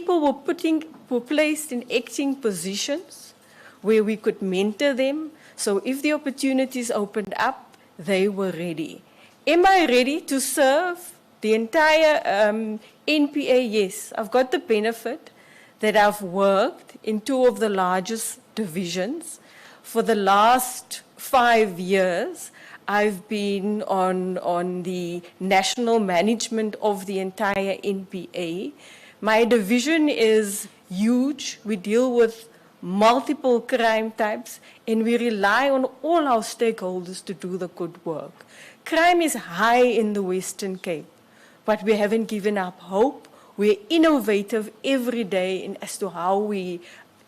people were placed in acting positions where we could mentor them. So if the opportunities opened up, they were ready. Am I ready to serve the entire NPA? Yes, I've got the benefit that I've worked in two of the largest divisions. For the last 5 years, I've been on the national management of the entire NPA. My division is huge. We deal with multiple crime types, and we rely on all our stakeholders to do the good work. Crime is high in the Western Cape, but we haven't given up hope. We're innovative every day as to how we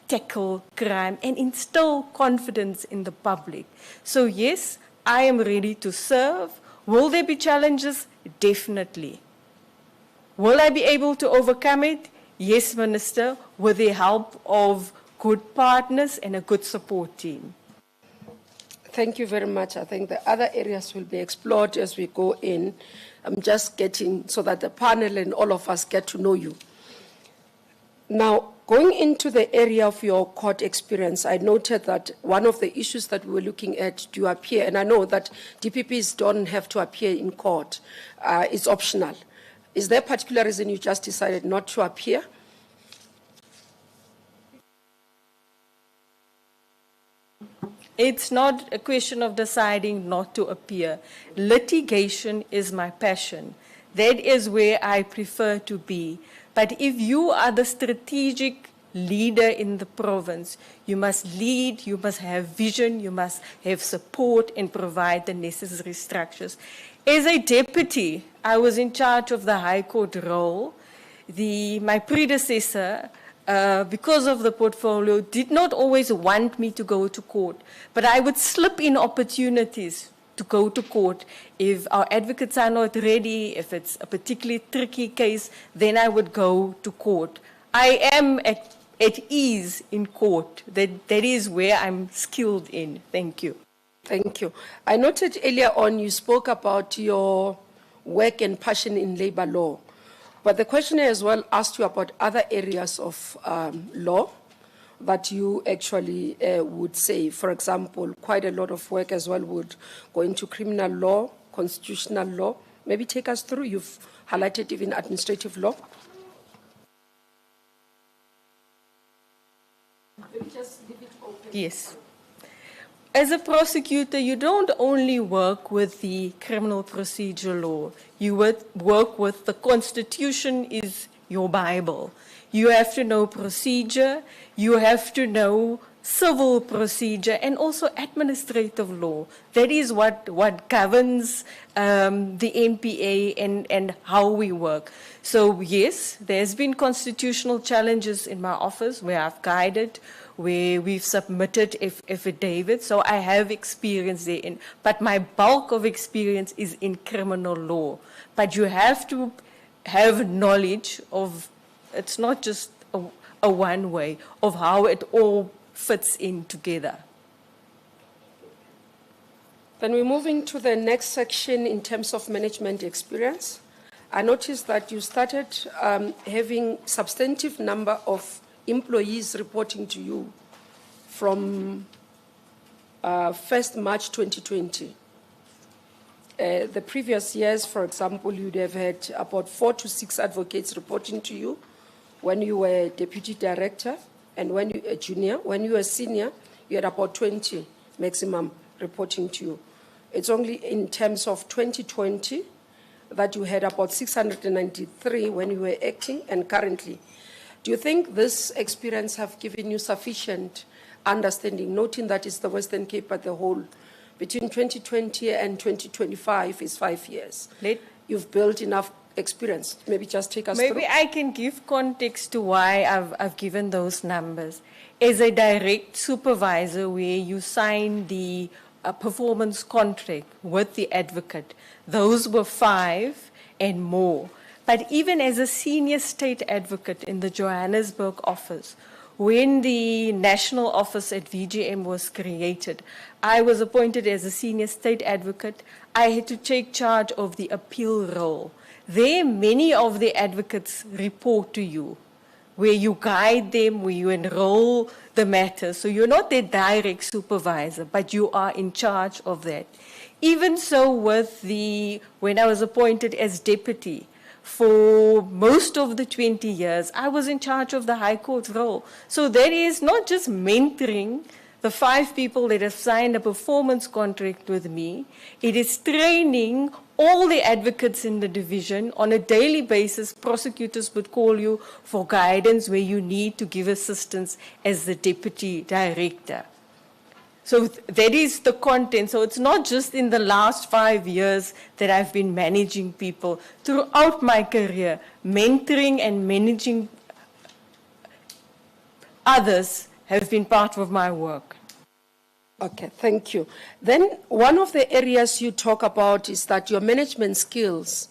tackle crime and instill confidence in the public. So yes, I am ready to serve. Will there be challenges? Definitely. Will I be able to overcome it? Yes, Minister, with the help of good partners and a good support team. Thank you very much. I think the other areas will be explored as we go in. I'm just getting so that the panel and all of us get to know you. Now, going into the area of your court experience, I noted that one of the issues that we were looking at, do you appear, and I know that DPPs don't have to appear in court, it's optional. Is there a particular reason you just decided not to appear? It's not a question of deciding not to appear. Litigation is my passion. That is where I prefer to be. But if you are the strategic leader in the province, you must lead, you must have vision, you must have support and provide the necessary structures. As a deputy, I was in charge of the High Court role. My predecessor, because of the portfolio, did not always want me to go to court, but I would slip in opportunities to go to court. If our advocates are not ready, if it's a particularly tricky case, then I would go to court. I am at ease in court. That is where I'm skilled in. Thank you. Thank you. I noted earlier on you spoke about your work and passion in labor law. But the questioner as well asked you about other areas of law that you actually would say. For example, quite a lot of work as well would go into criminal law, constitutional law. Maybe take us through. You've highlighted even administrative law. Maybe just leave it open. Yes. As a prosecutor, you don't only work with the criminal procedure law. You work with the Constitution is your Bible. You have to know procedure, you have to know civil procedure, and also administrative law. That is what governs the NPA and how we work. So yes, there's been constitutional challenges in my office where I've guided, where we've submitted affidavits. So I have experience therein, but my bulk of experience is in criminal law. But you have to have knowledge of, it's not just a one way, of how it all fits in together. Then we're moving to the next section in terms of management experience. I noticed that you started having substantive number of employees reporting to you from 1st March 2020. The previous years, for example, you'd have had about 4 to 6 advocates reporting to you when you were deputy director, and when you were junior. When you were senior, you had about 20 maximum reporting to you. It's only in terms of 2020 that you had about 693 when you were acting and currently. Do you think this experience have given you sufficient understanding, noting that it's the Western Cape as a whole? Between 2020 and 2025 is 5 years. You've built enough experience. Maybe just take us through. Maybe I can give context to why I've given those numbers. As a direct supervisor where you sign the performance contract with the advocate, those were 5 and more. But even as a senior state advocate in the Johannesburg office, when the national office at VGM was created, I was appointed as a senior state advocate. I had to take charge of the appeal role. There, many of the advocates report to you. where you guide them, where you enroll the matter. So you're not their direct supervisor, but you are in charge of that. Even so when I was appointed as deputy, for most of the 20 years, I was in charge of the High Court role. So that is not just mentoring the 5 people that have signed a performance contract with me. It is training all the advocates in the division. On a daily basis, prosecutors would call you for guidance where you need to give assistance as the deputy director. So that is the content. So it's not just in the last 5 years that I've been managing people. Throughout my career, mentoring and managing others have been part of my work. Okay, thank you. Then one of the areas you talk about is that your management skills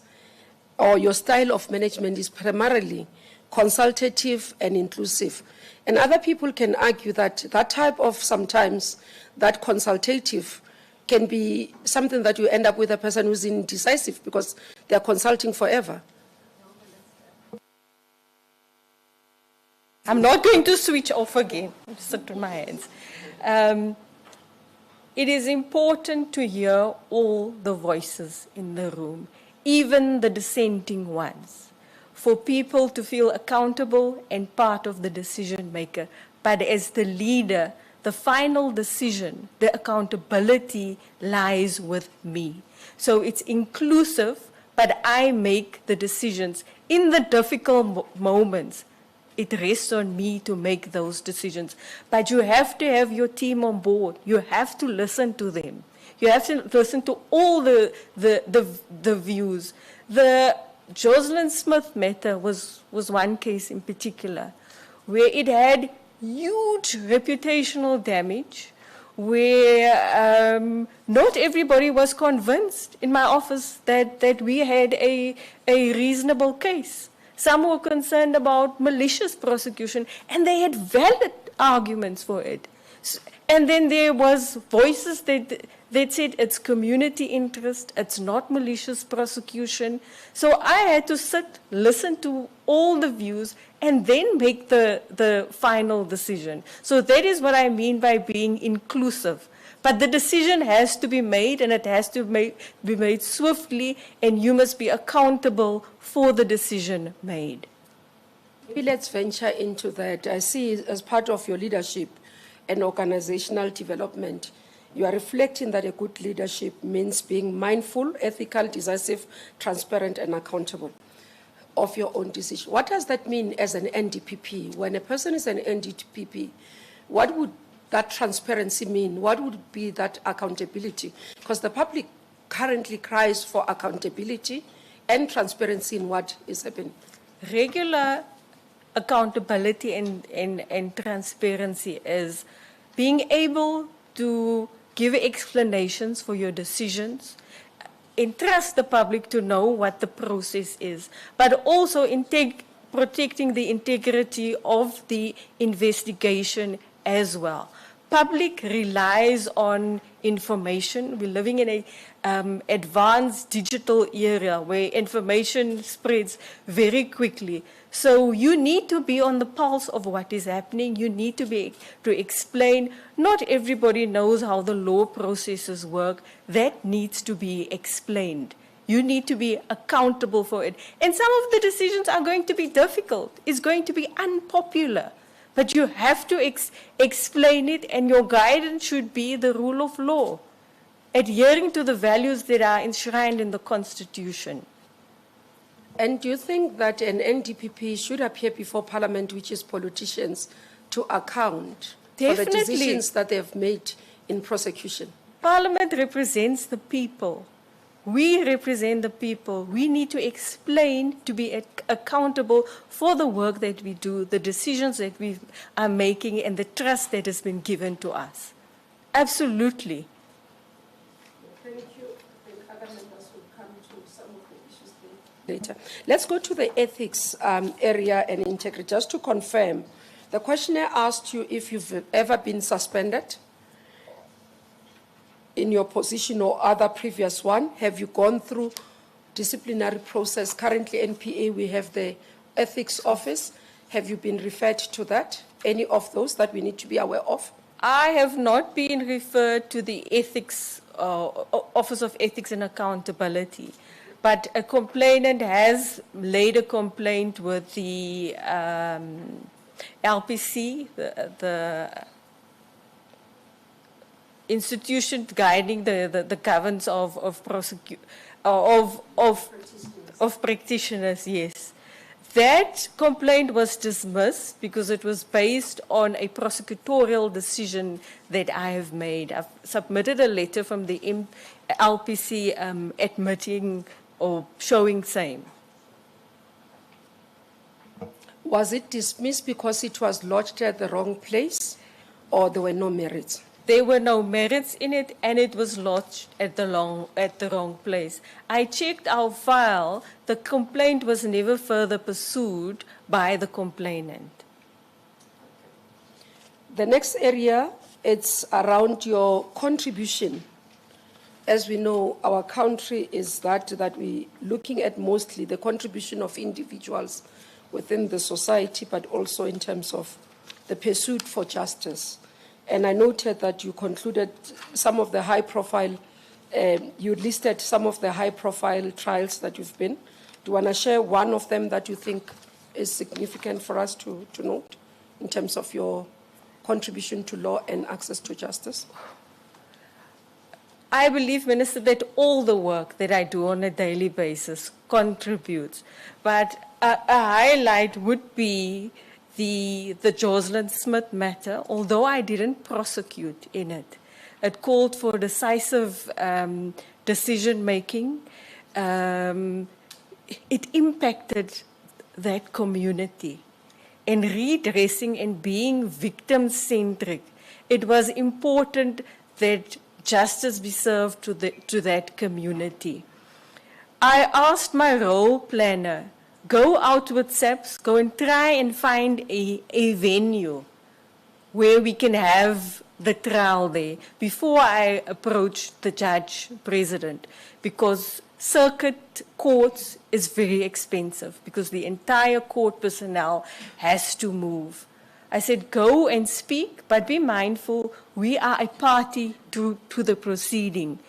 or your style of management is primarily consultative and inclusive. And other people can argue that that type of sometimes that consultative can be something that you end up with a person who's indecisive because they're consulting forever. I'm not going to switch off again. I'll sit on my hands. It is important to hear all the voices in the room, even the dissenting ones, for people to feel accountable and part of the decision maker. But as the leader, the final decision, the accountability lies with me. So it's inclusive, but I make the decisions. In the difficult moments, it rests on me to make those decisions. But you have to have your team on board. You have to listen to them. You have to listen to all the views. The Jocelyn Smith matter was one case in particular where it had huge reputational damage, where not everybody was convinced in my office that we had a reasonable case. Some were concerned about malicious prosecution, and they had valid arguments for it. And then there was voices that said it's community interest, it's not malicious prosecution. So I had to sit, listen to all the views, and then make the final decision. So that is what I mean by being inclusive. But the decision has to be made, and it has to be made swiftly, and you must be accountable for the decision made. Maybe let's venture into that. I see as part of your leadership and organizational development, you are reflecting that a good leadership means being mindful, ethical, decisive, transparent, and accountable of your own decision. What does that mean as an NDPP? When a person is an NDPP, what would that transparency mean? What would be that accountability? Because the public currently cries for accountability and transparency in what is happening. Regular accountability and transparency is being able to give explanations for your decisions, entrust the public to know what the process is, but also protecting the integrity of the investigation as well. Public relies on information. We're living in an advanced digital era where information spreads very quickly. So you need to be on the pulse of what is happening. You need to explain. Not everybody knows how the law processes work. That needs to be explained. You need to be accountable for it. And some of the decisions are going to be difficult. It's going to be unpopular. But you have to explain it, and your guidance should be the rule of law, adhering to the values that are enshrined in the Constitution. And do you think that an NDPP should appear before Parliament, which is politicians, to account for the decisions that they have made in prosecution? Parliament represents the people. We represent the people. We need to explain, to be accountable for the work that we do, the decisions that we are making, and the trust that has been given to us. Absolutely. Thank you. I think other members will come to some of the issues later. Let's go to the ethics area and integrity. Just to confirm, the questionnaire asked you if you've ever been suspended in your position or other previous one. Have you gone through disciplinary process? Currently, NPA, we have the ethics office. Have you been referred to that? Any of those that we need to be aware of? I have not been referred to the ethics, Office of Ethics and Accountability, but a complainant has laid a complaint with the LPC, the institution guiding the governance of practitioners, yes. That complaint was dismissed because it was based on a prosecutorial decision that I have made. I've submitted a letter from the LPC admitting or showing same. Was it dismissed because it was lodged at the wrong place, or there were no merits? There were no merits in it, and it was lodged at the wrong place. I checked our file. The complaint was never further pursued by the complainant. The next area, it's around your contribution. As we know, our country is that we're looking at mostly the contribution of individuals within the society, but also in terms of the pursuit for justice. And I noted that you concluded some of the high-profile, you listed some of the high-profile trials that you've been. Do you want to share one of them that you think is significant for us to note in terms of your contribution to law and access to justice? I believe, Minister, that all the work that I do on a daily basis contributes. But a highlight would be the Jocelyn Smith matter, although I didn't prosecute in it. It called for decisive decision-making. It impacted that community. And redressing and being victim-centric, it was important that justice be served to that community. I asked my role planner, go out with SAPS, go and try and find a venue where we can have the trial there before I approached the judge president, because circuit courts is very expensive because the entire court personnel has to move. I said, go and speak, but be mindful, we are a party to the proceeding.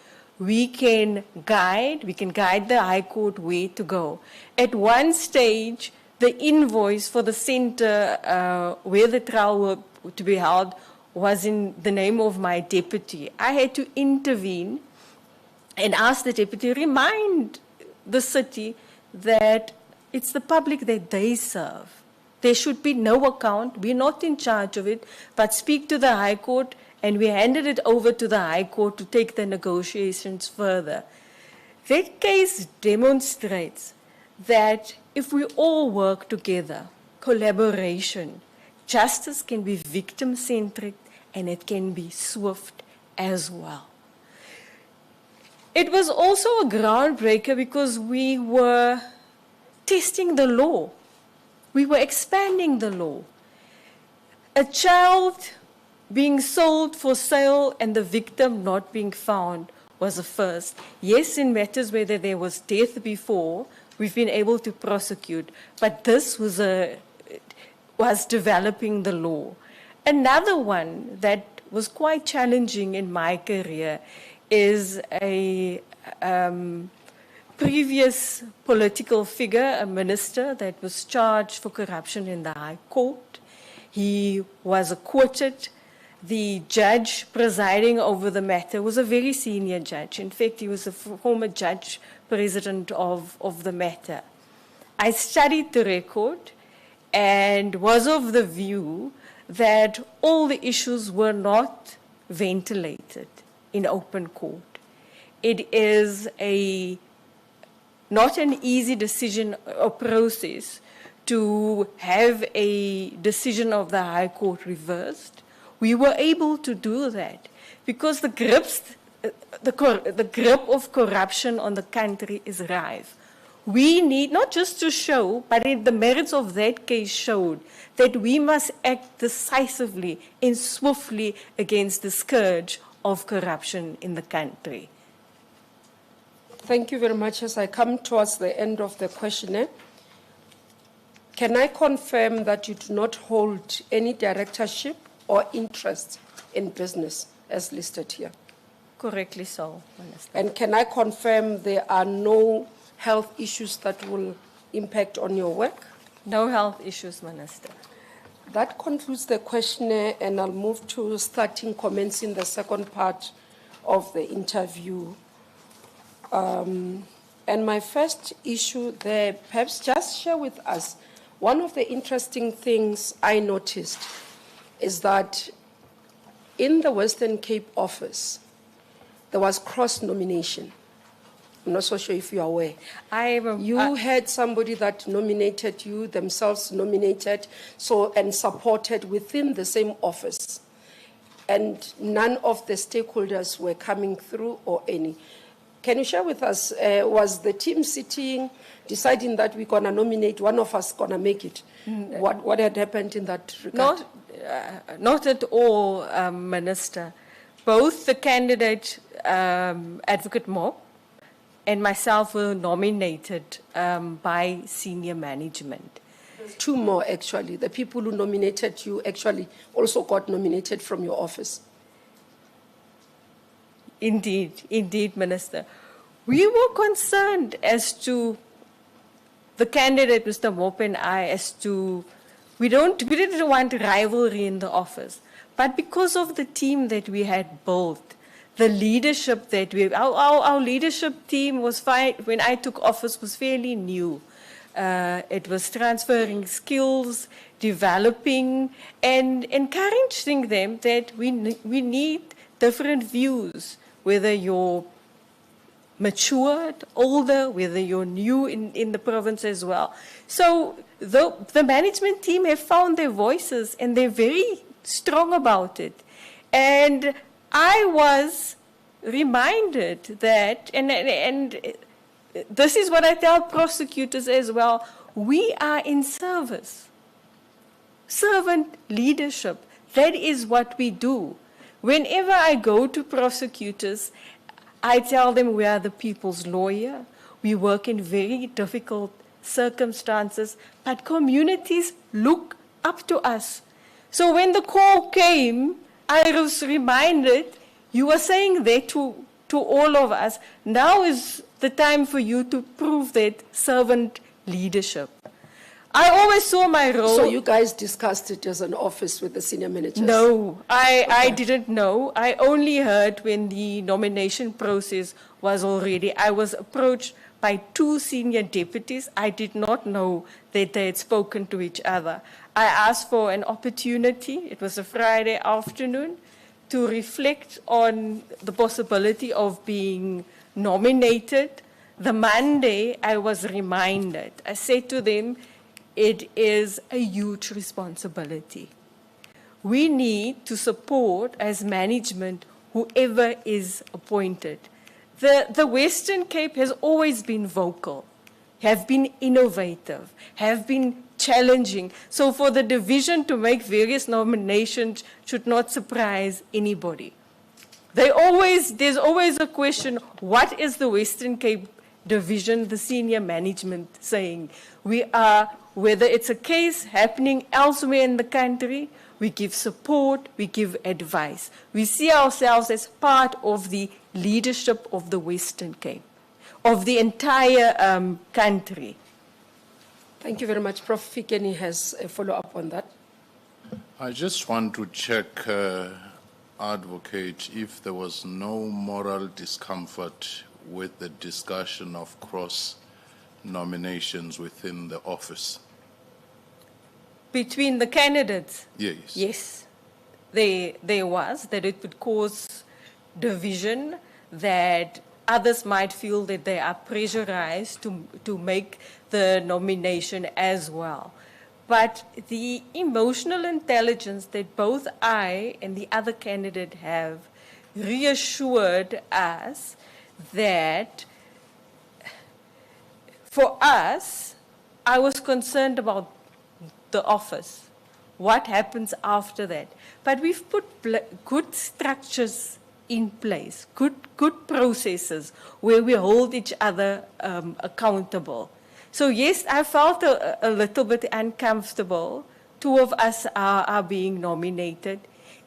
We can guide the High Court where to go. At one stage, the invoice for the center where the trial were to be held was in the name of my deputy. I had to intervene and ask the deputy, remind the city that it's the public that they serve. There should be no account. We're not in charge of it, but speak to the High Court, and we handed it over to the High Court to take the negotiations further. That case demonstrates that if we all work together, collaboration, justice can be victim-centric and it can be swift as well. It was also a groundbreaker because we were testing the law. We were expanding the law. A child being sold for sale and the victim not being found was a first. Yes, in matters where there was death before, we've been able to prosecute, but this was developing the law. Another one that was quite challenging in my career is a previous political figure, a minister that was charged for corruption in the High Court. He was acquitted. The judge presiding over the matter was a very senior judge. In fact, he was a former judge president of the matter. I studied the record and was of the view that all the issues were not ventilated in open court. It is not an easy decision or process to have a decision of the High Court reversed. We were able to do that because the grip of corruption on the country is rife. We need not just to show, but the merits of that case showed that we must act decisively and swiftly against the scourge of corruption in the country. Thank you very much. As I come towards the end of the questionnaire, Can I confirm that you do not hold any directorship or interest in business as listed here? Correctly so, Minister. And can I confirm there are no health issues that will impact on your work? No health issues, Minister. That concludes the questionnaire, and I'll move to commencing the second part of the interview. And my first issue there, perhaps just share with us, one of the interesting things I noticed is that in the Western Cape office, there was cross-nomination. I'm not so sure if you're aware. You had somebody that nominated you, themselves nominated, and supported within the same office. And none of the stakeholders were coming through or any. Can you share with us, was the team sitting, deciding that we're going to nominate, one of us going to make it? What had happened in that regard? Not at all, Minister. Both the candidate, Advocate Mob, and myself were nominated by senior management. Two more, actually. The people who nominated you actually also got nominated from your office. Indeed, Minister. We were concerned as to the candidate, Mr. Mope, and I, as to we didn't want rivalry in the office, but because of the team that we had built, the leadership that our leadership team was fine when I took office was fairly new. It was transferring skills, developing, and encouraging them that we need different views, whether you're matured, older, whether you're new in the province as well. So the management team have found their voices, and they're very strong about it. And I was reminded that, and this is what I tell prosecutors as well, we are in service. Servant leadership, that is what we do. Whenever I go to prosecutors, I tell them we are the people's lawyer. We work in very difficult circumstances, but communities look up to us. So when the call came, I was reminded, you were saying that to all of us, now is the time for you to prove that servant leadership. I always saw my role. So you guys discussed it as an office with the senior managers? No, I didn't know. I only heard when the nomination process was already. I was approached by two senior deputies. I did not know that they had spoken to each other. I asked for an opportunity. It was a Friday afternoon to reflect on the possibility of being nominated. The Monday, I was reminded. I said to them, it is a huge responsibility. We need to support as management whoever is appointed. The Western Cape has always been vocal, have been innovative, have been challenging. So for the division to make various nominations should not surprise anybody. There's always a question, what is the Western Cape division, the senior management saying? We are, whether it's a case happening elsewhere in the country, we give support, we give advice. We see ourselves as part of the leadership of the Western Cape, of the entire country. Thank you very much. Prof. Fikeni has a follow-up on that. I just want to check, Advocate, if there was no moral discomfort with the discussion of cross-nominations within the office. Between the candidates? Yes. Yes, there was, that it would cause division, that others might feel that they are pressurized to make the nomination as well. But the emotional intelligence that both I and the other candidate have reassured us that for us, I was concerned about the office, what happens after that. But we've put good structures in place, good processes where we hold each other accountable. So yes, I felt a little bit uncomfortable. Two of us are being nominated.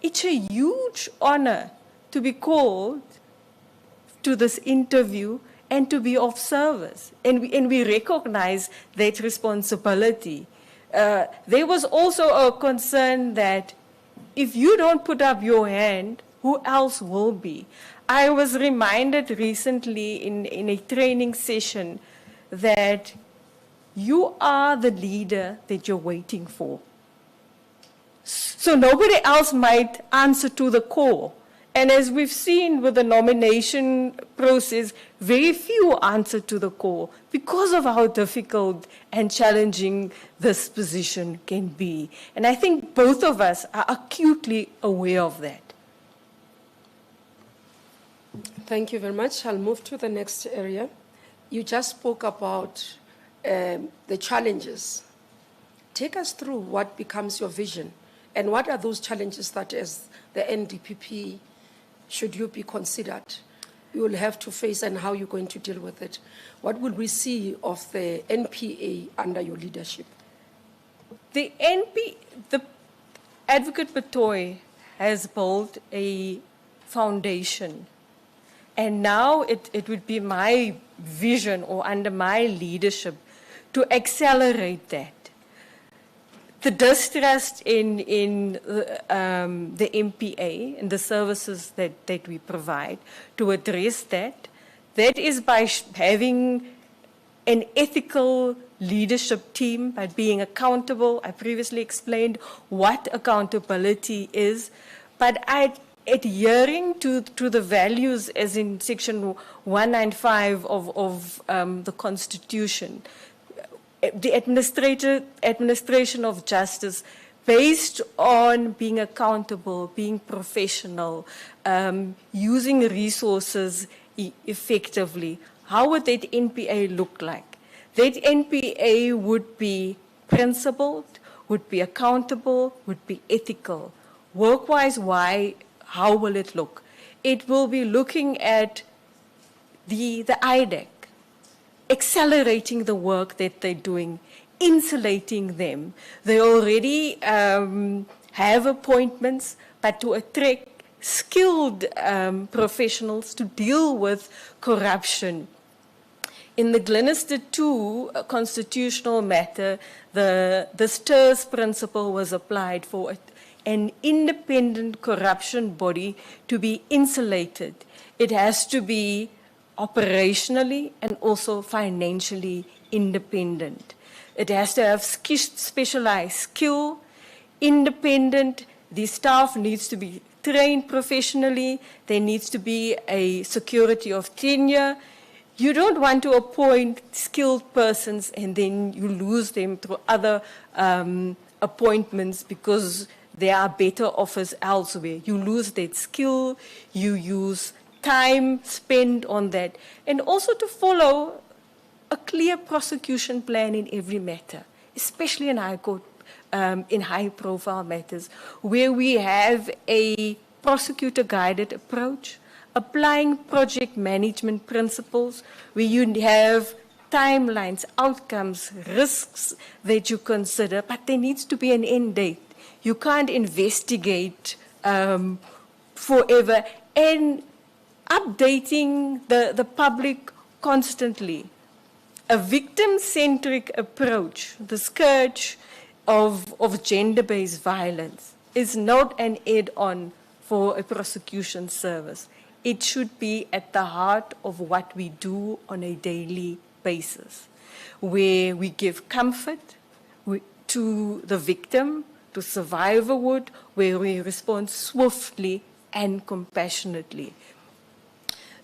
It's a huge honor to be called to this interview and to be of service. And we recognize that responsibility. There was also a concern that if you don't put up your hand, who else will be? I was reminded recently in a training session that you are the leader that you're waiting for. So nobody else might answer to the call. And as we've seen with the nomination process, very few answer to the call because of how difficult and challenging this position can be. And I think both of us are acutely aware of that. Thank you very much. I'll move to the next area. You just spoke about the challenges. Take us through what becomes your vision and what are those challenges that as the NDPP, should you be considered, you will have to face and how you're going to deal with it. What will we see of the NPA under your leadership? The Advocate Batoy has built a foundation. And now it would be my vision or under my leadership to accelerate that. The distrust in the MPA and the services that we provide to address that is by having an ethical leadership team, by being accountable. I previously explained what accountability is, but adhering to the values as in Section 195 of the Constitution. The administration of justice based on being accountable, being professional, using resources effectively. How would that NPA look like? That NPA would be principled, would be accountable, would be ethical. Work-wise, how will it look? It will be looking at the IDEC, accelerating the work that they're doing, insulating them. They already have appointments, but to attract skilled professionals to deal with corruption. In the Glenister 2 constitutional matter, the STIRS principle was applied for an independent corruption body to be insulated. It has to be operationally and also financially independent. It has to have specialized skill, independent. The staff needs to be trained professionally. There needs to be a security of tenure. You don't want to appoint skilled persons and then you lose them through other appointments because there are better offers elsewhere. You lose that skill, you use time spent on that, and also to follow a clear prosecution plan in every matter, especially in high court, in high-profile matters, where we have a prosecutor-guided approach, applying project management principles, where you have timelines, outcomes, risks that you consider, but there needs to be an end date. You can't investigate forever, and updating the public constantly. A victim-centric approach, the scourge of gender-based violence, is not an add-on for a prosecution service. It should be at the heart of what we do on a daily basis, where we give comfort to the victim, to survivorhood, where we respond swiftly and compassionately.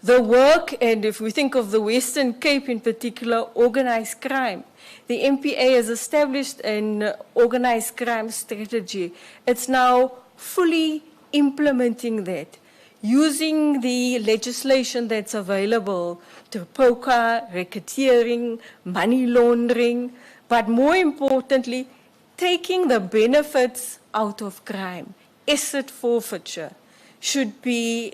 The work, and if we think of the Western Cape in particular, organized crime, the MPA has established an organized crime strategy. It's now fully implementing that, using the legislation that's available to POCA, racketeering, money laundering, but more importantly, taking the benefits out of crime. Asset forfeiture should be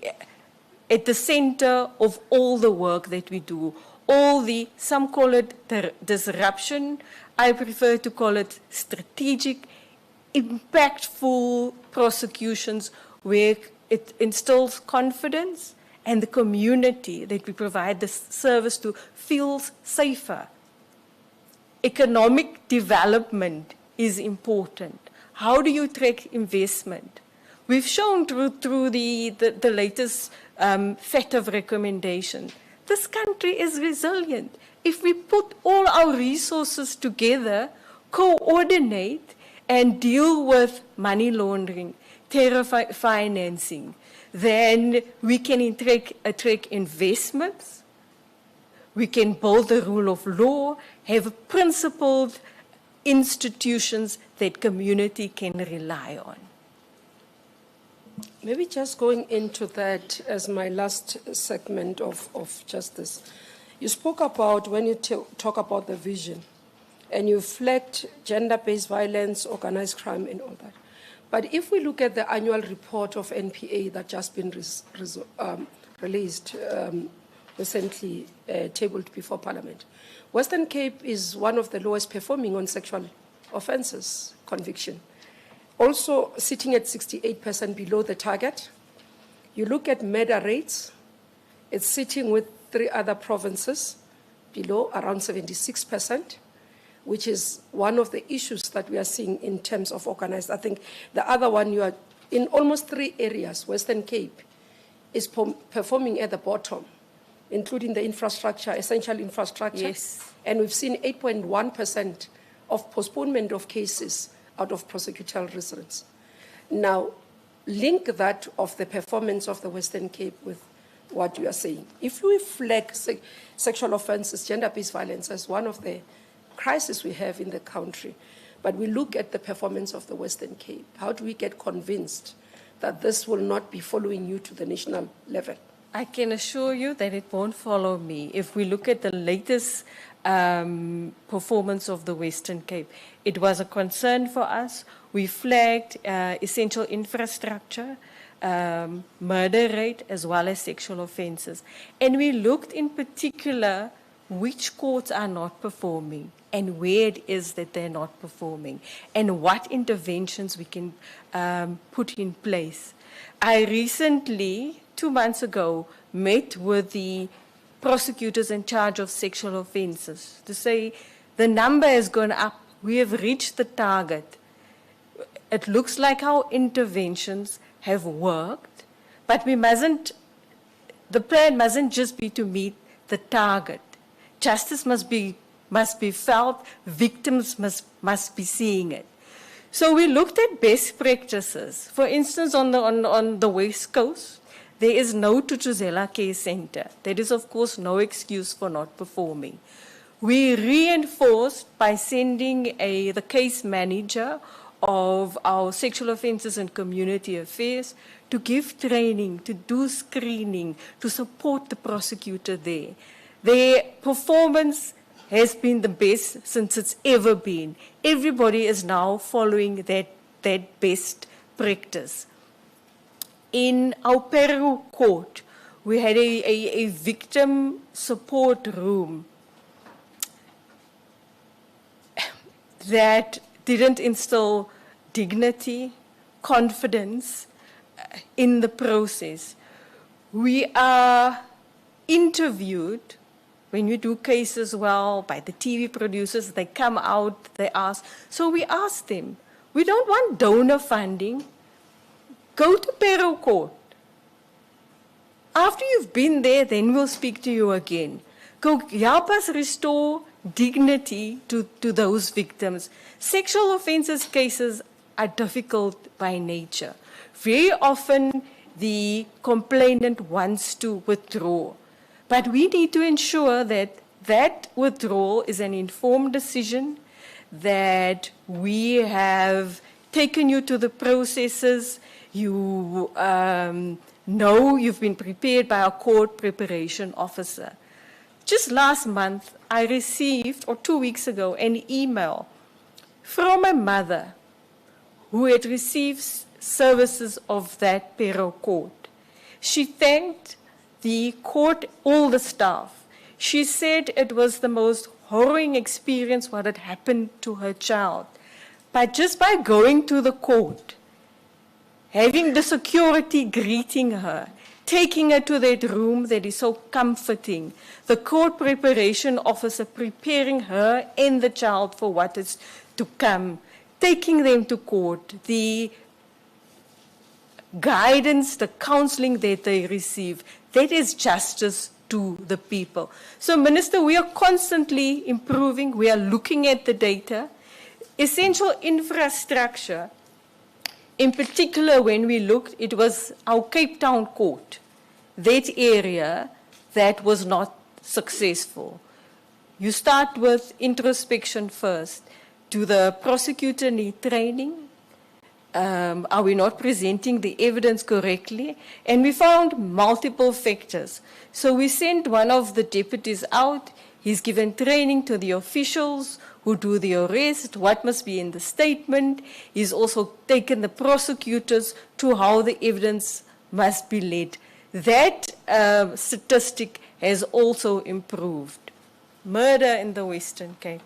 at the center of all the work that we do. some call it disruption, I prefer to call it strategic, impactful prosecutions where it instills confidence and the community that we provide the service to feels safer. Economic development is important. How do you track investment? We've shown through the latest set of recommendations, this country is resilient. If we put all our resources together, coordinate, and deal with money laundering, terror financing, then we can attract investments, we can build the rule of law, have principled institutions that community can rely on. Maybe just going into that as my last segment of justice. You spoke about, when you talk about the vision, and you flagged gender-based violence, organized crime, and all that. But if we look at the annual report of NPA that just been released, recently tabled before Parliament, Western Cape is one of the lowest performing on sexual offences conviction. Also sitting at 68% below the target. You look at murder rates, it's sitting with 3 other provinces below, around 76%, which is one of the issues that we are seeing in terms of organized. I think the other one, you are in almost 3 areas, Western Cape is performing at the bottom, including the infrastructure, essential infrastructure. Yes. And we've seen 8.1% of postponement of cases out of prosecutorial residence. Now, link that of the performance of the Western Cape with what you are saying. If we flag sexual offences, gender-based violence as one of the crises we have in the country, but we look at the performance of the Western Cape, how do we get convinced that this will not be following you to the national level? I can assure you that it won't follow me. If we look at the latest performance of the Western Cape, it was a concern for us. We flagged essential infrastructure, murder rate, as well as sexual offences. And we looked in particular which courts are not performing and where it is that they're not performing and what interventions we can put in place. I recently, 2 months ago, met with the prosecutors in charge of sexual offences to say the number has gone up. We have reached the target. It looks like our interventions have worked, but we mustn't, the plan mustn't just be to meet the target. Justice must be felt, victims must be seeing it. So we looked at best practices. For instance, on the West Coast, there is no Tutuzela Care Center. There is, of course, no excuse for not performing. We reinforced by sending the case manager of our sexual offences and community affairs to give training, to do screening, to support the prosecutor there. Their performance has been the best since it's ever been. Everybody is now following that best practice. In our Peru court, we had a victim support room that didn't instill dignity, confidence in the process. We are interviewed, when you do cases well, by the TV producers, they come out, they ask. So we ask them, we don't want donor funding. Go to Peru court. After you've been there, then we'll speak to you again. Go help us restore dignity to those victims. Sexual offences cases are difficult by nature. Very often, the complainant wants to withdraw. But we need to ensure that that withdrawal is an informed decision, that we have taken you to the processes, you know you've been prepared by a court preparation officer. Just last month, I received, or 2 weeks ago, an email from a mother who had received services of that Peru court. She thanked the court, all the staff. She said it was the most harrowing experience what had happened to her child. But just by going to the court, having the security greeting her, taking her to that room that is so comforting, the court preparation officer preparing her and the child for what is to come, taking them to court, the guidance, the counseling that they receive, that is justice to the people. So, Minister, we are constantly improving. We are looking at the data. Essential infrastructure, in particular, when we looked, it was our Cape Town court, that area that was not successful. You start with introspection first. Do the prosecutor need training? Are we not presenting the evidence correctly? And we found multiple factors. So we sent one of the deputies out. He's given training to the officials who do the arrest, what must be in the statement. He's also taken the prosecutors to how the evidence must be led. That statistic has also improved. Murder in the Western Cape.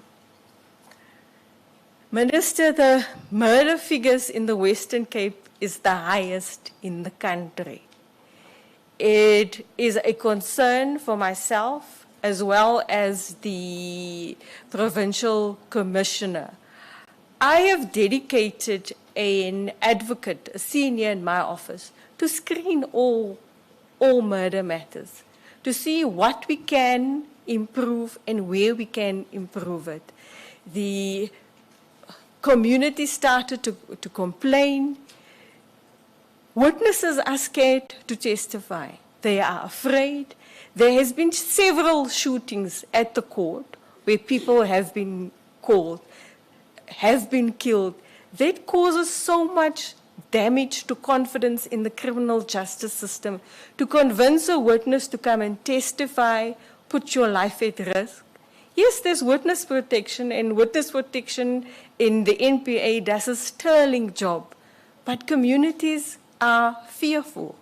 Minister, the murder figures in the Western Cape is the highest in the country. It is a concern for myself as well as the provincial commissioner. I have dedicated an advocate, a senior in my office, to screen all murder matters, to see what we can improve and where we can improve it. The community started to complain. Witnesses are scared to testify. They are afraid. There has been several shootings at the court where people have been called, have been killed. That causes so much damage to confidence in the criminal justice system. To convince a witness to come and testify, put your life at risk. Yes, there's witness protection, and witness protection in the NPA does a sterling job. But communities are fearful.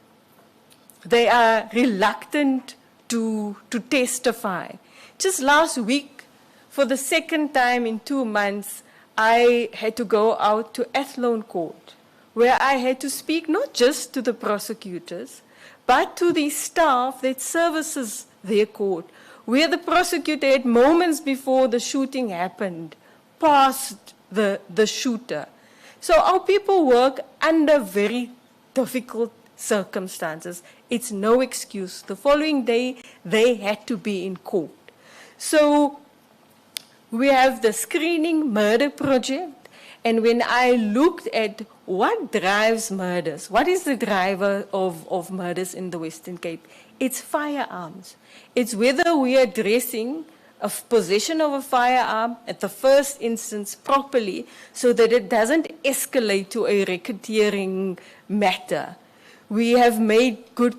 They are reluctant to testify. Just last week, for the second time in 2 months, I had to go out to Athlone Court, where I had to speak not just to the prosecutors, but to the staff that services their court, where the prosecutor had moments before the shooting happened, passed the shooter. So our people work under very difficult circumstances. It's no excuse. The following day, they had to be in court. So we have the screening murder project, and when I looked at what drives murders, what is the driver of murders in the Western Cape, it's firearms. It's whether we are addressing a possession of a firearm at the first instance properly so that it doesn't escalate to a racketeering matter. We have made good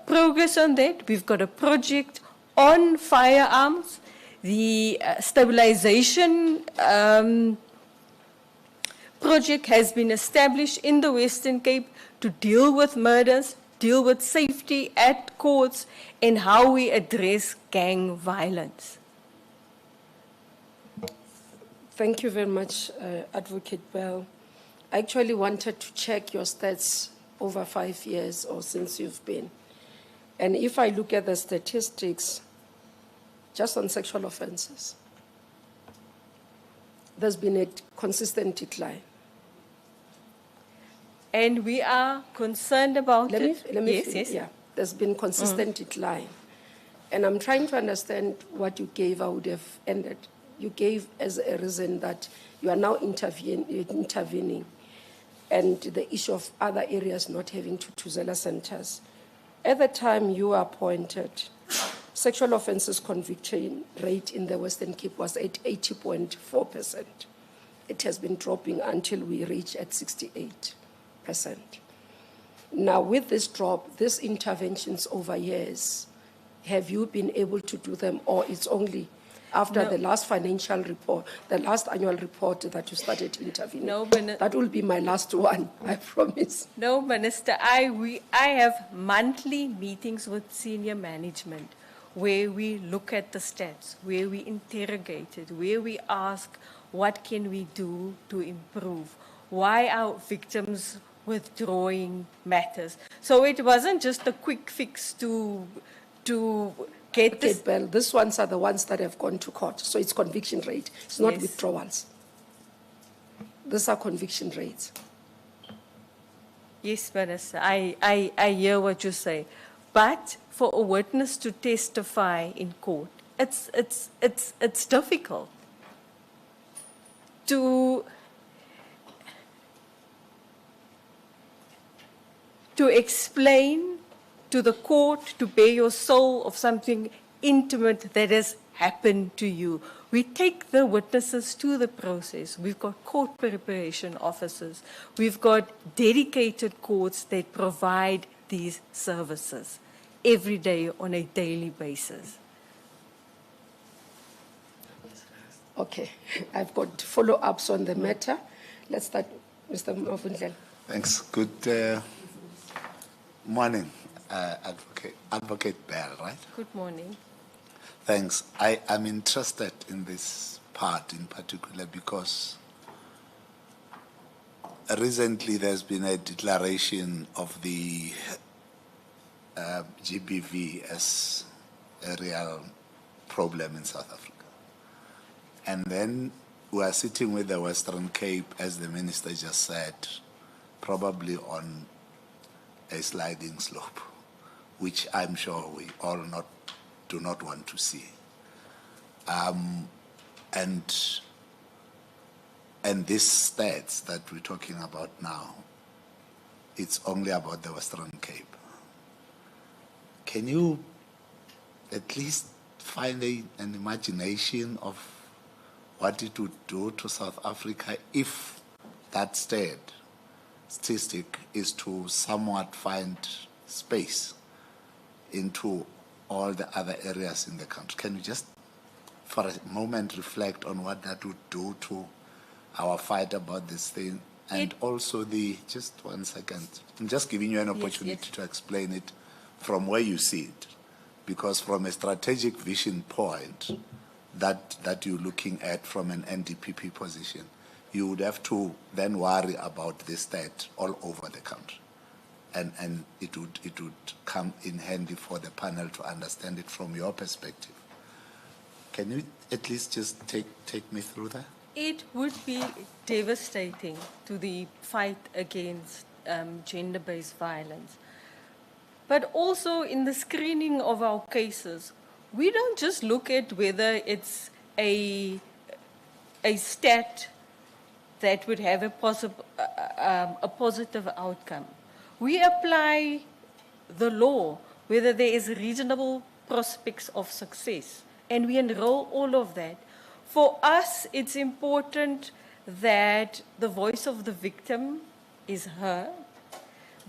progress on that. We've got a project on firearms. The stabilization project has been established in the Western Cape to deal with murders, deal with safety at courts, and how we address gang violence. Thank you very much, Advocate Bell. I actually wanted to check your stats over 5 years or since you've been. And if I look at the statistics, just on sexual offenses, there's been a consistent decline. And we are concerned about it. Yes. Yeah, there's been consistent decline. And I'm trying to understand what you gave. I would have ended. You gave as a reason that you are now intervening, and the issue of other areas not having Tutuzela centers. At the time you were appointed, sexual offences conviction rate in the Western Cape was at 80.4%. It has been dropping until we reach at 68%. Now, with this drop, these interventions over years, have you been able to do them, or it's only after the last financial report, the last annual report that you started intervening? No, that will be my last one, I promise. No, Minister, I have monthly meetings with senior management where we look at the stats, where we interrogate it, where we ask, what can we do to improve? Why are victims withdrawing matters? So it wasn't just a quick fix to get Okay, this. Bell, these ones are the ones that have gone to court, so it's conviction rate. It's not Yes. withdrawals. These are conviction rates. Yes, Minister, I hear what you say. But for a witness to testify in court, it's difficult to explain to the court, to bare your soul of something intimate that has happened to you. We take the witnesses to the process. We've got court preparation officers. We've got dedicated courts that provide these services every day on a daily basis. Okay, I've got follow-ups on the matter. Let's start, Mr. Mavundlela. Thanks. Good morning, Advocate Bell, right? Good morning. Thanks. I am interested in this part in particular because recently there's been a declaration of the GBV as a real problem in South Africa. And then we are sitting with the Western Cape, as the Minister just said, probably on a sliding slope, which I'm sure we all do not want to see. And these stats that we're talking about now, it's only about the Western Cape. Can you at least find an imagination of what it would do to South Africa if that statistic is to somewhat find space into all the other areas in the country? Can you just for a moment reflect on what that would do to our fight about this thing? And also just 1 second, I'm just giving you an opportunity to explain it from where you see it, because from a strategic vision point that you're looking at from an NDPP position, you would have to then worry about this stat all over the country. And it would come in handy for the panel to understand it from your perspective. Can you at least just take me through that? It would be devastating to the fight against gender-based violence. But also in the screening of our cases, we don't just look at whether it's a stat that would have a positive outcome. We apply the law, whether there is reasonable prospects of success, and we enroll all of that. For us, it's important that the voice of the victim is heard,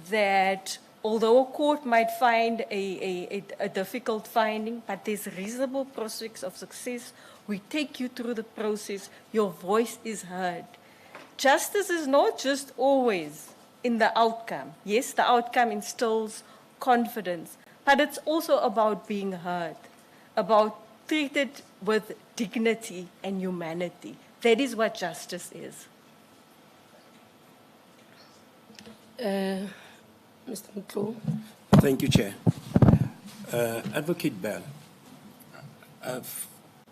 that although a court might find a difficult finding, but there's reasonable prospects of success, we take you through the process, your voice is heard. Justice is not just always in the outcome. Yes, the outcome instills confidence, but it's also about being heard, about treated with dignity and humanity. That is what justice is. Mr. Mutlu. Thank you, Chair. Advocate Bell,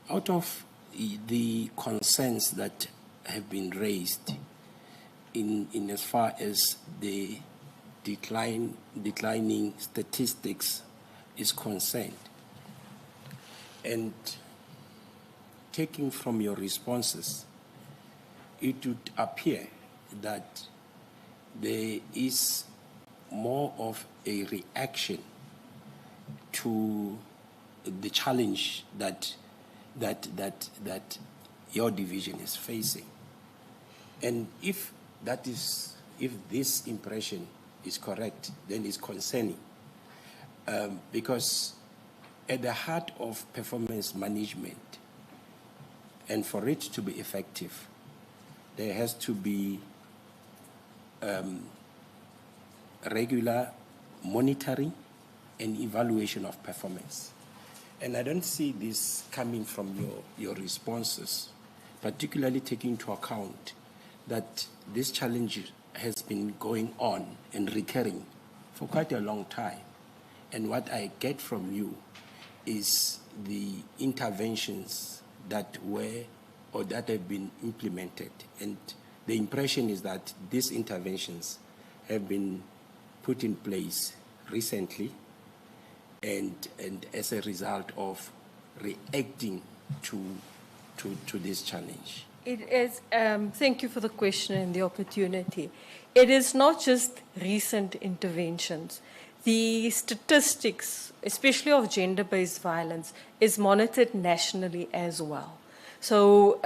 out of the concerns that have been raised in as far as the declining statistics is concerned, and taking from your responses, it would appear that there is more of a reaction to the challenge that your division is facing. And if this impression is correct, then it's concerning, because at the heart of performance management, and for it to be effective, there has to be regular monitoring and evaluation of performance. And I don't see this coming from your responses, particularly taking into account that this challenge has been going on and recurring for quite a long time. And what I get from you is the interventions that were or that have been implemented. And the impression is that these interventions have been put in place recently and as a result of reacting to this challenge. It is, thank you for the question and the opportunity. It is not just recent interventions. The statistics, especially of gender-based violence, is monitored nationally as well. So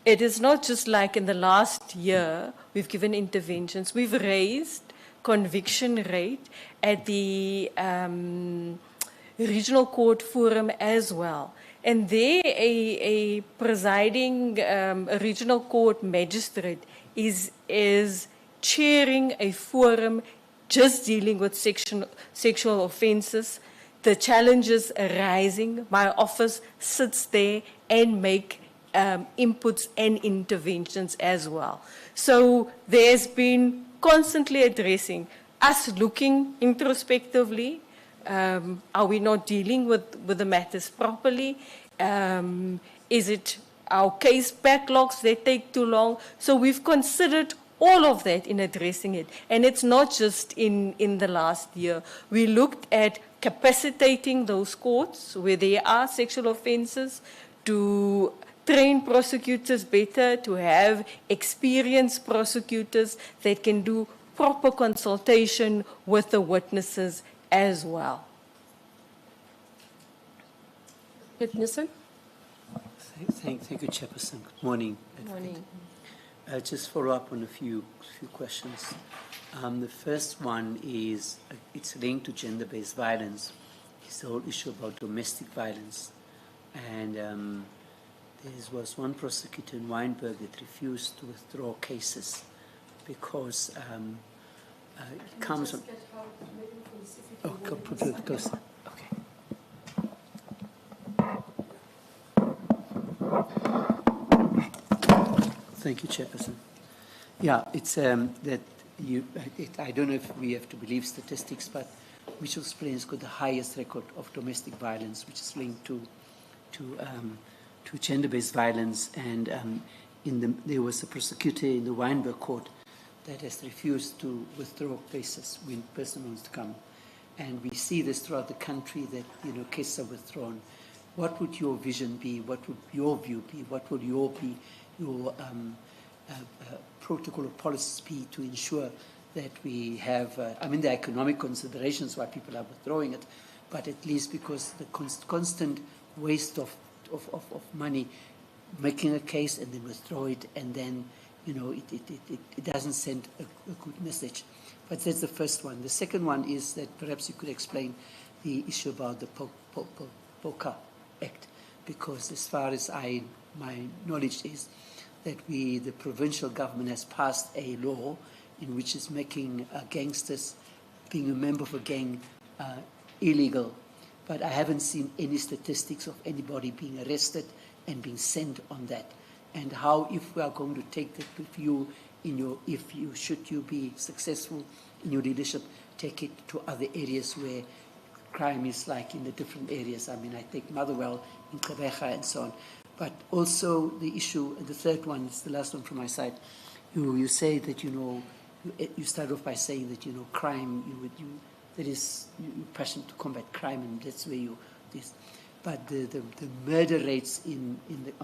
it is not just like in the last year we've given interventions. We've raised conviction rate at the regional court forum as well. And there, a presiding a regional court magistrate is chairing a forum just dealing with sexual offenses, the challenges arising. My office sits there and make inputs and interventions as well. So there's been constantly addressing us looking introspectively. Are we not dealing with the matters properly? Is it our case backlogs that take too long? So we've considered all of that in addressing it. And it's not just in the last year. We looked at capacitating those courts where there are sexual offenses, to train prosecutors better, to have experienced prosecutors that can do proper consultation with the witnesses as well. Nissen? Thank you, Chairperson. Good morning. Good morning. Just follow up on a few questions. The first one is, it's linked to gender-based violence. It's the whole issue about domestic violence. And there was one prosecutor in Wynberg that refused to withdraw cases because it comes on... Oh, go closer. Okay. Thank you, Chairperson. Yeah, it's that I don't know if we have to believe statistics, but Mitchell's Plain has got the highest record of domestic violence, which is linked to gender-based violence. And there was a prosecutor in the Wynberg court that has refused to withdraw cases when a person wants to come. And we see this throughout the country that, cases are withdrawn. What would your vision be? What would your view be? What would your protocol or policies be to ensure that we have, there are economic considerations why people are withdrawing it, but at least because the constant waste of money, making a case and then withdraw it, and then, it doesn't send a good message. But that's the first one. The second one is that perhaps you could explain the issue about the POCA Act, because as far as my knowledge is that the provincial government has passed a law in which is making gangsters, being a member of a gang, illegal. But I haven't seen any statistics of anybody being arrested and being sent on that. And how, if we are going to take that with you should you be successful in your leadership, take it to other areas where crime is like in the different areas. I take Motherwell in Kabeja and so on. But also the issue, and the third one is the last one from my side. You say that, you start off by saying that, crime, that is, you're passionate to combat crime, and that's where this. But the murder rates on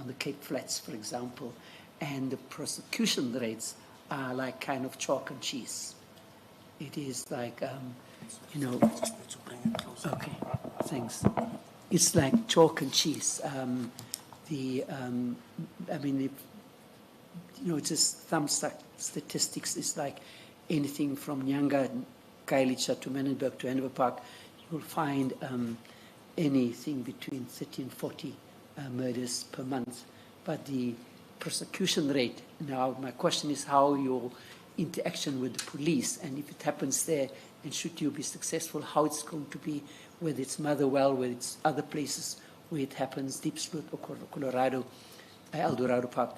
the Cape Flats, for example, and the prosecution rates are like kind of chalk and cheese. It is like, okay, thanks. It's like chalk and cheese. Just some statistics is like anything from Nyanga, Kailicha to Menenberg to Hanover Park. You will find anything between 30 and 40 murders per month. But the prosecution rate, now my question is how your interaction with the police, and if it happens there, and should you be successful, how it's going to be whether it's Motherwell, whether it's other places where it happens, Deep Split or Colorado, El Dorado Park.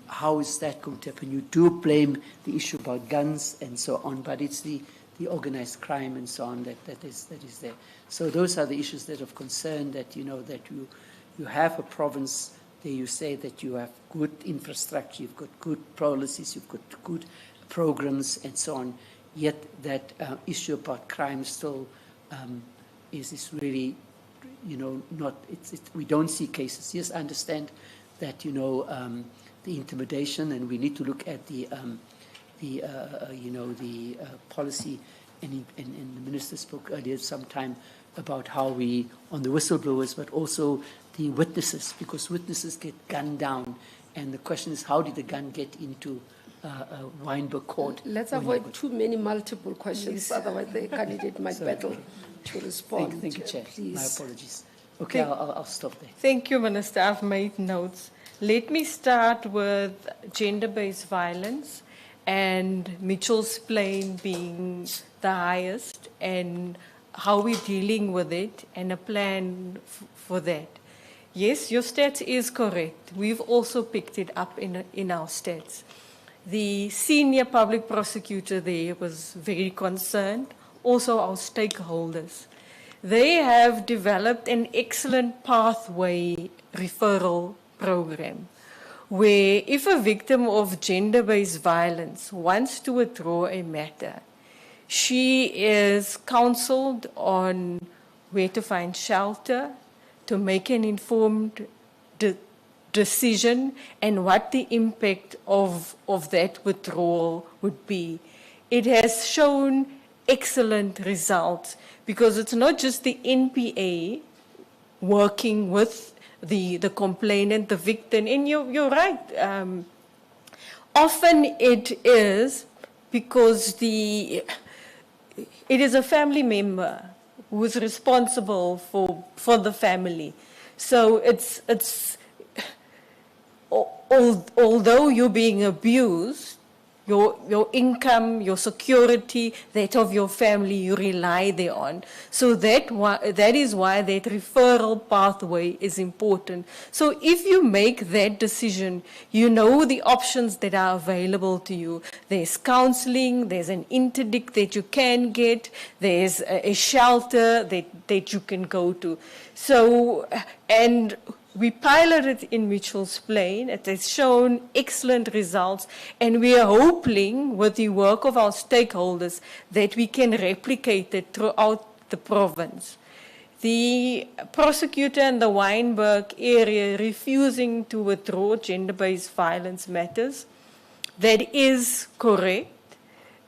How is that going to happen? You do blame the issue about guns and so on, but it's the organized crime and so on that is there. So those are the issues that are of concern, that that you have a province there, you say that you have good infrastructure, you've got good policies, you've got good programs and so on, yet that issue about crime still is really, not, we don't see cases. Yes, I understand that, the intimidation, and we need to look at the policy, and the minister spoke earlier sometime about how we, on the whistleblowers, but also the witnesses, because witnesses get gunned down, and the question is, how did the gun get into Weinberg Court? Let's avoid too many multiple questions, otherwise the candidate might battle to respond. Thank you, Chair. Please. My apologies. Okay, I'll stop there. Thank you, Minister. I've made notes. Let me start with gender-based violence and Mitchell's Plain being the highest, and how we're dealing with it and a plan for that. Yes, your stats is correct. We've also picked it up in our stats. The senior public prosecutor there was very concerned, also our stakeholders. They have developed an excellent pathway referral program, where if a victim of gender-based violence wants to withdraw a matter, she is counseled on where to find shelter, to make an informed decision, and what the impact of that withdrawal would be. It has shown excellent results, because it's not just the NPA working with the complainant, the victim, and you're right. Often it is because it is a family member who is responsible for the family. So it's although you're being abused, your income, your security, that of your family, you rely thereon. So that is why that referral pathway is important. So if you make that decision, you know the options that are available to you. There's counseling, there's an interdict that you can get, there's a shelter that you can go to. So, and we piloted in Mitchell's Plain. It has shown excellent results, and we are hoping with the work of our stakeholders that we can replicate it throughout the province. The prosecutor in the Weinberg area refusing to withdraw gender-based violence matters, that is correct.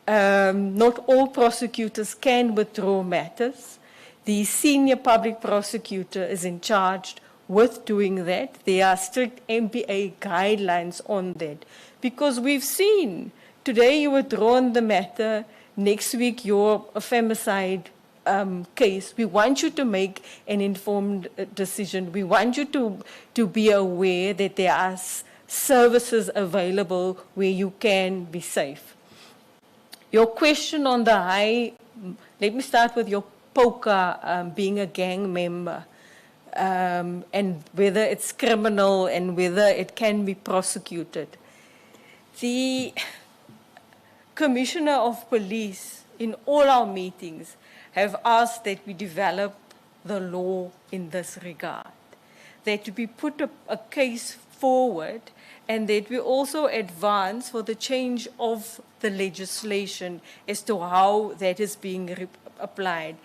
Not all prosecutors can withdraw matters. The senior public prosecutor is in charge with doing that. There are strict MPA guidelines on that, because we've seen today you withdrawn the matter, next week you're a femicide case. We want you to make an informed decision. We want you to be aware that there are services available where you can be safe. Your question on the high, let me start with your POCA being a gang member. And whether it's criminal and whether it can be prosecuted. The Commissioner of Police, in all our meetings, have asked that we develop the law in this regard, that we put a case forward, and that we also advance for the change of the legislation as to how that is being applied.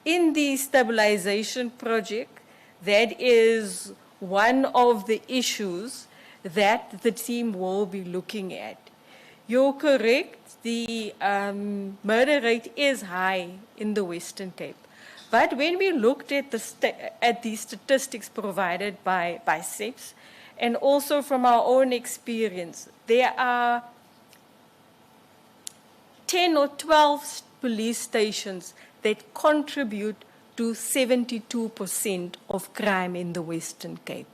In the stabilization project, that is one of the issues that the team will be looking at. You're correct, the murder rate is high in the Western Cape. But when we looked at the statistics provided by SEPS, and also from our own experience, there are 10 or 12 police stations that contribute to 72% of crime in the Western Cape.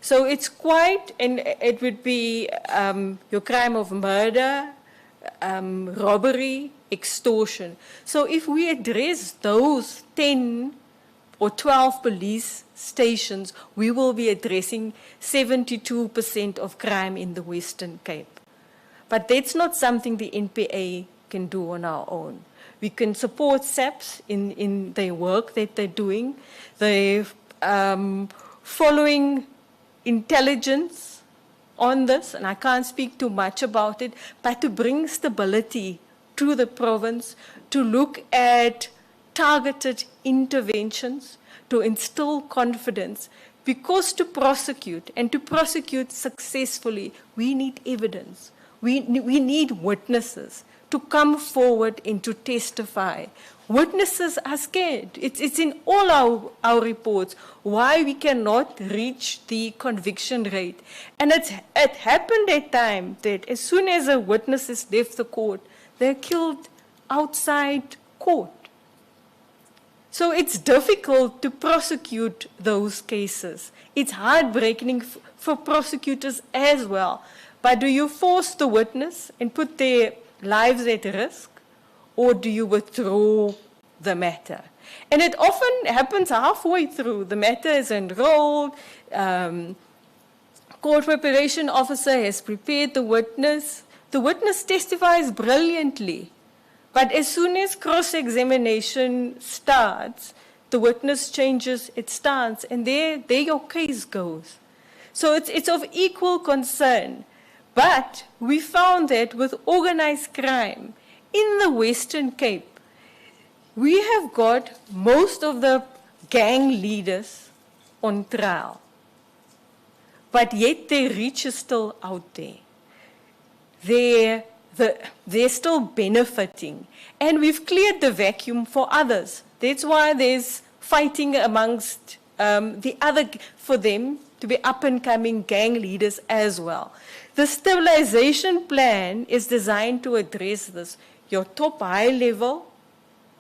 So it's quite, and it would be your crime of murder, robbery, extortion. So if we address those 10 or 12 police stations, we will be addressing 72% of crime in the Western Cape. But that's not something the NPA can do on our own. We can support SAPS in their work that they're doing. They're following intelligence on this, and I can't speak too much about it, but to bring stability to the province, to look at targeted interventions, to instill confidence, because to prosecute, and to prosecute successfully, we need evidence. We need witnesses to come forward and to testify. Witnesses are scared. It's in all our reports why we cannot reach the conviction rate. And it happened at time that as soon as a witness has left the court, they're killed outside court. So it's difficult to prosecute those cases. It's heartbreaking for prosecutors as well. But do you force the witness and put their lives at risk, or do you withdraw the matter? And it often happens halfway through. The matter is enrolled, court preparation officer has prepared the witness testifies brilliantly. But as soon as cross-examination starts, the witness changes its stance, and there your case goes. So it's of equal concern. But we found that with organized crime in the Western Cape, we have got most of the gang leaders on trial. But yet their reach is still out there. They're still benefiting. And we've cleared the vacuum for others. That's why there's fighting amongst the other, for them to be up-and-coming gang leaders as well. The stabilization plan is designed to address this. Your top high level,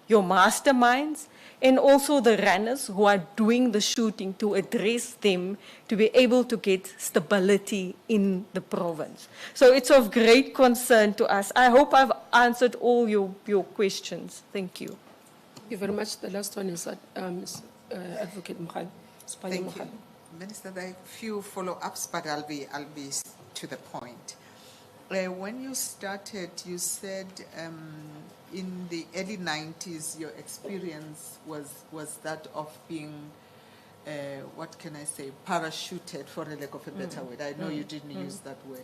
your masterminds, and also the runners who are doing the shooting, to address them, to be able to get stability in the province. So it's of great concern to us. I hope I've answered all your questions. Thank you. Thank you very much. The last one is Advocate Mkhali. Thank you. Minister, there are a few follow-ups, but I'll be to the point. When you started, you said in the early 90s, your experience was that of being, what can I say, parachuted, for the lack of a better word. I know you didn't use that word,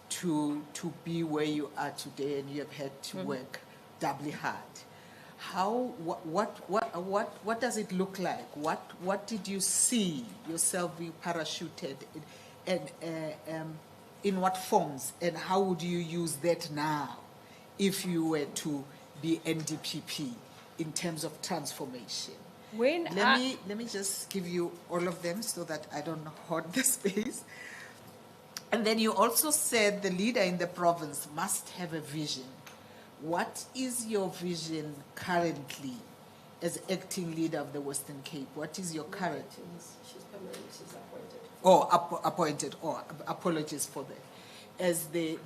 to be where you are today, and you have had to work doubly hard. What does it look like? What did you see yourself being parachuted, and in what forms, and how would you use that now if you were to be NDPP in terms of transformation? Let me just give you all of them so that I don't hog the space. And then you also said the leader in the province must have a vision. What is your vision currently as acting leader of the Western Cape? What is your current? She's permanent, she's appointed. Oh, appointed. Oh, apologies for that. As the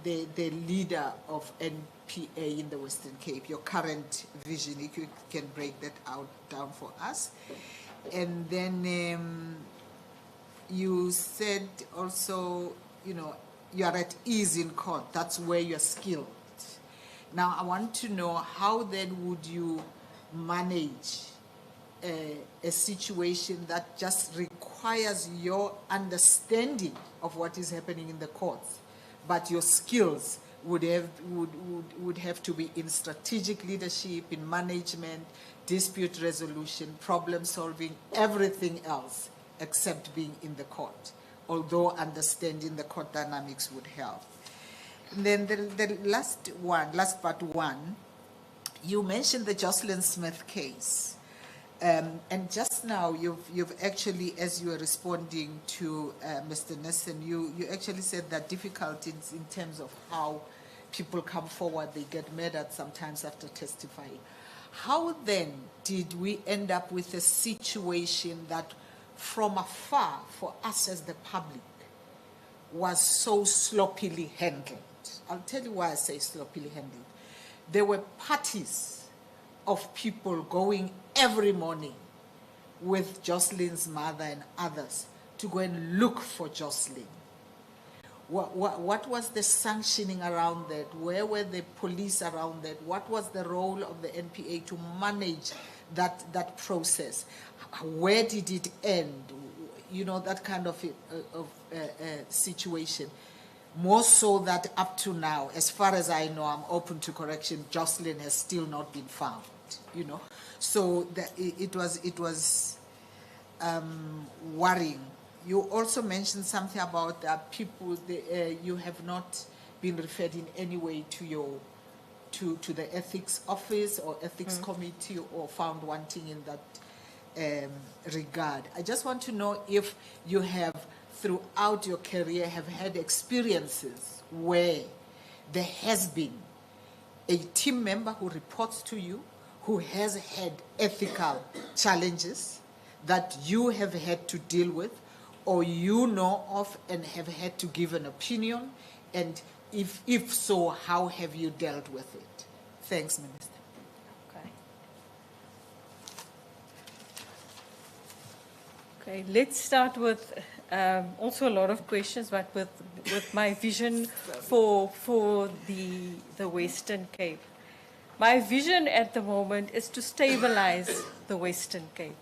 leader of NPA in the Western Cape, your current vision, if you can break that down for us. And then you said also, you are at ease in court. That's where you're skilled. Now, I want to know, how then would you manage a situation that just requires your understanding of what is happening in the courts, but your skills would have to be in strategic leadership, in management, dispute resolution, problem solving, everything else except being in the court, although understanding the court dynamics would help. And then the last part one, you mentioned the Jocelyn Smith case. And just now, you've actually, as you were responding to Mr. Nissen, you actually said that difficulties in terms of how people come forward, they get murdered sometimes after testifying. How then did we end up with a situation that from afar, for us as the public, was so sloppily handled? I'll tell you why I say sloppily handled. There were parties of people going every morning with Jocelyn's mother and others to go and look for Jocelyn? What was the sanctioning around that? Where were the police around that? What was the role of the NPA to manage that process? Where did it end? You know, that kind of situation. More so that up to now, as far as I know, I'm open to correction, Jocelyn has still not been found, you know. So it was worrying. You also mentioned something about people, you have not been referred in any way to the ethics office or ethics committee or found wanting in that regard. I just want to know if you have, throughout your career, have had experiences where there has been a team member who reports to you who has had ethical challenges that you have had to deal with, or you know of and have had to give an opinion, and if so, how have you dealt with it? Thanks, Minister. Okay, let's start with also a lot of questions, but with my vision for the Western Cape. My vision at the moment is to stabilize the Western Cape,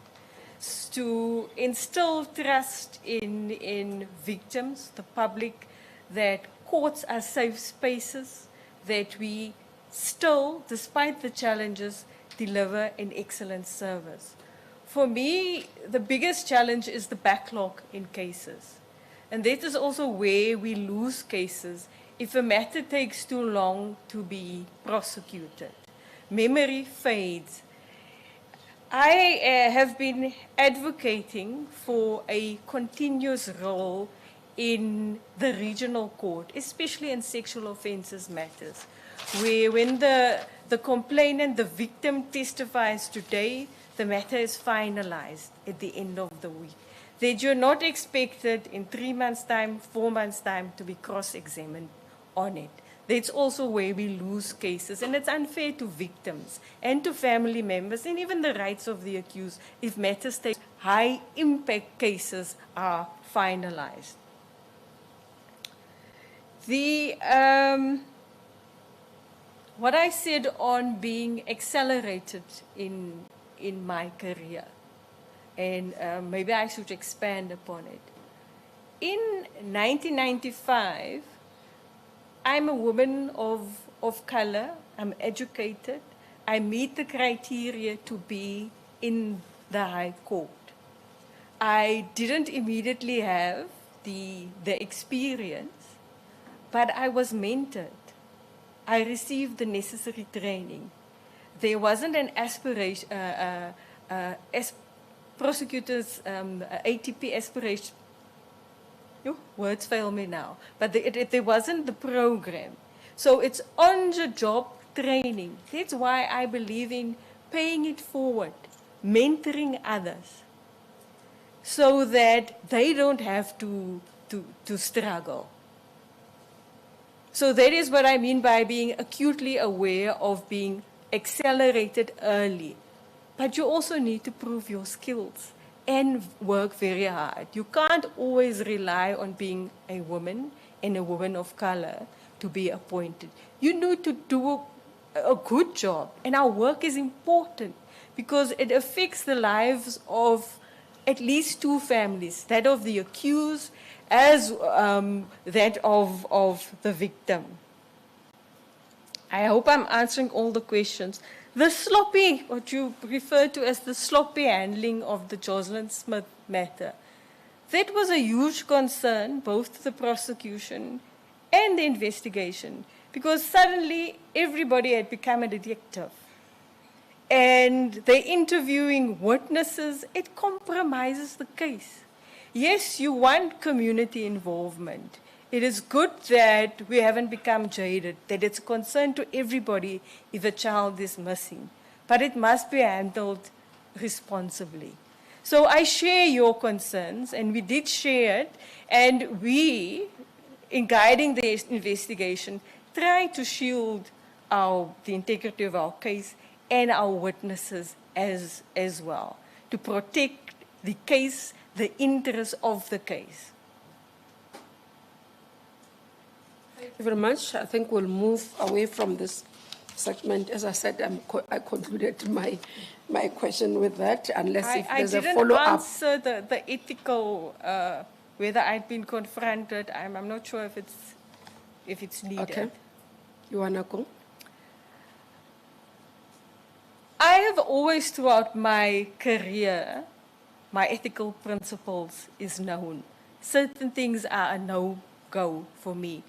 to instill trust in victims, the public, that courts are safe spaces, that we still, despite the challenges, deliver an excellent service. For me, the biggest challenge is the backlog in cases. And that is also where we lose cases if a matter takes too long to be prosecuted. Memory fades. I have been advocating for a continuous role in the regional court, especially in sexual offences matters, where when the complainant, the victim testifies today, the matter is finalized at the end of the week. That you're not expected in 3 months' time, 4 months' time to be cross-examined on it. That's also where we lose cases, and it's unfair to victims and to family members and even the rights of the accused if matters take high-impact cases are finalized. What I said on being accelerated in my career, and maybe I should expand upon it. In 1995, I'm a woman of color, I'm educated, I meet the criteria to be in the High Court. I didn't immediately have the experience, but I was mentored. I received the necessary training. There wasn't an aspiration, prosecutors, ATP aspiration. Words fail me now. But there wasn't the program. So it's on-the-job training. That's why I believe in paying it forward, mentoring others, so that they don't have to struggle. So that is what I mean by being acutely aware of being accelerated early. But you also need to prove your skills and work very hard. You can't always rely on being a woman and a woman of color to be appointed. You need to do a good job, and our work is important because it affects the lives of at least two families, that of the accused as that of the victim. I hope I'm answering all the questions. The sloppy, what you refer to as the sloppy handling of the Jocelyn Smith matter, that was a huge concern, both to the prosecution and the investigation, because suddenly everybody had become a detective. And they're interviewing witnesses, it compromises the case. Yes, you want community involvement. It is good that we haven't become jaded, that it's a concern to everybody if a child is missing. But it must be handled responsibly. So I share your concerns, and we did share it, and we, in guiding the investigation, try to shield the integrity of our case and our witnesses as well. to protect the case, the interest of the case. Thank you very much. I think we'll move away from this segment. As I said, I concluded my question with that, unless if there's a follow-up. I didn't answer the ethical, whether I'd been confronted. I'm not sure if it's needed. Okay. You want to go? I have always, throughout my career, my ethical principles is known. Certain things are a no-go for me.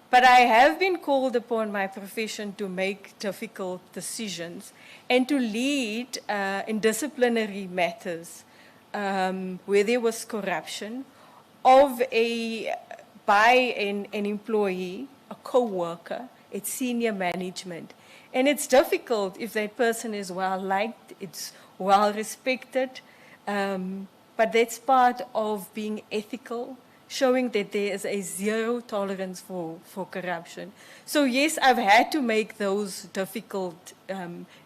But I have been called upon my profession to make difficult decisions and to lead in disciplinary matters where there was corruption by an employee, a co-worker, at senior management. And it's difficult if that person is well-liked, it's well-respected, but that's part of being ethical, showing that there is a zero tolerance for corruption. So yes, I've had to make those difficult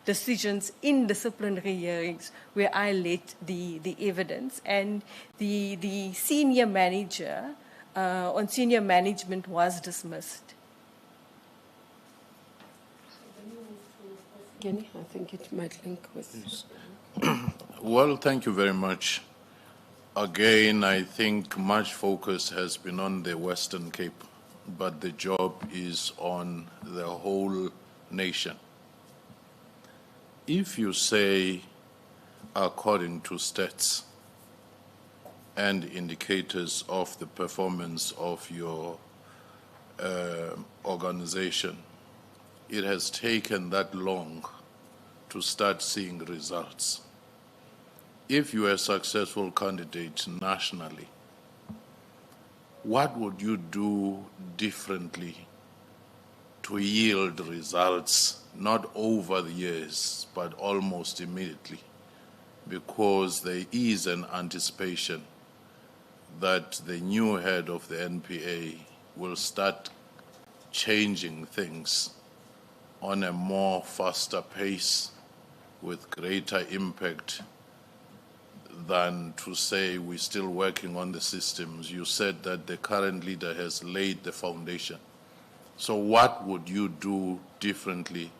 decisions in disciplinary hearings where I led the evidence, and the senior manager on senior management was dismissed. Kenny, I think it might link with this. Well, thank you very much. Again, I think much focus has been on the Western Cape, but the job is on the whole nation. If you say, according to stats and indicators of the performance of your organization, it has taken that long to start seeing results. If you are a successful candidate nationally, what would you do differently to yield results, not over the years, but almost immediately? Because there is an anticipation that the new head of the NPA will start changing things on a more faster pace with greater impact than to say we're still working on the systems. You said that the current leader has laid the foundation. So what would you do differently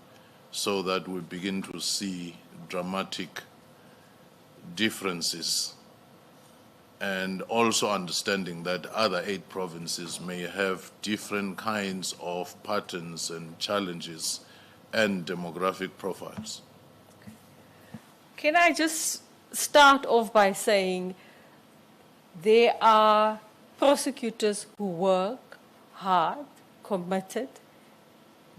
so that we begin to see dramatic differences, and also understanding that other 8 provinces may have different kinds of patterns and challenges and demographic profiles? Can I just start off by saying there are prosecutors who work hard, committed,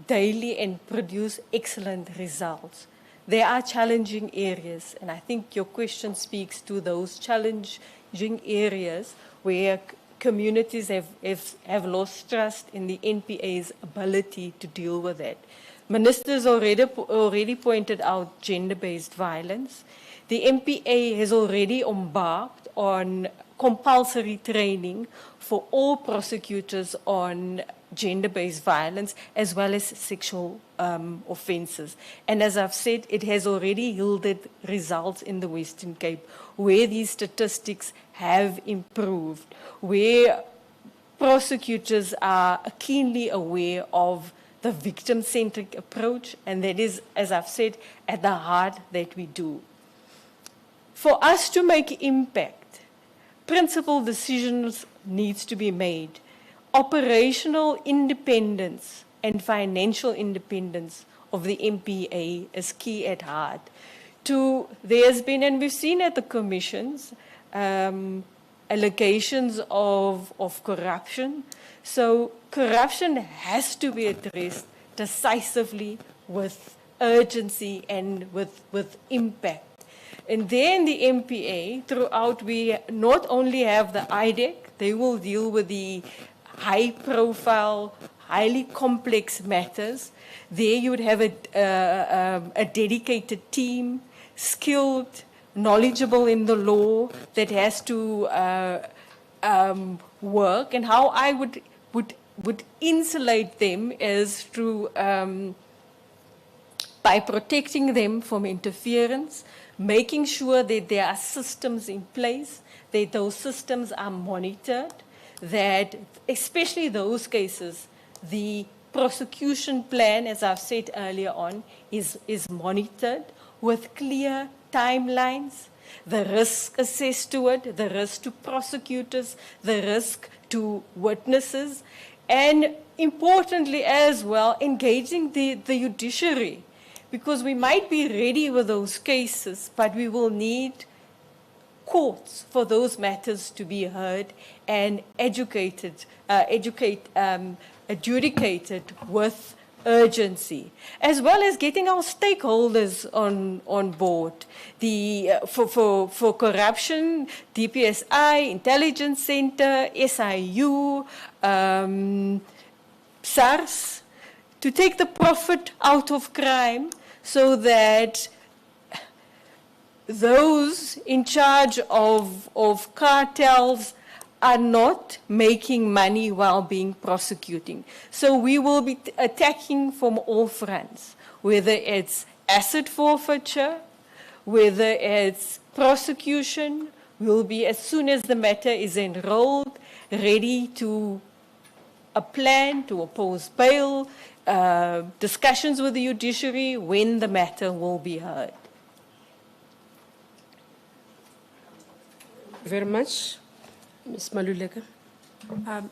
daily, and produce excellent results. There are challenging areas, and I think your question speaks to those challenging areas where communities have lost trust in the NPA's ability to deal with that. Ministers already pointed out gender-based violence. The NPA has already embarked on compulsory training for all prosecutors on gender-based violence as well as sexual offences. And as I've said, it has already yielded results in the Western Cape where these statistics have improved, where prosecutors are keenly aware of the victim-centric approach, and that is, as I've said, at the heart that we do. For us to make impact, principled decisions needs to be made. Operational independence and financial independence of the NPA is key at heart. There's been, and we've seen at the commissions, allegations of corruption. So corruption has to be addressed decisively, with urgency and with impact. And then the NPA, throughout, we not only have the IDEC, they will deal with the high-profile, highly complex matters. There you would have a dedicated team, skilled, knowledgeable in the law, that has to work. And how I would insulate them is through by protecting them from interference, making sure that there are systems in place, that those systems are monitored, that especially those cases, the prosecution plan, as I've said earlier on, is monitored with clear timelines, the risk assessed to it, the risk to prosecutors, the risk to witnesses, and importantly as well, engaging the judiciary. Because we might be ready with those cases, but we will need courts for those matters to be heard and adjudicated with urgency, as well as getting our stakeholders on board. For corruption, DPSI, Intelligence Center, SIU, SARS, to take the profit out of crime so that those in charge of cartels are not making money while being prosecuting. So we will be attacking from all fronts, whether it's asset forfeiture, whether it's prosecution. We'll be, as soon as the matter is enrolled, ready to a plan to oppose bail, discussions with the judiciary when the matter will be heard. Very much. Ms. Maluleka.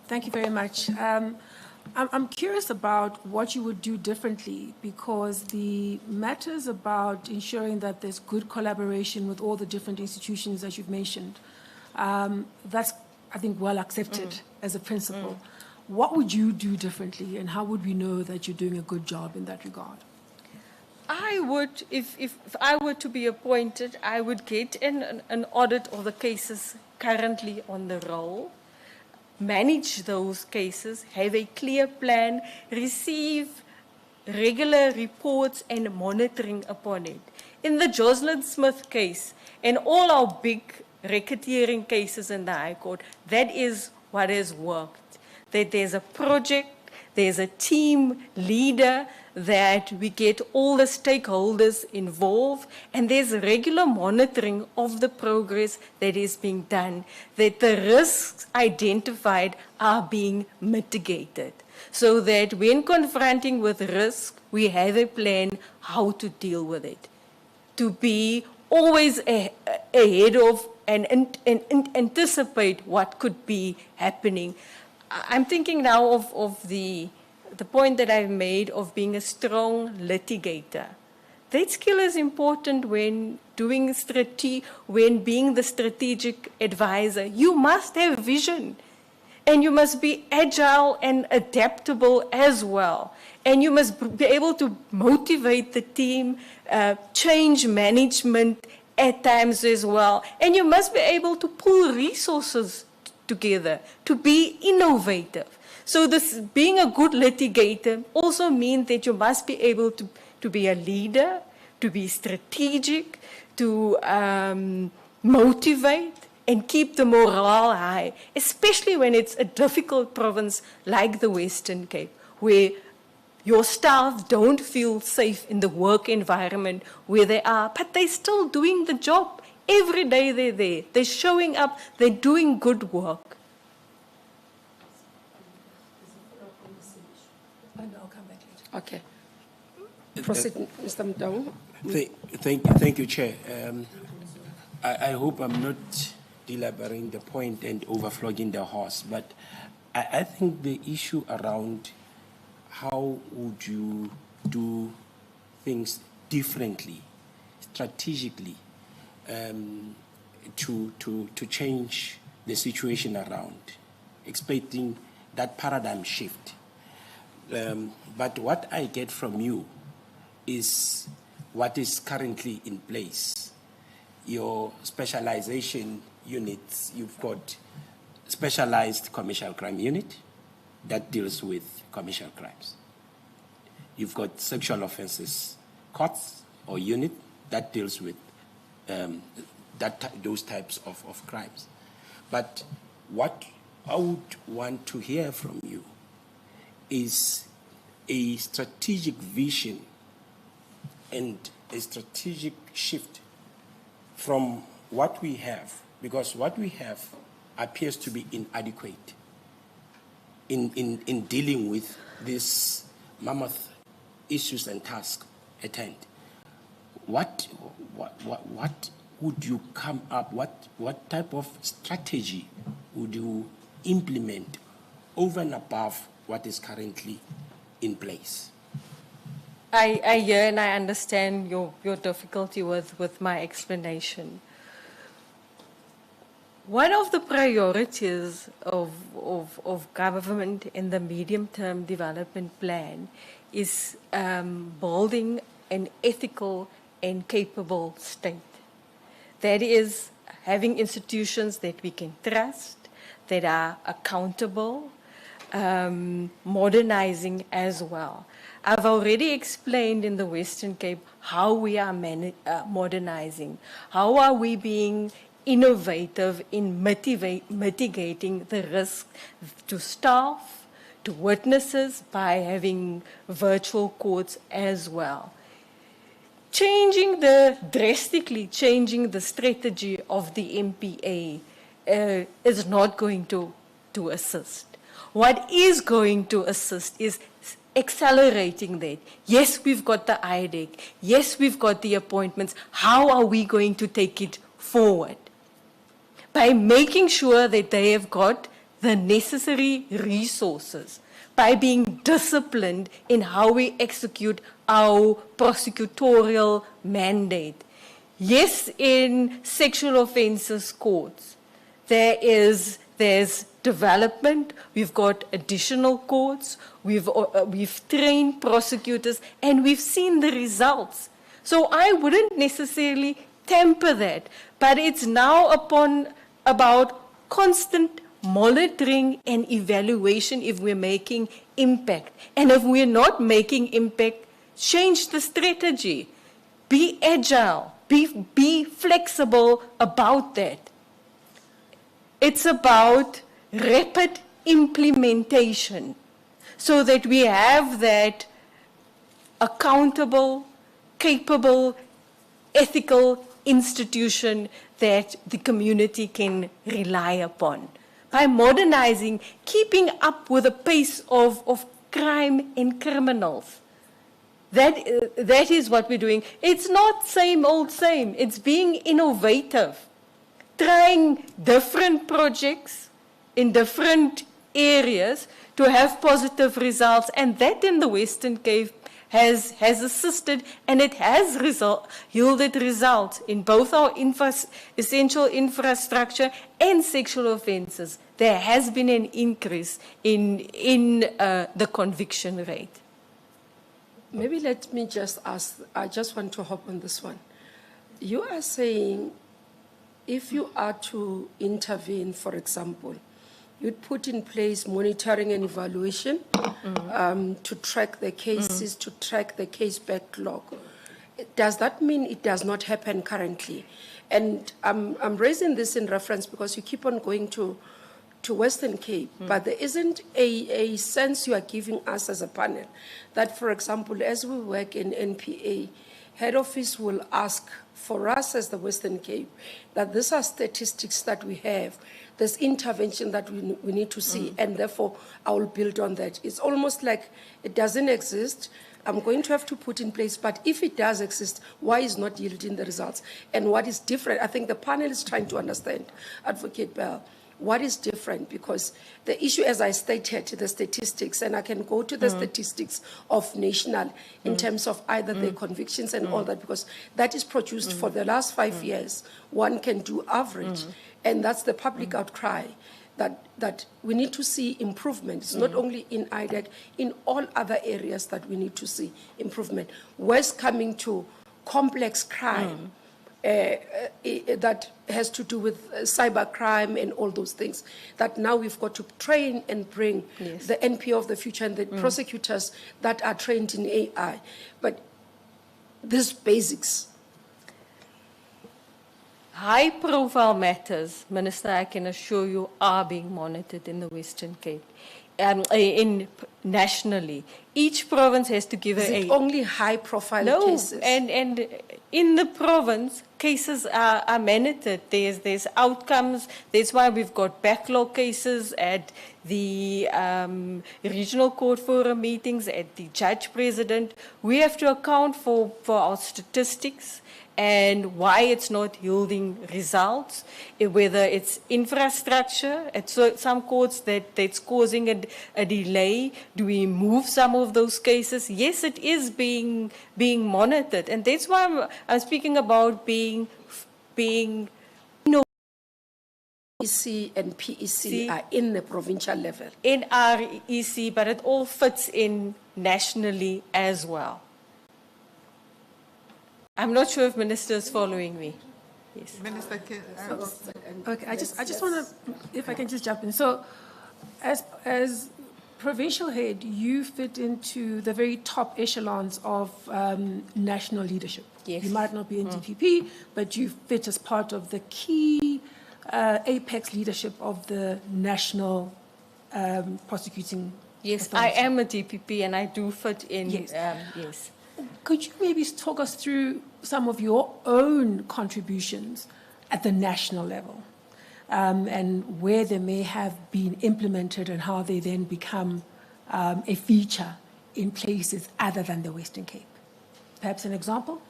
Thank you very much. I'm curious about what you would do differently, because the matters about ensuring that there's good collaboration with all the different institutions that you've mentioned, that's, I think, well accepted as a principle. What would you do differently, and how would we know that you're doing a good job in that regard? I would, if I were to be appointed, I would get an audit of the cases currently on the roll, manage those cases, have a clear plan, receive regular reports and monitoring upon it. In the Jocelyn Smith case and all our big racketeering cases in the High Court, that is what has worked. That there's a project, there's a team leader, that we get all the stakeholders involved, and there's regular monitoring of the progress that is being done, that the risks identified are being mitigated, so that when confronting with risk, we have a plan how to deal with it, to be always ahead of and anticipate what could be happening. I'm thinking now of the point that I've made of being a strong litigator. That skill is important when doing when being the strategic advisor. You must have vision, and you must be agile and adaptable as well. And you must be able to motivate the team, change management at times as well. And you must be able to pull resources together to be innovative. So this being a good litigator also means that you must be able to be a leader, to be strategic, to motivate and keep the morale high, especially when it's a difficult province like the Western Cape, where your staff don't feel safe in the work environment where they are, but they're still doing the job. Every day they're there. They're showing up. They're doing good work. And I'll come back later. Okay. Proceed, Mr. Mdawu. Thank you, Chair. I hope I'm not elaborating the point and overflogging the horse, but I think the issue around how would you do things differently, strategically, to change the situation around, expecting that paradigm shift. But what I get from you is what is currently in place. Your specialization units, you've got specialized commercial crime unit that deals with commercial crimes. You've got sexual offenses courts or unit that deals with those types of crimes. But what I would want to hear from you is a strategic vision and a strategic shift from what we have, because what we have appears to be inadequate in dealing with these mammoth issues and tasks at hand. What would you come up, what type of strategy would you implement over and above what is currently in place? I hear and I understand your difficulty with my explanation. One of the priorities of government in the medium-term development plan is building an ethical and capable state. That is, having institutions that we can trust, that are accountable, modernizing as well. I've already explained in the Western Cape how we are modernizing, how are we being innovative in mitigating the risk to staff, to witnesses by having virtual courts as well. Drastically changing the strategy of the MPA is not going to assist. What is going to assist is accelerating that. Yes, we've got the IDEC. Yes, we've got the appointments. How are we going to take it forward? By making sure that they have got the necessary resources, by being disciplined in how we execute our prosecutorial mandate. Yes, in sexual offences courts, there's development, we've got additional courts, we've trained prosecutors, and we've seen the results. So I wouldn't necessarily temper that, but it's now about constant monitoring and evaluation if we're making impact. And if we're not making impact, change the strategy. Be agile, be flexible about that. It's about rapid implementation so that we have that accountable, capable, ethical institution that the community can rely upon. By modernizing, keeping up with the pace of crime and criminals. That is what we're doing. It's not same old same. It's being innovative. Trying different projects in different areas to have positive results. And that in the Western Cape has assisted, and it has yielded results in both our essential infrastructure and sexual offences. There has been an increase in the conviction rate. Maybe let me just ask, I just want to hop on this one. You are saying if you are to intervene, for example, you'd put in place monitoring and evaluation to track the cases, to track the case backlog. Does that mean it does not happen currently? And I'm raising this in reference because you keep on going to Western Cape, but there isn't a sense you are giving us as a panel that, for example, as we work in NPA, head office will ask for us as the Western Cape that these are statistics that we have, there's intervention that we need to see, and therefore I will build on that. It's almost like it doesn't exist. I'm going to have to put in place, but if it does exist, why is not yielding the results? And what is different? I think the panel is trying to understand, Advocate Bell, what is different? Because the issue, as I stated, the statistics, and I can go to the statistics of national in terms of either the convictions and all that, because that is produced for the last 5 years. One can do average, and that's the public outcry that we need to see improvement. It's not only in IDEC, in all other areas that we need to see improvement. Where's coming to complex crime, that has to do with cybercrime and all those things, that now we've got to train and bring the NPO of the future and the prosecutors that are trained in AI. But these basics. High-profile matters, Minister, I can assure you, are being monitored in the Western Cape. nationally. Each province has to give Is it only high-profile cases? and in the province, cases are monitored. There's outcomes. That's why we've got backlog cases at the regional court forum meetings, at the judge president. We have to account for our statistics and why it's not yielding results, whether it's infrastructure at some courts that's causing a delay. Do we move some of those cases? Yes, it is being monitored, and that's why I'm speaking about being EC and PEC are in the provincial level. in our EC, but it all fits in nationally as well. I'm not sure if Minister is following me. Yes. Minister, Okay, I just want to, if I can just jump in. So, as provincial head, you fit into the very top echelons of national leadership. Yes. You might not be in NDPP, but you fit as part of the key apex leadership of the national prosecuting. Yes, authority. I am a DPP and I do fit in. Yes. Yes. Could you maybe talk us through some of your own contributions at the national level and where they may have been implemented and how they then become a feature in places other than the Western Cape? Perhaps an example?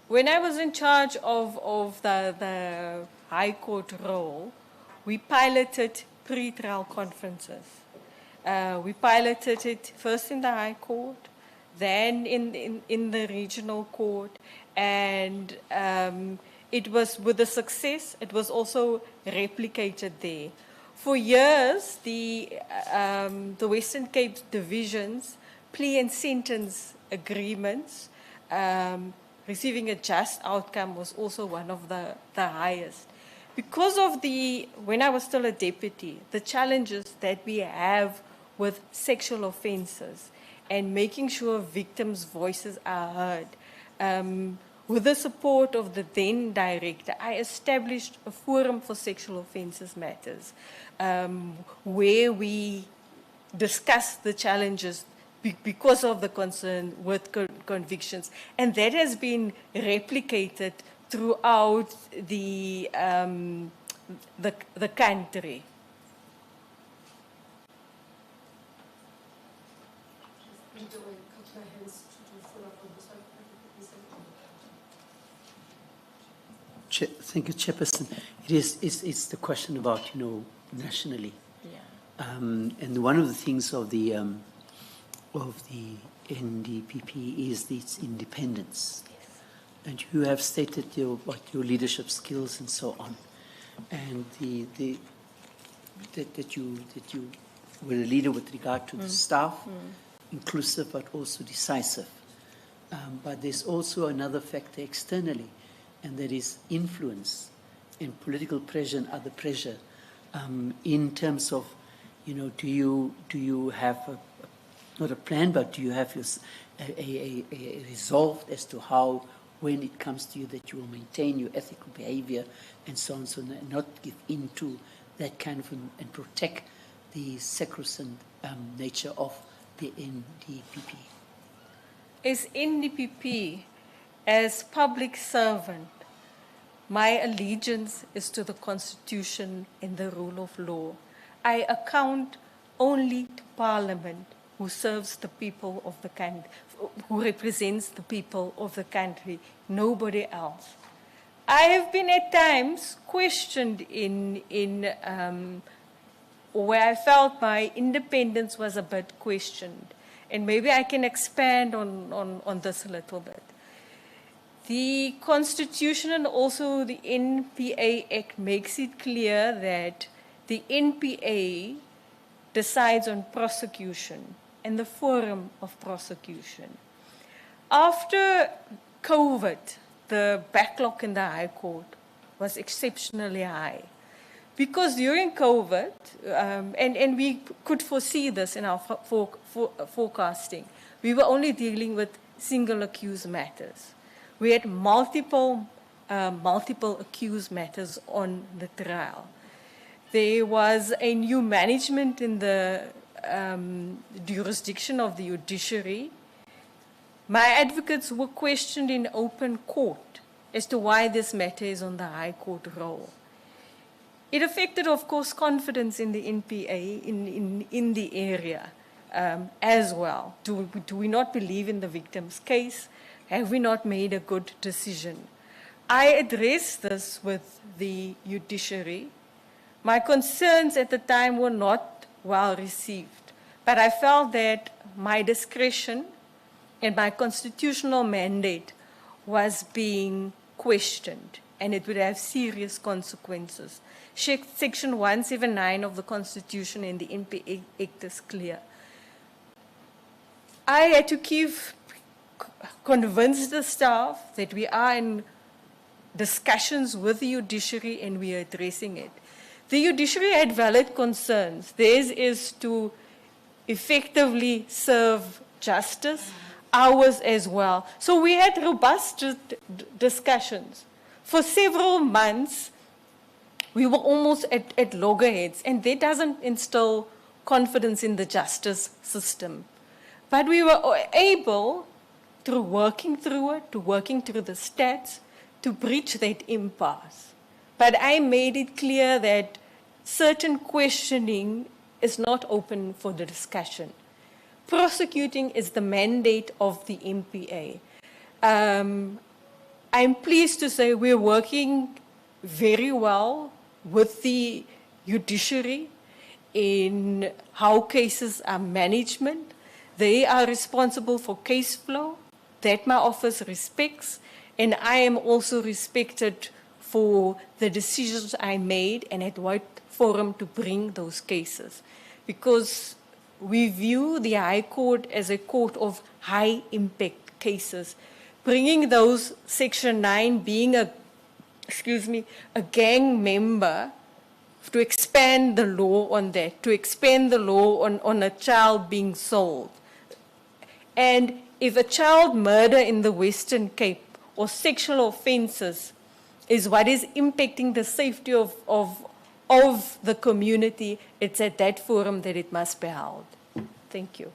When I was in charge of the High Court role, we piloted pre-trial conferences. We piloted it first in the High Court, then in the regional court, and it was with the success. It was also replicated there. For years, the Western Cape divisions plea and sentence agreements, receiving a just outcome was also one of the highest. Because of when I was still a deputy, the challenges that we have with sexual offences and making sure victims' voices are heard. With the support of the then director, I established a forum for sexual offences matters, where we discussed the challenges because of the concern with convictions. And that has been replicated throughout the country. Thank you, Chairperson. It's the question about, nationally. Yeah. And one of the things of the NDPP is its independence. Yes. And you have stated your leadership skills and so on, and that you were a leader with regard to the staff, inclusive but also decisive. But there's also another factor externally, and that is influence and political pressure and other pressure. In terms of, do you have not a plan, but do you have a resolve as to how, when it comes to you, that you will maintain your ethical behavior and so on, so not give in to that kind of, and protect the sacrosanct nature of the NDPP? As NDPP, as public servant, my allegiance is to the Constitution and the rule of law. I account only to Parliament, who serves the people of the country, who represents the people of the country, nobody else. I have been at times questioned where I felt my independence was a bit questioned. And maybe I can expand on this a little bit. The Constitution and also the NPA Act makes it clear that the NPA decides on prosecution and the forum of prosecution. After COVID, the backlog in the High Court was exceptionally high. Because during COVID, and we could foresee this in our forecasting, we were only dealing with single accused matters. We had multiple accused matters on the trial. there was a new management in the jurisdiction of the judiciary, my advocates were questioned in open court as to why this matter is on the High Court roll. It affected, of course, confidence in the NPA in the area as well. Do we not believe in the victim's case? Have we not made a good decision? I addressed this with the judiciary. My concerns at the time were not well received, but I felt that my discretion and my constitutional mandate was being questioned, and it would have serious consequences. Section 179 of the Constitution and the NPA Act is clear. I had to convince the staff that we are in discussions with the judiciary and we are addressing it. The judiciary had valid concerns. Theirs is to effectively serve justice, ours as well. So we had robust discussions. For several months, we were almost at loggerheads, and that doesn't instill confidence in the justice system. But we were able, through working through it, to working through the stats, to breach that impasse. But I made it clear that certain questioning is not open for the discussion. Prosecuting is the mandate of the NPA. I'm pleased to say we're working very well with the judiciary in how cases are management. They are responsible for case flow. That my office respects, and I am also respected for the decisions I made and at what forum to bring those cases. Because we view the High Court as a court of high impact cases. Bringing those Section 9 being a gang member, to expand the law on that, to expand the law on a child being sold. And if a child murder in the Western Cape or sexual offenses is what is impacting the safety of the community, it's at that forum that it must be held. Thank you.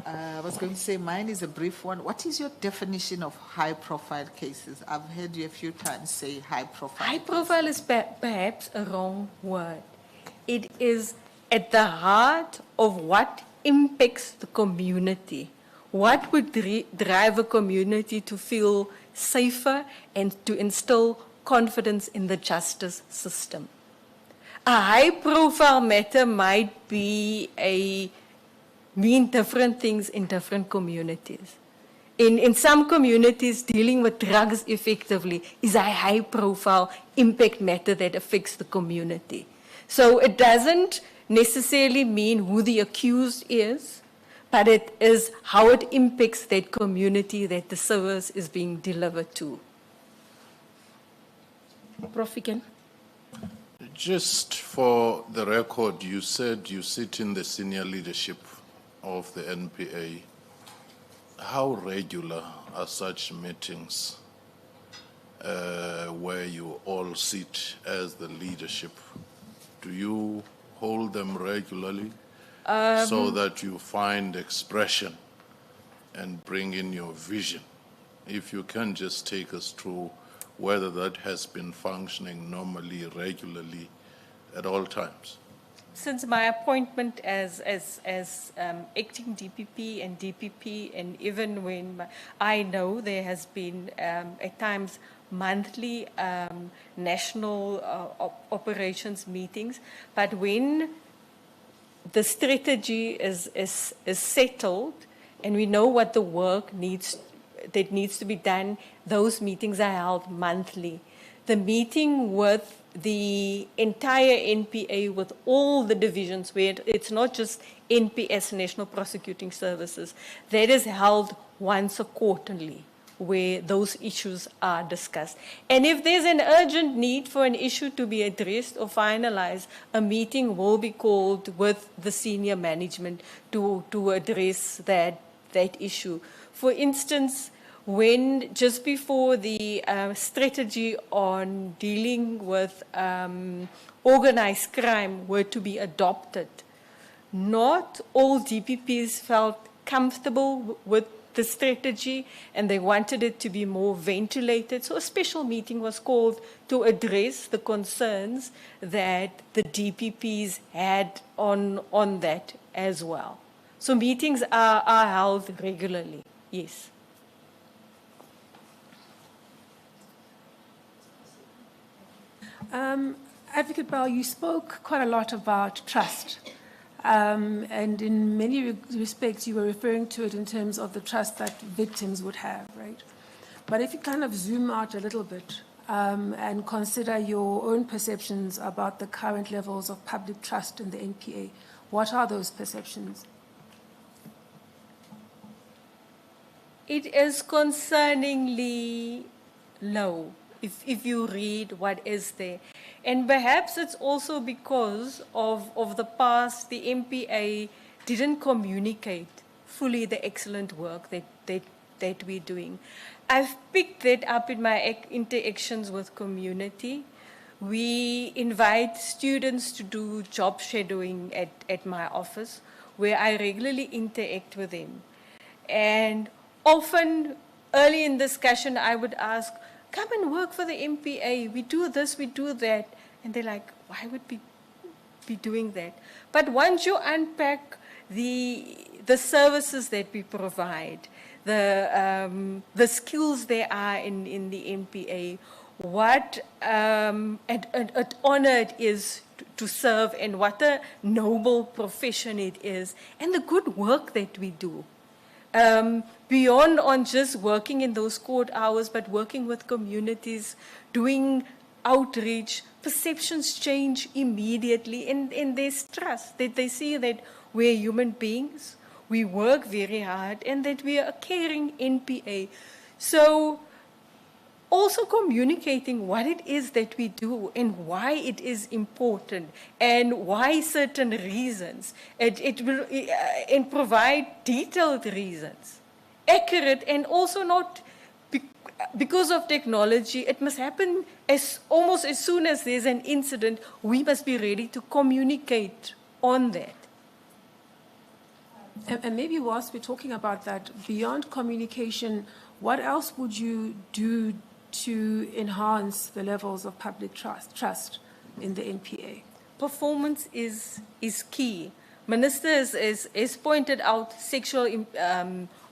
I was going to say mine is a brief one. What is your definition of high-profile cases? I've heard you a few times say high-profile. High-profile is perhaps a wrong word. It is at the heart of what impacts the community. What would drive a community to feel safer and to instill confidence in the justice system? A high-profile matter might mean different things in different communities. In some communities, dealing with drugs effectively is a high-profile impact matter that affects the community. So it doesn't necessarily mean who the accused is, but it is how it impacts that community that the service is being delivered to. Prof. Iken. Just for the record, you said you sit in the senior leadership of the NPA. How regular are such meetings where you all sit as the leadership? Do you hold them regularly so that you find expression and bring in your vision? If you can just take us through whether that has been functioning normally, regularly, at all times. Since my appointment as acting DPP and DPP, and even when I know there has been at times monthly national operations meetings, but when the strategy is settled and we know what the work needs to be done, those meetings are held monthly. The meeting with the entire NPA, with all the divisions, where it's not just NPS, National Prosecuting Services, that is held once a quarterly, where those issues are discussed. And if there's an urgent need for an issue to be addressed or finalized, a meeting will be called with the senior management to address that issue. For instance, when just before the strategy on dealing with organized crime were to be adopted, not all DPPs felt comfortable with the strategy and they wanted it to be more ventilated. So a special meeting was called to address the concerns that the DPPs had on that as well. So meetings are held regularly, yes. Advocate Bell, you spoke quite a lot about trust. And in many respects, you were referring to it in terms of the trust that victims would have, right? But if you kind of zoom out a little bit and consider your own perceptions about the current levels of public trust in the NPA, what are those perceptions? It is concerningly low, if you read what is there. And perhaps it's also because of the past, the MPA didn't communicate fully the excellent work that we're doing. I've picked that up in my interactions with community. We invite students to do job shadowing at my office, where I regularly interact with them. And often, early in discussion, I would ask, come and work for the MPA. We do this, we do that. And they're like, why would we be doing that? But once you unpack the services that we provide, the skills there are in the MPA, what an honor it is to serve and what a noble profession it is, and the good work that we do. Beyond on just working in those court hours, but working with communities, doing outreach, perceptions change immediately, and there's trust that they see that we're human beings, we work very hard, and that we are a caring NPA. So also communicating what it is that we do and why it is important and why certain reasons. It will and provide detailed reasons, accurate, and also not because of technology. It must happen almost as soon as there's an incident. We must be ready to communicate on that. And maybe whilst we're talking about that, beyond communication, what else would you do to enhance the levels of public trust in the NPA? Performance is key. Minister has pointed out sexual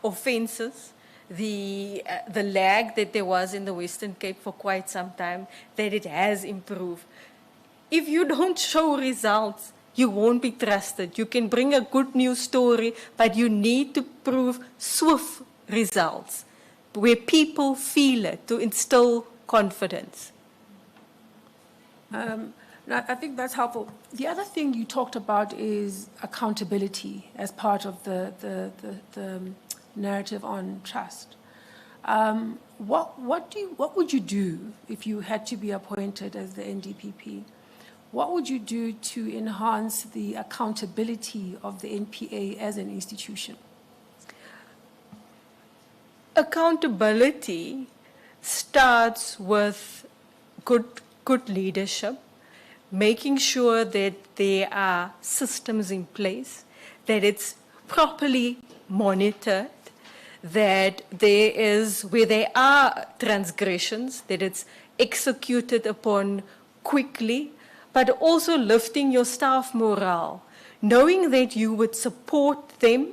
offences, the lag that there was in the Western Cape for quite some time, that it has improved. If you don't show results, you won't be trusted. You can bring a good news story, but you need to prove swift results where people feel it to instill confidence. I think that's helpful. The other thing you talked about is accountability as part of the narrative on trust. What would you do if you had to be appointed as the NDPP? What would you do to enhance the accountability of the NPA as an institution? Accountability starts with good leadership, making sure that there are systems in place, that it's properly monitored, that there is, where there are transgressions, that it's executed upon quickly, but also lifting your staff morale, knowing that you would support them,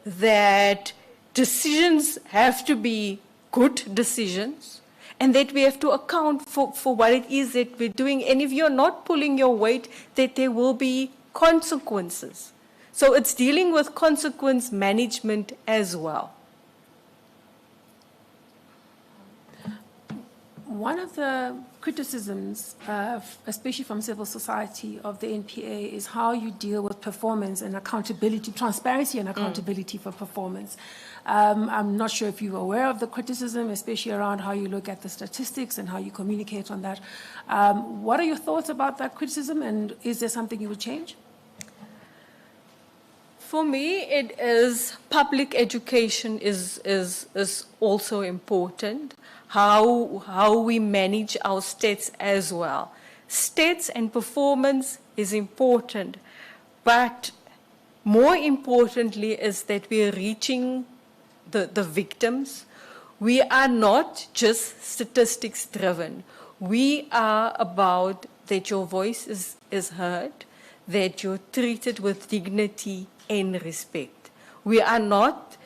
that decisions have to be good decisions, and that we have to account for what it is that we're doing. And if you're not pulling your weight, that there will be consequences. So it's dealing with consequence management as well. One of the criticisms, especially from civil society of the NPA, is how you deal with performance and accountability, transparency and accountability for performance. I'm not sure if you're aware of the criticism, especially around how you look at the statistics and how you communicate on that. What are your thoughts about that criticism, and is there something you would change? For me, it is public education is also important. How we manage our stats as well. Stats and performance is important, but more importantly is that we are reaching the victims. We are not just statistics driven. We are about that your voice is heard, that you're treated with dignity and respect. We are not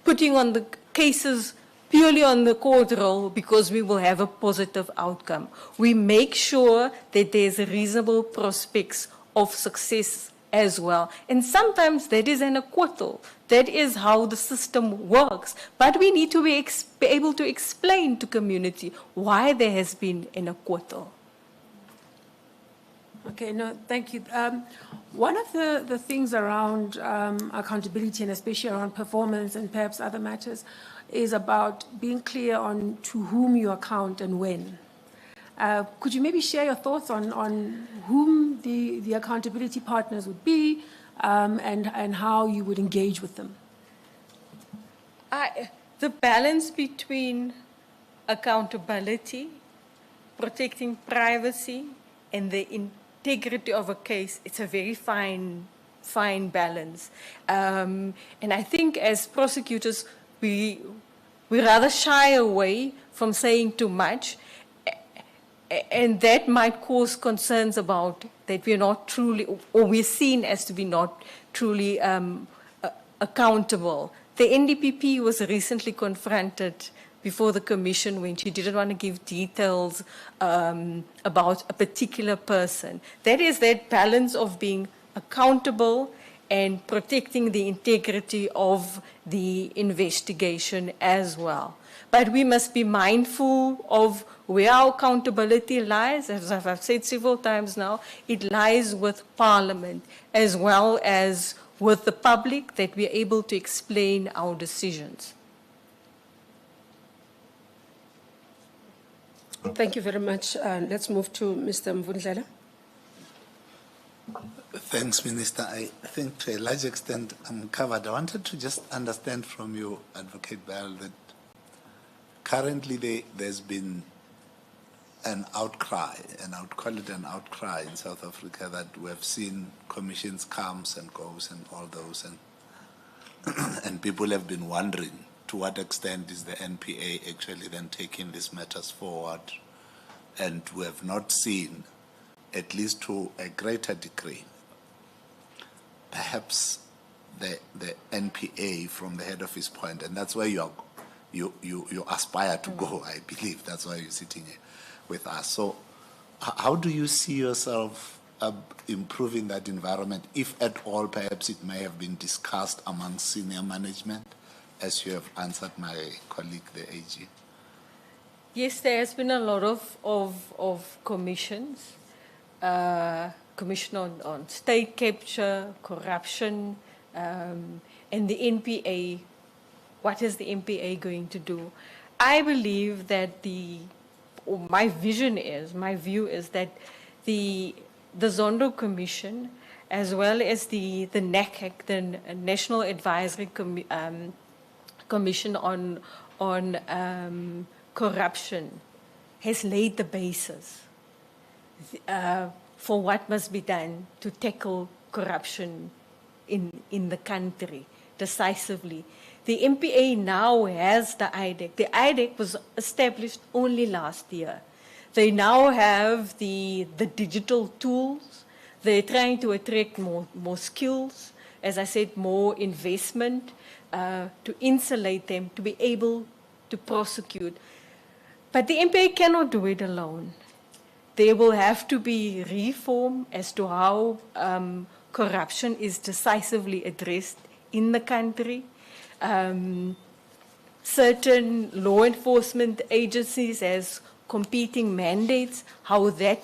putting on the cases purely on the court roll because we will have a positive outcome. We make sure that there's reasonable prospects of success as well. And sometimes that is an acquittal. That is how the system works. But we need to be able to explain to community why there has been an acquittal. Okay, no, thank you. One of the things around accountability, and especially around performance and perhaps other matters, is about being clear on to whom you account and when. Could you maybe share your thoughts on whom the accountability partners would be and how you would engage with them? The balance between accountability, protecting privacy, and the integrity of a case, it's a very fine balance. And I think as prosecutors, we rather shy away from saying too much, and that might cause concerns about that we're not truly, or we're seen as to be not truly accountable. The NDPP was recently confronted before the commission when she didn't want to give details about a particular person. That is that balance of being accountable and protecting the integrity of the investigation as well. But we must be mindful of where our accountability lies. As I've said several times now, it lies with Parliament as well as with the public, that we are able to explain our decisions. Thank you very much. Let's move to Mr. Mvundlela. Thanks, Minister. I think to a large extent I'm covered. I wanted to just understand from you, Advocate Bell, that currently there's been an outcry, and I would call it an outcry in South Africa, that we have seen commissions comes and goes and all those, and people have been wondering to what extent is the NPA actually then taking these matters forward, and we have not seen, at least to a greater degree, perhaps the NPA from the head office point, and that's where you aspire to go, I believe. That's why you're sitting here with us. So how do you see yourself improving that environment, if at all perhaps it may have been discussed among senior management, as you have answered my colleague, the AG? Yes, there has been a lot of commissions. Commission on state capture, corruption, and the NPA. What is the NPA going to do? I believe that my view is that the Zondo Commission, as well as the NACAC, the National Advisory Commission on Corruption, has laid the basis for what must be done to tackle corruption in the country decisively. The NPA now has the IDEC. The IDEC was established only last year. They now have the digital tools. They're trying to attract more skills, as I said, more investment to insulate them, to be able to prosecute. But the NPA cannot do it alone. There will have to be reform as to how corruption is decisively addressed in the country. certain law enforcement agencies as competing mandates, how that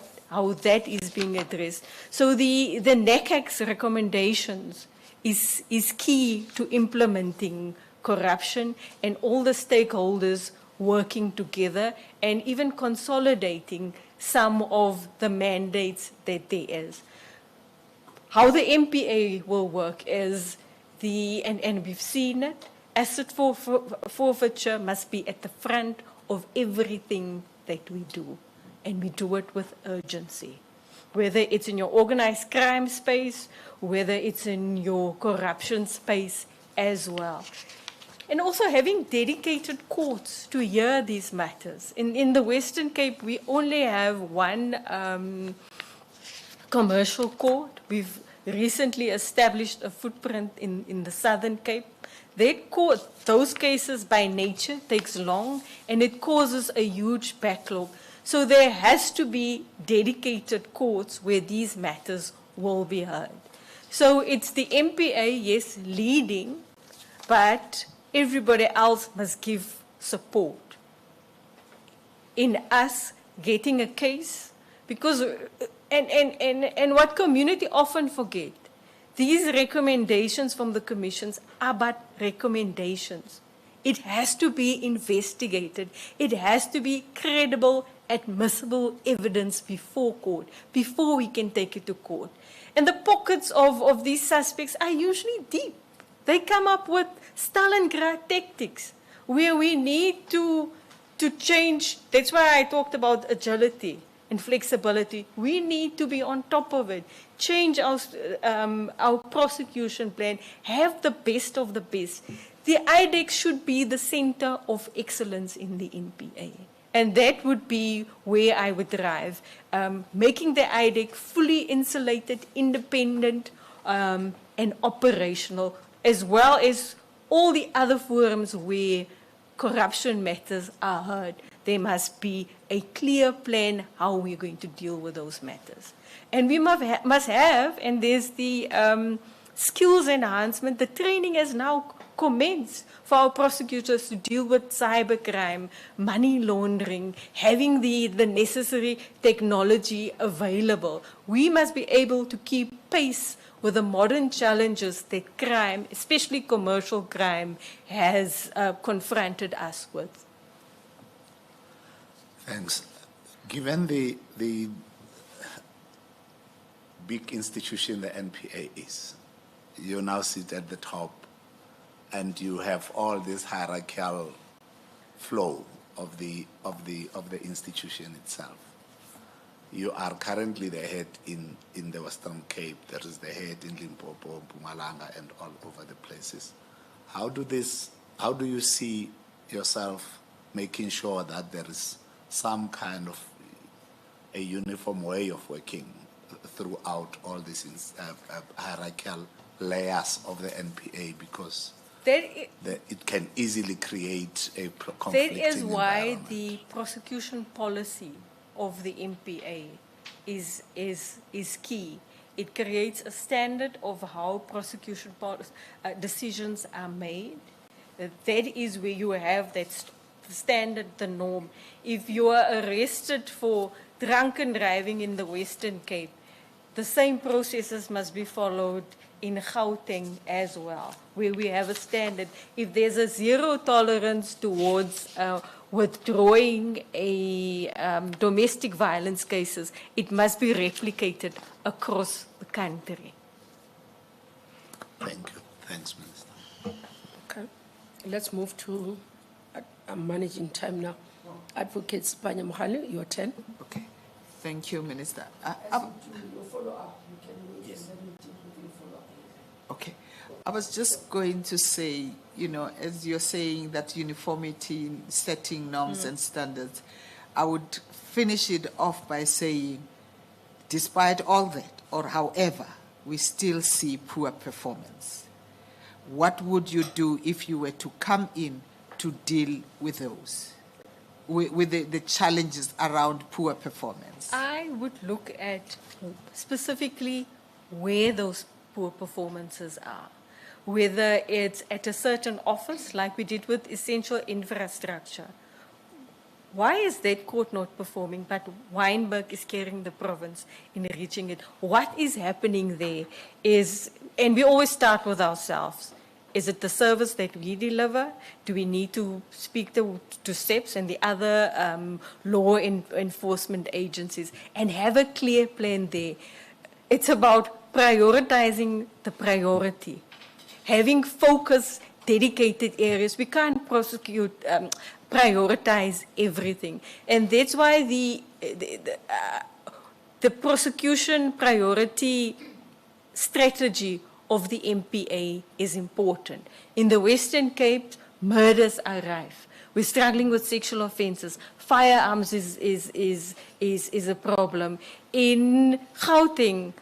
is being addressed. So the NECAC's recommendations is key to implementing corruption and all the stakeholders working together and even consolidating some of the mandates that there is. How the MPA will work is and we've seen it, asset forfeiture must be at the front of everything that we do, and we do it with urgency. Whether it's in your organized crime space, whether it's in your corruption space as well. And also having dedicated courts to hear these matters. In the Western Cape, we only have one commercial court. We've recently established a footprint in the Southern Cape. That court, those cases by nature takes long and it causes a huge backlog. So there has to be dedicated courts where these matters will be heard. So it's the MPA, yes, leading, but everybody else must give support in us getting a case, because and what community often forget, these recommendations from the commissions are but recommendations. It has to be investigated. It has to be credible, admissible evidence before court, before we can take it to court. And the pockets of these suspects are usually deep. They come up with Stalingrad tactics where we need to change. That's why I talked about agility and flexibility. We need to be on top of it, change our prosecution plan, have the best of the best. The IDEX should be the center of excellence in the NPA. And that would be where I would drive, making the IDEX fully insulated, independent, and operational, as well as all the other forums where corruption matters are heard. There must be a clear plan how we're going to deal with those matters. And we must have, and there's the skills enhancement, the training has now commenced for our prosecutors to deal with cybercrime, money laundering, having the necessary technology available. We must be able to keep pace with the modern challenges that crime, especially commercial crime, has confronted us with. Thanks. Given the big institution the NPA is, you now sit at the top and you have all this hierarchical flow of the institution itself. You are currently the head in the Western Cape. There is the head in Limpopo, Mpumalanga, and all over the places. How do you see yourself making sure that there is some kind of a uniform way of working throughout all these hierarchical layers of the NPA, because it can easily create a conflicting That is why environment. the prosecution policy of the MPA is key. It creates a standard of how prosecution decisions are made. That is where you have that standard, the norm. If you are arrested for drunken driving in the Western Cape, the same processes must be followed in Gauteng as well, where we have a standard. If there's a zero tolerance towards withdrawing a domestic violence cases, it must be replicated across the country. Thank you. Thanks, Minister. Okay. Let's move to, I'm managing time now. Advocate Spanya Mohale, your turn. Okay. Thank you, Minister. Your follow-up, you can wait and then we deal with your follow-up. Okay. I was just going to say, as you're saying that uniformity in setting norms and standards, I would finish it off by saying, despite all that, or however, we still see poor performance. What would you do if you were to come in to deal with those, with the challenges around poor performance? I would look at specifically where those poor performances are. whether it's at a certain office, like we did with essential infrastructure. Why is that court not performing, but Weinberg is carrying the province in reaching it? What is happening there is, and we always start with ourselves. Is it the service that we deliver? Do we need to speak to SEPs and the other law enforcement agencies and have a clear plan there? It's about prioritizing the priority, having focus, dedicated areas. We can't prioritize everything. And that's why the prosecution priority strategy of the MPA is important. In the Western Cape, murders are rife. We're struggling with sexual offences. Firearms is a problem. In Gauteng,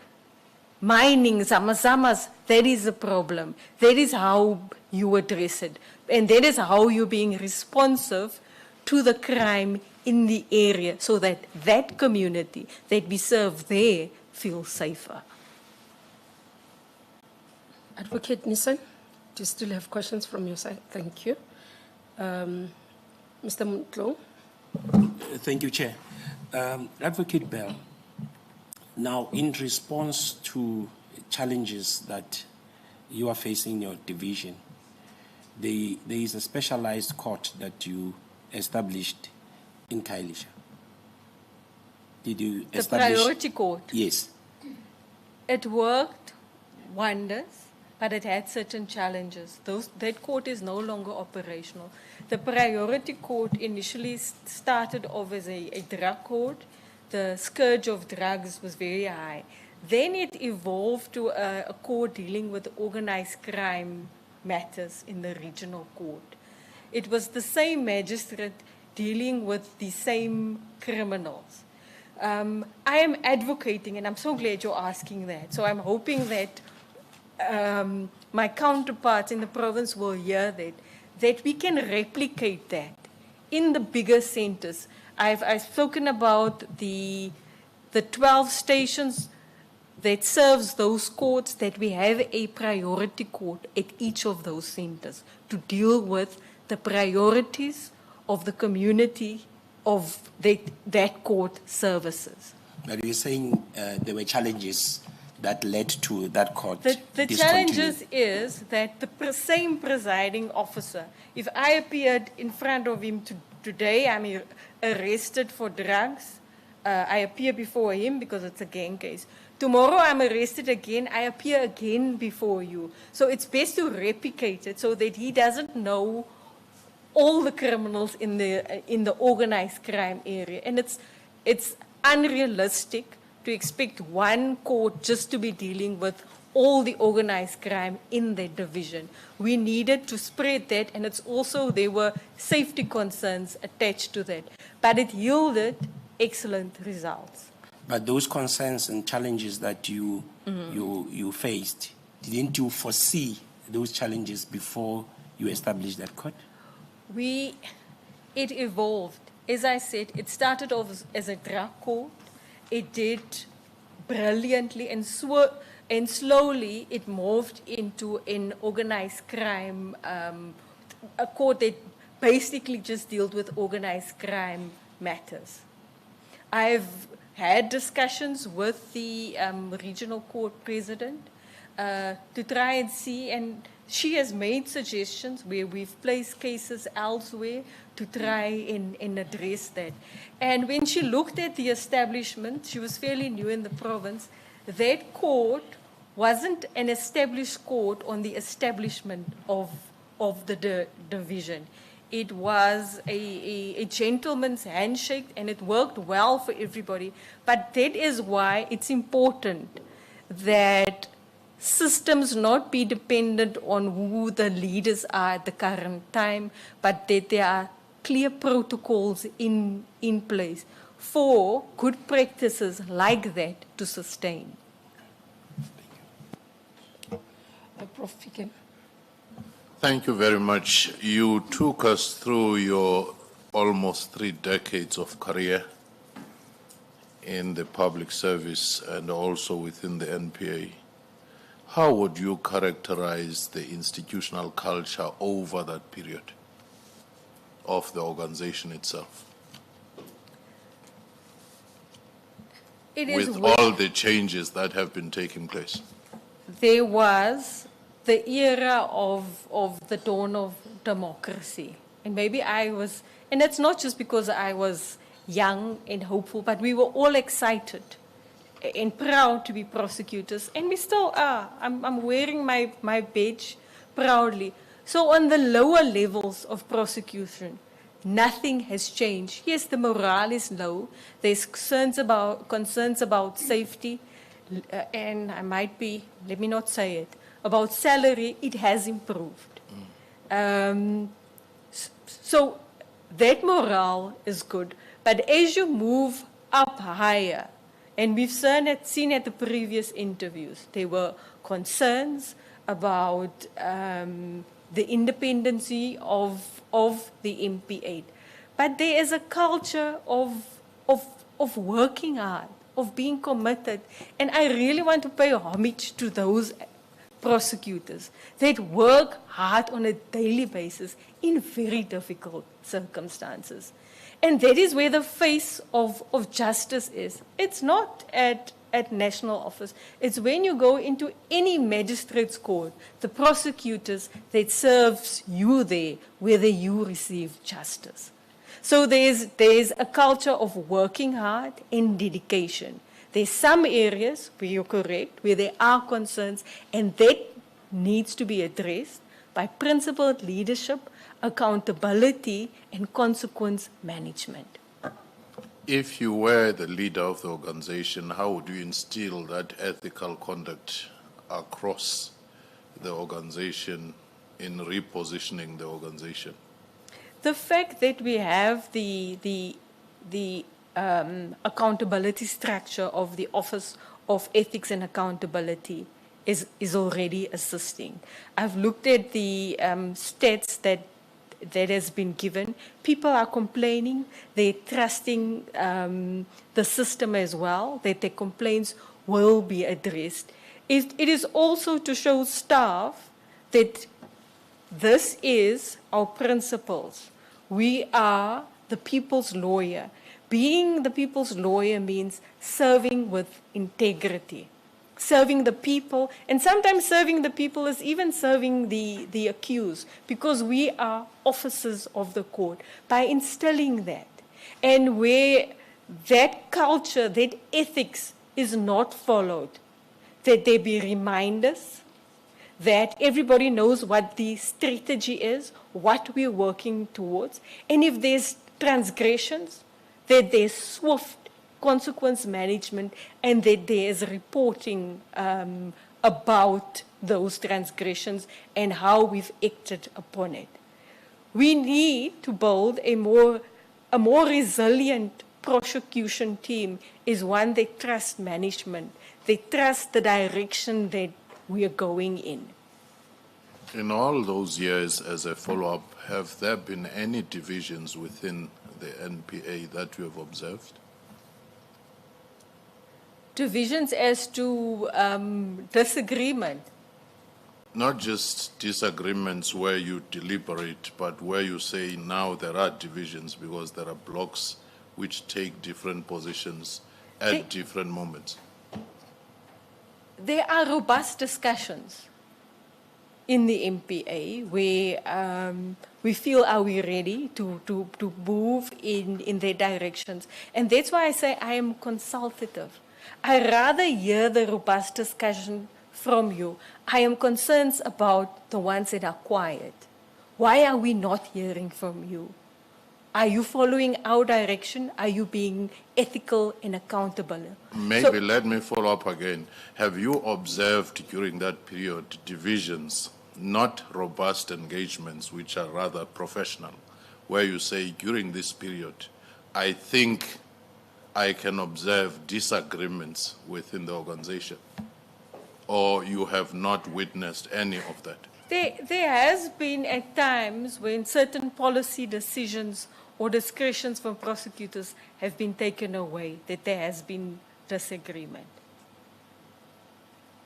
mining, zamazamas, that is a problem. That is how you address it. And that is how you're being responsive to the crime in the area so that that community that we serve there feels safer. Advocate Nissan, do you still have questions from your side? Thank you. Mr. Mutlo. Thank you, Chair. Advocate Bell, now in response to challenges that you are facing in your division, there is a specialized court that you established in Khayelitsha. Did you establish? The priority court? Yes. It worked wonders, but it had certain challenges. That court is no longer operational. The priority court initially started off as a drug court. The scourge of drugs was very high. Then it evolved to a court dealing with organized crime matters in the regional court. It was the same magistrate dealing with the same criminals. I am advocating, and I'm so glad you're asking that. So I'm hoping that my counterparts in the province will hear that we can replicate that in the bigger centers. I've spoken about the 12 stations that serves those courts, that we have a priority court at each of those centers to deal with the priorities of the community of that court services. But you're saying there were challenges that led to that court The challenges is that the same presiding officer, if I appeared in front of him today, I'm arrested for drugs, I appear before him because it's a gang case. Tomorrow I'm arrested again, I appear again before you. So it's best to replicate it so that he doesn't know all the criminals in the organized crime area. And it's unrealistic to expect one court just to be dealing with all the organized crime in that division. We needed to spread that, and it's also, there were safety concerns attached to that. But it yielded excellent results. But those concerns and challenges that you faced, didn't you foresee those challenges before you established that court? It evolved. As I said, it started off as a drug court. It did brilliantly, and slowly it morphed into an organized crime, a court that basically just dealt with organized crime matters. I've had discussions with the regional court president to try and see, and she has made suggestions where we've placed cases elsewhere to try and address that. And when she looked at the establishment, she was fairly new in the province, that court wasn't an established court on the establishment of the division. It was a gentleman's handshake, and it worked well for everybody. But that is why it's important that systems not be dependent on who the leaders are at the current time, but that there are clear protocols in place for good practices like that to sustain. Prof. Fiken. Thank you very much. You took us through your almost 3 decades of career in the public service and also within the NPA. How would you characterize the institutional culture over that period of the organization itself? It is With where all the changes that have been taking place. there was the era of the dawn of democracy. And maybe I was, and it's not just because I was young and hopeful, but we were all excited and proud to be prosecutors, and we still are. I'm wearing my badge proudly. So on the lower levels of prosecution, nothing has changed. Yes, the morale is low. There's concerns about safety, and I might be, let me not say it, about salary, it has improved. So that morale is good. But as you move up higher, and we've seen at the previous interviews, there were concerns about the independency of the MP8. But there is a culture of working hard, of being committed. And I really want to pay homage to those prosecutors that work hard on a daily basis in very difficult circumstances. And that is where the face of justice is. It's not at national office. It's when you go into any magistrate's court, the prosecutors that serves you there, whether you receive justice. So there's a culture of working hard and dedication. There's some areas where you're correct, where there are concerns, and that needs to be addressed by principled leadership, accountability, and consequence management. If you were the leader of the organization, how would you instill that ethical conduct across the organization in repositioning the organization? The fact that we have the accountability structure of the Office of Ethics and Accountability is already assisting. I've looked at the stats that has been given. People are complaining. They're trusting the system as well, that their complaints will be addressed. It is also to show staff that this is our principles. We are the people's lawyer. Being the people's lawyer means serving with integrity, serving the people, and sometimes serving the people is even serving the accused, because we are officers of the court. By instilling that, and where that culture, that ethics is not followed, that there be reminders, that everybody knows what the strategy is, what we're working towards, and if there's transgressions, that there's swift consequence management, and that there's reporting about those transgressions and how we've acted upon it. We need to build a more resilient prosecution team, is one that trusts management, they trust the direction that we are going in. In all those years, as a follow-up, have there been any divisions within the NPA that you have observed? Divisions as to disagreement. Not just disagreements where you deliberate, but where you say now there are divisions because there are blocks which take different positions at different moments. There are robust discussions in the MPA where we feel, are we ready to move in their directions? And that's why I say I am consultative. I rather hear the robust discussion from you. I am concerned about the ones that are quiet. Why are we not hearing from you? Are you following our direction? Are you being ethical and accountable? Maybe let me follow up again. Have you observed during that period divisions, not robust engagements, which are rather professional, where you say during this period, I think I can observe disagreements within the organization? Or you have not witnessed any of that? There has been at times when certain policy decisions or discretions from prosecutors have been taken away, that there has been disagreement.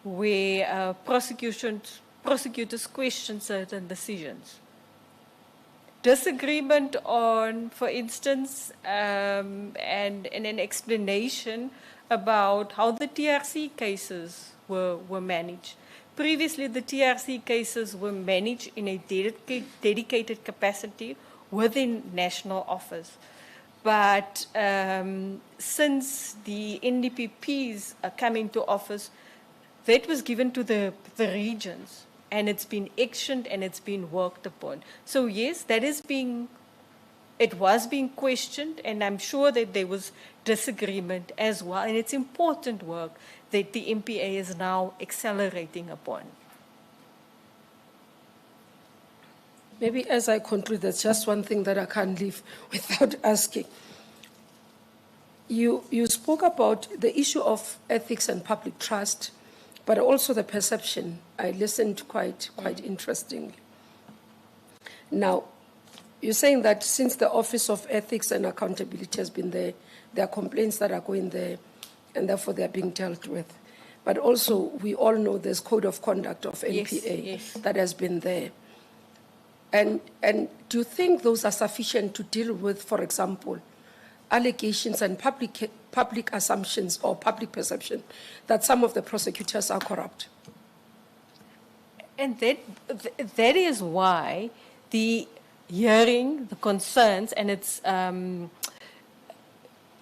where prosecutors question certain decisions. Disagreement on, for instance, and an explanation about how the TRC cases were managed. Previously, the TRC cases were managed in a dedicated capacity within national office. But since the NDPPs are coming to office, that was given to the regions, and it's been actioned and it's been worked upon. So yes, it was being questioned, and I'm sure that there was disagreement as well, and it's important work that the MPA is now accelerating upon. Maybe as I conclude, there's just one thing that I can't leave without asking. You spoke about the issue of ethics and public trust, but also the perception. I listened quite interestingly. Now, you're saying that since the Office of Ethics and Accountability has been there, there are complaints that are going there, and therefore they are being dealt with. But also, we all know there's Code of Conduct of NPA that has been there. And do you think those are sufficient to deal with, for example, allegations and public assumptions or public perception that some of the prosecutors are corrupt? And that is why the hearing, the concerns, and it's,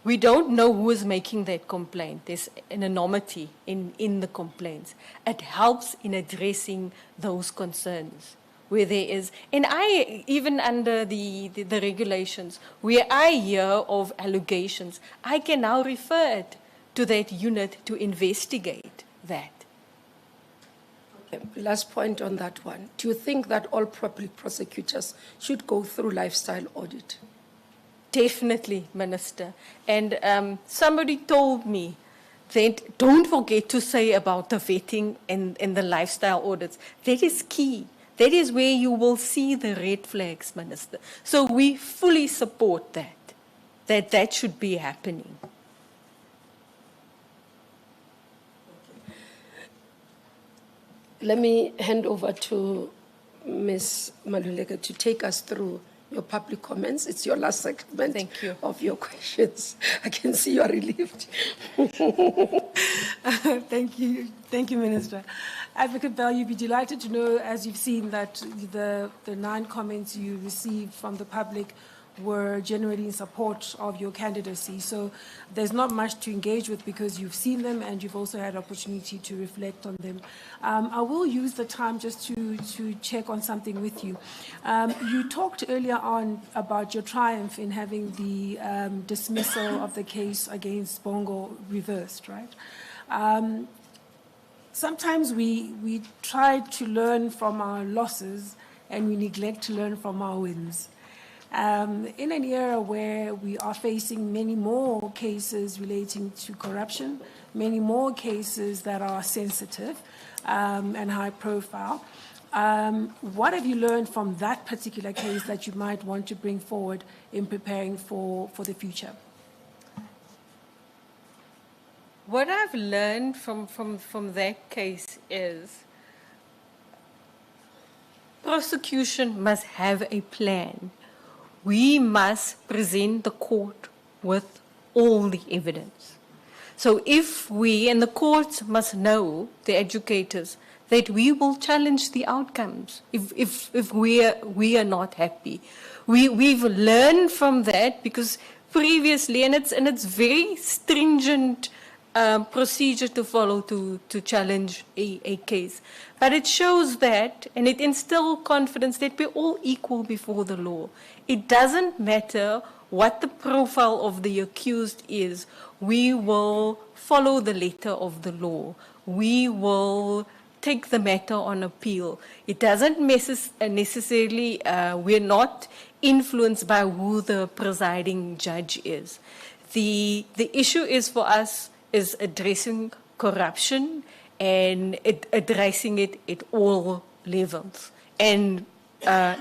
we don't know who is making that complaint. There's an anonymity in the complaints. It helps in addressing those concerns where there is, and I, even under the regulations, where I hear of allegations, I can now refer it to that unit to investigate that. Okay, last point on that one. Do you think that all public prosecutors should go through lifestyle audit? Definitely, Minister. And somebody told me that don't forget to say about the vetting and the lifestyle audits. That is key. That is where you will see the red flags, Minister. So we fully support that should be happening. Let me hand over to Ms. Maluleke to take us through your public comments. It's your last segment of your questions. I can see you are relieved. Thank you, Minister. Advocate Bell, you'd be delighted to know, as you've seen, that the 9 comments you received from the public were generally in support of your candidacy. So there's not much to engage with because you've seen them and you've also had opportunity to reflect on them. I will use the time just to check on something with you. You talked earlier on about your triumph in having the dismissal of the case against Bongo reversed, right? Sometimes we try to learn from our losses and we neglect to learn from our wins. In an era where we are facing many more cases relating to corruption, many more cases that are sensitive and high profile, what have you learned from that particular case that you might want to bring forward in preparing for the future? What I've learned from that case is prosecution must have a plan. We must present the court with all the evidence. So if we, and the courts must know, the educators, that we will challenge the outcomes if we are not happy. We've learned from that because previously, and it's very stringent procedure to follow to challenge a case. But it shows that, and it instills confidence that we're all equal before the law. It doesn't matter what the profile of the accused is. We will follow the letter of the law. We will take the matter on appeal. It doesn't necessarily, we're not influenced by who the presiding judge is. The issue is for us is addressing corruption and addressing it at all levels and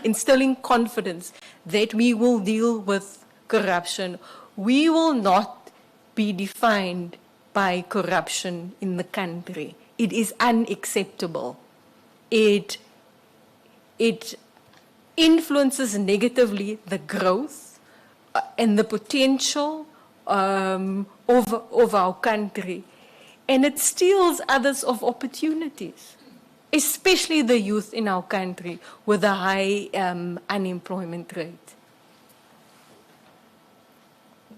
instilling confidence that we will deal with corruption. We will not be defined by corruption in the country. It is unacceptable. It influences negatively the growth and the potential of our country. And it steals others of opportunities, especially the youth in our country with a high unemployment rate.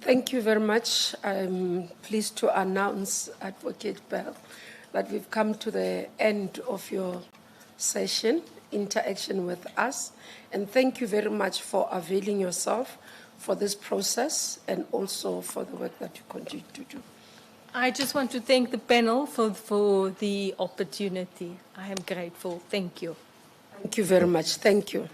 Thank you very much. I'm pleased to announce, Advocate Bell, that we've come to the end of your session, interaction with us. And thank you very much for availing yourself for this process and also for the work that you continue to do. I just want to thank the panel for the opportunity. I am grateful. Thank you. Thank you very much. Thank you.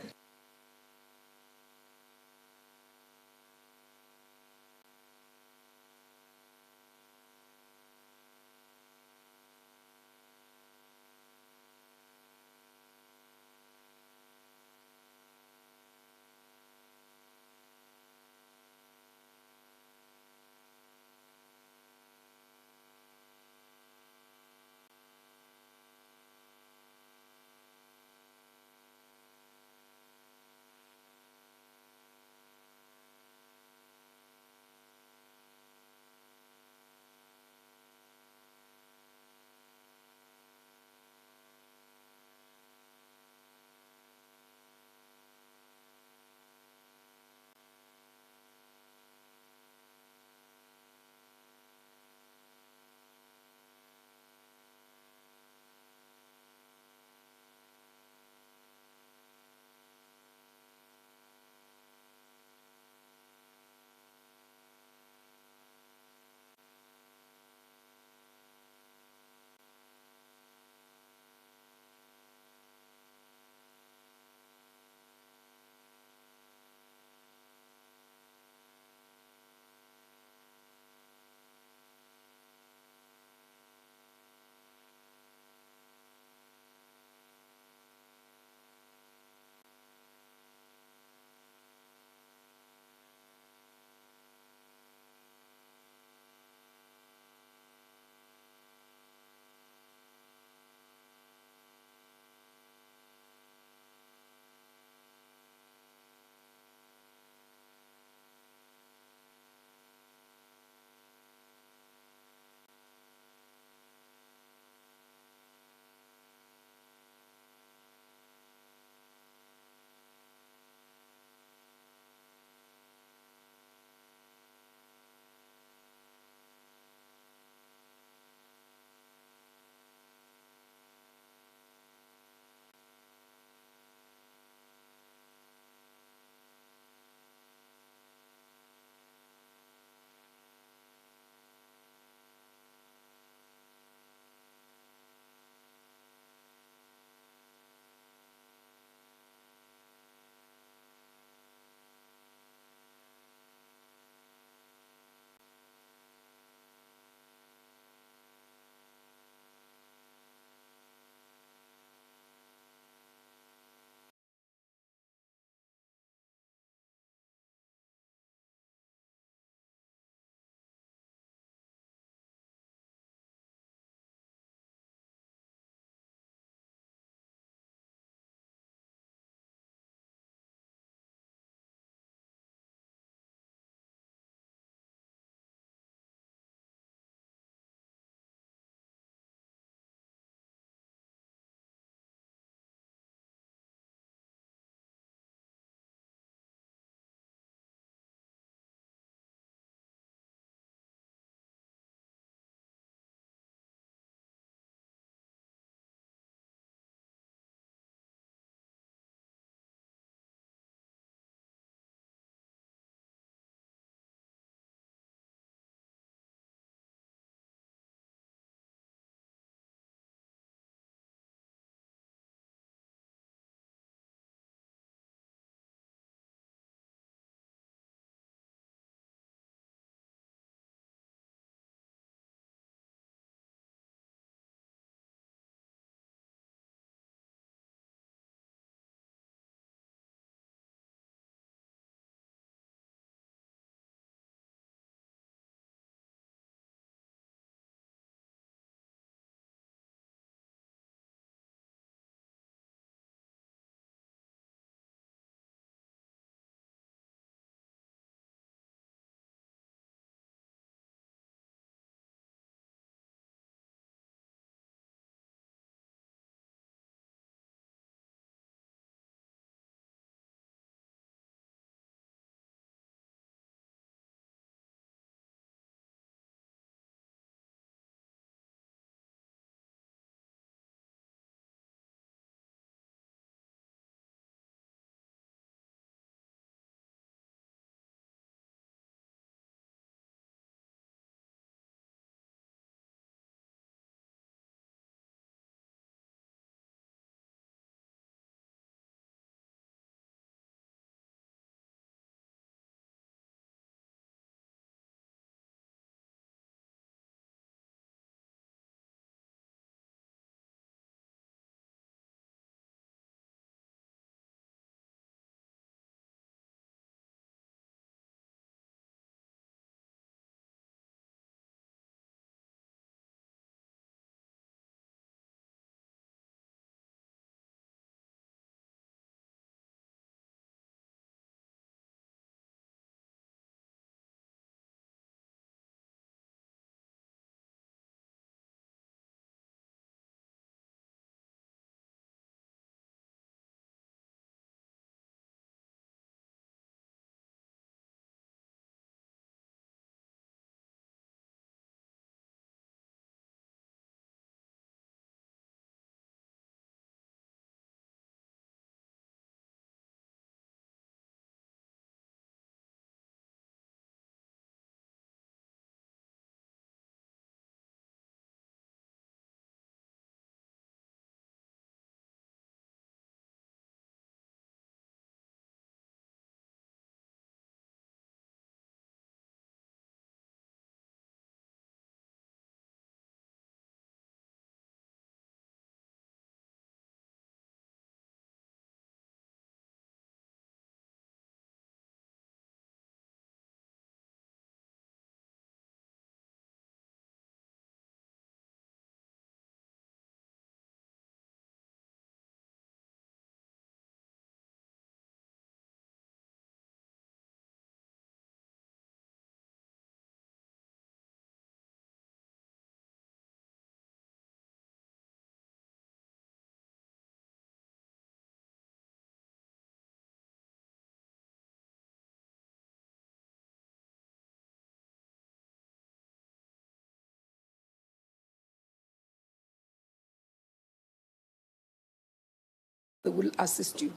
They will assist you,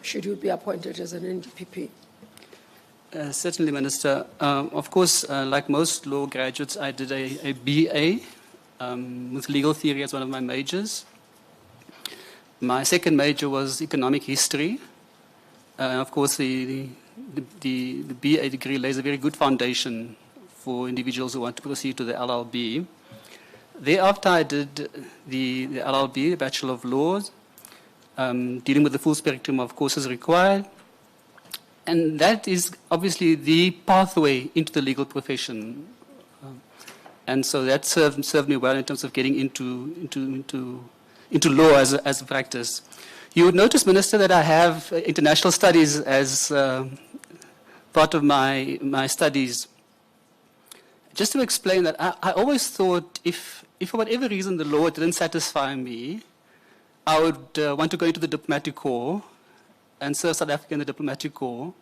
should you be appointed as an NDPP. Certainly, Minister. Of course, like most law graduates, I did a BA with legal theory as one of my majors. My second major was economic history. Of course, the BA degree lays a very good foundation for individuals who want to proceed to the LLB. Thereafter, I did the LLB, the Bachelor of Laws, dealing with the full spectrum of courses required. And that is obviously the pathway into the legal profession. And so that served me well in terms of getting into law as a practice. You would notice, Minister, that I have international studies as part of my studies. Just to explain that, I always thought if for whatever reason the law didn't satisfy me, I would want to go into the diplomatic corps and serve South Africa in the diplomatic corps.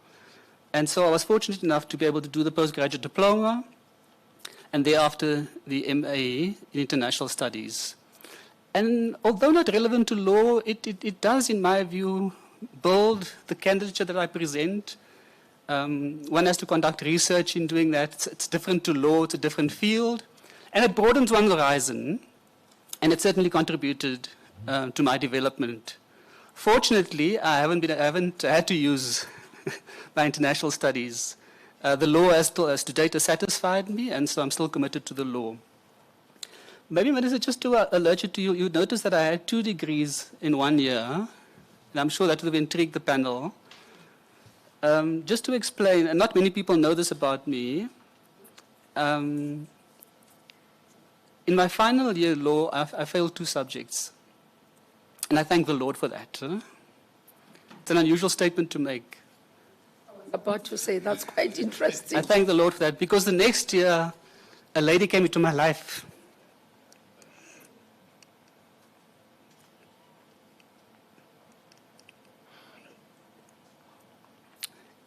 And so I was fortunate enough to be able to do the postgraduate diploma and thereafter the MA in international studies. And although not relevant to law, it does, in my view, build the candidature that I present. One has to conduct research in doing that. It's different to law, it's a different field. And it broadens one's horizon, and it certainly contributed to my development. Fortunately, I haven't had to use my international studies. The law as to date has satisfied me, and so I'm still committed to the law. Maybe, Minister, just to alert you to you notice that I had 2 degrees in 1 year, and I'm sure that would have intrigued the panel. Just to explain, and not many people know this about me, in my final year law, I failed 2 subjects. And I thank the Lord for that. It's an unusual statement to make. I was about to say, that's quite interesting. I thank the Lord for that, because the next year, a lady came into my life.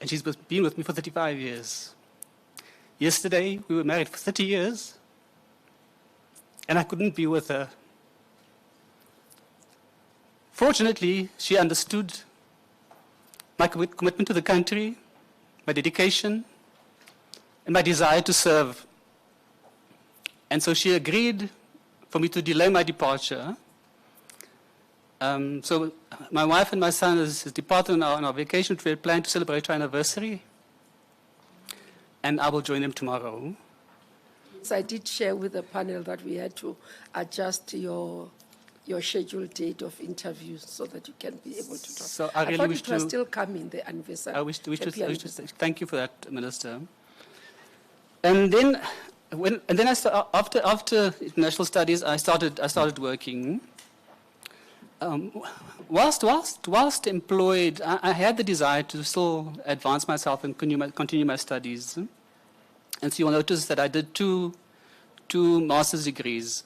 And she's been with me for 35 years. Yesterday, we were married for 30 years, and I couldn't be with her. Fortunately, she understood my commitment to the country, my dedication, and my desire to serve. And so she agreed for me to delay my departure. So my wife and my son has departed on our vacation. We had planned to celebrate our anniversary, and I will join them tomorrow. So I did share with the panel that we had to adjust your scheduled date of interviews so that you can be able to talk. So I really thought wish it was to still coming, the anniversary. I wish to anniversary. thank you for that, Minister. And then after international studies, I started working. Whilst employed, I had the desire to still advance myself and continue my studies. And so you'll notice that I did two master's degrees.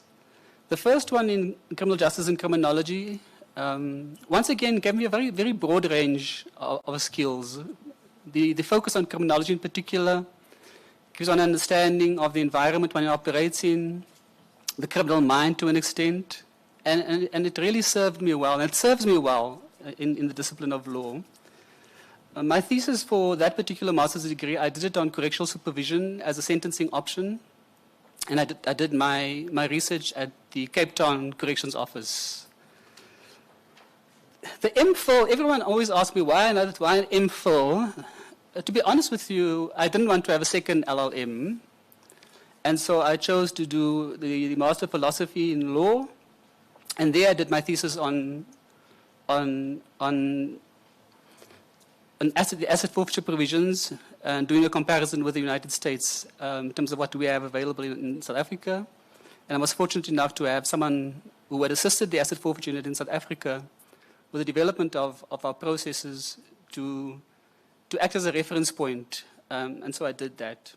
The first one in criminal justice and criminology, once again, gave me a very, very broad range of skills. The focus on criminology in particular gives one an understanding of the environment one operates in, the criminal mind to an extent, and it really served me well, and it serves me well in the discipline of law. My thesis for that particular master's degree, I did it on correctional supervision as a sentencing option, and I did my research at the Cape Town Corrections Office. The MPhil, everyone always asks me why an MPhil. To be honest with you, I didn't want to have a second LLM, and so I chose to do the Master of Philosophy in Law, and there I did my thesis on the asset forfeiture provisions and doing a comparison with the United States in terms of what we have available in South Africa. And I was fortunate enough to have someone who had assisted the asset forfeiture unit in South Africa with the development of our processes to act as a reference point. And so I did that.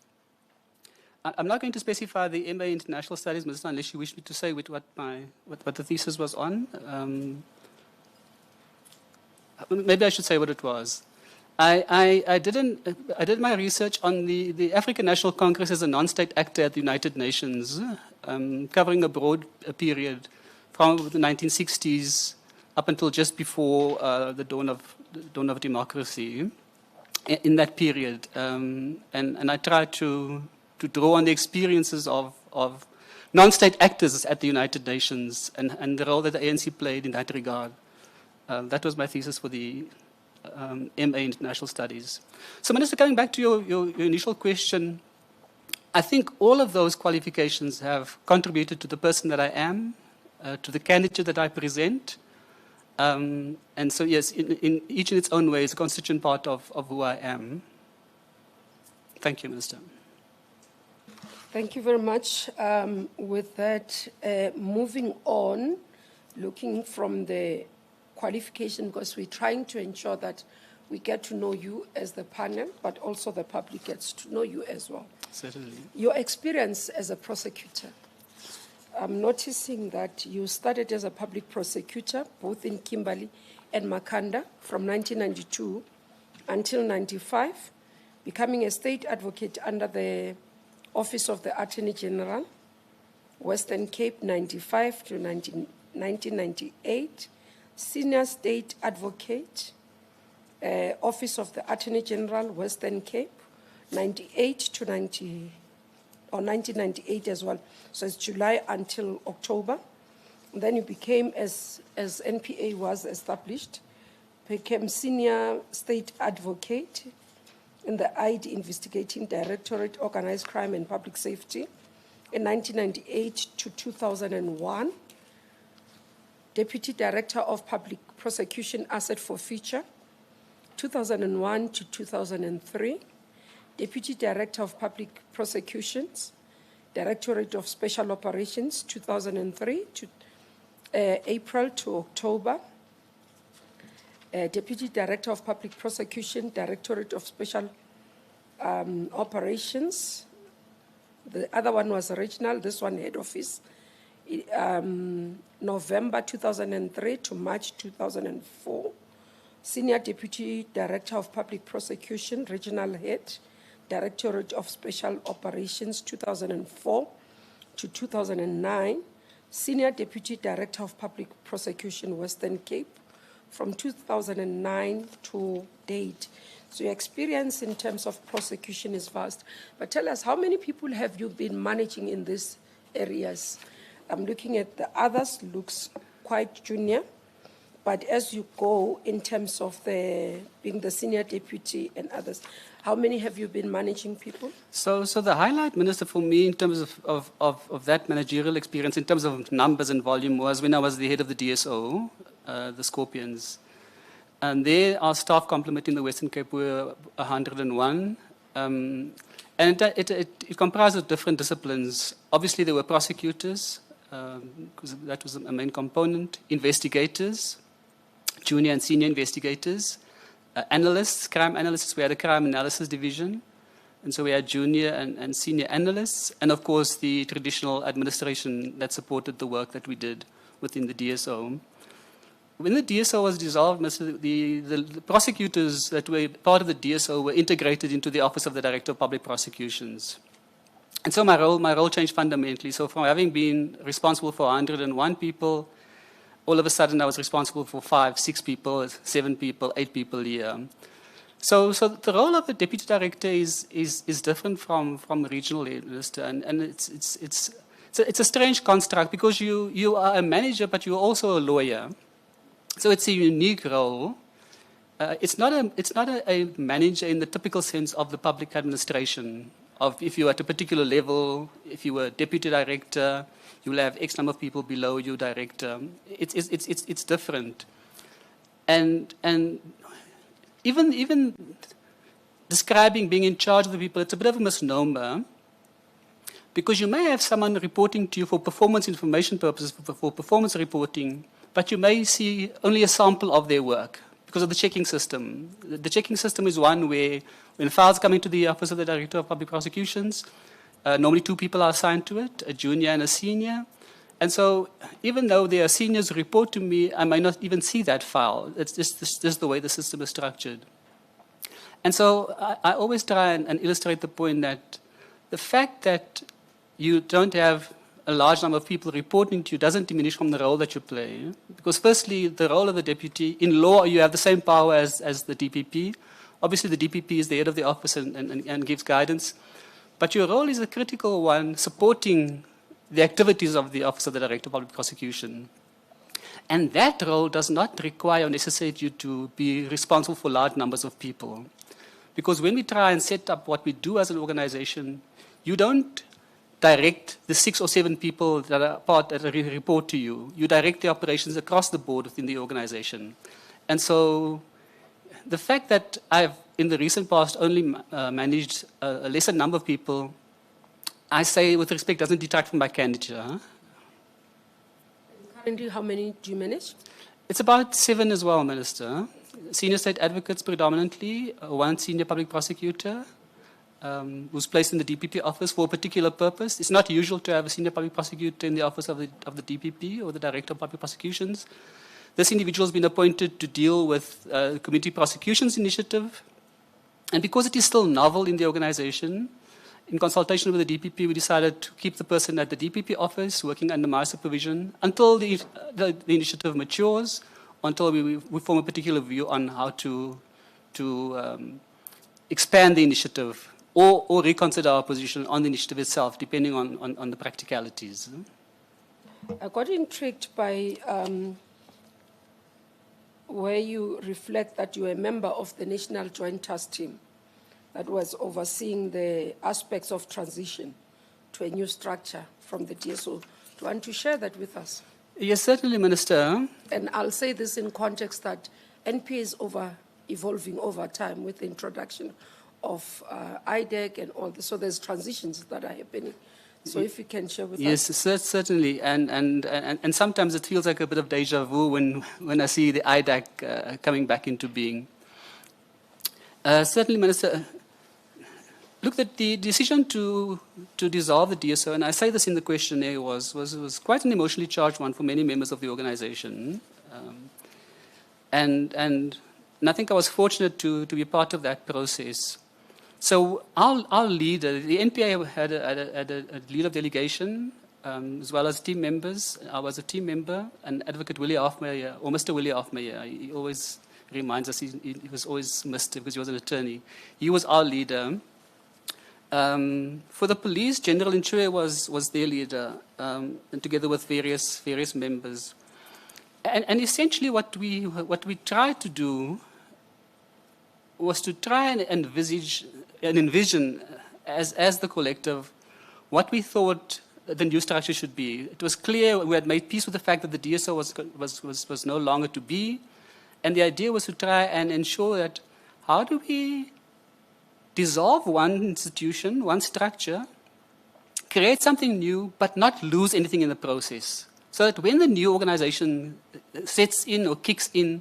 I'm not going to specify the MA International Studies, Minister, unless you wish me to say what the thesis was on. Maybe I should say what it was. I did my research on the African National Congress as a non-state actor at the United Nations, covering a broad period from the 1960s up until just before the dawn of democracy. In that period, and I tried to draw on the experiences of non-state actors at the United Nations and the role that the ANC played in that regard. That was my thesis for the MA International Studies. So, Minister, coming back to your initial question, I think all of those qualifications have contributed to the person that I am, to the candidature that I present. And so, yes, in each in its own way is a constituent part of who I am. Thank you, Minister. Thank you very much. With that, moving on, looking from the qualification, because we're trying to ensure that we get to know you as the panel, but also the public gets to know you as well. Certainly. Your experience as a prosecutor. I'm noticing that you started as a public prosecutor, both in Kimberley and Makhanda, from 1992 until 95, becoming a state advocate under the Office of the Attorney General, Western Cape, 95 to 1998, senior state advocate, Office of the Attorney General, Western Cape, 98 to 90. Or 1998 as well, so it's July until October. And then you became, as NPA was established, became senior state advocate in the ID Investigating Directorate, Organized Crime and Public Safety, in 1998 to 2001. Deputy Director of Public Prosecution Asset Forfeiture, 2001 to 2003. Deputy Director of Public Prosecutions, Directorate of Special Operations, 2003 to April to October. Deputy Director of Public Prosecution, Directorate of Special Operations. The other one was regional, this one head office. November 2003 to March 2004. Senior Deputy Director of Public Prosecution, Regional Head, Directorate of Special Operations, 2004 to 2009. Senior Deputy Director of Public Prosecution, Western Cape, from 2009 to date. So your experience in terms of prosecution is vast. But tell us, how many people have you been managing in these areas? I'm looking at the others, looks quite junior. But as you go in terms of being the senior deputy and others, how many have you been managing people? So the highlight, Minister, for me in terms of that managerial experience, in terms of numbers and volume, was when I was the head of the DSO, the Scorpions. And there, our staff complement in the Western Cape were 101. And it comprised of different disciplines. Obviously, there were prosecutors, because that was a main component, investigators, junior and senior investigators, analysts, crime analysts. We had a crime analysis division. And so we had junior and senior analysts, and of course the traditional administration that supported the work that we did within the DSO. When the DSO was dissolved, the prosecutors that were part of the DSO were integrated into the Office of the Director of Public Prosecutions. And so my role changed fundamentally. So from having been responsible for 101 people, all of a sudden I was responsible for 5, 6 people, 7 people, 8 people a year. So the role of the deputy director is different from regional minister, and it's a strange construct because you are a manager, but you're also a lawyer. So it's a unique role. It's not a manager in the typical sense of the public administration. Of if you're at a particular level, if you were deputy director, you will have X number of people below you, director. It's different, and even describing being in charge of the people, it's a bit of a misnomer, because you may have someone reporting to you for performance information purposes, for performance reporting, but you may see only a sample of their work because of the checking system. The checking system is one where when files come into the Office of the Director of Public Prosecutions, normally 2 people are assigned to it, a junior and a senior. And so even though there are seniors who report to me, I might not even see that file. It's just the way the system is structured. And so I always try and illustrate the point that the fact that you don't have a large number of people reporting to you doesn't diminish from the role that you play. Because firstly, the role of the deputy, in law, you have the same power as the DPP. Obviously, the DPP is the head of the office and gives guidance. But your role is a critical one, supporting the activities of the Office of the Director of Public Prosecution. And that role does not require or necessitate you to be responsible for large numbers of people. Because when we try and set up what we do as an organization, you don't direct the 6 or 7 people that are part that report to you. You direct the operations across the board within the organization. And so the fact that I've, in the recent past, only managed a lesser number of people, I say with respect, doesn't detract from my candidature. Huh? Currently, how many do you manage? It's about 7 as well, Minister. Senior state advocates predominantly, 1 senior public prosecutor, who's placed in the DPP office for a particular purpose. It's not usual to have a senior public prosecutor in the office of the DPP or the Director of Public Prosecutions. This individual has been appointed to deal with the Community Prosecutions Initiative. And because it is still novel in the organization, in consultation with the DPP, we decided to keep the person at the DPP office working under my supervision until the initiative matures, until we form a particular view on how to expand the initiative or reconsider our position on the initiative itself, depending on the practicalities. I got intrigued by where you reflect that you are a member of the National Joint Task Team that was overseeing the aspects of transition to a new structure from the DSO. Do you want to share that with us? Yes, certainly, Minister. And I'll say this in context that NPA is evolving over time with the introduction of IDEC and all this. So there's transitions that are happening. So if you can share with us. Yes, certainly. And sometimes it feels like a bit of deja vu when I see the IDEC coming back into being. Certainly, Minister, look, that the decision to dissolve the DSO, and I say this in the questionnaire, was quite an emotionally charged one for many members of the organization. And I think I was fortunate to be part of that process. So our leader, the NPA had a leader of delegation, as well as team members. I was a team member, and Advocate Willie Afmeyer, or Mr. Willie Afmeyer, he always reminds us he was always missed because he was an attorney. He was our leader. For the police, General Inchue was their leader, and together with various members. And essentially what we tried to do was to try and envision as the collective what we thought the new structure should be. It was clear we had made peace with the fact that the DSO was no longer to be, and the idea was to try and ensure that how do we dissolve one institution, one structure, create something new, but not lose anything in the process. So that when the new organization sets in or kicks in,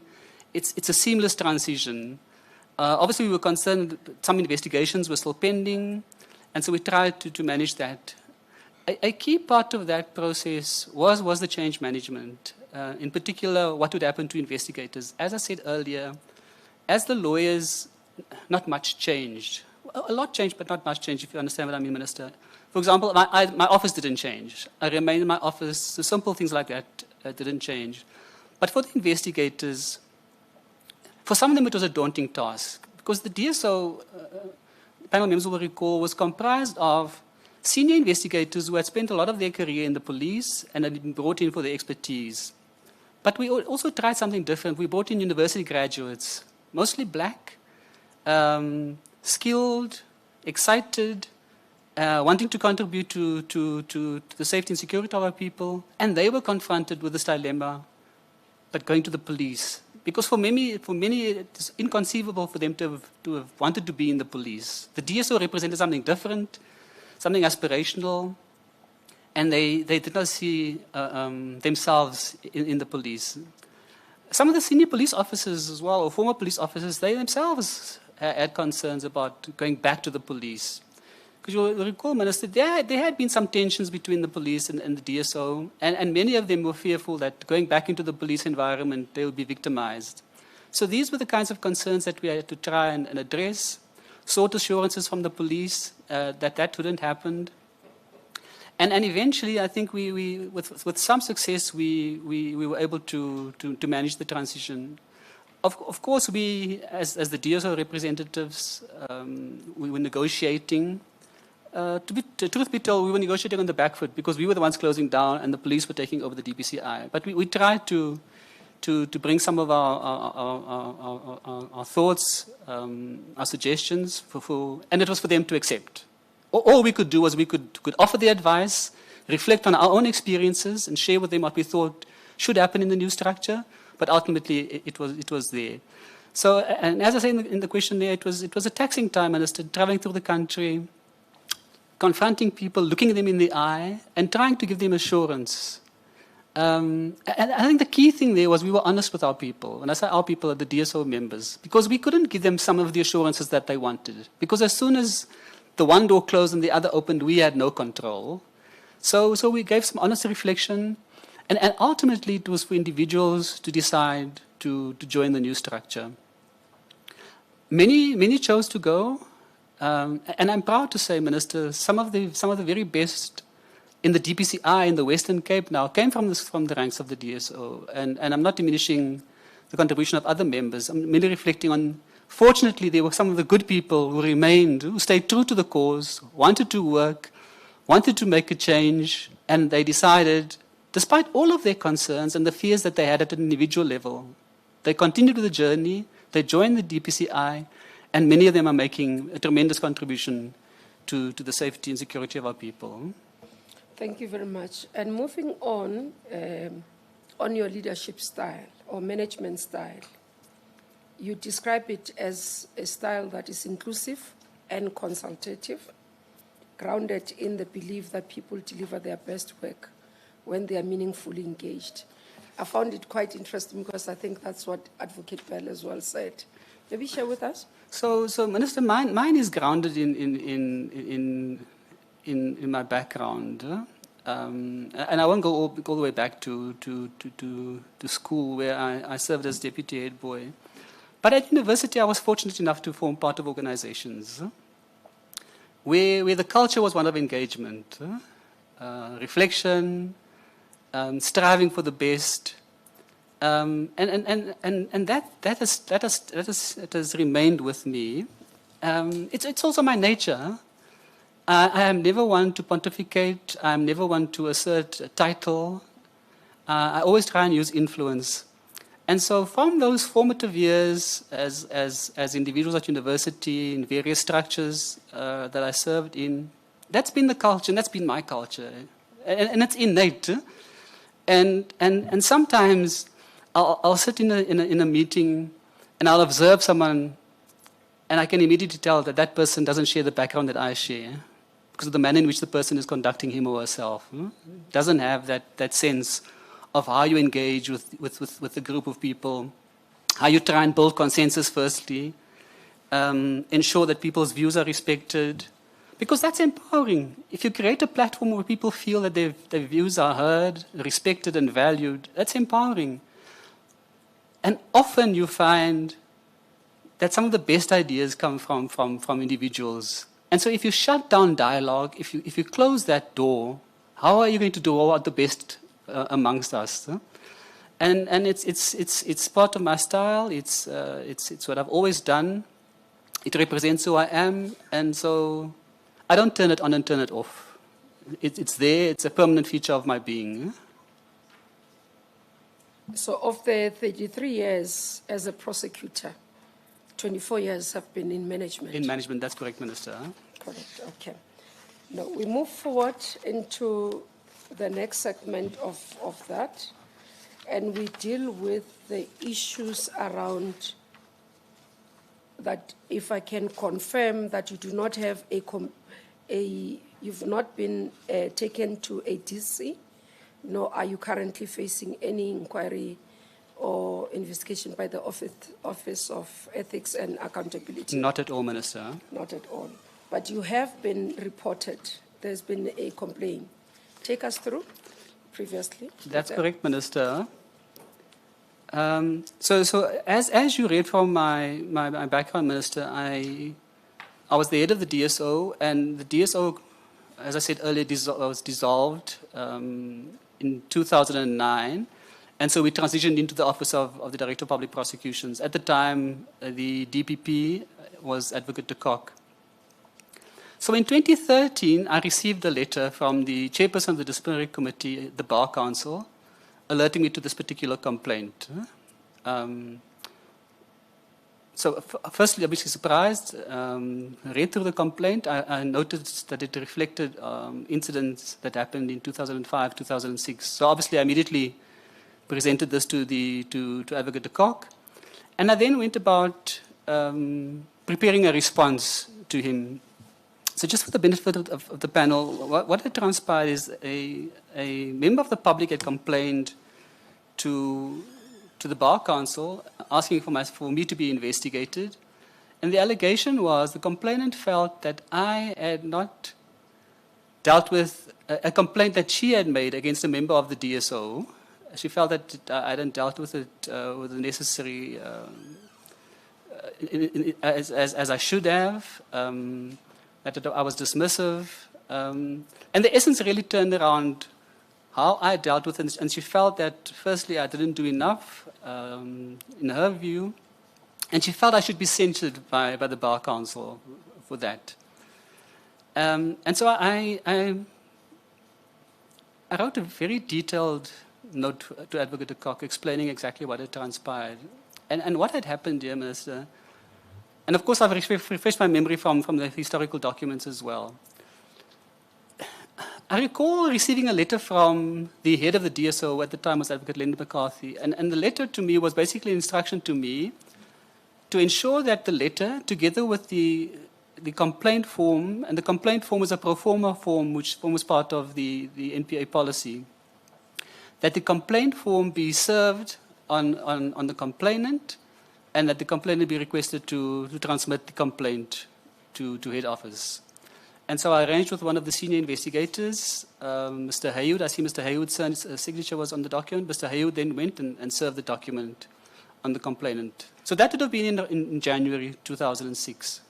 it's a seamless transition. Obviously, we were concerned that some investigations were still pending, and so we tried to manage that. A key part of that process was the change management. In particular, what would happen to investigators. As I said earlier, as the lawyers, not much changed. A lot changed, but not much changed, if you understand what I mean, Minister. For example, my office didn't change. I remained in my office. So simple things like that didn't change. But for the investigators, for some of them it was a daunting task, because the DSO, panel members will recall, was comprised of senior investigators who had spent a lot of their career in the police and had been brought in for their expertise. But we also tried something different. We brought in university graduates, mostly black, skilled, excited, wanting to contribute to the safety and security of our people, and they were confronted with this dilemma, but going to the police. Because for many, it's inconceivable for them to have wanted to be in the police. The DSO represented something different, something aspirational, and they did not see themselves in the police. Some of the senior police officers as well, or former police officers, they themselves had concerns about going back to the police. Because you'll recall, Minister, there had been some tensions between the police and the DSO, and many of them were fearful that going back into the police environment, they would be victimized. So these were the kinds of concerns that we had to try and address, sought assurances from the police that wouldn't happen. And eventually, I think with some success, we were able to manage the transition. Of course, we, as the DSO representatives, we were negotiating. Truth be told, we were negotiating on the back foot because we were the ones closing down and the police were taking over the DPCI. But we tried to bring some of our thoughts, our suggestions, and it was for them to accept. All we could do was we could offer the advice, reflect on our own experiences, and share with them what we thought should happen in the new structure. But ultimately, it was there. So, and as I say in the questionnaire, it was a taxing time, Minister, traveling through the country, confronting people, looking them in the eye, and trying to give them assurance. And I think the key thing there was we were honest with our people. And I say our people are the DSO members, because we couldn't give them some of the assurances that they wanted. Because as soon as the one door closed and the other opened, we had no control. So we gave some honest reflection. And ultimately, it was for individuals to decide to join the new structure. Many chose to go. And I'm proud to say, Minister, some of the very best in the DPCI in the Western Cape now came from the ranks of the DSO. And I'm not diminishing the contribution of other members. I'm merely reflecting on, fortunately, there were some of the good people who remained, who stayed true to the cause, wanted to work, wanted to make a change, and they decided, despite all of their concerns and the fears that they had at an individual level, they continued with the journey, they joined the DPCI, and many of them are making a tremendous contribution to the safety and security of our people. Thank you very much. And moving on your leadership style or management style, you describe it as a style that is inclusive and consultative, grounded in the belief that people deliver their best work when they are meaningfully engaged. I found it quite interesting because I think that's what Advocate Bell as well said. Maybe share with us. So Minister, mine is grounded in my background, and I won't go all the way back to school where I served as deputy head boy. But at university, I was fortunate enough to form part of organizations where the culture was one of engagement, reflection, striving for the best, and that has remained with me. It's also my nature. I am never one to pontificate. I am never one to assert a title. I always try and use influence. And so from those formative years as individuals at university, in various structures that I served in, that's been the culture, and that's been my culture. And it's innate. And sometimes I'll sit in a meeting and I'll observe someone and I can immediately tell that that person doesn't share the background that I share because of the manner in which the person is conducting him or herself. Doesn't have that sense of how you engage with a group of people, how you try and build consensus firstly, ensure that people's views are respected, because that's empowering. If you create a platform where people feel that their views are heard, respected and valued, that's empowering. And often you find that some of the best ideas come from individuals. And so if you shut down dialogue, if you close that door, how are you going to do all the best amongst us? And it's part of my style. It's what I've always done. It represents who I am, and so I don't turn it on and turn it off. It's there. It's a permanent feature of my being. So of the 33 years as a prosecutor, 24 years have been in management. In management, that's correct, Minister. Correct, okay. Now we move forward into the next segment of that, and we deal with the issues around that. If I can confirm that you do not have you've not been taken to a DC, nor are you currently facing any inquiry or investigation by the Office of Ethics and Accountability? Not at all, Minister. Not at all. But you have been reported. There's been a complaint. Take us through previously. That's correct, Minister. So as you read from my background, Minister, I was the head of the DSO, and the DSO as I said earlier, was dissolved in 2009. And so we transitioned into the Office of the Director of Public Prosecutions. At the time, the DPP was Advocate de Kock. So in 2013, I received a letter from the chairperson of the disciplinary committee, the Bar Council, alerting me to this particular complaint. So firstly, obviously surprised, read through the complaint. I noticed that it reflected incidents that happened in 2005, 2006. So obviously I immediately presented this to Advocate de Kock. And I then went about preparing a response to him. So just for the benefit of the panel, what had transpired is a member of the public had complained to the Bar Council asking for me to be investigated. And the allegation was the complainant felt that I had not dealt with a complaint that she had made against a member of the DSO. She felt that I hadn't dealt with it with the necessary, as I should have, that I was dismissive. And the essence really turned around how I dealt with it. And she felt that, firstly, I didn't do enough, in her view. And she felt I should be censured by the Bar Council for that. And so I wrote a very detailed note to Advocate de Kock explaining exactly what had transpired. And what had happened, dear Minister, and of course I've refreshed my memory from the historical documents as well. I recall receiving a letter from the head of the DSO, at the time was Advocate Linda McCarthy, and the letter to me was basically an instruction to me to ensure that the letter, together with the complaint form, and the complaint form was a pro forma form which forms part of the NPA policy, that the complaint form be served on the complainant, and that the complainant be requested to transmit the complaint to head office. And so I arranged with one of the senior investigators, Mr. Haywood. I see Mr. Haywood's signature was on the document. Mr. Haywood then went and served the document on the complainant. So that would have been in January 2006.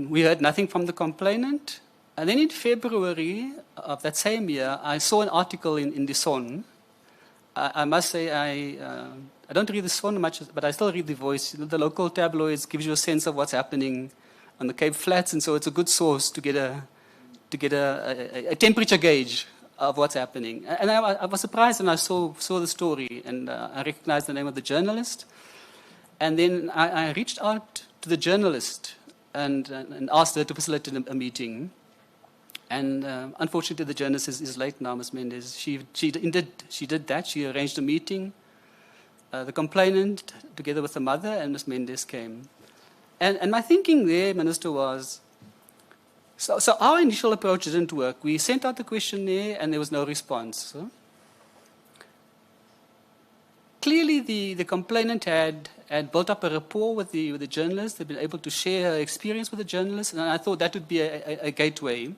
We heard nothing from the complainant. And then in February of that same year, I saw an article in the Son. I must say I don't read the Son much, but I still read the Voice. You know, the local tabloids gives you a sense of what's happening on the Cape Flats, and so it's a good source to get a temperature gauge of what's happening. And I was surprised when I saw the story, and I recognized the name of the journalist. And then I reached out to the journalist and asked her to facilitate a meeting. And unfortunately, the journalist is late now, Ms. Mendes. She did that. She arranged a meeting. The complainant, together with the mother, and Ms. Mendes came. And my thinking there, Minister, was, so our initial approach didn't work. We sent out the questionnaire, and there was no response. So clearly, the complainant had built up a rapport with the journalist. They'd been able to share her experience with the journalist, and I thought that would be a gateway.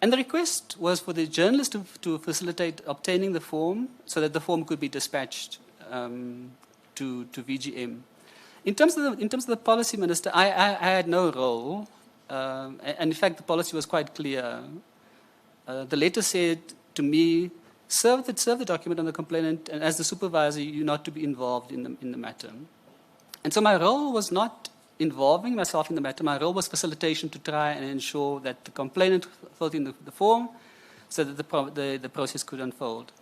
And the request was for the journalist to facilitate obtaining the form so that the form could be dispatched to VGM. In terms of the policy, Minister, I had no role, and in fact the policy was quite clear. The letter said to me, serve the document on the complainant, and as the supervisor, you're not to be involved in the matter. And so my role was not involving myself in the matter. My role was facilitation to try and ensure that the complainant filled in the form so that the process could unfold.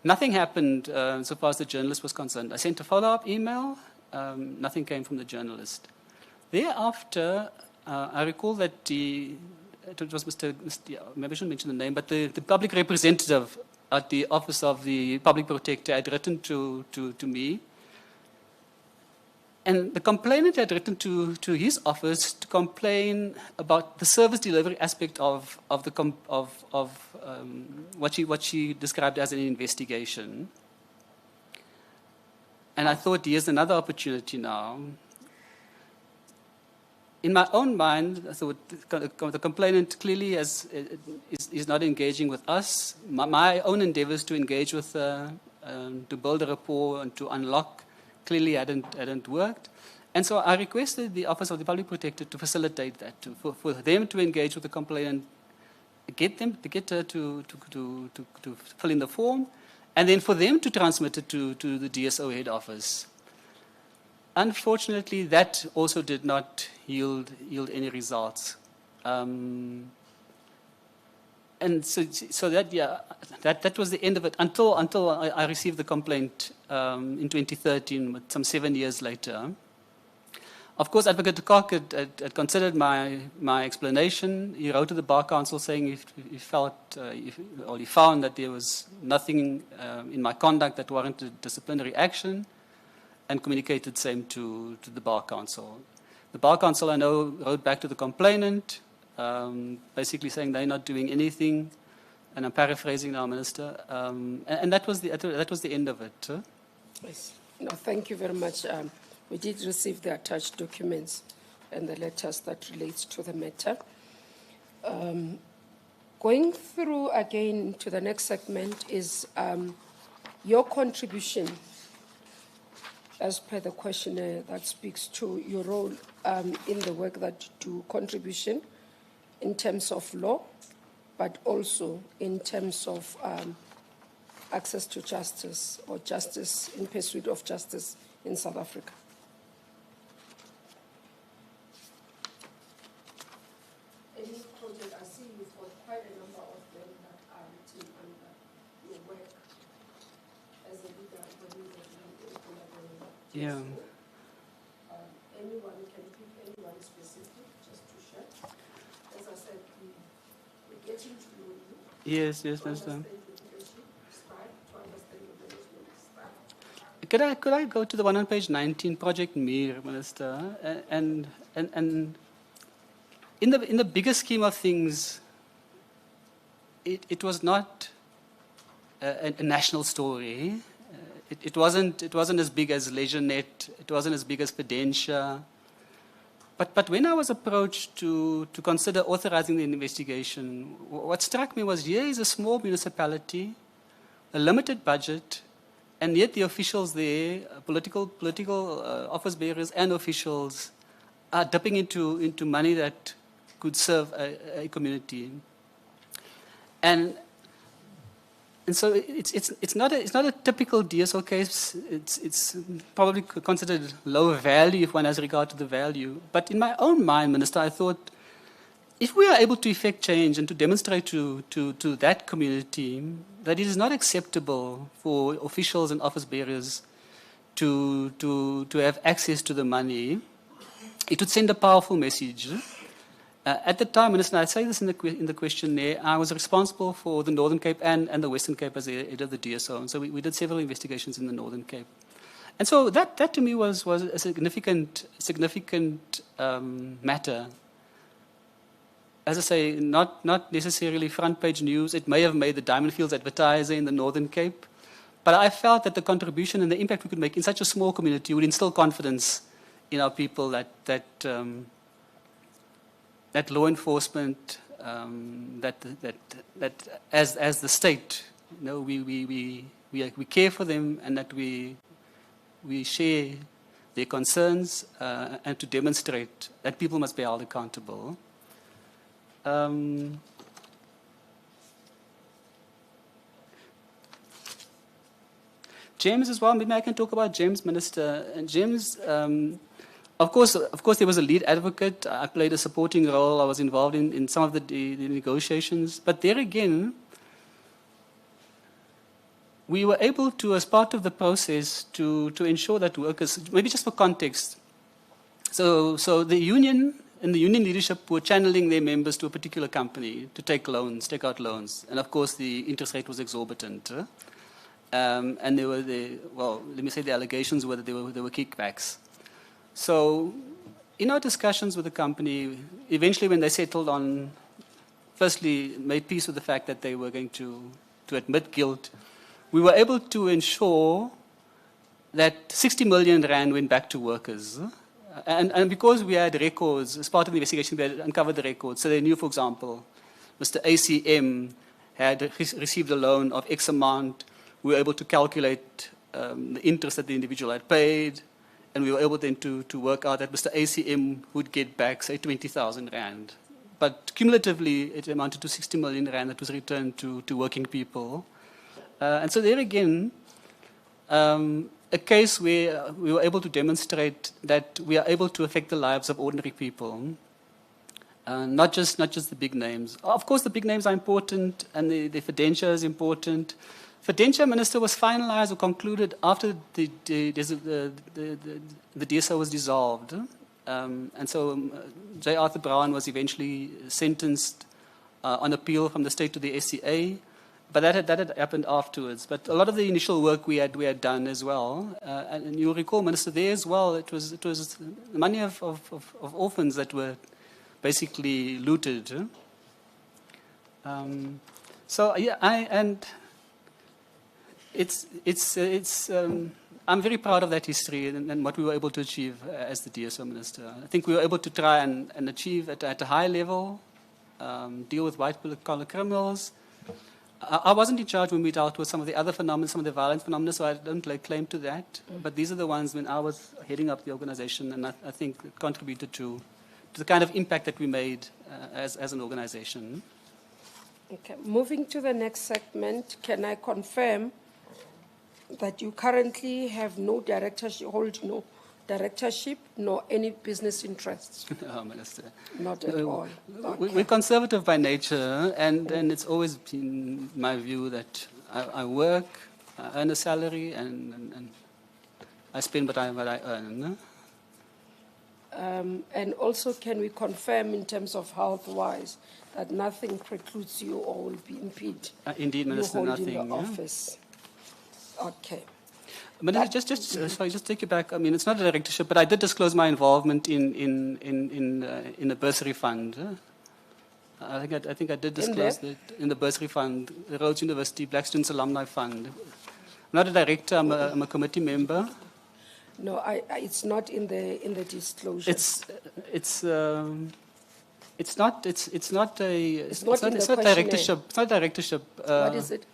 Nothing happened so far as the journalist was concerned. I sent a follow-up email. Nothing came from the journalist. Thereafter, I recall that it was maybe I shouldn't mention the name, but the public representative at the Office of the Public Protector had written to me. And the complainant had written to his office to complain about the service delivery aspect of what she described as an investigation. And I thought, here's another opportunity now. In my own mind, I thought the complainant clearly is not engaging with us. My own endeavors to engage with to build a rapport and to unlock clearly hadn't worked. And so I requested the Office of the Public Protector to facilitate that, for them to engage with the complainant, get her to fill in the form, and then for them to transmit it to the DSO head office. Unfortunately, that also did not yield any results. And so that was the end of it until I received the complaint in 2013, some 7 years later. Of course, Advocate de Kock had considered my explanation. He wrote to the Bar Council saying he found that there was nothing in my conduct that warranted disciplinary action, and communicated same to the Bar Council. The Bar Council, I know, wrote back to the complainant, basically saying they're not doing anything, and I'm paraphrasing now, Minister. And that was the end of it. Yes. No, thank you very much. We did receive the attached documents and the letters that relates to the matter. Going through again to the next segment is your contribution as per the questionnaire that speaks to your role in the work that you do, contribution in terms of law, but also in terms of access to justice or justice in pursuit of justice in South Africa. Any project, I see you've got quite a number of them that are written under your work as a leader of the collaborator. Yeah. Anyone can pick anyone specific just to share. As I said, we're getting to know you. Yes, to Minister. understand your leadership style, to understand your management style. Could I go to the one on page 19, Project Mir, Minister? And in the bigger scheme of things, it was not a national story. It wasn't as big as LeisureNet. It wasn't as big as Pedentia. But when I was approached to consider authorizing the investigation, what struck me was here is a small municipality, a limited budget, and yet the officials there, political office bearers and officials, are dipping into money that could serve a community. And so it's not a typical DSO case. It's probably considered low value if one has regard to the value. But in my own mind, Minister, I thought, if we are able to effect change and to demonstrate to that community that it is not acceptable for officials and office bearers to have access to the money, it would send a powerful message. At the time, Minister, I say this in the questionnaire, I was responsible for the Northern Cape and the Western Cape as the head of the DSO. And so we did several investigations in the Northern Cape. And so that to me was a significant matter. As I say, not necessarily front page news. It may have made the Diamond Fields Advertiser in the Northern Cape. But I felt that the contribution and the impact we could make in such a small community would instill confidence in our people that law enforcement, that as the state, we care for them, and that we share their concerns, and to demonstrate that people must be held accountable. James as well. Maybe I can talk about James, Minister. And James. Of course, there was a lead advocate. I played a supporting role. I was involved in some of the negotiations. But there again, we were able to, as part of the process, to ensure that workers, maybe just for context, so the union and the union leadership were channeling their members to a particular company to take out loans. And of course, the interest rate was exorbitant. And let me say the allegations were that there were kickbacks. So, in our discussions with the company, eventually when they settled on, firstly, made peace with the fact that they were going to admit guilt, we were able to ensure that 60 million rand went back to workers. And because we had records, as part of the investigation, we had uncovered the records. So they knew, for example, Mr. ACM had received a loan of X amount. We were able to calculate the interest that the individual had paid. and we were able then to work out that Mr. ACM would get back, say, 20,000 rand. But cumulatively, it amounted to 60 million rand that was returned to working people. And so there again, a case where we were able to demonstrate that we are able to affect the lives of ordinary people, not just the big names. Of course, the big names are important, and the fidentia is important. Fidentia, Minister, was finalized or concluded after the DSO was dissolved. And so J. Arthur Brown was eventually sentenced on appeal from the state to the SCA. But that had happened afterwards. But a lot of the initial work we had done as well, and you'll recall, Minister, there as well, it was the money of orphans that were basically looted. So yeah, I'm very proud of that history and what we were able to achieve as the DSO Minister. I think we were able to try and achieve at a high level, deal with white-collar criminals. I wasn't in charge when we dealt with some of the other phenomena, some of the violent phenomena, so I don't lay claim to that. But these are the ones when I was heading up the organization, and I think it contributed to the kind of impact that we made as an organization. Okay, moving to the next segment, can I confirm that you currently have no directorship, hold no directorship, nor any business interests? No, Minister. Not at all. Okay. We're conservative by nature, and it's always been my view that I work, I earn a salary, and I spend what I earn. And also, can we confirm in terms of health-wise that nothing precludes you or will be impede Indeed, Minister, you holding nothing. your office? Okay. But just take you back. I mean, it's not a directorship, but I did disclose my involvement in a bursary fund. I think I did disclose that in the bursary fund, the Rhodes University Black Students Alumni Fund. I'm not a director. I'm a committee member. No, it's not in the disclosure. It's not a directorship. It's not a directorship. What is it?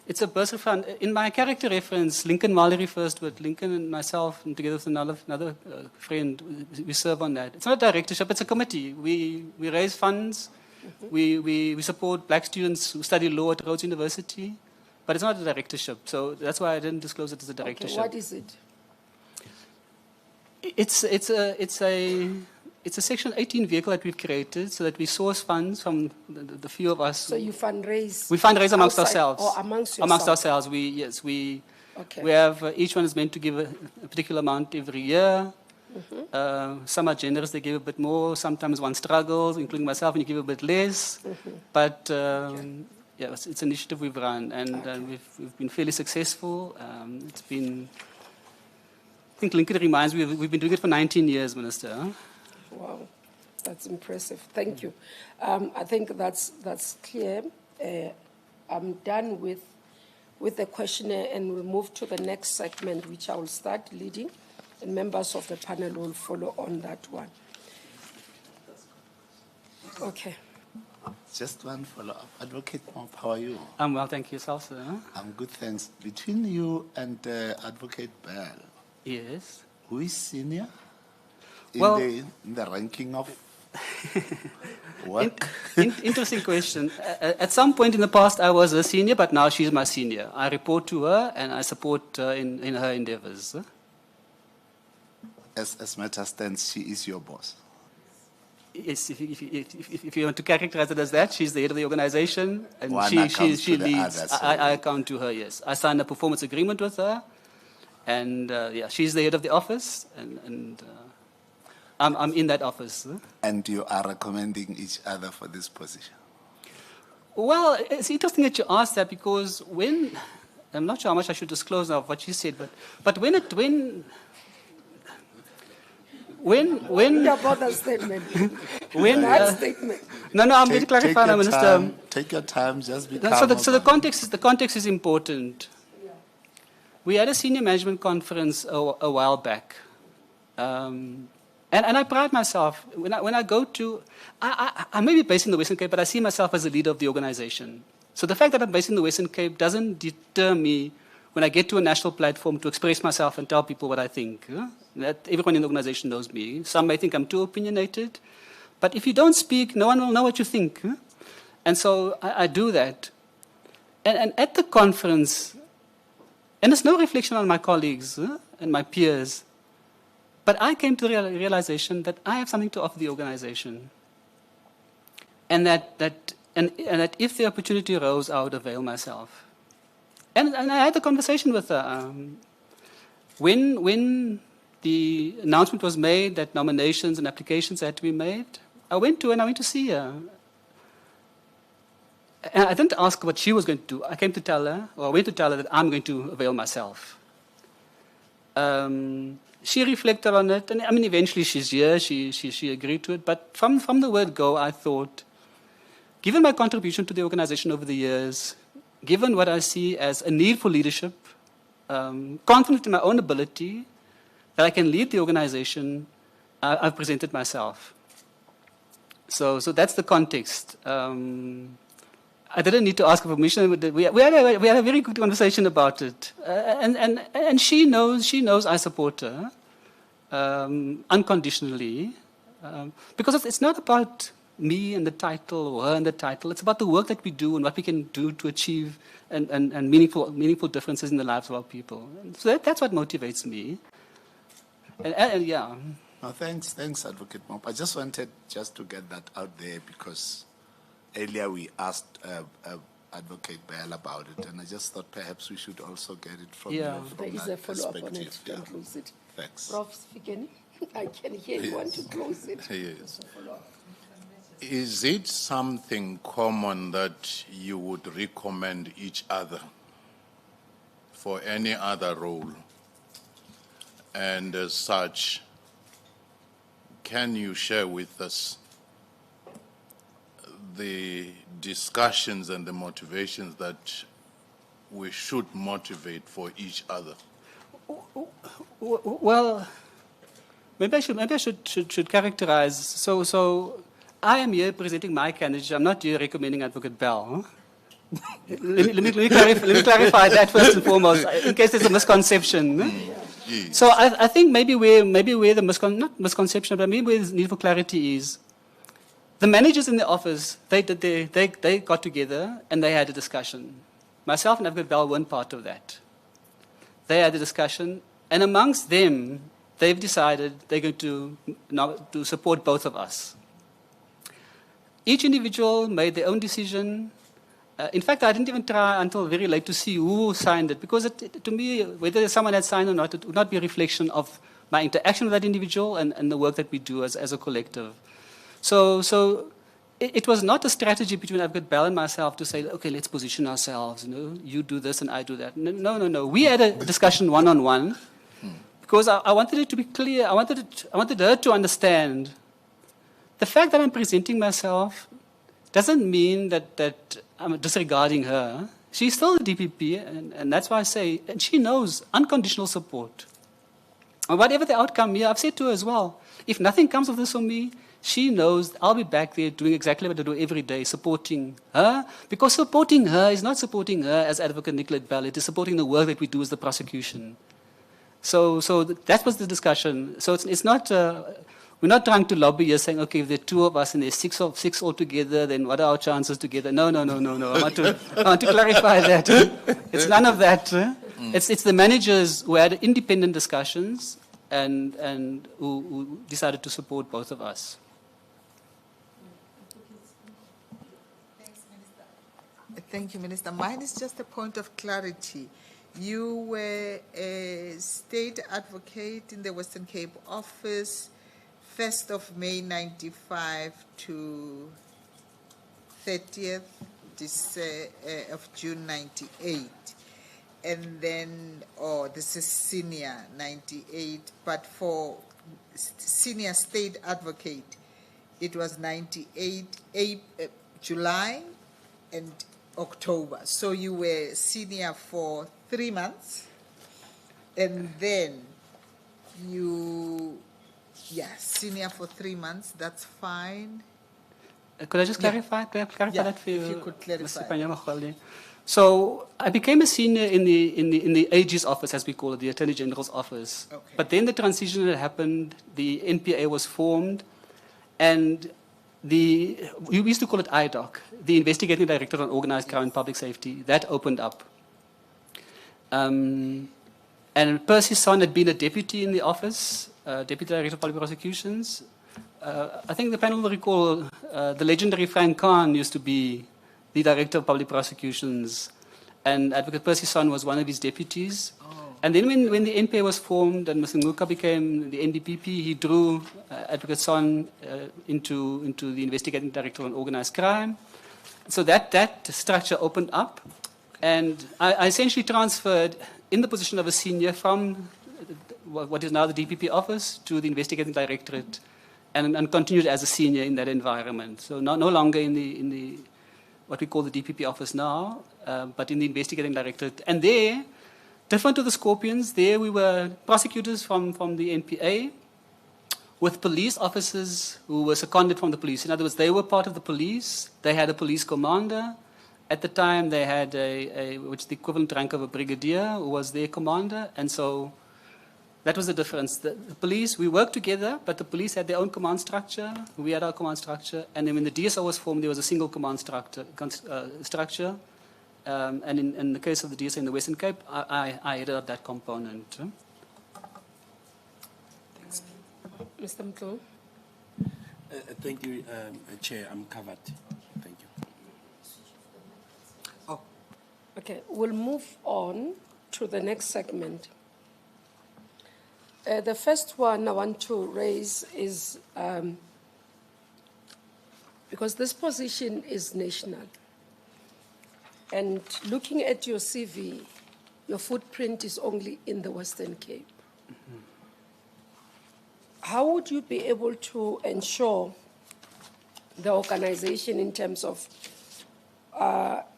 It's a bursary fund. In my character reference, Lincoln Mali refers to it. Lincoln and myself, and together with another friend, we serve on that. It's not a directorship, it's a committee. We raise funds. We support black students who study law at Rhodes University, but it's not a directorship. So that's why I didn't disclose it as a directorship. Okay, what is it? It's a Section 18 vehicle that we've created so that we source funds from the few of us. So you fundraise? We fundraise amongst outside ourselves. Or amongst yourselves? Amongst ourselves. Okay. We have, each one is meant to give a particular amount every year. Some are generous, they give a bit more. Sometimes one struggles, including myself, and you give a bit less. But yeah, it's an initiative we've run, and we've been fairly successful. It's been, I think Lincoln reminds me, we've been doing it for 19 years, Minister. Wow, that's impressive. Thank you. I think that's clear. I'm done with the questionnaire, and we'll move to the next segment, which I will start leading, and members of the panel will follow on that one. Okay. Just one follow-up. Advocate Mop, how are you? I'm well, thank you. Yourself, sir? I'm good, thanks. Between you and Advocate Bell, Yes. who is senior in, Well, in the ranking of work? Interesting question. At some point in the past, I was a senior, but now she's my senior. I report to her, and I support her in her endeavors. As matter stands, she is your boss. Yes, if you want to characterize it as that, she's the head of the organization, and One she accounts to the leads. other, so- I account to her, yes. I signed a performance agreement with her, and yeah, she's the head of the office, and I'm in that office. And you are recommending each other for this position. Well, it's interesting that you asked that, because when, I'm not sure how much I should disclose now of what you said, but when About that statement. when That statement. no, I'm going to clarify now, Minister. Take your time, just be No, calm. so the context is important. We had a senior management conference a while back, and I pride myself when I go to. I may be based in the Western Cape, but I see myself as a leader of the organization. So the fact that I'm based in the Western Cape doesn't deter me when I get to a national platform to express myself and tell people what I think. That everyone in the organization knows me. Some may think I'm too opinionated, but if you don't speak, no one will know what you think. And so I do that. And at the conference, and it's no reflection on my colleagues and my peers, but I came to the realization that I have something to offer the organization. And that if the opportunity arose, I would avail myself. And I had a conversation with her. When the announcement was made that nominations and applications had to be made, I went to see her. And I didn't ask what she was going to do. I went to tell her that I'm going to avail myself. She reflected on it, and I mean, eventually she's here, she agreed to it. But from the word go, I thought, given my contribution to the organization over the years, given what I see as a need for leadership, confident in my own ability, that I can lead the organization, I've presented myself. So that's the context. I didn't need to ask for permission. We had a very good conversation about it, and she knows I support her unconditionally, because it's not about me and the title or her and the title. It's about the work that we do and what we can do to achieve and meaningful differences in the lives of our people. And so that's what motivates me. And yeah. No, thanks, Advocate Mop. I just wanted to get that out there because earlier we asked Advocate Bell about it, and I just thought perhaps we should also get it from you. From there is that a follow-up on it. perspective. Don't close it. Thanks. Prof. Fikeni, I can hear you want to close it. Yes. Is it something common that you would recommend each other for any other role? And as such, can you share with us the discussions and the motivations that we should motivate for each other? Well, maybe I should characterize. So I am here presenting my candidate. I'm not here recommending Advocate Bell. let me clarify that first and foremost, in case there's a misconception. Yes. So I think maybe where the not misconception, but maybe where the need for clarity is, the managers in the office, they got together and they had a discussion. Myself and Advocate Bell weren't part of that. They had a discussion, and amongst them, they've decided they're going to support both of us. Each individual made their own decision. In fact, I didn't even try until very late to see who signed it, because to me, whether someone had signed or not, it would not be a reflection of my interaction with that individual and the work that we do as a collective. So it was not a strategy between Advocate Bell and myself to say, okay, let's position ourselves. You do this and I do that. No. We had a discussion one-on-one because I wanted it to be clear. I wanted her to understand the fact that I'm presenting myself doesn't mean that I'm disregarding her. She's still the DPP, and that's why I say, and she knows unconditional support. And whatever the outcome here, I've said to her as well, if nothing comes of this for me, she knows I'll be back there doing exactly what I do every day, supporting her, because supporting her is not supporting her as Advocate Nicolette Bell, it is supporting the work that we do as the prosecution. So that was the discussion. So it's not... we're not trying to lobby here saying, okay, if there are two of us and there's six altogether, then what are our chances together? No. I want to clarify that. It's none of that. It's the managers who had independent discussions and who decided to support both of us. Thank you, Minister. Mine is just a point of clarity. You were a state advocate in the Western Cape office 1st of May 95 to 30th of June 98. And then, this is senior 98, but for senior state advocate, it was 98, July and October. So you were senior for 3 months, and then senior for 3 months, that's fine. Could I just clarify that for you, if you could clarify. Mr. Panyamacholi? So I became a senior in the AG's office, as we call it, the Attorney General's office. Okay. But then the transition had happened, the NPA was formed, and we used to call it IDOC, the Investigating Director on Organized Crime and Public Safety. That opened up. And Percy's son had been a deputy in the office, Deputy Director of Public Prosecutions. I think the panel will recall the legendary Frank Khan used to be the Director of Public Prosecutions, and Advocate Percy's son was one of his deputies. Oh. And then when the NPA was formed and Mr. Nguka became the NDPP, he drew Advocate Son into the Investigating Director on Organized Crime. So that structure opened up, and I essentially transferred in the position of a senior from what is now the DPP office to the Investigating Directorate, and continued as a senior in that environment. So no longer in the what we call the DPP office now, but in the Investigating Directorate. And there, different to the Scorpions, there we were prosecutors from the NPA with police officers who were seconded from the police. In other words, they were part of the police. They had a police commander. At the time, they had which is the equivalent rank of a brigadier, who was their commander. And so that was the difference. The police, we worked together, but the police had their own command structure. We had our command structure. And then when the DSO was formed, there was a single command structure. And in the case of the DSO in the Western Cape, I headed up that component. Mr. Mtlo. Thank you, Chair. I'm covered. Thank you. Oh, Okay, we'll move on to the next segment. The first one I want to raise is because this position is national. And looking at your CV, your footprint is only in the Western Cape. Mm-hmm. How would you be able to ensure the organization in terms of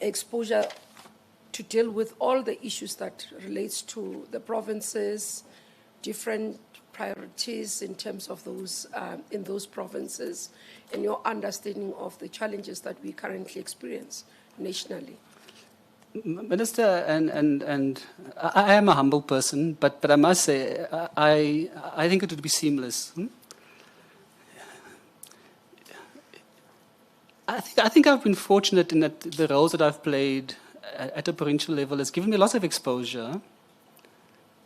exposure to deal with all the issues that relates to the provinces, different priorities in terms of those in those provinces, and your understanding of the challenges that we currently experience nationally? Minister, and I am a humble person, but I must say, I think it would be seamless. I think I've been fortunate in that the roles that I've played at a provincial level has given me lots of exposure.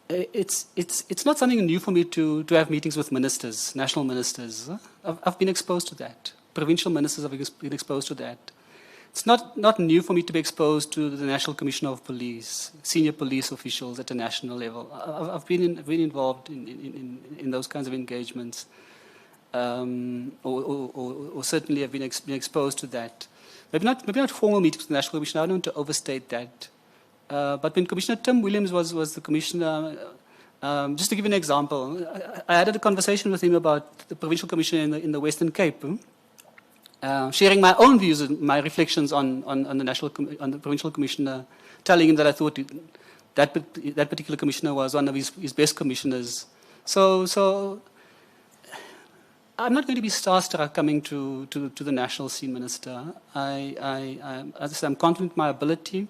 It's not something new for me to have meetings with ministers, national ministers. I've been exposed to that. Provincial ministers have been exposed to that. It's not new for me to be exposed to the National Commissioner of Police, senior police officials at a national level. I've been involved in those kinds of engagements, or certainly have been exposed to that. Maybe not formal meetings with the National Commissioner. I don't want to overstate that. But when Commissioner Tim Williams was the commissioner, just to give you an example, I had a conversation with him about the provincial commissioner in the Western Cape. Sharing my own views and my reflections on the provincial commissioner, telling him that I thought that particular commissioner was one of his best commissioners. So I'm not going to be starstruck coming to the national scene, Minister. As I said, I'm confident in my ability,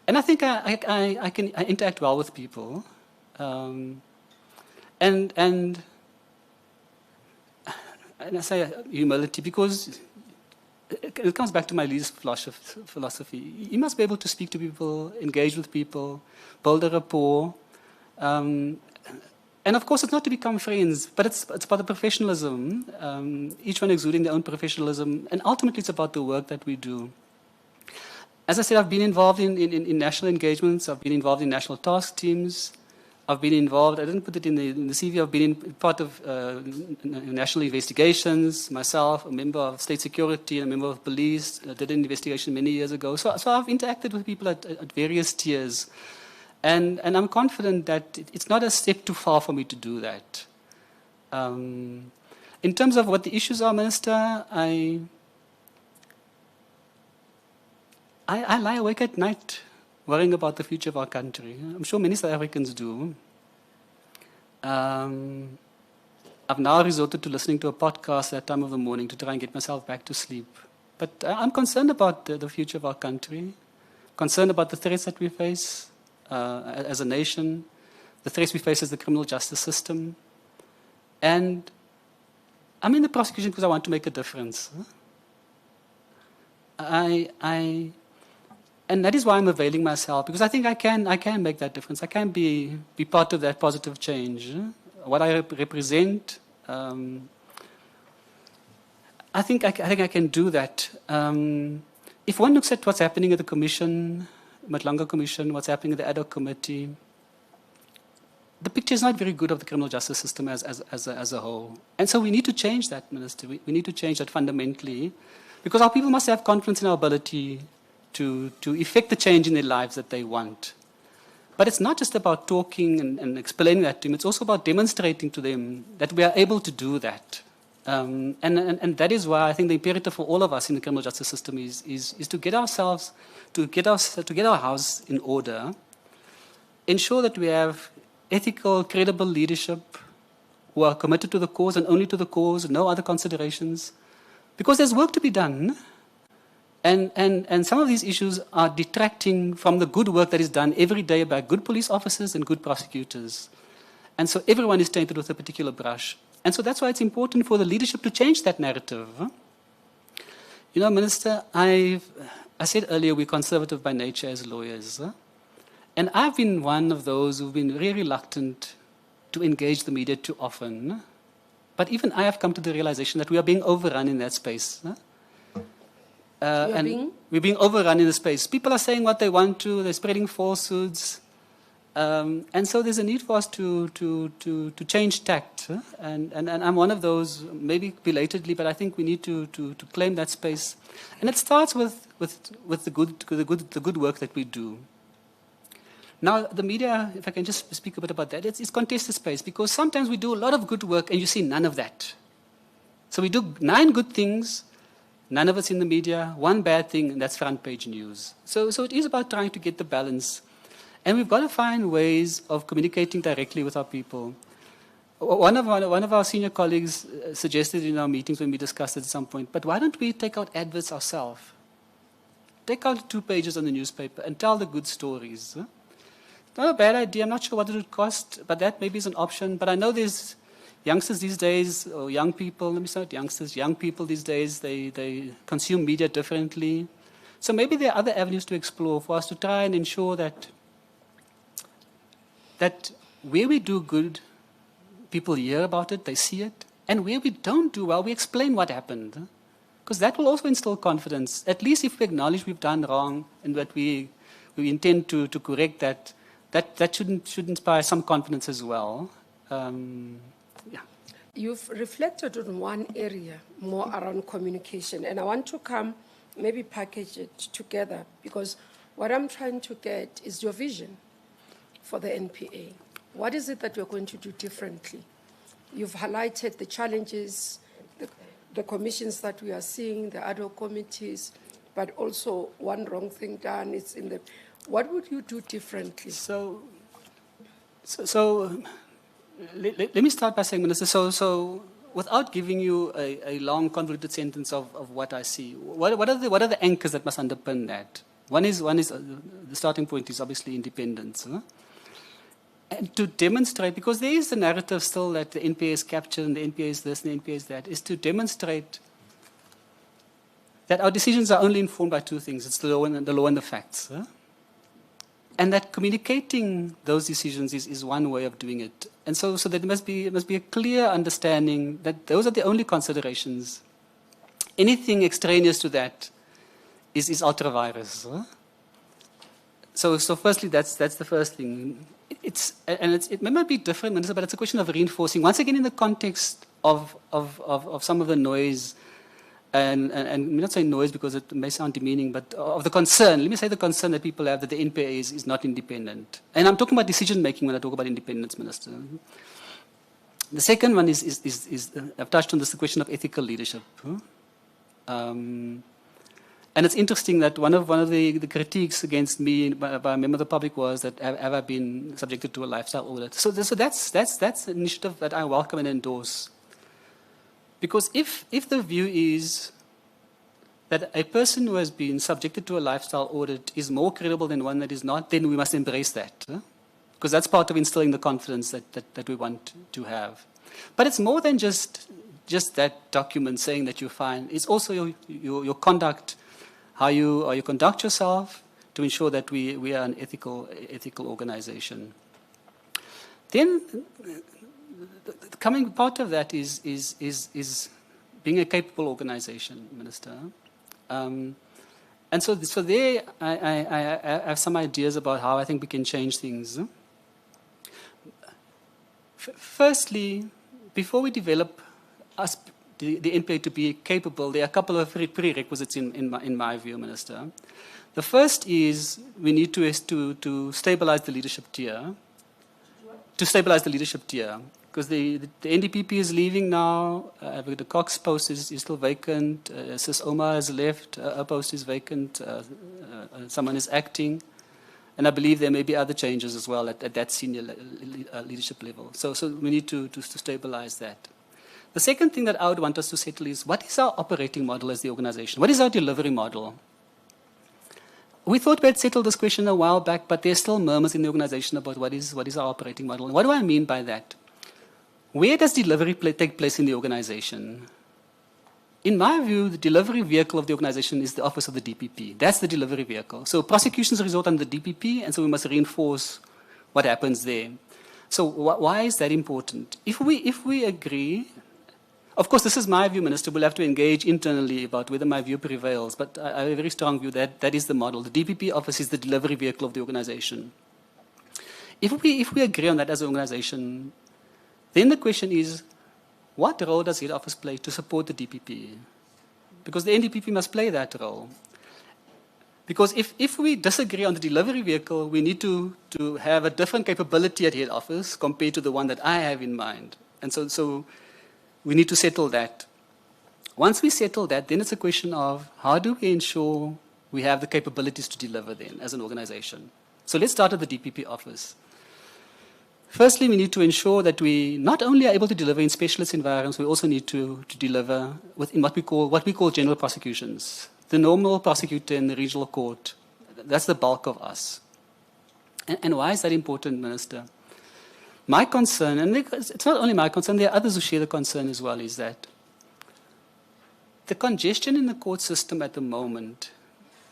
and I think I can interact well with people, and I say humility because it comes back to my leader's philosophy. You must be able to speak to people, engage with people, build a rapport. And of course, it's not to become friends, but it's about the professionalism, each one exuding their own professionalism. And ultimately, it's about the work that we do. As I said, I've been involved in national engagements. I've been involved in national task teams. I've been involved, I didn't put it in the CV, I've been part of national investigations, myself, a member of state security, and a member of police. I did an investigation many years ago. So I've interacted with people at various tiers. And I'm confident that it's not a step too far for me to do that. In terms of what the issues are, Minister, I lie awake at night worrying about the future of our country. I'm sure many South Africans do. I've now resorted to listening to a podcast at that time of the morning to try and get myself back to sleep. But I'm concerned about the future of our country. concerned about the threats that we face as a nation, the threats we face as the criminal justice system. And I'm in the prosecution because I want to make a difference. And that is why I'm availing myself, because I think I can make that difference. I can be part of that positive change. What I represent, I think I can do that. If one looks at what's happening at the Commission, Matlanga Commission, what's happening at the ad hoc committee, the picture is not very good of the criminal justice system as a whole. And so we need to change that, Minister. We need to change that fundamentally, because our people must have confidence in our ability to effect the change in their lives that they want. But it's not just about talking and explaining that to them. It's also about demonstrating to them that we are able to do that. And that is why I think the imperative for all of us in the criminal justice system is to get ourselves, to get our house in order, ensure that we have ethical, credible leadership who are committed to the cause and only to the cause, no other considerations, because there's work to be done. And some of these issues are detracting from the good work that is done every day by good police officers and good prosecutors. And so everyone is tainted with a particular brush. And so that's why it's important for the leadership to change that narrative. You know, Minister, I said earlier we're conservative by nature as lawyers. And I've been one of those who've been very reluctant to engage the media too often. But even I have come to the realization that we are being overrun in that space. We're being overrun in the space. People are saying what they want to, they're spreading falsehoods. And so there's a need for us to change tact. And I'm one of those, maybe belatedly, but I think we need to claim that space. And it starts with the good work that we do. Now, the media, if I can just speak a bit about that, it's contested space, because sometimes we do a lot of good work and you see none of that. So we do 9 good things, none of it's in the media, 1 bad thing, and that's front page news. So it is about trying to get the balance. And we've got to find ways of communicating directly with our people. One of our senior colleagues suggested in our meetings when we discussed it at some point, but why don't we take out adverts ourselves? Take out 2 pages on the newspaper and tell the good stories. Not a bad idea. I'm not sure what it would cost, but that maybe is an option. But I know there's youngsters these days, or young people, let me start with youngsters, young people these days, they consume media differently. So maybe there are other avenues to explore for us to try and ensure that where we do good, people hear about it, they see it, and where we don't do well, we explain what happened. Because that will also instill confidence. At least if we acknowledge we've done wrong and that we intend to correct that, that should inspire some confidence as well. Yeah. You've reflected on one area more around communication, and I want to maybe package it together, because what I'm trying to get is your vision for the NPA. What is it that you're going to do differently? You've highlighted the challenges, the commissions that we are seeing, the ad hoc committees, but also one wrong thing done is in the... What would you do differently? So let me start by saying, Minister, so without giving you a long convoluted sentence of what I see, what are the anchors that must underpin that? One is the starting point is obviously independence. And to demonstrate, because there is the narrative still that the NPA is captured and the NPA is this and the NPA is that, is to demonstrate that our decisions are only informed by 2 things. It's the law and the facts. And that communicating those decisions is one way of doing it. And so there must be a clear understanding that those are the only considerations. Anything extraneous to that is ultra virus. So firstly, that's the first thing. It may not be different, Minister, but it's a question of reinforcing. Once again, in the context of some of the noise, and I'm not saying noise because it may sound demeaning, but of the concern. Let me say the concern that people have that the NPA is not independent. And I'm talking about decision making when I talk about independence, Minister. The second one is I've touched on this, the question of ethical leadership. And it's interesting that one of the critiques against me by a member of the public was that have I been subjected to a lifestyle audit. So that's an initiative that I welcome and endorse. Because if the view is that a person who has been subjected to a lifestyle audit is more credible than one that is not, then we must embrace that. Because that's part of instilling the confidence that we want to have. But it's more than just that document saying that you're fine. It's also your conduct, how you conduct yourself to ensure that we are an ethical organization. Then, the coming part of that is being a capable organization, Minister. And so there, I have some ideas about how I think we can change things. Firstly, before we develop the NPA to be capable, there are a couple of prerequisites in my view, Minister. The first is we need to stabilize the leadership tier. To stabilize the leadership tier, because the NDPP is leaving now. The Cox post is still vacant. Sis Oma has left. Her post is vacant. Someone is acting. And I believe there may be other changes as well at that senior leadership level. So we need to stabilize that. The second thing that I would want us to settle is, what is our operating model as the organization? What is our delivery model? We thought we had settled this question a while back, but there's still murmurs in the organization about what is our operating model. And what do I mean by that? Where does delivery take place in the organization? In my view, the delivery vehicle of the organization is the office of the DPP. That's the delivery vehicle. So prosecutions result under the DPP, and so we must reinforce what happens there. So why is that important? If we agree, of course, this is my view, Minister. We'll have to engage internally about whether my view prevails, but I have a very strong view that that is the model. The DPP office is the delivery vehicle of the organization. If we agree on that as an organization, then the question is, what role does head office play to support the DPP? Because the NDPP must play that role. Because if we disagree on the delivery vehicle, we need to have a different capability at head office compared to the one that I have in mind. And so we need to settle that. Once we settle that, then it's a question of how do we ensure we have the capabilities to deliver then as an organization. So let's start at the DPP office. Firstly, we need to ensure that we not only are able to deliver in specialist environments, we also need to deliver within what we call general prosecutions. The normal prosecutor in the regional court, that's the bulk of us. And why is that important, Minister? My concern, and it's not only my concern, there are others who share the concern as well, is that the congestion in the court system at the moment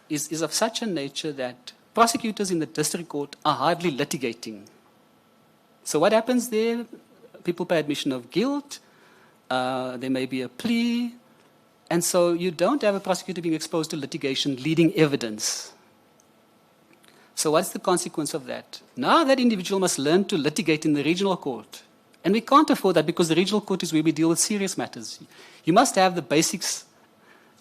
is of such a nature that prosecutors in the district court are hardly litigating. So what happens there? People pay admission of guilt, there may be a plea, and so you don't have a prosecutor being exposed to litigation leading evidence. So what's the consequence of that? Now that individual must learn to litigate in the regional court. And we can't afford that because the regional court is where we deal with serious matters. You must have the basics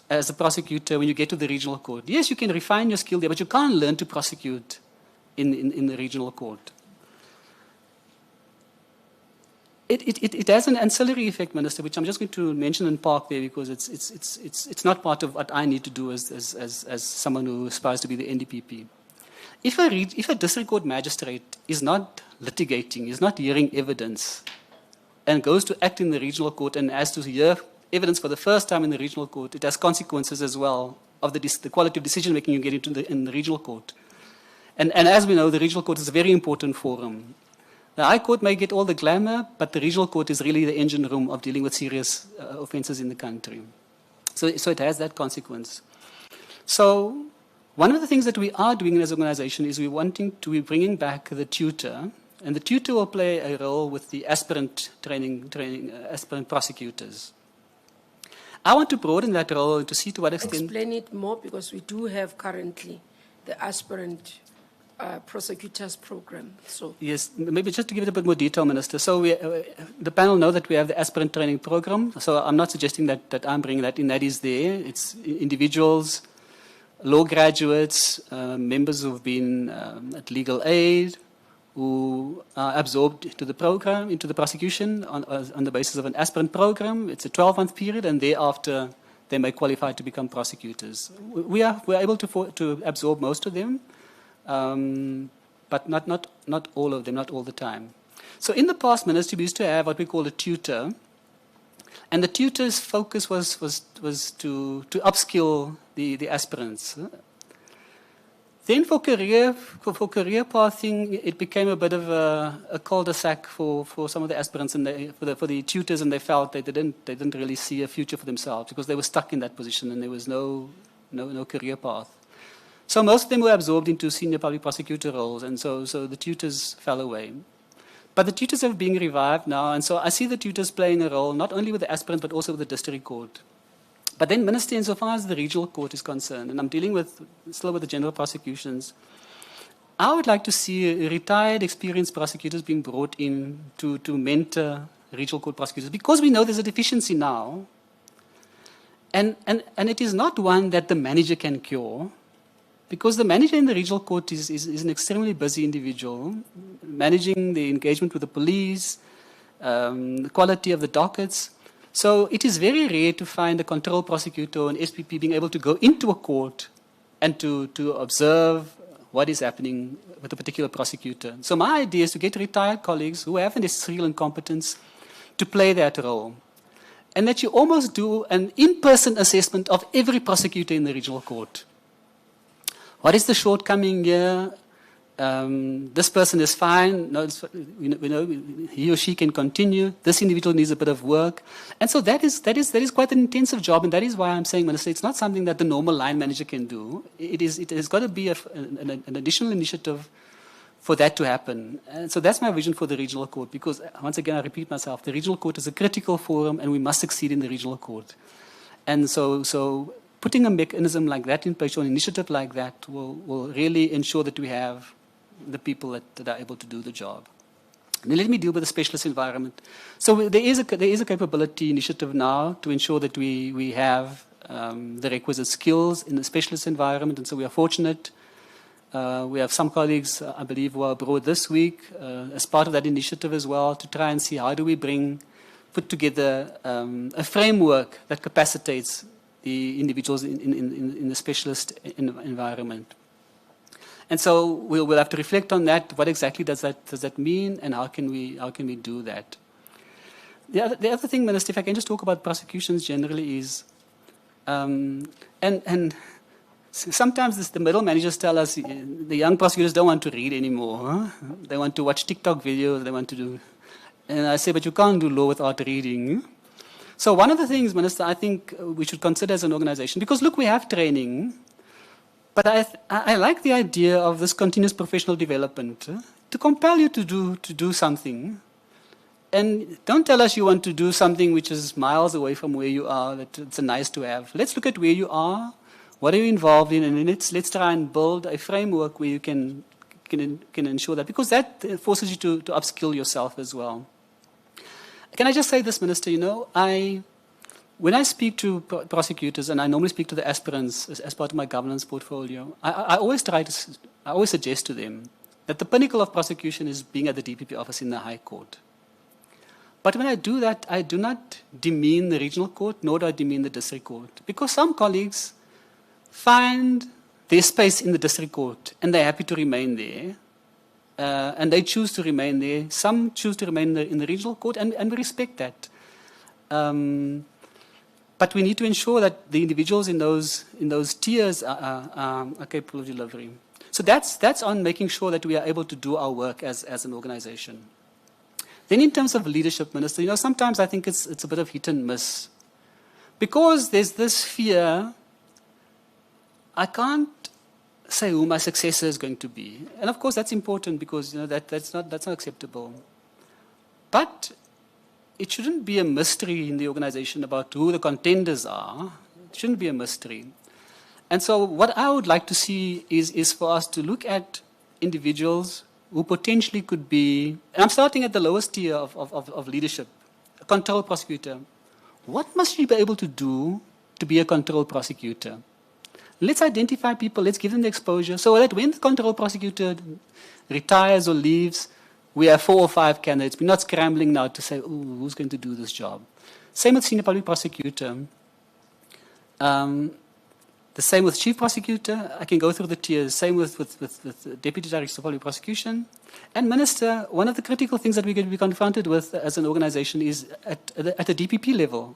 as a prosecutor when you get to the regional court. Yes, you can refine your skill there, but you can't learn to prosecute in the regional court. It has an ancillary effect, Minister, which I'm just going to mention and park there because it's not part of what I need to do as someone who aspires to be the NDPP. If a district court magistrate is not litigating, is not hearing evidence, and goes to act in the regional court and has to hear evidence for the first time in the regional court, it has consequences as well of the quality of decision making you get in the regional court. And as we know, the regional court is a very important forum. The High Court may get all the glamour, but the regional court is really the engine room of dealing with serious offences in the country. So it has that consequence. So one of the things that we are doing as an organization is we're bringing back the tutor, and the tutor will play a role with the aspirant aspirant prosecutors. I want to broaden that role to see to what extent. Explain it more, because we do have currently the aspirant prosecutors program. So yes, maybe just to give it a bit more detail, Minister. So the panel know that we have the aspirant training program. So I'm not suggesting that I'm bringing that in. That is there. It's individuals, law graduates, members who've been at legal aid, who are absorbed into the program, into the prosecution on the basis of an aspirant program. It's a 12-month period, and thereafter they may qualify to become prosecutors. We're able to absorb most of them, but not all of them, not all the time. So in the past, Minister, we used to have what we call a tutor, And the tutor's focus was to upskill the aspirants. Then for career pathing, it became a bit of a cul-de-sac for some of the aspirants and for the tutors, and they felt they didn't really see a future for themselves because they were stuck in that position and there was no career path. So most of them were absorbed into senior public prosecutor roles, and so the tutors fell away. But the tutors are being revived now, and so I see the tutors playing a role not only with the aspirants but also with the district court. But then, Minister, insofar as the regional court is concerned, and I'm dealing still with the general prosecutions, I would like to see retired, experienced prosecutors being brought in to mentor regional court prosecutors, because we know there's a deficiency now, and it is not one that the manager can cure, because the manager in the regional court is an extremely busy individual, managing the engagement with the police, the quality of the dockets. So it is very rare to find a control prosecutor or an SPP being able to go into a court and to observe what is happening with a particular prosecutor. So my idea is to get retired colleagues who have the necessary competence to play that role. And that you almost do an in-person assessment of every prosecutor in the regional court. What is the shortcoming here? This person is fine. No, we know he or she can continue. This individual needs a bit of work, and so that is quite an intensive job, and that is why I'm saying, Minister, it's not something that the normal line manager can do. It has got to be an additional initiative for that to happen. And so that's my vision for the regional court. Because once again, I repeat myself: the regional court is a critical forum, and we must succeed in the regional court. And so putting a mechanism like that in place, or an initiative like that, will really ensure that we have the people that are able to do the job. Now let me deal with the specialist environment. So there is a capability initiative now to ensure that we have the requisite skills in the specialist environment, and so we are fortunate. We have some colleagues, I believe, who are abroad this week as part of that initiative as well, to try and see how do we put together a framework that capacitates the individuals in the specialist environment. And so we'll have to reflect on that. What exactly does that mean, and how can we do that? The other thing, Minister, if I can just talk about prosecutions generally, is and sometimes the middle managers tell us the young prosecutors don't want to read anymore. Huh? They want to watch TikTok videos. They want to do, and I say, but you can't do law without reading. So one of the things, Minister, I think we should consider as an organization, because look, we have training. But I like the idea of this continuous professional development, to compel you to do something. And don't tell us you want to do something which is miles away from where you are, that it's a nice to have. Let's look at where you are, what are you involved in, and let's try and build a framework where you can ensure that, because that forces you to upskill yourself as well. Can I just say this, Minister, when I speak to prosecutors, and I normally speak to the aspirants as part of my governance portfolio, I always suggest to them that the pinnacle of prosecution is being at the DPP office in the High Court. But when I do that, I do not demean the regional court, nor do I demean the district court, because some colleagues find their space in the district court, and they're happy to remain there, and they choose to remain there. Some choose to remain in the regional court, and we respect that. But we need to ensure that the individuals in those tiers are capable of delivering. So that's on making sure that we are able to do our work as an organization. Then in terms of leadership, Minister, sometimes I think it's a bit of hit and miss. Because there's this fear, I can't say who my successor is going to be. And of course that's important, because that's not acceptable. But it shouldn't be a mystery in the organization about who the contenders are. It shouldn't be a mystery. And so what I would like to see is for us to look at individuals who potentially could be, and I'm starting at the lowest tier of leadership, a control prosecutor. What must you be able to do to be a control prosecutor? Let's identify people, let's give them the exposure, so that when the control prosecutor retires or leaves, we have 4 or 5 candidates. We're not scrambling now to say, who's going to do this job? Same with senior public prosecutor. The same with chief prosecutor. I can go through the tiers. Same with deputy director of public prosecution. And minister, one of the critical things that we're going to be confronted with as an organization is at the DPP level.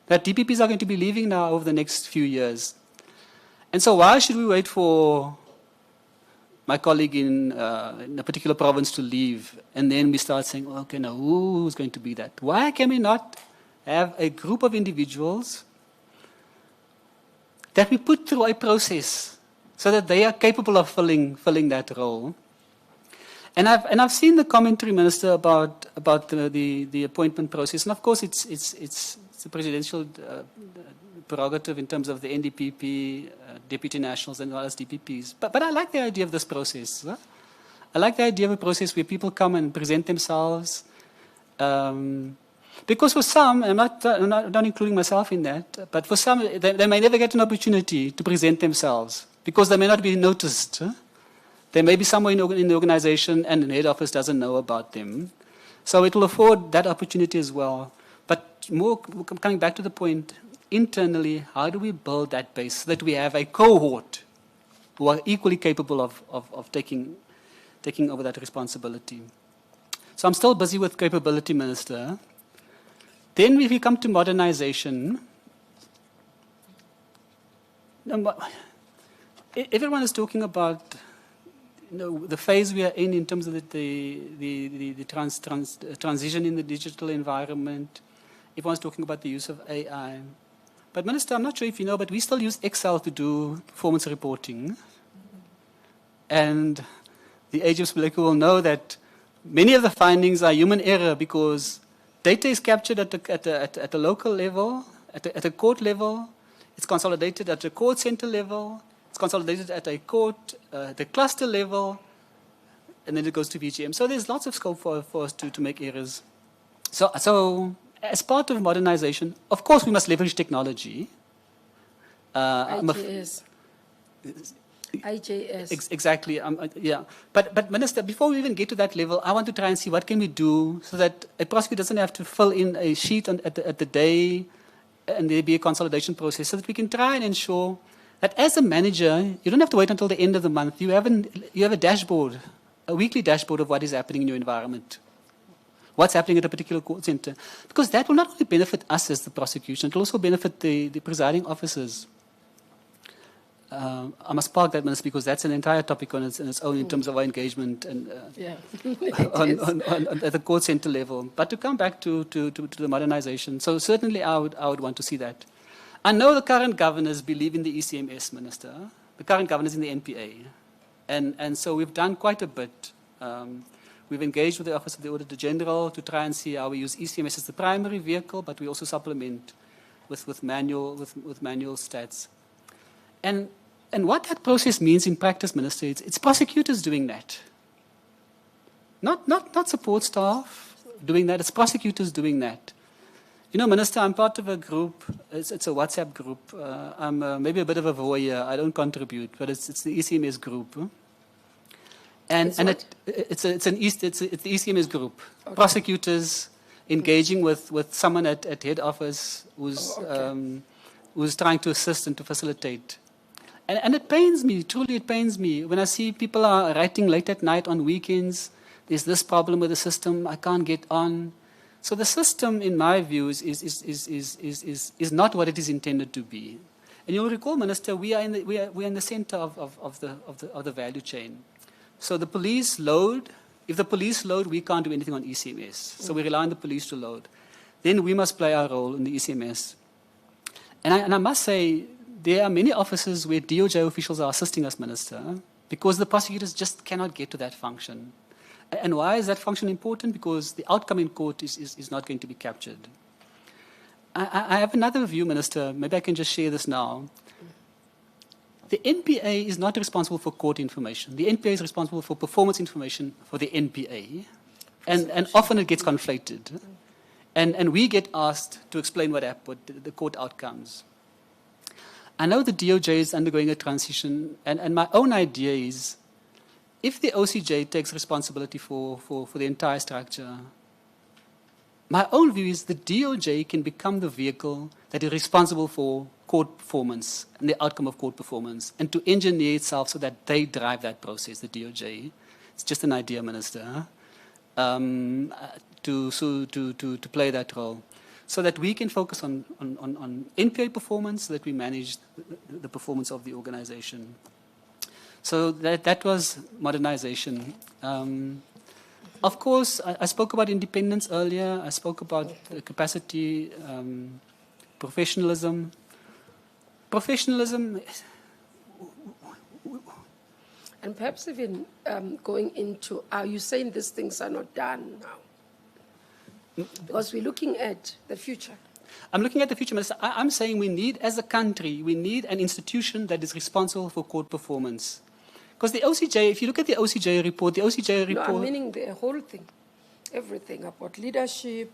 That DPPs are going to be leaving now over the next few years. And so why should we wait for my colleague in a particular province to leave, and then we start saying, okay, now who's going to be that? Why can we not have a group of individuals that we put through a process so that they are capable of filling that role? And I've seen the commentary, Minister, about the appointment process, and of course it's a presidential prerogative in terms of the NDPP, deputy nationals, and as well as DPPs. But I like the idea of this process. Huh? I like the idea of a process where people come and present themselves. Because for some, I'm not including myself in that, but for some, they may never get an opportunity to present themselves because they may not be noticed. Huh? They may be somewhere in the organization and the head office doesn't know about them. So it will afford that opportunity as well. But more coming back to the point, internally, how do we build that base so that we have a cohort who are equally capable of taking over that responsibility? So I'm still busy with capability, Minister. Then if we come to modernization, everyone is talking about the phase we are in terms of the transition in the digital environment. Everyone's talking about the use of AI. But Minister, I'm not sure if you know, but we still use Excel to do performance reporting. And the age of Sibeleko will know that many of the findings are human error because data is captured at a local level, at a court level. It's consolidated at a court center level. It's consolidated at a court, the cluster level, and then it goes to VGM. So there's lots of scope for us to make errors. So as part of modernization, of course, we must leverage technology. IJS. IJS. Exactly. Yeah. But Minister, before we even get to that level, I want to try and see what can we do so that a prosecutor doesn't have to fill in a sheet at the day, and there be a consolidation process, so that we can try and ensure that as a manager, you don't have to wait until the end of the month. You have a dashboard, a weekly dashboard of what is happening in your environment. What's happening at a particular court center. Because that will not only benefit us as the prosecution, it will also benefit the presiding officers. I must park that, Minister, because that's an entire topic on its own in terms of our engagement and at the court center level. But to come back to the modernization, so certainly I would want to see that. I know the current governors believe in the ECMS, Minister, the current governors in the NPA. And so we've done quite a bit. We've engaged with the Office of the Auditor General to try and see how we use ECMS as the primary vehicle, but we also supplement with manual stats. And what that process means in practice, Minister, it's prosecutors doing that. Not support staff doing that, it's prosecutors doing that. You know, Minister, I'm part of a group, it's a WhatsApp group. I'm maybe a bit of a voyeur, I don't contribute, but it's the ECMS group. And it's the ECMS group. Okay. Prosecutors engaging with someone at head office who's trying to assist and to facilitate. And it pains me, truly it pains me, when I see people are writing late at night on weekends, there's this problem with the system, I can't get on. So the system, in my view, is not what it is intended to be. And you'll recall, Minister, we are in the center of the value chain. So the police load, if the police load, we can't do anything on ECMS. So we rely on the police to load. Then we must play our role in the ECMS. And I must say, there are many offices where DOJ officials are assisting us, Minister, because the prosecutors just cannot get to that function. And why is that function important? Because the outcome in court is not going to be captured. I have another view, Minister. Maybe I can just share this now. The NPA is not responsible for court information. The NPA is responsible for performance information for the NPA. And often it gets conflated. And we get asked to explain what the court outcomes. I know the DOJ is undergoing a transition, and my own idea is, if the OCJ takes responsibility for the entire structure, my own view is the DOJ can become the vehicle that is responsible for court performance and the outcome of court performance and to engineer itself so that they drive that process, the DOJ. It's just an idea, Minister, to play that role so that we can focus on NPA performance, so that we manage the performance of the organization. So that was modernization. Of course, I spoke about independence earlier. I spoke about capacity, professionalism. Professionalism. And perhaps even going into, are you saying these things are not done now? Because we're looking at the future. I'm looking at the future, Minister. I'm saying we need, as a country, we need an institution that is responsible for court performance. Because the OCJ, if you look at the OCJ report, No, I'm meaning the whole thing. Everything about leadership,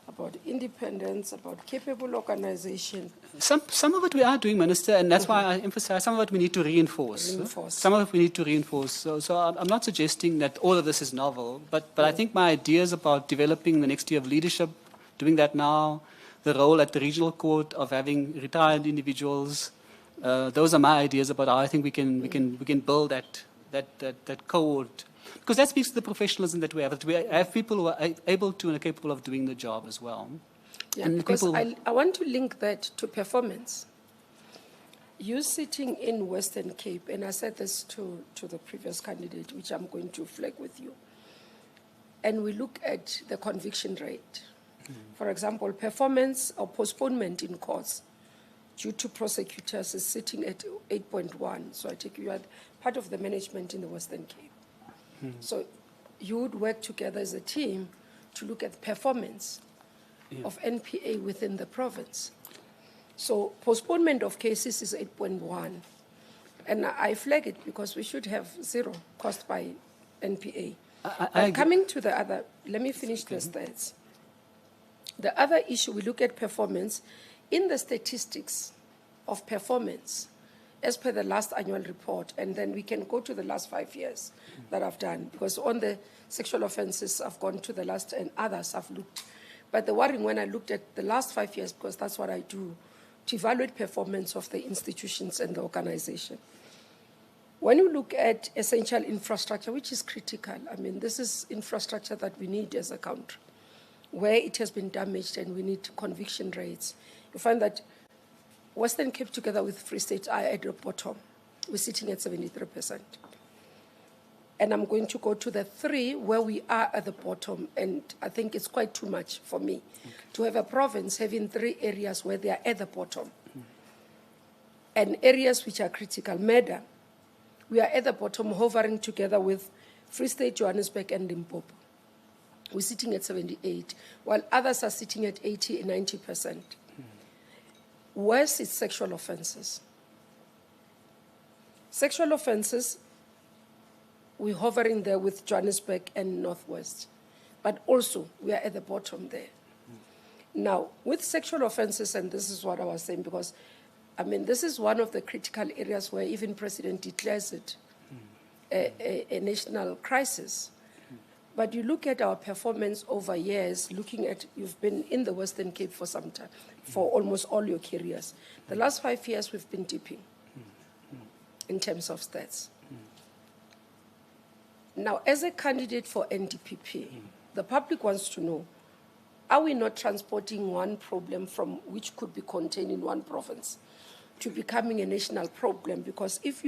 about independence, about capable organization. Some of it we are doing, Minister, and that's why I emphasize some of it we need to reinforce. Some of it we need to reinforce. So I'm not suggesting that all of this is novel, but I think my ideas about developing the next tier of leadership, doing that now, the role at the regional court of having retired individuals, those are my ideas about how I think we can build that cohort. Because that speaks to the professionalism that we have. That we have people who are able to and are capable of doing the job as well. Yeah, and because people, I want to link that to performance. You sitting in Western Cape, and I said this to the previous candidate, which I'm going to flag with you, and we look at the conviction rate. For example, performance or postponement in courts due to prosecutors is sitting at 8.1. So I take you are part of the management in the Western Cape. So you would work together as a team to look at performance of NPA within the province. So postponement of cases is 8.1. And I flag it because we should have 0 caused by NPA. But coming to the other, let me finish the stats. The other issue, we look at performance. In the statistics of performance, as per the last annual report, and then we can go to the last 5 years that I've done, because on the sexual offenses, I've gone to the last, and others I've looked. But the worrying when I looked at the last 5 years, because that's what I do, to evaluate performance of the institutions and the organization. When you look at essential infrastructure, which is critical, I mean, this is infrastructure that we need as a country, where it has been damaged and we need conviction rates, you find that Western Cape together with Free State are at the bottom. We're sitting at 73%. And I'm going to go to the 3 where we are at the bottom, and I think it's quite too much for me to have a province having 3 areas where they are at the bottom. And areas which are critical, murder, we are at the bottom hovering together with Free State, Johannesburg, and Limpopo. We're sitting at 78, while others are sitting at 80 and 90%. Worse is sexual offenses. Sexual offenses, we're hovering there with Johannesburg and Northwest, but also we are at the bottom there. Now, with sexual offenses, and this is what I was saying, because, I mean, this is one of the critical areas where even President declares it a national crisis. But you look at our performance over years, looking at, you've been in the Western Cape for some time, for almost all your careers. The last 5 years, we've been dipping in terms of stats. Now, as a candidate for NDPP, the public wants to know, are we not transporting one problem from which could be contained in one province to becoming a national problem? Because if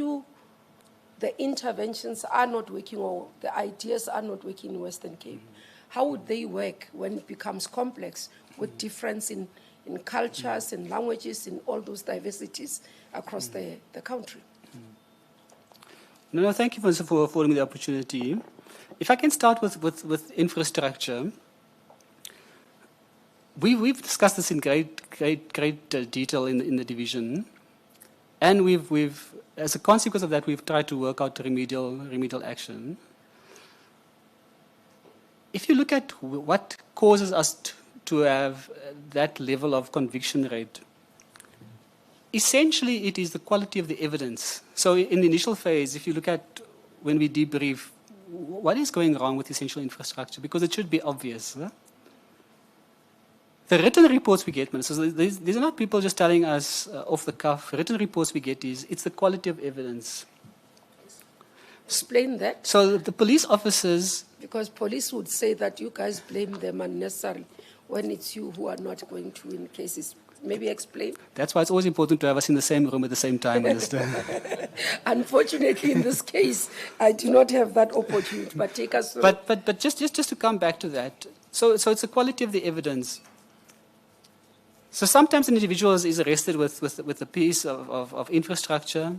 the interventions are not working or the ideas are not working in Western Cape, how would they work when it becomes complex with difference in cultures and languages and all those diversities across the country? No, thank you for affording me the opportunity. If I can start with infrastructure, we've discussed this in great detail in the division, and we've as a consequence of that, we've tried to work out remedial action. If you look at what causes us to have that level of conviction rate, essentially it is the quality of the evidence. So in the initial phase, if you look at when we debrief, what is going wrong with essential infrastructure? Because it should be obvious. Huh? The written reports we get, Minister, so these are not people just telling us off the cuff. Written reports we get it's the quality of evidence. Explain that. So the police officers... Because police would say that you guys blame them unnecessarily when it's you who are not going to win cases. Maybe explain. That's why it's always important to have us in the same room at the same time, Minister. Unfortunately, in this case, I do not have that opportunity, but take us through. But just to come back to that, so it's the quality of the evidence. So sometimes an individual is arrested with a piece of infrastructure,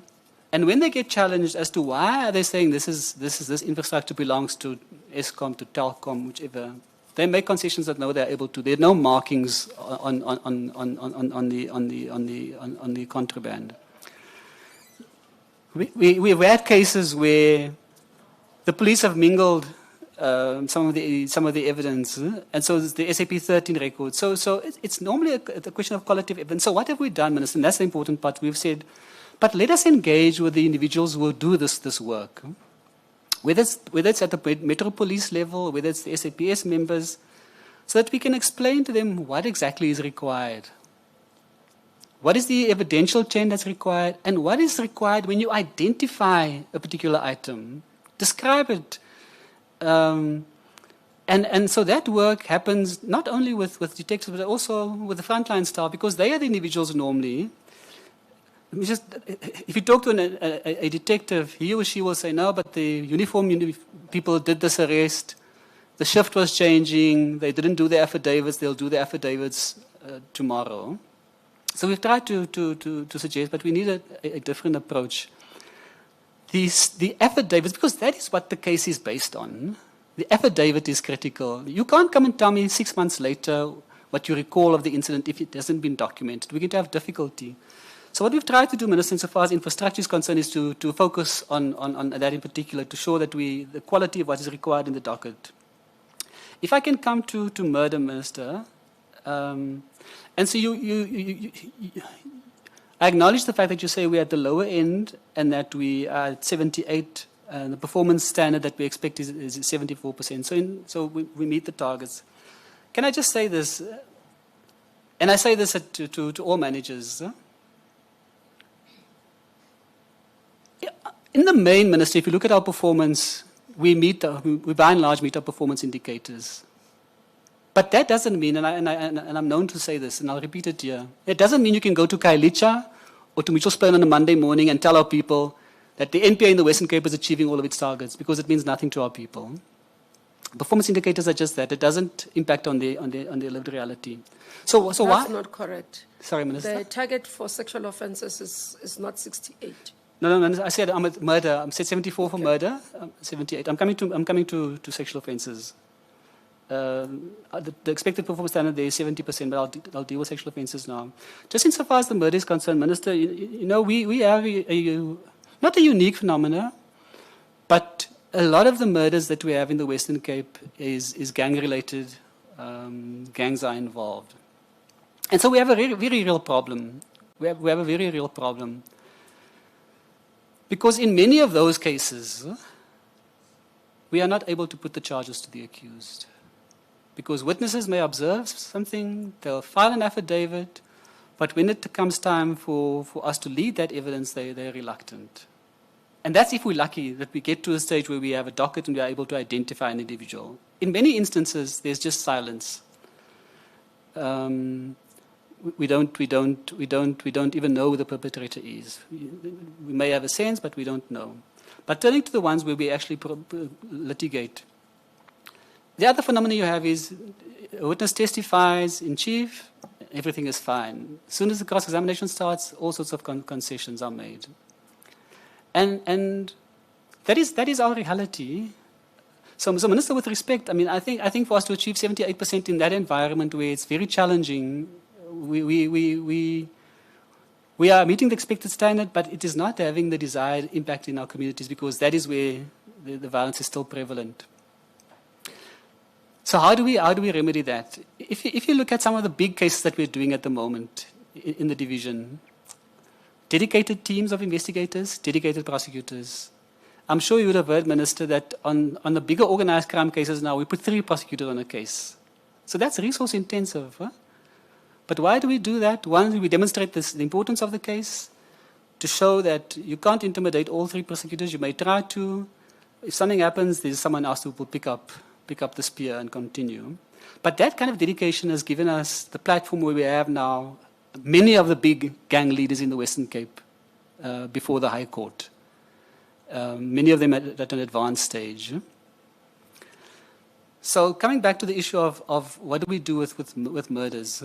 and when they get challenged as to why are they saying this infrastructure belongs to Eskom, to Telkom, whichever, they make concessions that no, they're able to. There are no markings on the contraband. We've had cases where the police have mingled some of the evidence, and so the SAP 13 record. So it's normally a question of quality of evidence. So what have we done, Minister? And that's the important part. We've said, but let us engage with the individuals who will do this work. Whether it's at the Metro Police level, whether it's the SAPS members, so that we can explain to them what exactly is required. What is the evidential chain that's required, and what is required when you identify a particular item? Describe it. And so that work happens not only with detectives, but also with the frontline staff, because they are the individuals normally. If you talk to a detective, he or she will say, no, but the uniformed people did this arrest, the shift was changing, they didn't do the affidavits, they'll do the affidavits tomorrow. So we've tried to suggest, but we need a different approach. The affidavits, because that is what the case is based on, the affidavit is critical. You can't come and tell me 6 months later what you recall of the incident if it hasn't been documented. We're going to have difficulty. So what we've tried to do, Minister, insofar as infrastructure is concerned, is to focus on that in particular, to show that the quality of what is required in the docket. If I can come to murder, Minister, and so I acknowledge the fact that you say we're at the lower end and that we are at 78, and the performance standard that we expect is 74%. So we meet the targets. Can I just say this, and I say this to all managers, in the main, Minister, if you look at our performance, we by and large meet our performance indicators. But that doesn't mean, and I'm known to say this, and I'll repeat it here, it doesn't mean you can go to Kailicha or to Mitchell's Plain on a Monday morning and tell our people that the NPA in the Western Cape is achieving all of its targets, because it means nothing to our people. Performance indicators are just that. It doesn't impact on the lived reality. So That's why? not correct. Sorry, Minister. The target for sexual offences is not 68. No, I said I'm at murder. I said 74 for murder, 78. I'm coming to sexual offences. The expected performance standard there is 70%, but I'll deal with sexual offences now. Just insofar as the murder is concerned, Minister, we have not a unique phenomena, but a lot of the murders that we have in the Western Cape is gang-related. Gangs are involved. And so we have a very, very real problem. We have a very real problem. Because in many of those cases, we are not able to put the charges to the accused. Because witnesses may observe something, they'll file an affidavit, but when it comes time for us to lead that evidence, they're reluctant. And that's if we're lucky that we get to a stage where we have a docket and we are able to identify an individual. In many instances, there's just silence. We don't even know who the perpetrator is. We may have a sense, but we don't know. But turning to the ones where we actually litigate, the other phenomenon you have is a witness testifies in chief, everything is fine. As soon as the cross-examination starts, all sorts of concessions are made. And that is our reality. So Minister, with respect, I mean, I think for us to achieve 78% in that environment where it's very challenging, we are meeting the expected standard, but it is not having the desired impact in our communities, because that is where the violence is still prevalent. So how do we remedy that? If you look at some of the big cases that we're doing at the moment in the division, dedicated teams of investigators, dedicated prosecutors. I'm sure you would have heard, Minister, that on the bigger organized crime cases now, we put 3 prosecutors on a case. So that's resource intensive. Huh? But why do we do that? One, we demonstrate the importance of the case to show that you can't intimidate all 3 prosecutors. You may try to. If something happens, there's someone else who will pick up the spear and continue. But that kind of dedication has given us the platform where we have now many of the big gang leaders in the Western Cape before the High Court. Many of them at an advanced stage. So coming back to the issue of what do we do with murders?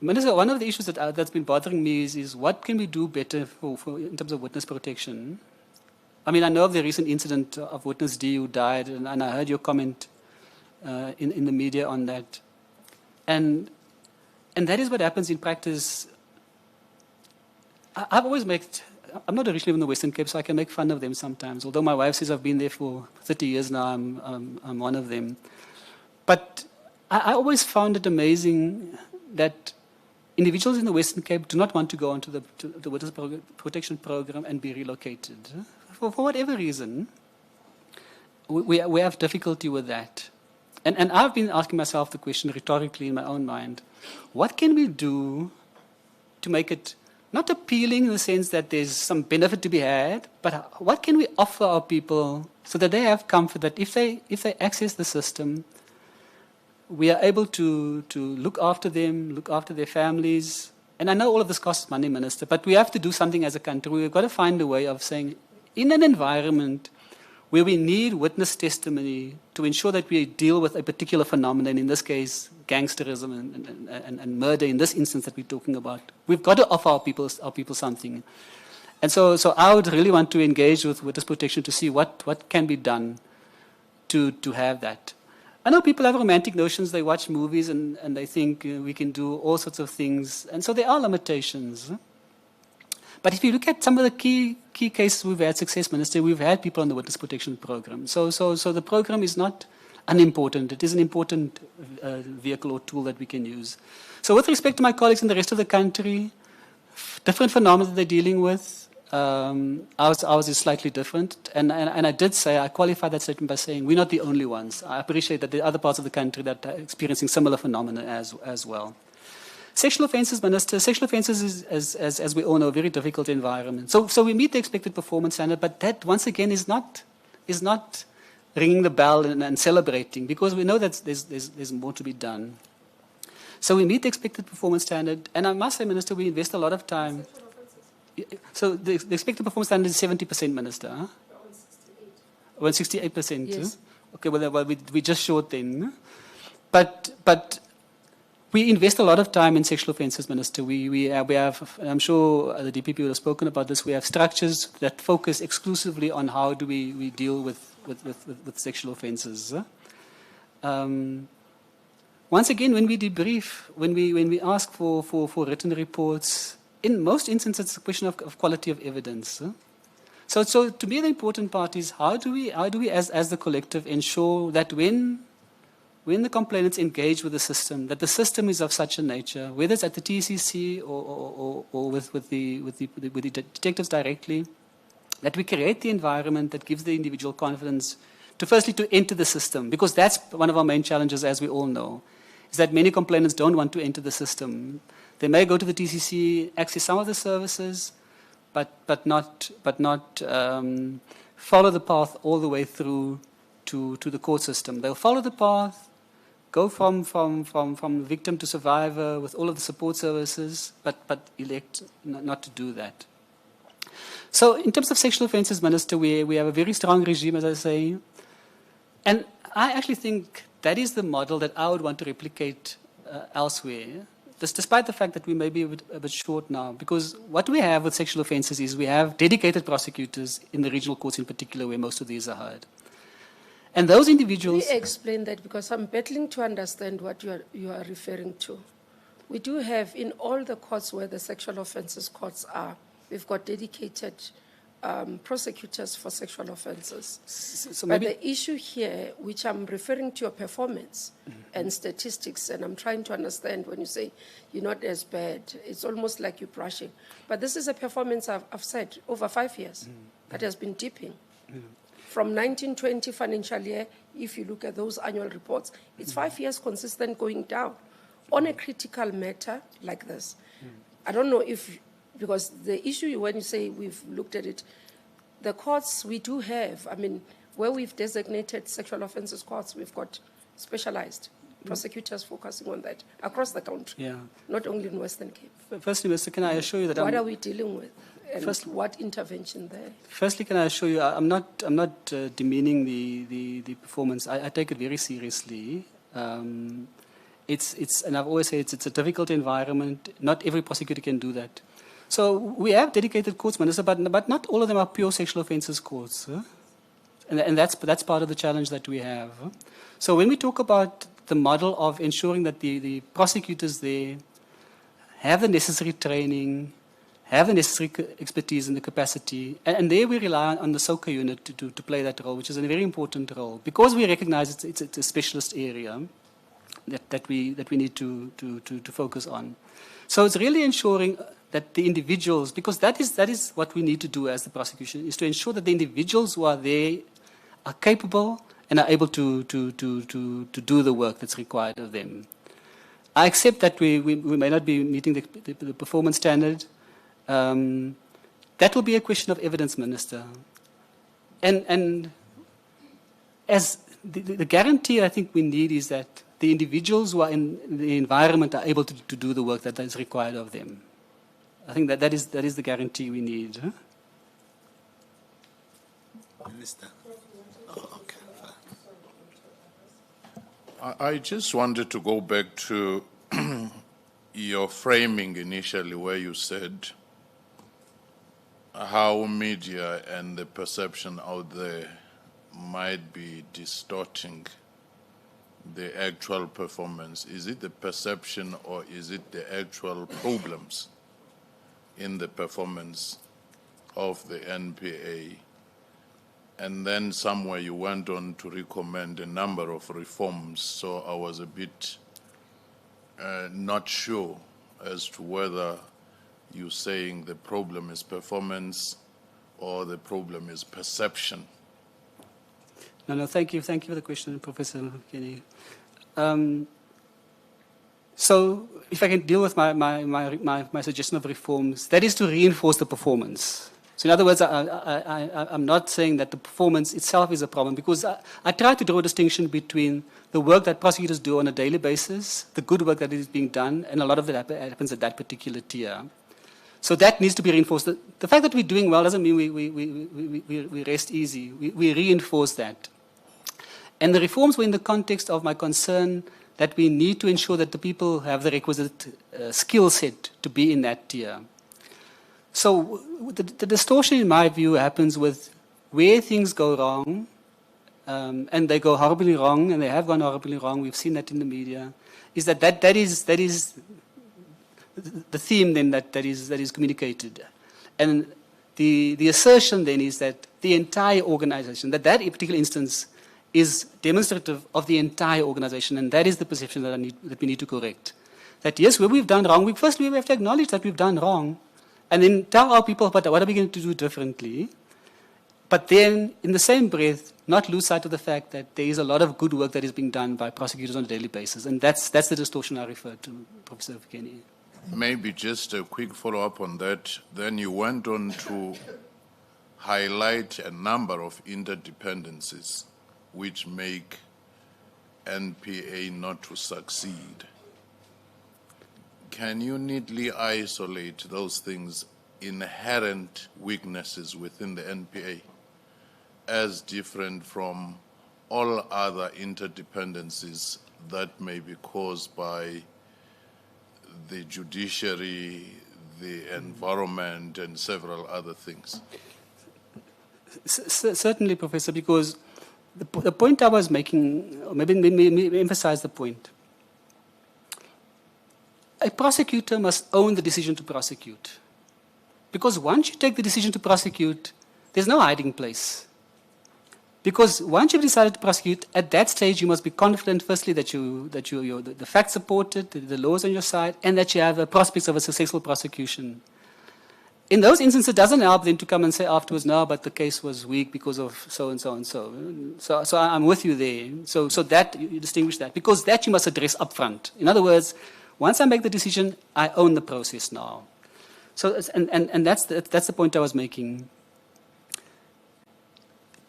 Minister, one of the issues that's been bothering me is what can we do better in terms of witness protection? I mean, I know of the recent incident of witness D who died, and I heard your comment in the media on that. And that is what happens in practice. I've always I'm not originally from the Western Cape, so I can make fun of them sometimes. Although my wife says I've been there for 30 years now, I'm one of them. But I always found it amazing that individuals in the Western Cape do not want to go onto the witness protection program and be relocated. For whatever reason, we have difficulty with that. And I've been asking myself the question rhetorically in my own mind, what can we do to make it not appealing in the sense that there's some benefit to be had, but what can we offer our people so that they have comfort that if they access the system, we are able to look after them, look after their families. And I know all of this costs money, Minister, but we have to do something as a country. We've got to find a way of saying, in an environment where we need witness testimony to ensure that we deal with a particular phenomenon, in this case, gangsterism and murder in this instance that we're talking about, we've got to offer our people something. And so I would really want to engage with witness protection to see what can be done to have that. I know people have romantic notions. They watch movies and they think we can do all sorts of things. And so there are limitations. But if you look at some of the key cases we've had success, Minister, we've had people on the witness protection program. So the program is not unimportant. It is an important vehicle or tool that we can use. So with respect to my colleagues in the rest of the country, different phenomena that they're dealing with, ours is slightly different. And I did say, I qualified that statement by saying we're not the only ones. I appreciate that there are other parts of the country that are experiencing similar phenomena as well. Sexual offences, Minister. Sexual offences is, as we all know, a very difficult environment. So we meet the expected performance standard, but that, once again, is not ringing the bell and celebrating, because we know that there's more to be done. So we meet the expected performance standard, and I must say, Minister, we invest a lot of time. So the expected performance standard is 70%, Minister. Huh? 68%. Yes. Okay, well we just short then. But we invest a lot of time in sexual offences, Minister. We have, I'm sure the DPP would have spoken about this, we have structures that focus exclusively on how do we deal with sexual offences. Once again, when we debrief, when we ask for written reports, in most instances it's a question of quality of evidence. So to me the important part is how do we as the collective ensure that when the complainants engage with the system, that the system is of such a nature, whether it's at the TCC or with the detectives directly, that we create the environment that gives the individual confidence to firstly to enter the system, because that's one of our main challenges, as we all know, is that many complainants don't want to enter the system. They may go to the TCC, access some of the services, but not follow the path all the way through to the court system. They'll follow the path, go from victim to survivor with all of the support services, but elect not to do that. So in terms of sexual offences, Minister, we have a very strong regime, as I say. And I actually think that is the model that I would want to replicate elsewhere, despite the fact that we may be a bit short now. Because what we have with sexual offences is we have dedicated prosecutors in the regional courts in particular, where most of these are heard. And those individuals... Can you explain that? Because I'm battling to understand what you are referring to. We do have, in all the courts where the sexual offences courts are, we've got dedicated prosecutors for sexual offences. So but the issue here, which I'm referring to your performance and statistics, and I'm trying to understand when you say you're not as bad, it's almost like you're brushing. But this is a performance, I've said, over 5 years, that has been dipping. From 1920 financial year, if you look at those annual reports, it's 5 years consistent going down. on a critical matter like this, I don't know if, because the issue when you say we've looked at it, the courts we do have, I mean, where we've designated sexual offences courts, we've got specialized prosecutors focusing on that across the country, Yeah. not only in Western Cape. Firstly, Mr. Can I assure you that What are we dealing with, and First- what intervention there? Firstly, can I assure you, I'm not demeaning the performance. I take it very seriously. And I've always said it's a difficult environment. Not every prosecutor can do that. So we have dedicated courts, Minister, but not all of them are pure sexual offences courts. Huh? And that's part of the challenge that we have. Huh? So when we talk about the model of ensuring that the prosecutors there have the necessary training, have the necessary expertise and the capacity, and there we rely on the SOCA unit to play that role, which is a very important role, because we recognize it's a specialist area that we need to focus on. So it's really ensuring that the individuals, because that is what we need to do as the prosecution, is to ensure that the individuals who are there are capable and are able to do the work that's required of them. I accept that we may not be meeting the performance standard. That will be a question of evidence, Minister. And as the guarantee I think we need is that the individuals who are in the environment are able to do the work that is required of them. I think that is the guarantee we need. Huh? Minister. Oh, okay. I just wanted to go back to your framing initially, where you said how media and the perception out there might be distorting the actual performance. Is it the perception or is it the actual problems in the performance of the NPA? And then somewhere you went on to recommend a number of reforms, so I was a bit not sure as to whether you're saying the problem is performance or the problem is perception. No, thank you for the question, Professor Kenny. So if I can deal with my suggestion of reforms, that is to reinforce the performance. So in other words, I'm not saying that the performance itself is a problem, because I try to draw a distinction between the work that prosecutors do on a daily basis, the good work that is being done, and a lot of it happens at that particular tier. So that needs to be reinforced. The fact that we're doing well doesn't mean we rest easy. We reinforce that. And the reforms were in the context of my concern that we need to ensure that the people have the requisite skill set to be in that tier. So the distortion, in my view, happens with where things go wrong, and they go horribly wrong, and they have gone horribly wrong. We've seen that in the media. Is that is the theme then that is communicated, and the assertion then is that the entire organization, that particular instance is demonstrative of the entire organization, and that is the perception that we need to correct. That yes, where we've done wrong, we have to acknowledge that we've done wrong, and then tell our people, but what are we going to do differently? But then, in the same breath, not lose sight of the fact that there is a lot of good work that is being done by prosecutors on a daily basis, and that's the distortion I referred to, Professor Kenny. Maybe just a quick follow-up on that. Then you went on to highlight a number of interdependencies which make NPA not to succeed. Can you neatly isolate those things, inherent weaknesses within the NPA, as different from all other interdependencies that may be caused by the judiciary, the environment, and several other things? Certainly, Professor, because the point I was making, maybe emphasize the point. A prosecutor must own the decision to prosecute. Because once you take the decision to prosecute, there's no hiding place. Because once you've decided to prosecute, at that stage you must be confident, firstly, that the facts supported, the law is on your side, and that you have the prospects of a successful prosecution. In those instances, it doesn't help then to come and say afterwards, no, but the case was weak because of so and so and so. So I'm with you there. So that you distinguish that, because that you must address up front. In other words, Once I make the decision, I own the process now. So, and that's the point I was making.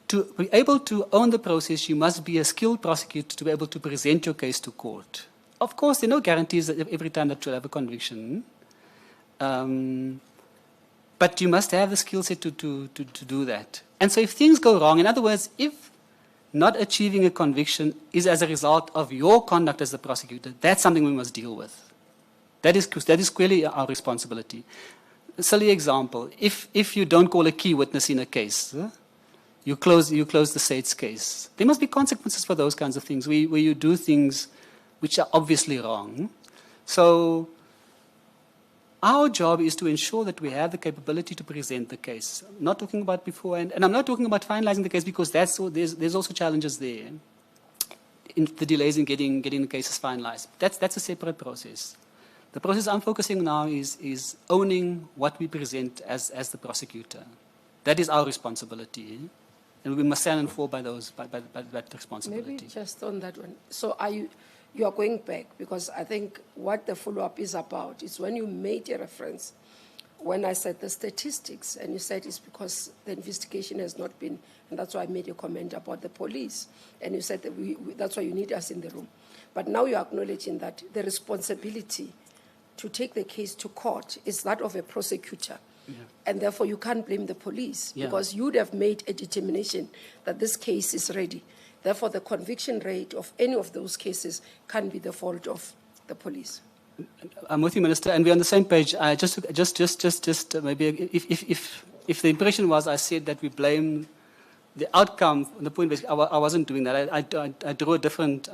To be able to own the process, you must be a skilled prosecutor to be able to present your case to court. Of course, there are no guarantees that every time that you'll have a conviction. But you must have the skill set to do that. And so if things go wrong, in other words, if not achieving a conviction is as a result of your conduct as the prosecutor, that's something we must deal with. That is clearly our responsibility. A silly example, if you don't call a key witness in a case, you close the state's case. There must be consequences for those kinds of things, where you do things which are obviously wrong. So our job is to ensure that we have the capability to present the case. I'm not talking about beforehand, and I'm not talking about finalizing the case, because there's also challenges there in the delays in getting the cases finalized. That's a separate process. The process I'm focusing on now is owning what we present as the prosecutor. That is our responsibility, and we must stand and fall by that responsibility. Maybe just on that one. So you are going back, because I think what the follow-up is about is when you made a reference, when I said the statistics, and you said it's because the investigation has not been, and that's why I made a comment about the police, and you said that that's why you need us in the room. But now you're acknowledging that the responsibility to take the case to court is that of a prosecutor. Yeah. And therefore you can't blame the police, because you'd have made a determination that this case is ready. Therefore, the conviction rate of any of those cases can be the fault of the police. I'm with you, Minister, and we're on the same page. Just maybe if the impression was I said that we blame the outcome, the point I wasn't doing that. I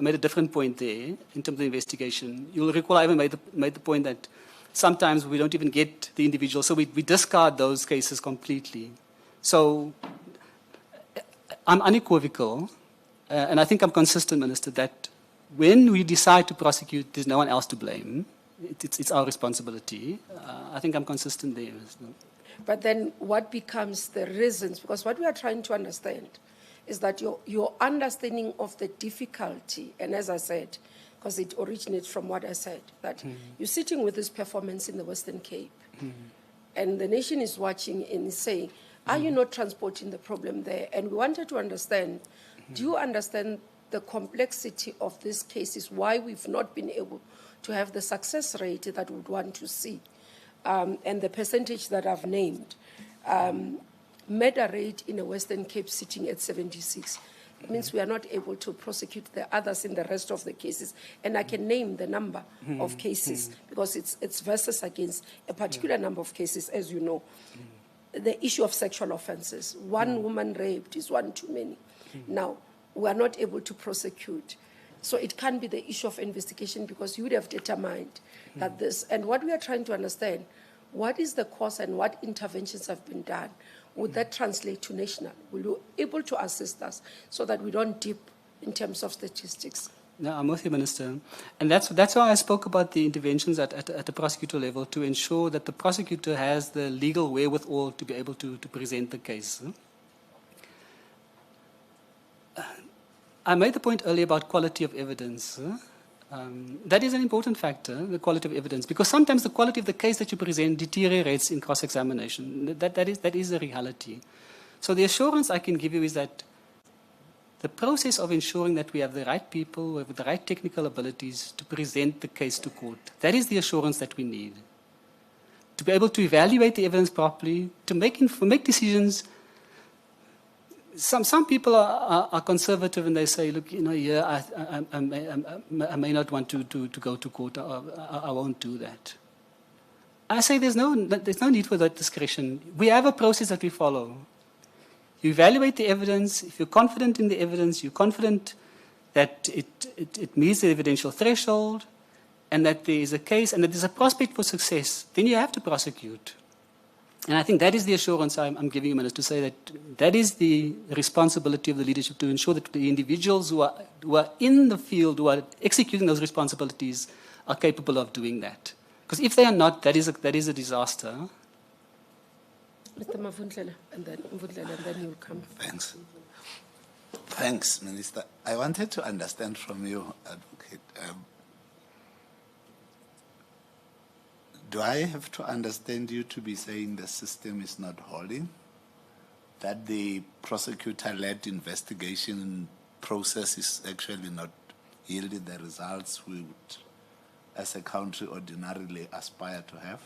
made a different point there in terms of the investigation. You'll recall I even made the point that sometimes we don't even get the individual, so we discard those cases completely. So I'm unequivocal. And I think I'm consistent, Minister, that when we decide to prosecute, there's no one else to blame. It's our responsibility. I think I'm consistent there. But then what becomes the reasons? Because what we are trying to understand is that your understanding of the difficulty, and as I said, because it originates from what I said, that you're sitting with this performance in the Western Cape, and the nation is watching and saying, are you not transporting the problem there? And we wanted to understand, do you understand the complexity of these cases, why we've not been able to have the success rate that we would want to see, and the percentage that I've named? Murder rate in the Western Cape sitting at 76. It means we are not able to prosecute the others in the rest of the cases. And I can name the number of cases, because it's versus against a particular number of cases, as you know. The issue of sexual offenses. One woman raped is one too many. Now, we are not able to prosecute. So it can be the issue of investigation, because you would have determined that this, and what we are trying to understand, what is the cause and what interventions have been done? Would that translate to national? Will you be able to assist us so that we don't dip in terms of statistics? No, I'm with you, Minister. And that's why I spoke about the interventions at the prosecutor level, to ensure that the prosecutor has the legal wherewithal to be able to present the case. I made the point earlier about quality of evidence. That is an important factor, the quality of evidence, because sometimes the quality of the case that you present deteriorates in cross-examination. That is a reality. So the assurance I can give you is that the process of ensuring that we have the right people with the right technical abilities to present the case to court, that is the assurance that we need. To be able to evaluate the evidence properly, to make decisions. Some people are conservative, and they say, look, I may not want to go to court. I won't do that. I say there's no need for that discretion. We have a process that we follow. You evaluate the evidence. If you're confident in the evidence, you're confident that it meets the evidential threshold, and that there is a case and that there's a prospect for success, then you have to prosecute. And I think that is the assurance I'm giving you, Minister, to say that is the responsibility of the leadership, to ensure that the individuals who are in the field, who are executing those responsibilities, are capable of doing that. Because if they are not, that is a disaster. Mr. Mavundlela, and then you'll come. Thanks, Minister. I wanted to understand from you, Advocate, Do I have to understand you to be saying the system is not holding? That the prosecutor-led investigation process is actually not yielding the results we would, as a country, ordinarily aspire to have?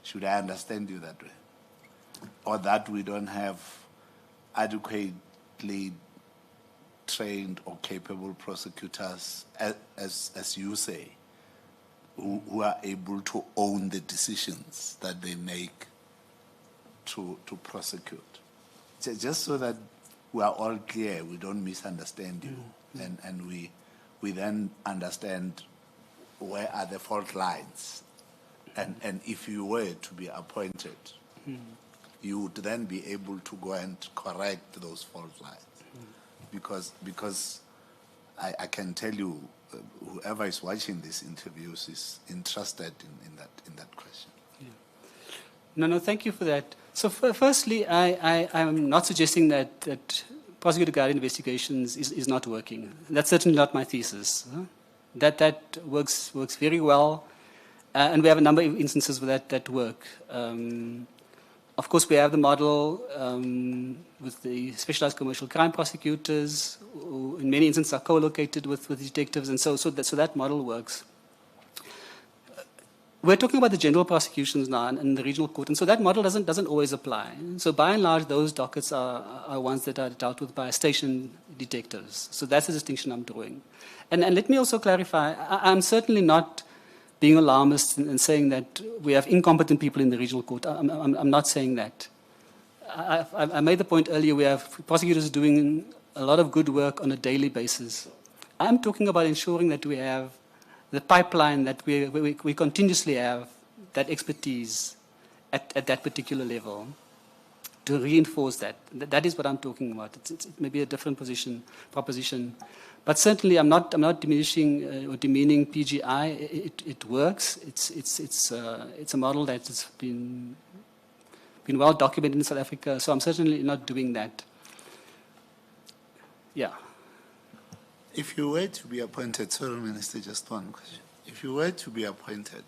Should I understand you that way? Or that we don't have adequately trained or capable prosecutors, as you say, who are able to own the decisions that they make to prosecute? Just so that we are all clear, we don't misunderstand you, and we then understand where are the fault lines. And if you were to be appointed, you would then be able to go and correct those fault lines. Because I can tell you, whoever is watching these interviews is interested in that question. Yeah. No, thank you for that. So firstly, I'm not suggesting that prosecutor-guided investigations is not working. That's certainly not my thesis. That works very well, and we have a number of instances where that work. Of course, we have the model with the specialized commercial crime prosecutors, who in many instances are co-located with detectives, and so that model works. We're talking about the general prosecutions now and the regional court, and so that model doesn't always apply. So by and large, those dockets are ones that are dealt with by station detectives. So that's the distinction I'm drawing. And let me also clarify, I'm certainly not being alarmist and saying that we have incompetent people in the regional court. I'm not saying that. I made the point earlier, we have prosecutors doing a lot of good work on a daily basis. I'm talking about ensuring that we have the pipeline, that we continuously have that expertise at that particular level to reinforce that. That is what I'm talking about. It's maybe a different proposition. But certainly, I'm not diminishing or demeaning PGI. It works. It's a model that has been well documented in South Africa. So I'm certainly not doing that. Yeah. If you were to be appointed, sorry, Minister, just one question. If you were to be appointed,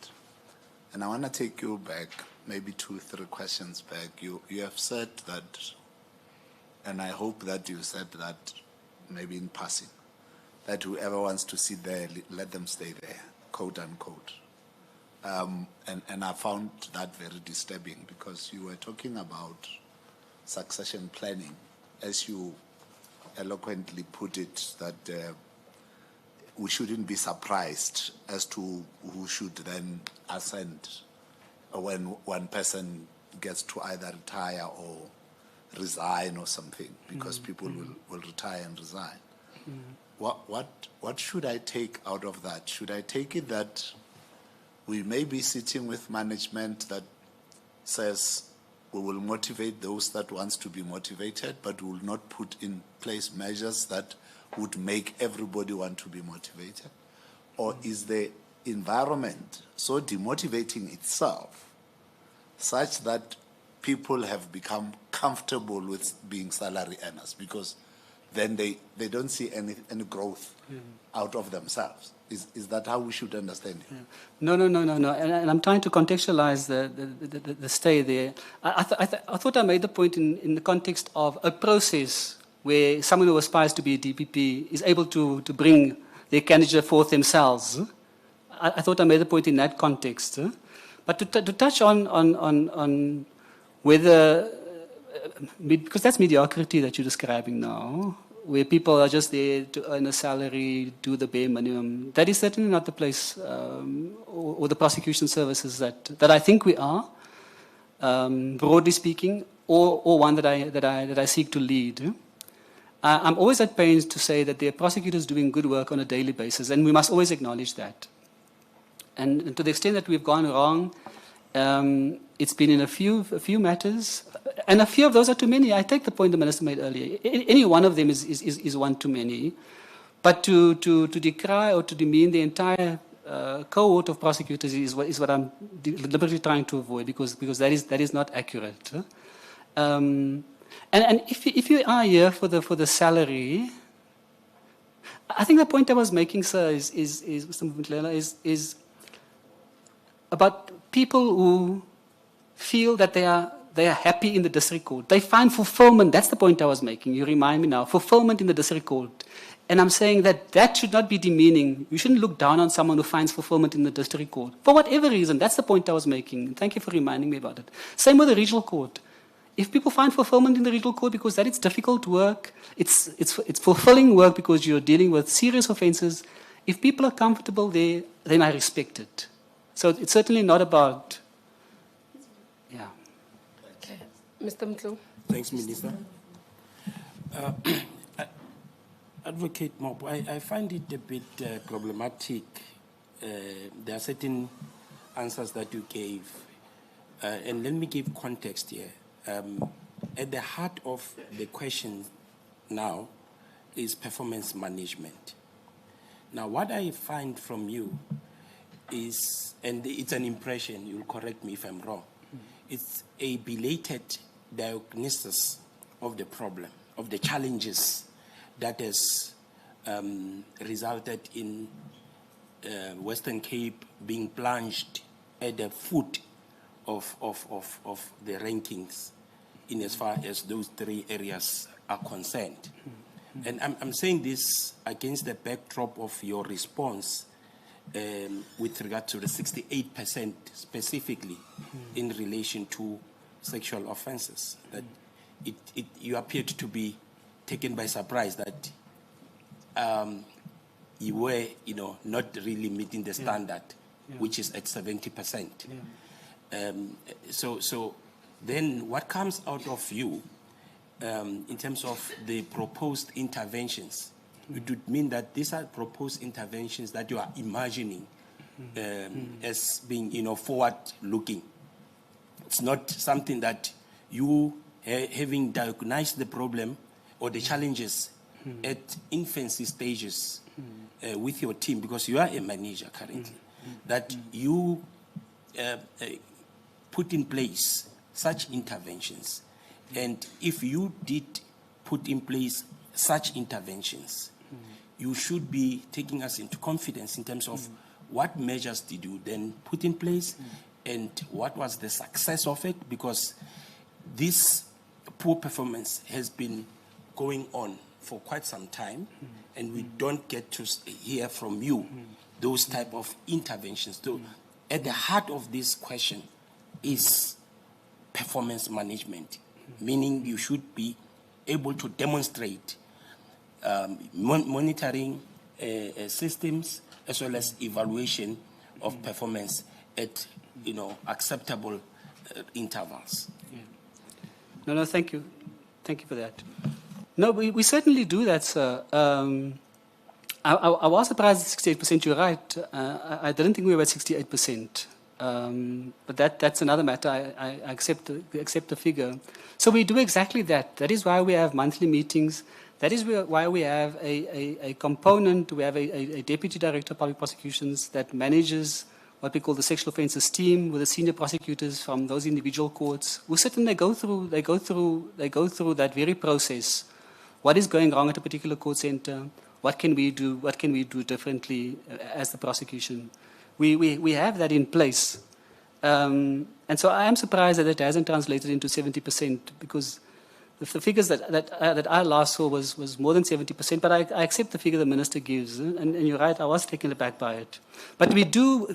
and I want to take you back, maybe 2-3 questions back. You have said that, and I hope that you said that, maybe in passing, that whoever wants to sit there, let them stay there, quote unquote. And I found that very disturbing, because you were talking about succession planning, as you eloquently put it, that we shouldn't be surprised as to who should then ascend when one person gets to either retire or resign or something, because people will retire and resign. What should I take out of that? Should I take it that we may be sitting with management that says we will motivate those that wants to be motivated, but will not put in place measures that would make everybody want to be motivated? Or is the environment so demotivating itself such that people have become comfortable with being salary earners, because then they don't see any growth out of themselves? Is that how we should understand it? No. And I'm trying to contextualize the stay there. I thought I made the point in the context of a process where someone who aspires to be a DPP is able to bring their candidate forth themselves. I thought I made the point in that context. But to touch on whether, because that's mediocrity that you're describing now, where people are just there to earn a salary, do the bare minimum. That is certainly not the place or the prosecution services that I think we are, broadly speaking, or one that I seek to lead. I'm always at pains to say that there are prosecutors doing good work on a daily basis, and we must always acknowledge that. And to the extent that we've gone wrong, it's been in a few matters, and a few of those are too many. I take the point the Minister made earlier. Any one of them is one too many. But to decry or to demean the entire cohort of prosecutors is what I'm deliberately trying to avoid, because that is not accurate. And if you are here for the salary, I think the point I was making, sir, is Mr. Mvundlela, is about people who feel that they are happy in the district court. They find fulfillment. That's the point I was making. You remind me now. Fulfillment in the district court. And I'm saying that that should not be demeaning. You shouldn't look down on someone who finds fulfillment in the district court. For whatever reason, that's the point I was making. Thank you for reminding me about it. Same with the regional court. If people find fulfillment in the regional court because that is difficult work, it's fulfilling work because you're dealing with serious offenses, if people are comfortable there, then I respect it. So it's certainly not about, yeah. Okay. Mr. Mtlu. Thanks, Minister. Advocate Mob, I find it a bit problematic. There are certain answers that you gave. And let me give context here. At the heart of the question now is performance management. Now, what I find from you is, and it's an impression, you'll correct me if I'm wrong, it's a belated diagnosis of the problem, of the challenges that has resulted in Western Cape being plunged at the foot of the rankings in as far as those three areas are concerned. And I'm saying this against the backdrop of your response with regard to the 68% specifically in relation to sexual offenses. That you appeared to be taken by surprise that you were, not really meeting the standard, which is at 70%. So then what comes out of you in terms of the proposed interventions? It would mean that these are proposed interventions that you are imagining as being, forward-looking. It's not something that you, having diagnosed the problem or the challenges at infancy stages with your team, because you are a manager currently, that you put in place such interventions. And if you did put in place such interventions, you should be taking us into confidence in terms of what measures did you then put in place and what was the success of it, because this poor performance has been going on for quite some time, and we don't get to hear from you those type of interventions. So at the heart of this question is performance management, meaning you should be able to demonstrate monitoring systems as well as evaluation of performance at acceptable intervals. No, thank you. Thank you for that. No, we certainly do that, sir. I was surprised at 68%, you're right. I didn't think we were at 68%. But that's another matter. I accept the figure. So we do exactly that. That is why we have monthly meetings. That is why we have a component. We have a deputy director of public prosecutions that manages what we call the sexual offences team with the senior prosecutors from those individual courts who sit and they go through that very process. What is going wrong at a particular court centre? What can we do? What can we do differently as the prosecution? We have that in place. And so I am surprised that it hasn't translated into 70%, because the figures that I last saw was more than 70%, but I accept the figure the minister gives, and you're right, I was taken aback by it. But we do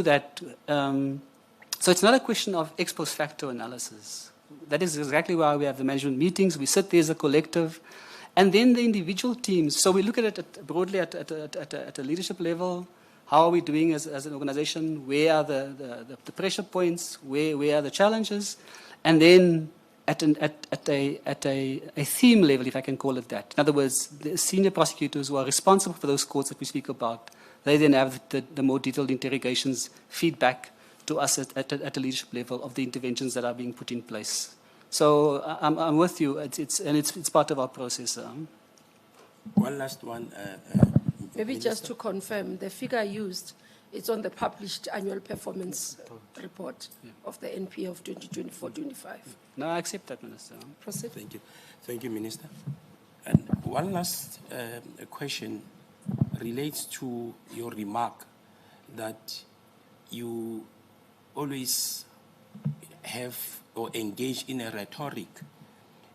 that, so it's not a question of ex post facto analysis. That is exactly why we have the management meetings. We sit there as a collective, and then the individual teams. So we look at it broadly at a leadership level. How are we doing as an organization? Where are the pressure points? Where are the challenges? And then at a theme level, if I can call it that. In other words, the senior prosecutors who are responsible for those courts that we speak about, they then have the more detailed interrogations, feedback to us at a leadership level of the interventions that are being put in place. So I'm with you. It's part of our process. One last one. Maybe just to confirm, the figure used, it's on the published annual performance report of the NPA of 2024-25. No, I accept that, Minister. Proceed. Thank you. Thank you, Minister. And one last question relates to your remark that you always have or engage in a rhetoric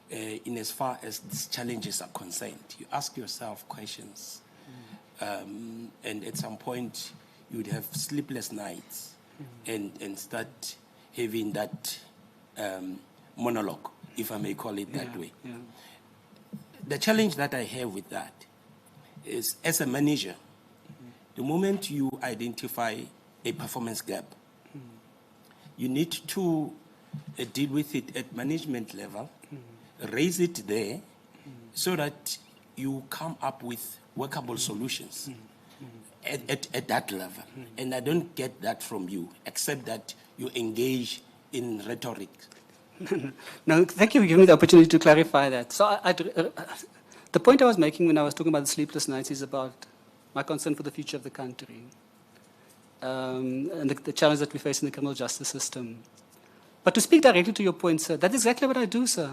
in as far as these challenges are concerned. You ask yourself questions, and at some point you would have sleepless nights and start having that monologue, if I may call it that way. Yeah. The challenge that I have with that is, as a manager, the moment you identify a performance gap, you need to deal with it at management level, raise it there, so that you come up with workable solutions at that level. And I don't get that from you, except that you engage in rhetoric. No, thank you for giving me the opportunity to clarify that. So the point I was making when I was talking about the sleepless nights is about my concern for the future of the country and the challenge that we face in the criminal justice system. But to speak directly to your point, sir, that's exactly what I do, sir.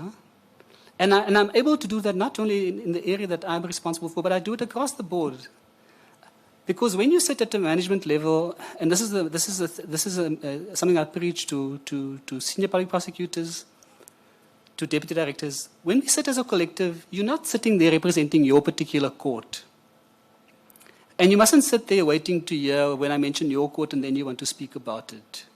And I'm able to do that not only in the area that I'm responsible for, but I do it across the board. Because when you sit at the management level, and this is something I preach to senior public prosecutors, to deputy directors, when we sit as a collective, you're not sitting there representing your particular court. And you mustn't sit there waiting to hear when I mention your court and then you want to speak about it.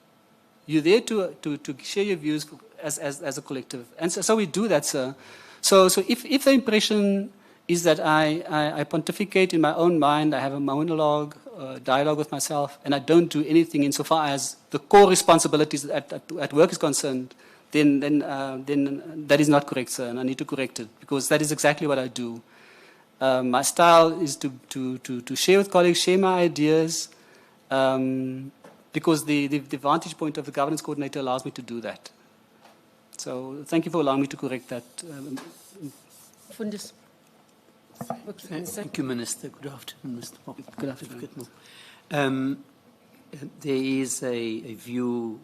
You're there to share your views as a collective. And so we do that, sir. So if the impression is that I pontificate in my own mind, I have a monologue, dialogue with myself, and I don't do anything insofar as the core responsibilities at work is concerned, then that is not correct, sir, and I need to correct it, because that is exactly what I do. My style is to share with colleagues, share my ideas, because the vantage point of the governance coordinator allows me to do that. So thank you for allowing me to correct that. Fundis. Thank you, Minister. Good afternoon, Mr. Mock. Good afternoon. There is a view,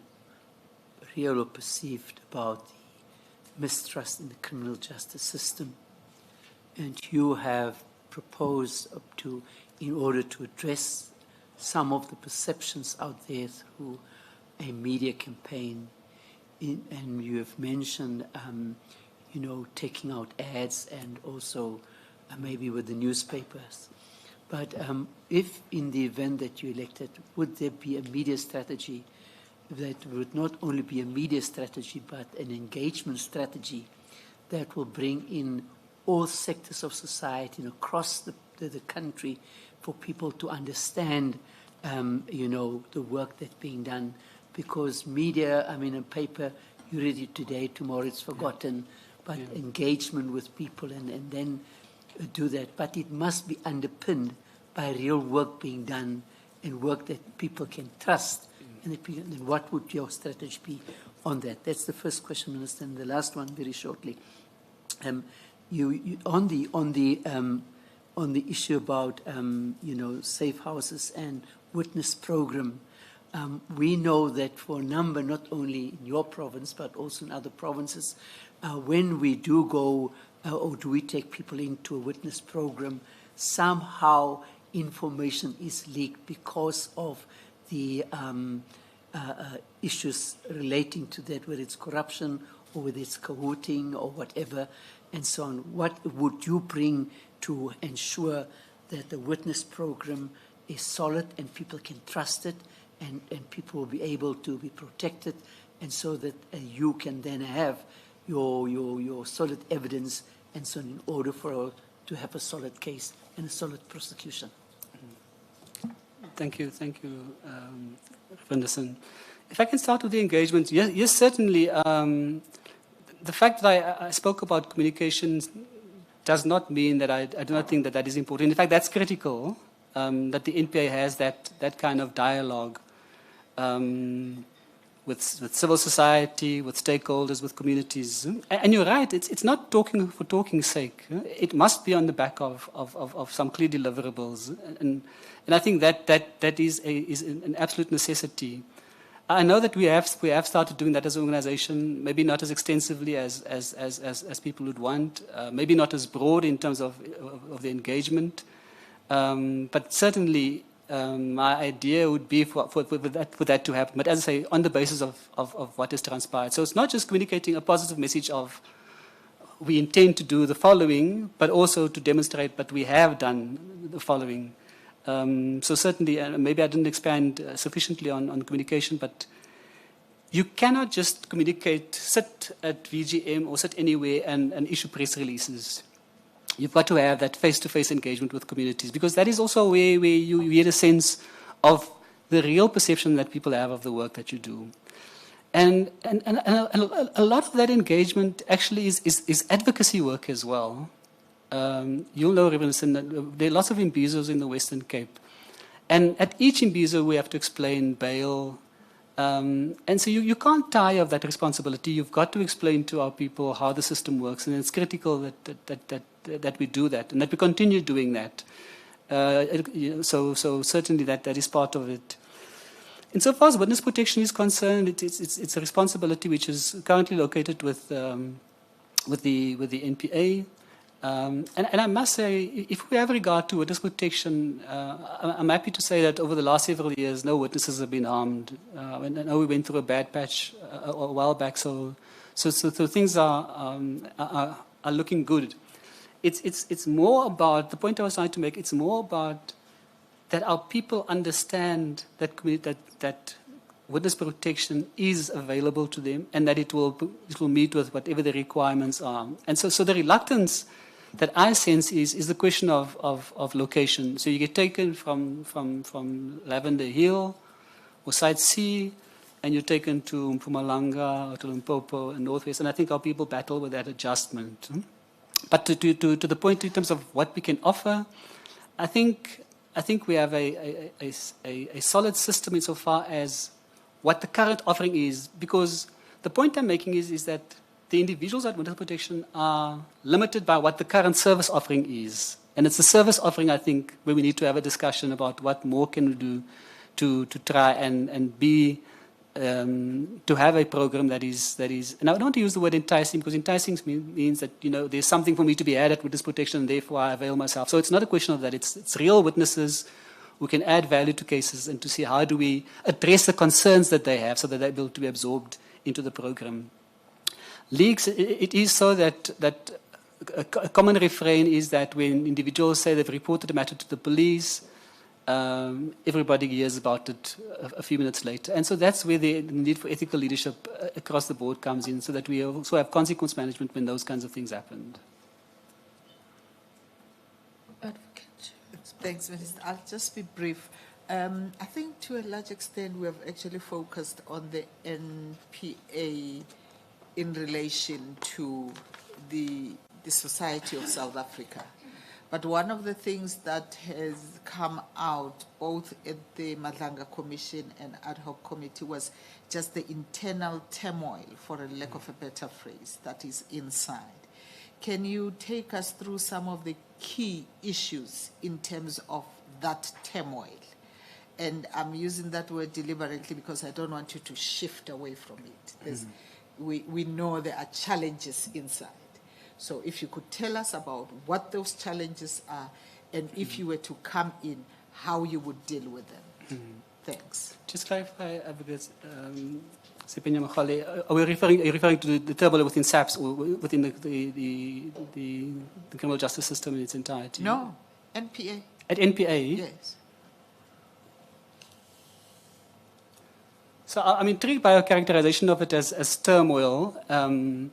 real or perceived, about the mistrust in the criminal justice system. And you have proposed in order to address some of the perceptions out there through a media campaign. And you have mentioned, taking out ads and also maybe with the newspapers. But if in the event that you're elected, would there be a media strategy that would not only be a media strategy, but an engagement strategy that will bring in all sectors of society and across the country for people to understand, the work that's being done? Because media, a paper, you read it today, tomorrow it's forgotten, but engagement with people and then do that. But it must be underpinned by real work being done and work that people can trust. And then what would your strategy be on that? That's the first question, Minister. And the last one, very shortly. On the issue about safe houses and witness program, we know that for a number, not only in your province but also in other provinces, when we do go or do we take people into a witness program, somehow information is leaked because of the issues relating to that, whether it's corruption or whether it's cahooting or whatever, and so on. What would you bring to ensure that the witness program is solid and people can trust it and people will be able to be protected, and so that you can then have your solid evidence and so on, in order to have a solid case and a solid prosecution? Thank you, Vanderson. If I can start with the engagement, yes, certainly. The fact that I spoke about communications does not mean that I do not think that is important. In fact, that's critical, that the NPA has that kind of dialogue with civil society, with stakeholders, with communities. And you're right, it's not talking for talking's sake. It must be on the back of some clear deliverables. And I think that is an absolute necessity. I know that we have started doing that as an organization, maybe not as extensively as people would want, maybe not as broad in terms of the engagement, but certainly my idea would be for that to happen. But as I say, on the basis of what has transpired. So it's not just communicating a positive message of we intend to do the following, but also to demonstrate that we have done the following. So certainly, maybe I didn't expand sufficiently on communication, but you cannot just communicate, sit at VGM or sit anywhere and issue press releases. You've got to have that face-to-face engagement with communities, because that is also where you get a sense of the real perception that people have of the work that you do. And a lot of that engagement actually is advocacy work as well. You'll know, Reverend, that there are lots of imbizos in the Western Cape. And at each imbizo, we have to explain bail. And so you can't tire of that responsibility. You've got to explain to our people how the system works. And it's critical that we do that and that we continue doing that. So certainly that is part of it. Insofar as witness protection is concerned, it's a responsibility which is currently located with the NPA. And I must say, if we have regard to witness protection, I'm happy to say that over the last several years, no witnesses have been harmed. I know we went through a bad patch a while back, so things are looking good. It's more about, the point I was trying to make, it's more about that our people understand that witness protection is available to them, and that it will meet with whatever the requirements are. And so the reluctance that I sense is the question of location. So you get taken from Lavender Hill or Site C, and you're taken to Mpumalanga or to Limpopo and Northwest, and I think our people battle with that adjustment. But to the point in terms of what we can offer, I think we have a solid system insofar as what the current offering is, because the point I'm making is that the individuals at witness protection are limited by what the current service offering is. And it's the service offering, I think, where we need to have a discussion about what more can we do to try and be, to have a program that is, and I don't want to use the word enticing, because enticing means that, there's something for me to be had at witness protection, and therefore I avail myself. So it's not a question of that. It's real witnesses who can add value to cases, and to see how do we address the concerns that they have so that they're able to be absorbed into the program. Leaks, it is so that a common refrain is that when individuals say they've reported a matter to the police, everybody hears about it a few minutes later. And so that's where the need for ethical leadership across the board comes in, so that we also have consequence management when those kinds of things happen. Advocate. Thanks, Minister. I'll just be brief. I think to a large extent we have actually focused on the NPA in relation to the Society of South Africa. But one of the things that has come out both at the Madlanga Commission and Ad Hoc Committee was just the internal turmoil, for a lack of a better phrase, that is inside. Can you take us through some of the key issues in terms of that turmoil? And I'm using that word deliberately because I don't want you to shift away from it. We know there are challenges inside. So if you could tell us about what those challenges are, and if you were to come in, how you would deal with them. Thanks. Just clarify, because Sipenya Makhale, are you referring to the turmoil within SAPS or within the criminal justice system in its entirety? No, NPA. At NPA? Yes. So I'm intrigued by your characterization of it as turmoil, and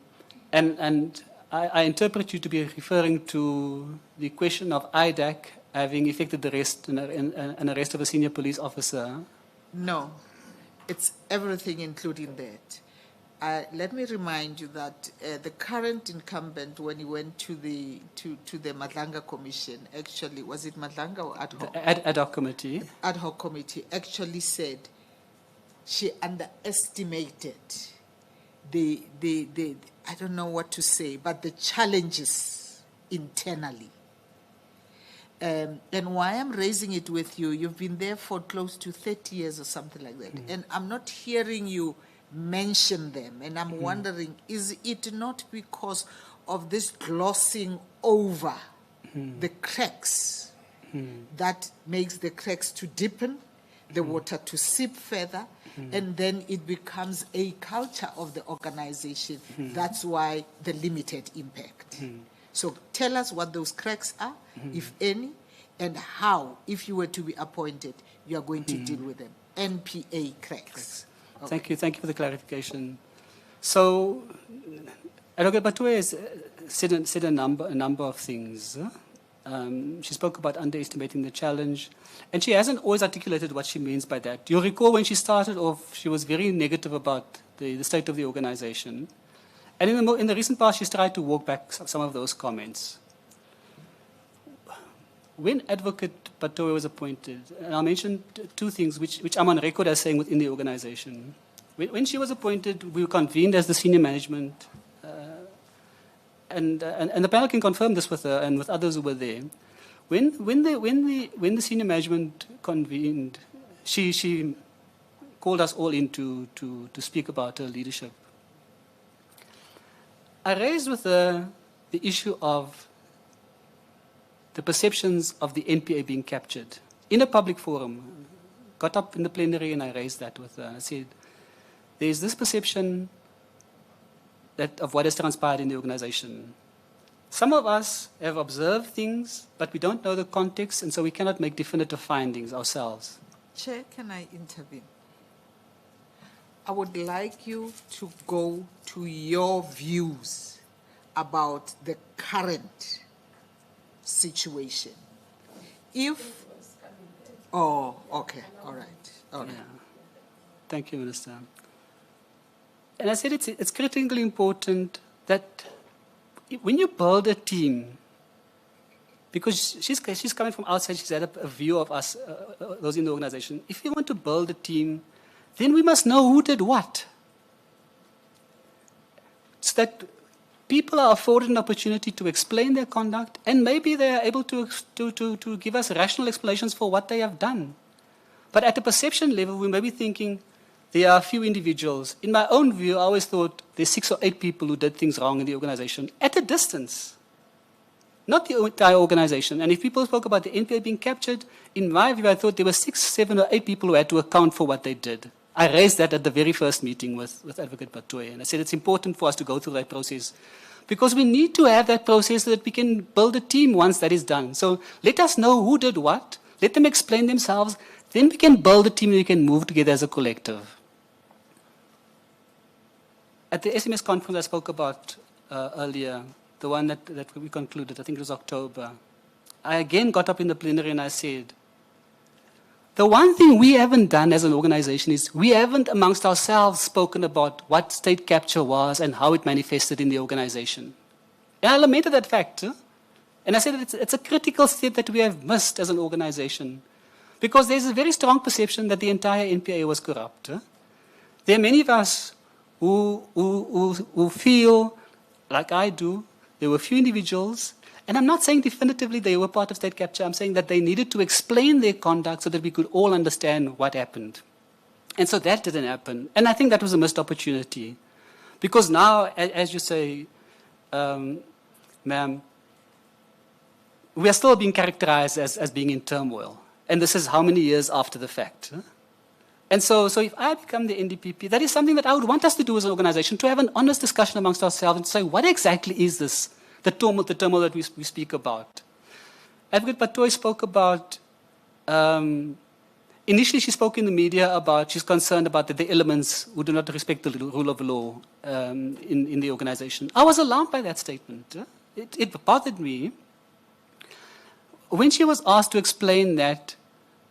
I interpret you to be referring to the question of IDAC having effected the arrest, an arrest of a senior police officer. No, it's everything including that. Let me remind you that the current incumbent, when he went to the Madlanga Commission, actually, was it Madlanga or Ad Hoc? The Ad Hoc Committee. Ad Hoc Committee actually said she underestimated the I don't know what to say, but the challenges internally. And why I'm raising it with you, you've been there for close to 30 years or something like that, and I'm not hearing you mention them, and I'm wondering, is it not because of this glossing over the cracks that makes the cracks to deepen, the water to seep further, and then it becomes a culture of the organization. That's why the limited impact. So tell us what those cracks are, if any, and how, if you were to be appointed, you are going to deal with them. NPA cracks. Okay. Thank you for the clarification. So, Advocate Batoe has said a number of things. She spoke about underestimating the challenge, and she hasn't always articulated what she means by that. You'll recall when she started off, she was very negative about the state of the organization. And in the recent past, she's tried to walk back some of those comments. When Advocate Batoe was appointed, and I'll mention two things which I'm on record as saying within the organization. When she was appointed, we were convened as the senior management, and the panel can confirm this with her and with others who were there. When the senior management convened, she called us all in to speak about her leadership. I raised with her the issue of the perceptions of the NPA being captured in a public forum. Got up in the plenary and I raised that with her. I said, there's this perception of what has transpired in the organization. Some of us have observed things, but we don't know the context, and so we cannot make definitive findings ourselves. Chair, can I intervene? I would like you to go to your views about the current situation. Oh, okay, all right. Yeah. Thank you, Minister. And I said it's critically important that when you build a team, because she's coming from outside, she's had a view of us, those in the organization. If you want to build a team, then we must know who did what. So that people are afforded an opportunity to explain their conduct, and maybe they are able to give us rational explanations for what they have done. But at the perception level, we may be thinking, there are a few individuals. In my own view, I always thought there's 6 or 8 people who did things wrong in the organization at a distance, not the entire organization. And if people spoke about the NPA being captured, in my view, I thought there were 6, 7, or 8 people who had to account for what they did. I raised that at the very first meeting with Advocate Batoe, and I said it's important for us to go through that process because we need to have that process so that we can build a team once that is done. So let us know who did what, let them explain themselves, then we can build a team and we can move together as a collective. At the SMS conference I spoke about earlier, the one that we concluded, I think it was October, I again got up in the plenary and I said, the one thing we haven't done as an organization is we haven't amongst ourselves spoken about what state capture was and how it manifested in the organization. And I lamented that fact. And I said that it's a critical step that we have missed as an organization because there's a very strong perception that the entire NPA was corrupt. There are many of us who feel, like I do, there were a few individuals. And I'm not saying definitively they were part of state capture. I'm saying that they needed to explain their conduct so that we could all understand what happened. And so that didn't happen. And I think that was a missed opportunity. Because now, as you say, ma'am, we are still being characterized as being in turmoil. And this is how many years after the fact. And so if I become the NDPP, that is something that I would want us to do as an organization, to have an honest discussion amongst ourselves and say, what exactly is this? The turmoil that we speak about. Advocate Batoe spoke about, initially she spoke in the media about, she's concerned about the elements who do not respect the rule of law in the organization. I was alarmed by that statement. It bothered me. When she was asked to explain that,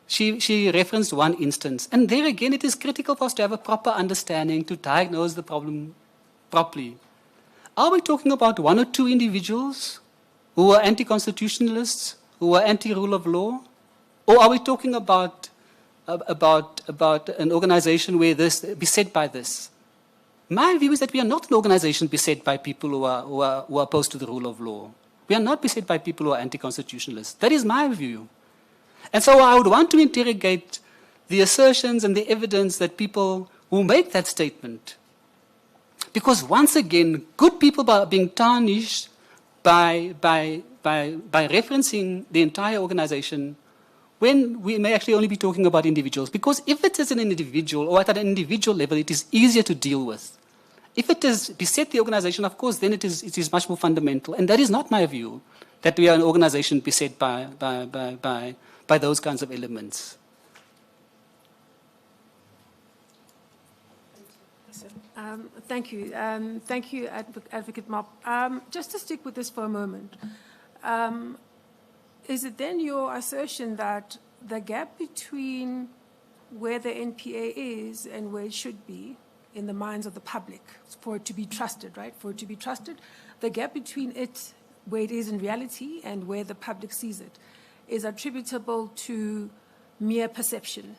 she referenced one instance. And there again, it is critical for us to have a proper understanding to diagnose the problem properly. Are we talking about 1 or 2 individuals who are anti-constitutionalists, who are anti-rule of law? Or are we talking about an organization where this beset by this? My view is that we are not an organization beset by people who are opposed to the rule of law. We are not beset by people who are anti-constitutionalists. That is my view. And so I would want to interrogate the assertions and the evidence that people who make that statement. Because once again, good people are being tarnished by referencing the entire organization when we may actually only be talking about individuals. Because if it is an individual or at an individual level, it is easier to deal with. If it is beset the organization, of course, then it is much more fundamental. And that is not my view, that we are an organization beset by those kinds of elements. Thank you. Thank you, Advocate Mop. Just to stick with this for a moment, is it then your assertion that the gap between where the NPA is and where it should be in the minds of the public, for it to be trusted, right? For it to be trusted, the gap between it, where it is in reality, and where the public sees it, is attributable to mere perception?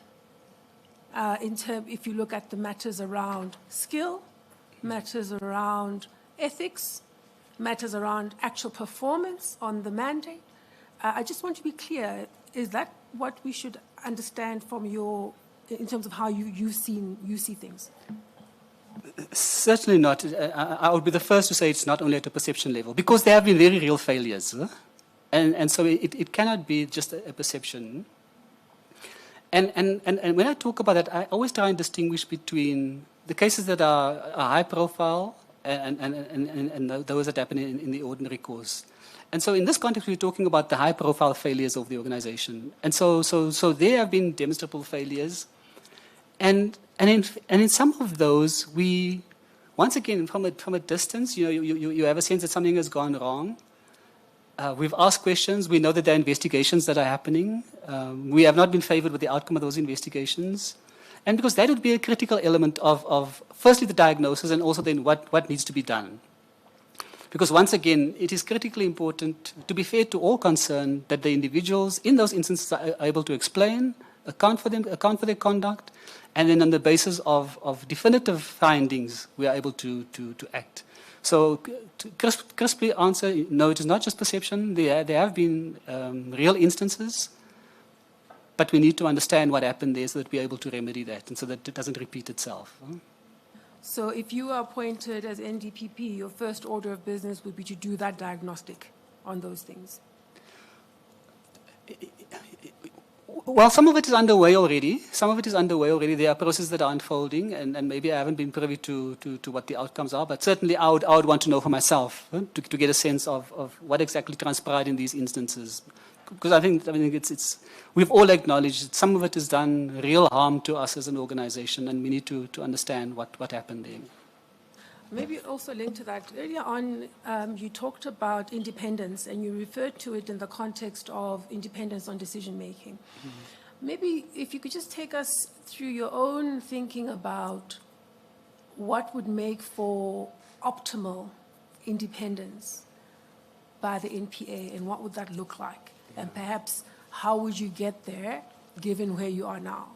If you look at the matters around skill, matters around ethics, matters around actual performance on the mandate, I just want to be clear, is that what we should understand from in terms of how you see things? Certainly not. I would be the first to say it's not only at a perception level, because there have been very real failures. And so it cannot be just a perception. And when I talk about that, I always try and distinguish between the cases that are high profile and those that happen in the ordinary course. And so in this context, we're talking about the high profile failures of the organization. And so there have been demonstrable failures. And in some of those, we, once again, from a distance, you have a sense that something has gone wrong. We've asked questions. We know that there are investigations that are happening. We have not been favored with the outcome of those investigations. And because that would be a critical element of firstly, the diagnosis, and also then what needs to be done. Because once again, it is critically important, to be fair to all concerned, that the individuals in those instances are able to explain, account for their conduct, and then on the basis of definitive findings, we are able to act. So to crisply answer, no, it is not just perception. There have been real instances, but we need to understand what happened there so that we're able to remedy that and so that it doesn't repeat itself. So if you are appointed as NDPP, your first order of business would be to do that diagnostic on those things? Well, some of it is underway already. There are processes that are unfolding, and maybe I haven't been privy to what the outcomes are, but certainly I would want to know for myself, to get a sense of what exactly transpired in these instances. Because I think we've all acknowledged that some of it has done real harm to us as an organization, and we need to understand what happened there. Maybe also linked to that, earlier on you talked about independence, and you referred to it in the context of independence on decision making. Mm-hmm. Maybe if you could just take us through your own thinking about what would make for optimal independence by the NPA, and what would that look like? Yeah. And perhaps how would you get there, given where you are now?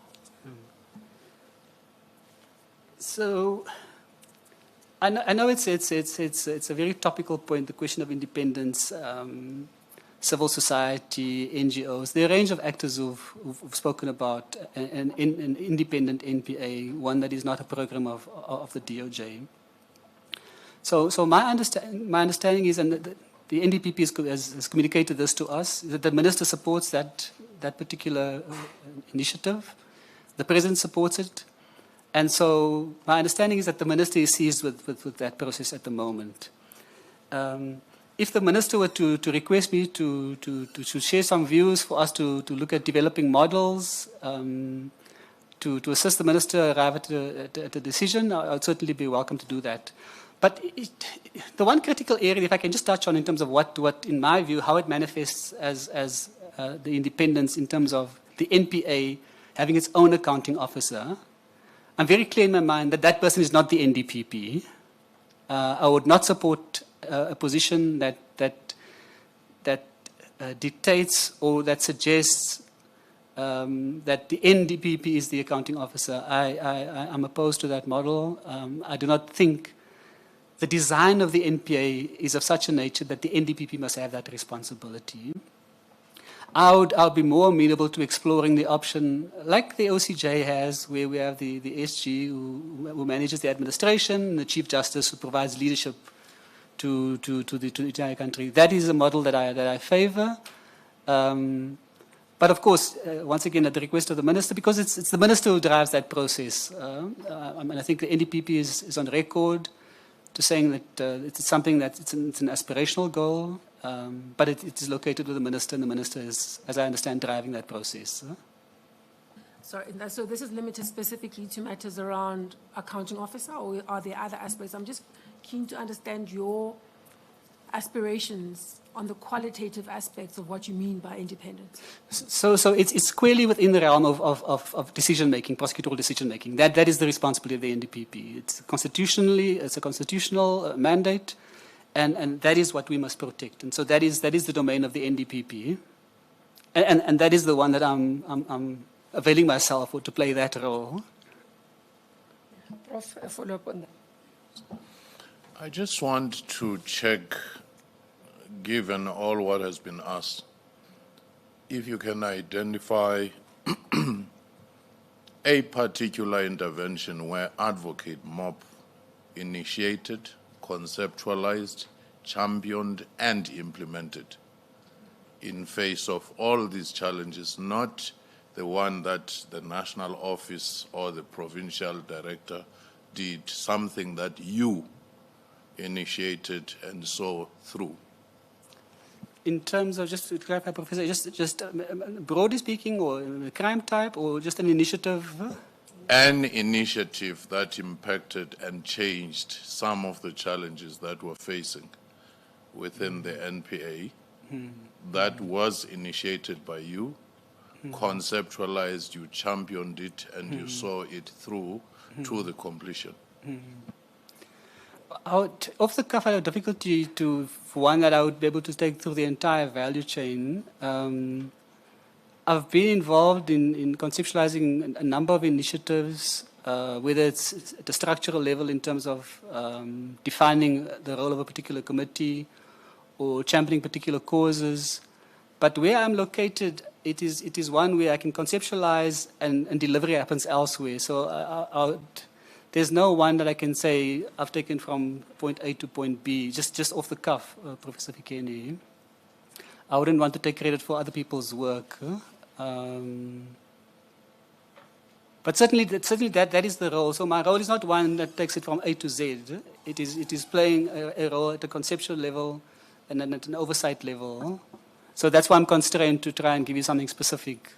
So I know it's a very topical point, the question of independence, civil society, NGOs. There are a range of actors who've spoken about an independent NPA, one that is not a program of the DOJ. So my understanding is, and the NDPP has communicated this to us, that the minister supports that particular initiative. The president supports it. And so my understanding is that the minister is seized with that process at the moment. If the minister were to request me to share some views for us to look at developing models, to assist the minister arrive at a decision, I would certainly be welcome to do that. But the one critical area, if I can just touch on in terms of what in my view, how it manifests as the independence in terms of the NPA having its own accounting officer, I'm very clear in my mind that person is not the NDPP. I would not support a position that dictates or that suggests that the NDPP is the accounting officer. I'm opposed to that model. I do not think the design of the NPA is of such a nature that the NDPP must have that responsibility. I'll be more amenable to exploring the option, like the OCJ has, where we have the SG who manages the administration, the Chief Justice who provides leadership to the entire country. That is a model that I favor. But of course, once again, at the request of the minister, because it's the minister who drives that process. I think the NDPP is on record to saying that it's something that it's an aspirational goal, but it is located with the minister, and the minister is, as I understand, driving that process. Sorry, so this is limited specifically to matters around accounting officer, or are there other aspects? I'm just keen to understand your aspirations on the qualitative aspects of what you mean by independence. So it's squarely within the realm of decision-making, prosecutorial decision-making. That is the responsibility of the NDPP. It's a constitutional mandate, and that is what we must protect. And so that is the domain of the NDPP, and that is the one that I'm availing myself to play that role. Prof, a follow-up on that. I just want to check, given all what has been asked, if you can identify a particular intervention where Advocate MOP initiated, conceptualized, championed, and implemented in face of all these challenges, not the one that the national office or the provincial director did, something that you initiated and saw through. In terms of, just to clarify, Professor, just broadly speaking, or crime type, or just an initiative? An initiative that impacted and changed some of the challenges that we're facing within the NPA, that was initiated by you, conceptualized, you championed it, and you saw it through to the completion. Off the cuff, I have difficulty for one that I would be able to take through the entire value chain. I've been involved in conceptualizing a number of initiatives, whether it's at a structural level in terms of defining the role of a particular committee or championing particular causes. But where I'm located, it is one where I can conceptualize and delivery happens elsewhere. So there's no one that I can say I've taken from point A to point B, just off the cuff, Professor Fikeni. I wouldn't want to take credit for other people's work. But certainly that is the role. So my role is not one that takes it from A to Z. It is playing a role at a conceptual level and then at an oversight level. So that's why I'm constrained to try and give you something specific.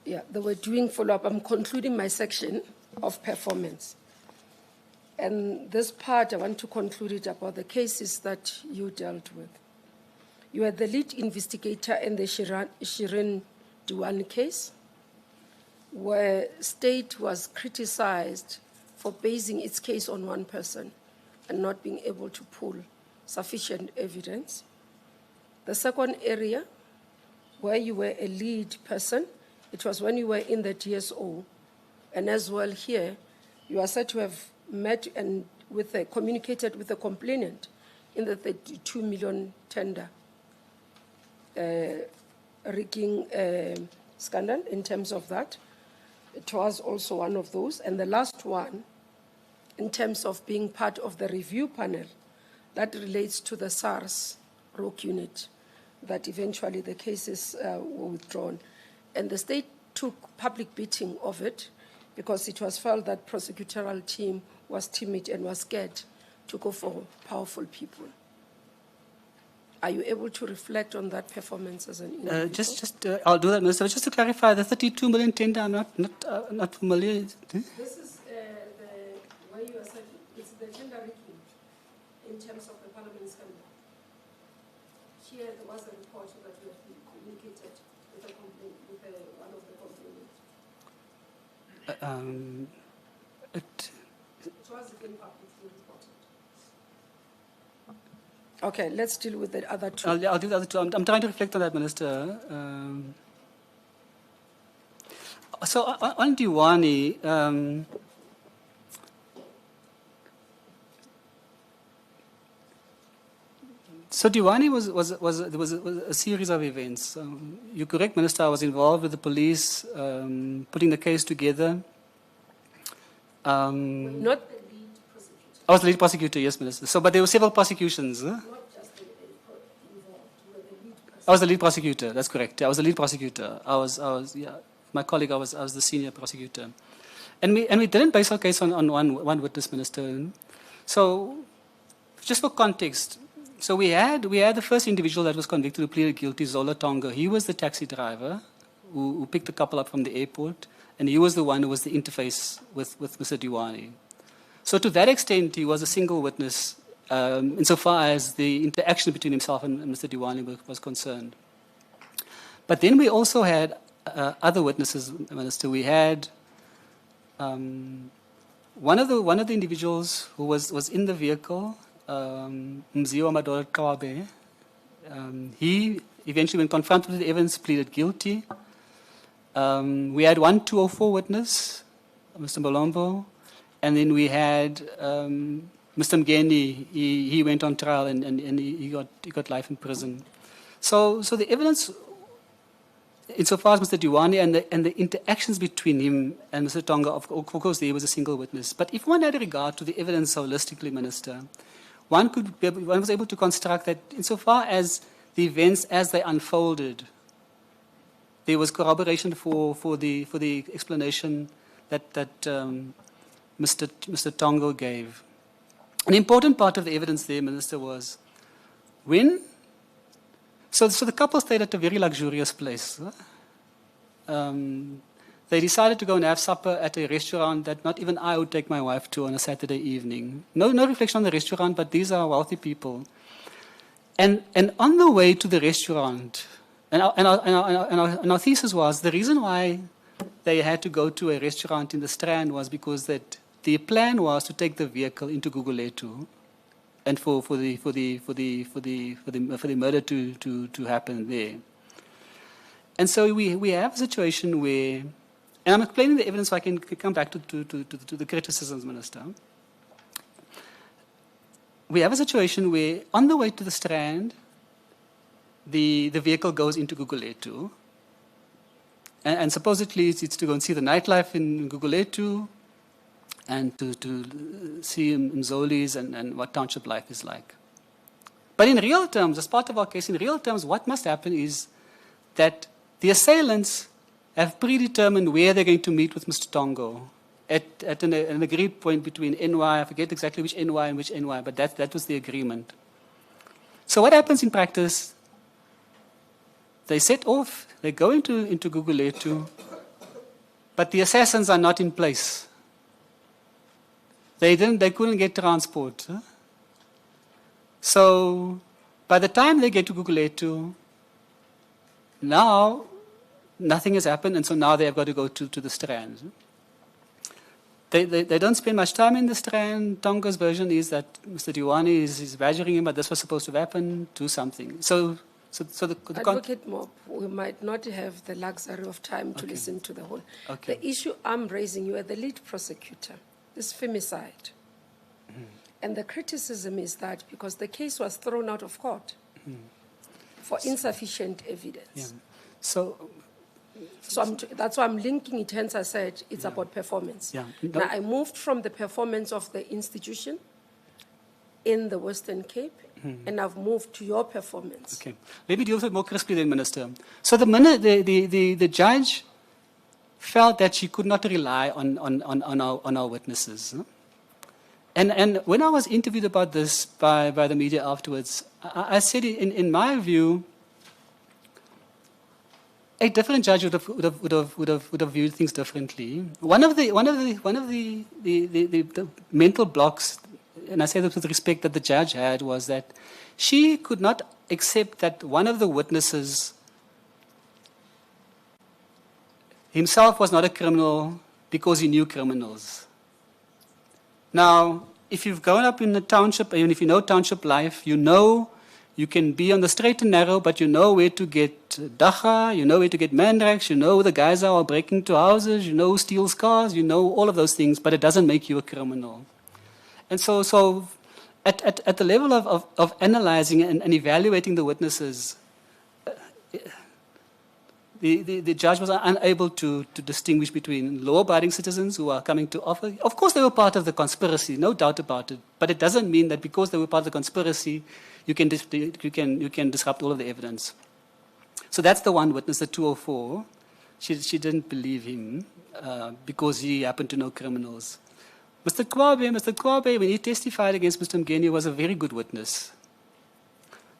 Yeah, they were doing follow-up. I'm concluding my section of performance. And this part, I want to conclude it about the cases that you dealt with. You were the lead investigator in the Shirin Duan case, where state was criticized for basing its case on one person and not being able to pull sufficient evidence. The second area, where you were a lead person, it was when you were in the DSO, and as well here, you are said to have met and communicated with the complainant in the 32 million tender rigging scandal. In terms of that, it was also one of those. And the last one, in terms of being part of the review panel, that relates to the SARS ROC unit, that eventually the cases were withdrawn. And the state took public beating of it because it was felt that prosecutorial team was timid and was scared to go for powerful people. Are you able to reflect on that performance as an individual? I'll do that, Minister. Just to clarify, the 32 million tender, I'm not familiar. This is where you are saying it's the tender rigging in terms of the parliament scandal. Here there was a report that you have communicated with a complaint, with one of the complainants. It was again publicly reported. Okay, let's deal with the other two. I'll do the other two. I'm trying to reflect on that, Minister. So on Diwani, so Diwani was a series of events. You're correct, Minister. I was involved with the police putting the case together. Not the lead prosecutor. I was the lead prosecutor, yes, Minister. So, but there were several prosecutions. Huh? I was the lead prosecutor. That's correct. I was the lead prosecutor. Yeah. My colleague, I was the senior prosecutor, and we didn't base our case on one witness, Minister. So, just for context, so we had the first individual that was convicted who pleaded guilty, Zola Tonga. He was the taxi driver who picked the couple up from the airport, and he was the one who was the interface with Mr. Diwani. So to that extent, he was a single witness insofar as the interaction between himself and Mr. Diwani was concerned. But then we also had other witnesses, Minister. We had one of the individuals who was in the vehicle, Mziwa Madora Kawabe. He eventually, when confronted with the evidence, pleaded guilty. We had one 204 witness, Mr. Molombo, and then we had Mr. Mgeni. He went on trial and he got life in prison. So the evidence, insofar as Mr. Diwani and the interactions between him and Mr. Tonga, of course, there was a single witness. But if one had regard to the evidence holistically, Minister, one was able to construct that insofar as the events as they unfolded, there was corroboration for the explanation that Mr. Tongo gave. An important part of the evidence there, Minister, was when. So the couple stayed at a very luxurious place. They decided to go and have supper at a restaurant that not even I would take my wife to on a Saturday evening. No reflection on the restaurant, but these are wealthy people. And on the way to the restaurant, and our thesis was the reason why they had to go to a restaurant in the Strand was because that the plan was to take the vehicle into Guguletu, and for the murder to happen there. And so we have a situation where, and I'm explaining the evidence so I can come back to the criticisms, Minister. We have a situation where on the way to the Strand, the vehicle goes into Guguletu, and supposedly it's to go and see the nightlife in Guguletu, and to see Mzoli's and what township life is like. But in real terms, as part of our case, in real terms, what must happen is that the assailants have predetermined where they're going to meet with Mr. Tongo at an agreed point between NY, I forget exactly which NY and which NY, but that was the agreement. So what happens in practice? They set off, they go into Guguletu, but the assassins are not in place. They couldn't get transport. Huh? So by the time they get to Guguletu, now nothing has happened, and so now they have got to go to the Strand. They don't spend much time in the Strand. Tonga's version is that Mr. Diwani is badgering him, but this was supposed to happen, do something. So the Advocate Mob, we might not have the luxury of time to listen to the whole. Okay. The issue I'm raising, you are the lead prosecutor, this femicide. And the criticism is that because the case was thrown out of court for insufficient evidence. Yeah. So that's why I'm linking it, hence I said it's about performance. Yeah. Now, I moved from the performance of the institution in the Western Cape, and I've moved to your performance. Okay. Let me deal with it more crisply then, Minister. So the judge felt that she could not rely on our witnesses. Huh? And when I was interviewed about this by the media afterwards, I said, in my view, a different judge would have viewed things differently. One of the mental blocks, and I say this with respect, that the judge had was that she could not accept that one of the witnesses himself was not a criminal because he knew criminals. Now, if you've grown up in the township, even if you know township life, you know you can be on the straight and narrow, but you know where to get dacha, you know where to get mandrax, you know who the guys are breaking into houses, you know who steals cars, you know all of those things, but it doesn't make you a criminal. And so at the level of analyzing and evaluating the witnesses, the judge was unable to distinguish between law-abiding citizens who are coming to offer. Of course, they were part of the conspiracy, no doubt about it. But it doesn't mean that because they were part of the conspiracy, you can disrupt all of the evidence. So that's the one witness, the 204. She didn't believe him because he happened to know criminals. Mr. Kwabe, when he testified against Mr. Mgeni, was a very good witness.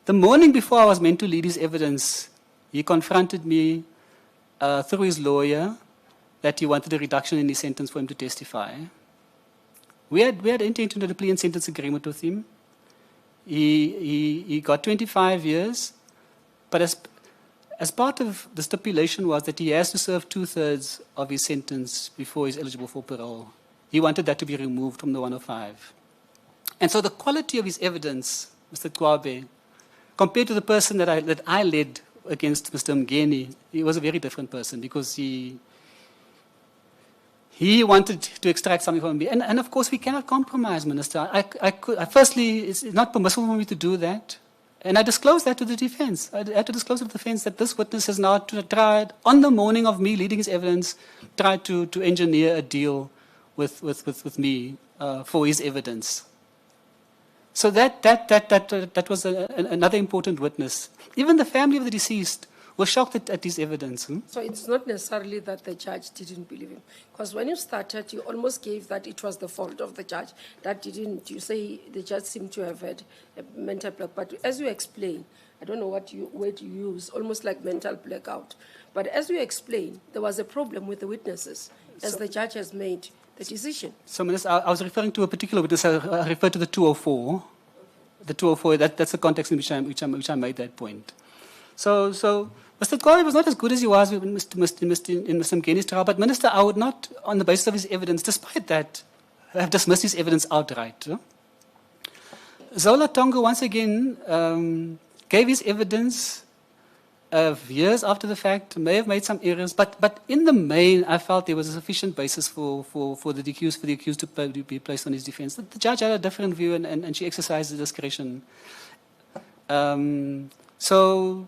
The morning before I was meant to lead his evidence, he confronted me through his lawyer that he wanted a reduction in his sentence for him to testify. We had entered into the plea and sentence agreement with him. He got 25 years, but as part of the stipulation was that he has to serve 2/3 of his sentence before he's eligible for parole. He wanted that to be removed from the 105. And so the quality of his evidence, Mr. Kwabe, compared to the person that I led against Mr. Mgeni, he was a very different person because he wanted to extract something from me. And of course, we cannot compromise, Minister. Firstly, it's not permissible for me to do that. And I disclosed that to the defense. I had to disclose to the defense that this witness has now tried, on the morning of me leading his evidence, tried to engineer a deal with me for his evidence. So that was another important witness. Even the family of the deceased were shocked at his evidence. So it's not necessarily that the judge didn't believe him. Because when you started, you almost gave that it was the fault of the judge. That didn't, you say the judge seemed to have had a mental block. But as you explain, I don't know what word you use, almost like mental blackout. But as you explain, there was a problem with the witnesses, as the judge has made the decision. So, Minister, I was referring to a particular witness. I referred to the 204. The 204, that's the context in which I made that point. So Mr. Kwabe was not as good as he was in Mr. Mgeni's trial, but Minister, I would not, on the basis of his evidence, despite that, have dismissed his evidence outright. Zola Tonga, once again, gave his evidence years after the fact, may have made some errors, but in the main, I felt there was a sufficient basis for the accused to be placed on his defense. The judge had a different view, and she exercised the discretion. So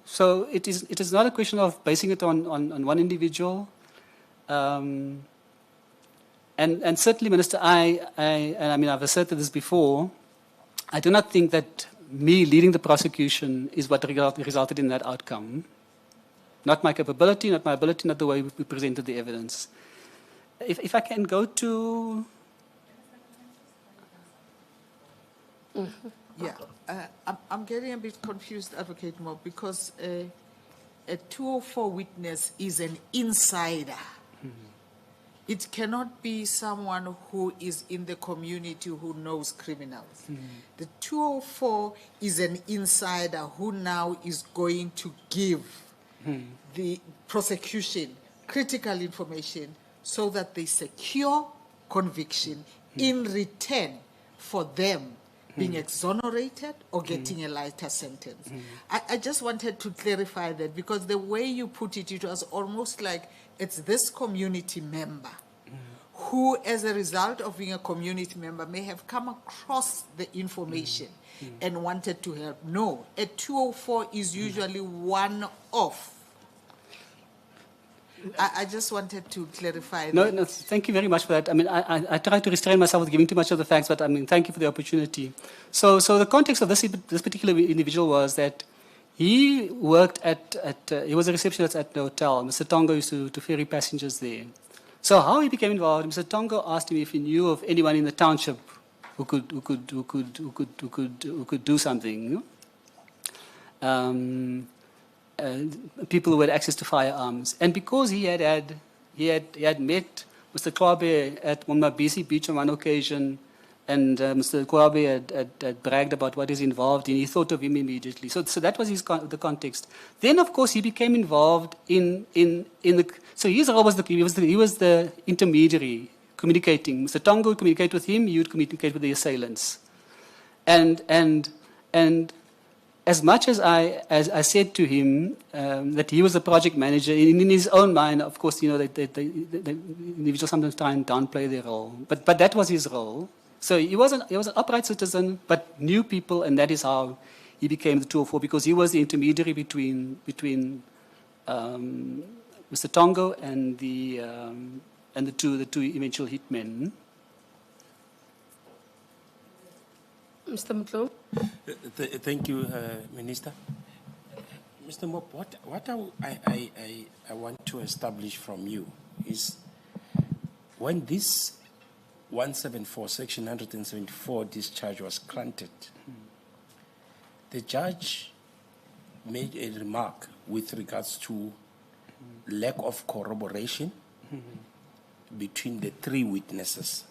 it is not a question of basing it on one individual. And certainly, Minister, I've asserted this before, I do not think that me leading the prosecution is what resulted in that outcome. Not my capability, not my ability, not the way we presented the evidence. If I can go to... Mm-hmm. Yeah, I'm getting a bit confused, Advocate Moore, because a 204 witness is an insider. Mm-hmm. It cannot be someone who is in the community who knows criminals. Mm-hmm. The 204 is an insider who now is going to give the prosecution critical information so that they secure conviction in return for them being exonerated or getting a lighter sentence. I just wanted to clarify that, because the way you put it, it was almost like it's this community member who, as a result of being a community member, may have come across the information and wanted to help. No, a 204 is usually one of. I just wanted to clarify that. No, thank you very much for that. I mean, I try to restrain myself with giving too much of the facts, but I mean, thank you for the opportunity. So the context of this particular individual was that he worked he was a receptionist at the hotel. Mr. Tonga used to ferry passengers there. So how he became involved, Mr. Tonga asked him if he knew of anyone in the township who could do something. People who had access to firearms, and because he had met Mr. Kwabe at Mabisi Beach on one occasion, and Mr. Kwabe had bragged about what he's involved in, he thought of him immediately. So that was the context. Then, of course, he became involved in the. So his role was he was the intermediary communicating. Mr. Tonga would communicate with him. He would communicate with the assailants, and as much as I said to him that he was a project manager, in his own mind, of course, you know, the individuals sometimes try and downplay their role. But that was his role. So he was an upright citizen, but knew people, and that is how he became the 204, because he was the intermediary between Mr. Tongo and the two eventual hitmen. Mr. Mutlu? Thank you, Minister. Mr. Mop, what I want to establish from you is when this 174, Section 174 discharge was granted, the judge made a remark with regards to lack of corroboration between the three witnesses.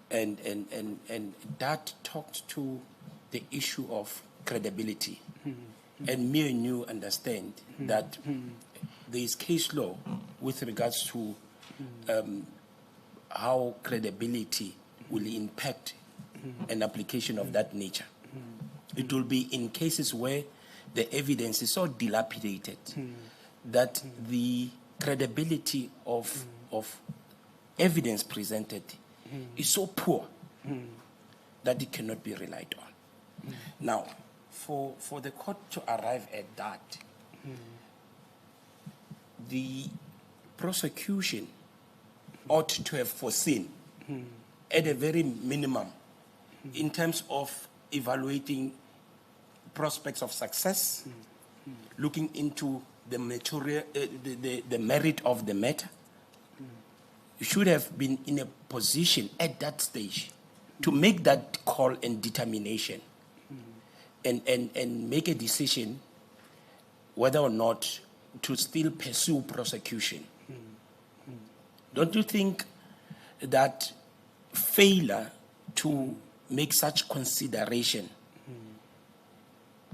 And that talked to the issue of credibility. And me and you understand that there is case law with regards to how credibility will impact an application of that nature. It will be in cases where the evidence is so dilapidated that the credibility of evidence presented is so poor that it cannot be relied on. Now, for the court to arrive at that, the prosecution ought to have foreseen at a very minimum in terms of evaluating prospects of success, looking into the merit of the matter. You should have been in a position at that stage to make that call and determination and make a decision whether or not to still pursue prosecution. Don't you think that failure to make such consideration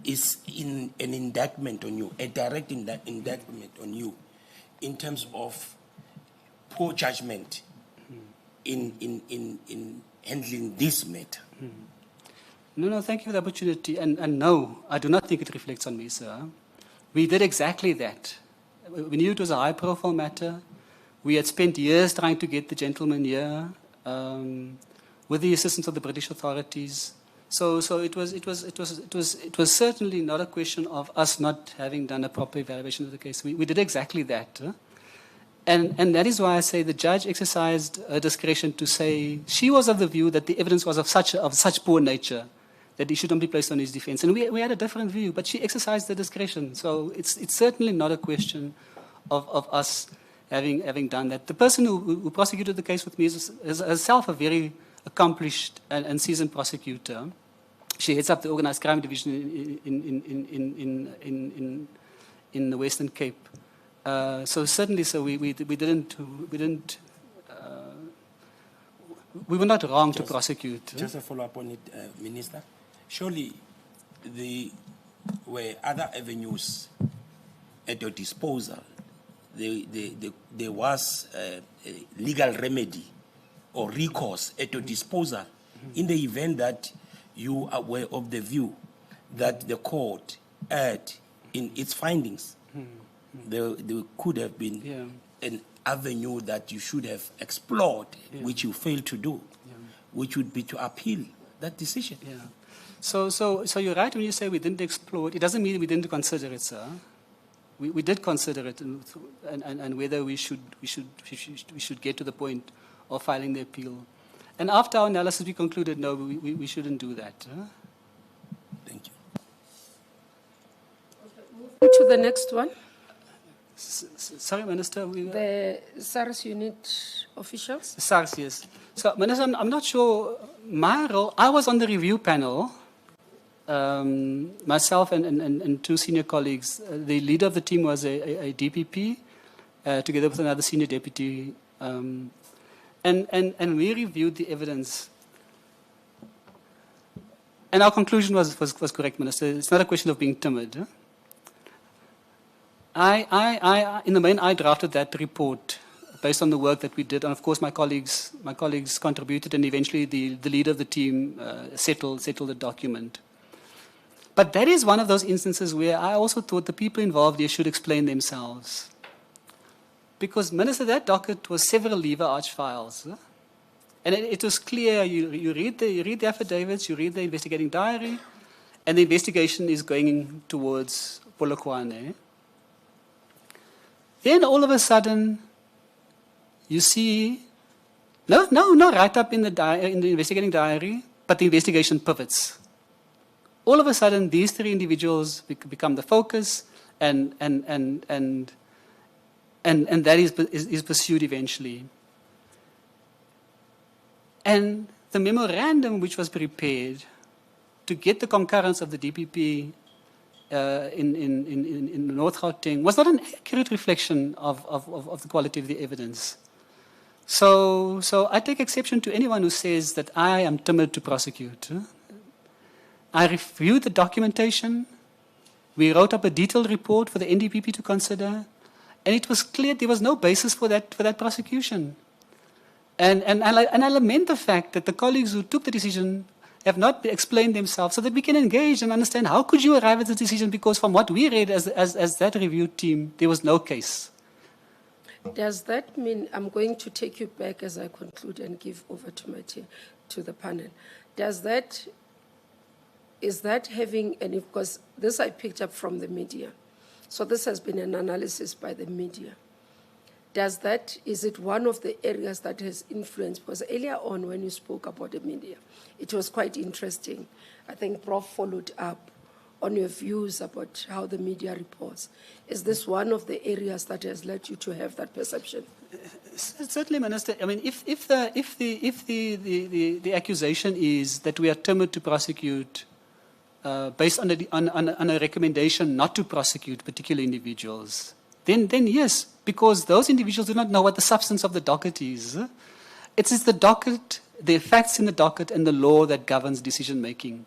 is in an indictment on you, a direct indictment on you, in terms of poor judgment in handling this matter? No, thank you for the opportunity. And no, I do not think it reflects on me, sir. We did exactly that. We knew it was a high-profile matter. We had spent years trying to get the gentleman here with the assistance of the British authorities. So it was certainly not a question of us not having done a proper evaluation of the case. We did exactly that. And that is why I say the judge exercised a discretion to say she was of the view that the evidence was of such poor nature that it shouldn't be placed on his defense. And we had a different view, but she exercised the discretion. So it's certainly not a question of us having done that. The person who prosecuted the case with me is herself a very accomplished and seasoned prosecutor. She heads up the organized crime division in the Western Cape. So certainly, we were not wrong to prosecute. Just a follow-up on it, Minister. Surely there were other avenues at your disposal. There was a legal remedy or recourse at your disposal in the event that you were of the view that the court erred in its findings. There could have been an avenue that you should have explored, which you failed to do, which would be to appeal that decision. Yeah. So you're right when you say we didn't explore it. It doesn't mean we didn't consider it, sir. We did consider it, and whether we should get to the point of filing the appeal. And after our analysis, we concluded no, we shouldn't do that. Thank you. Move to the next one. Sorry, Minister. The SARS unit officials. SARS, yes. So, Minister, I'm not sure my role. I was on the review panel. Myself and two senior colleagues. The leader of the team was a DPP, together with another senior deputy, and we reviewed the evidence. And our conclusion was correct, Minister. It's not a question of being timid. In the main, I drafted that report based on the work that we did, and of course my colleagues contributed, and eventually the leader of the team settled the document. But that is one of those instances where I also thought the people involved here should explain themselves. Because, Minister, that docket was several lever arch files. And it was clear, you read the affidavits, you read the investigating diary, and the investigation is going towards Polokwane. Then all of a sudden, you see, no write-up in the investigating diary, but the investigation pivots. All of a sudden, these three individuals become the focus, and that is pursued eventually. And the memorandum which was prepared to get the concurrence of the DPP in North Gauteng was not an accurate reflection of the quality of the evidence. So I take exception to anyone who says that I am timid to prosecute. I reviewed the documentation. We wrote up a detailed report for the NDPP to consider, and it was clear there was no basis for that prosecution. And I lament the fact that the colleagues who took the decision have not explained themselves so that we can engage and understand how could you arrive at the decision, because from what we read as that review team, there was no case. Does that mean, I'm going to take you back as I conclude and give over to my team, to the panel. Is that having any, because this I picked up from the media. So this has been an analysis by the media. Is it one of the areas that has influenced? Because earlier on when you spoke about the media, it was quite interesting. I think Prof followed up on your views about how the media reports. Is this one of the areas that has led you to have that perception? Certainly, Minister. I mean, if the accusation is that we are timid to prosecute based on a recommendation not to prosecute particular individuals, then yes, because those individuals do not know what the substance of the docket is. It is the docket, the facts in the docket, and the law that governs decision making.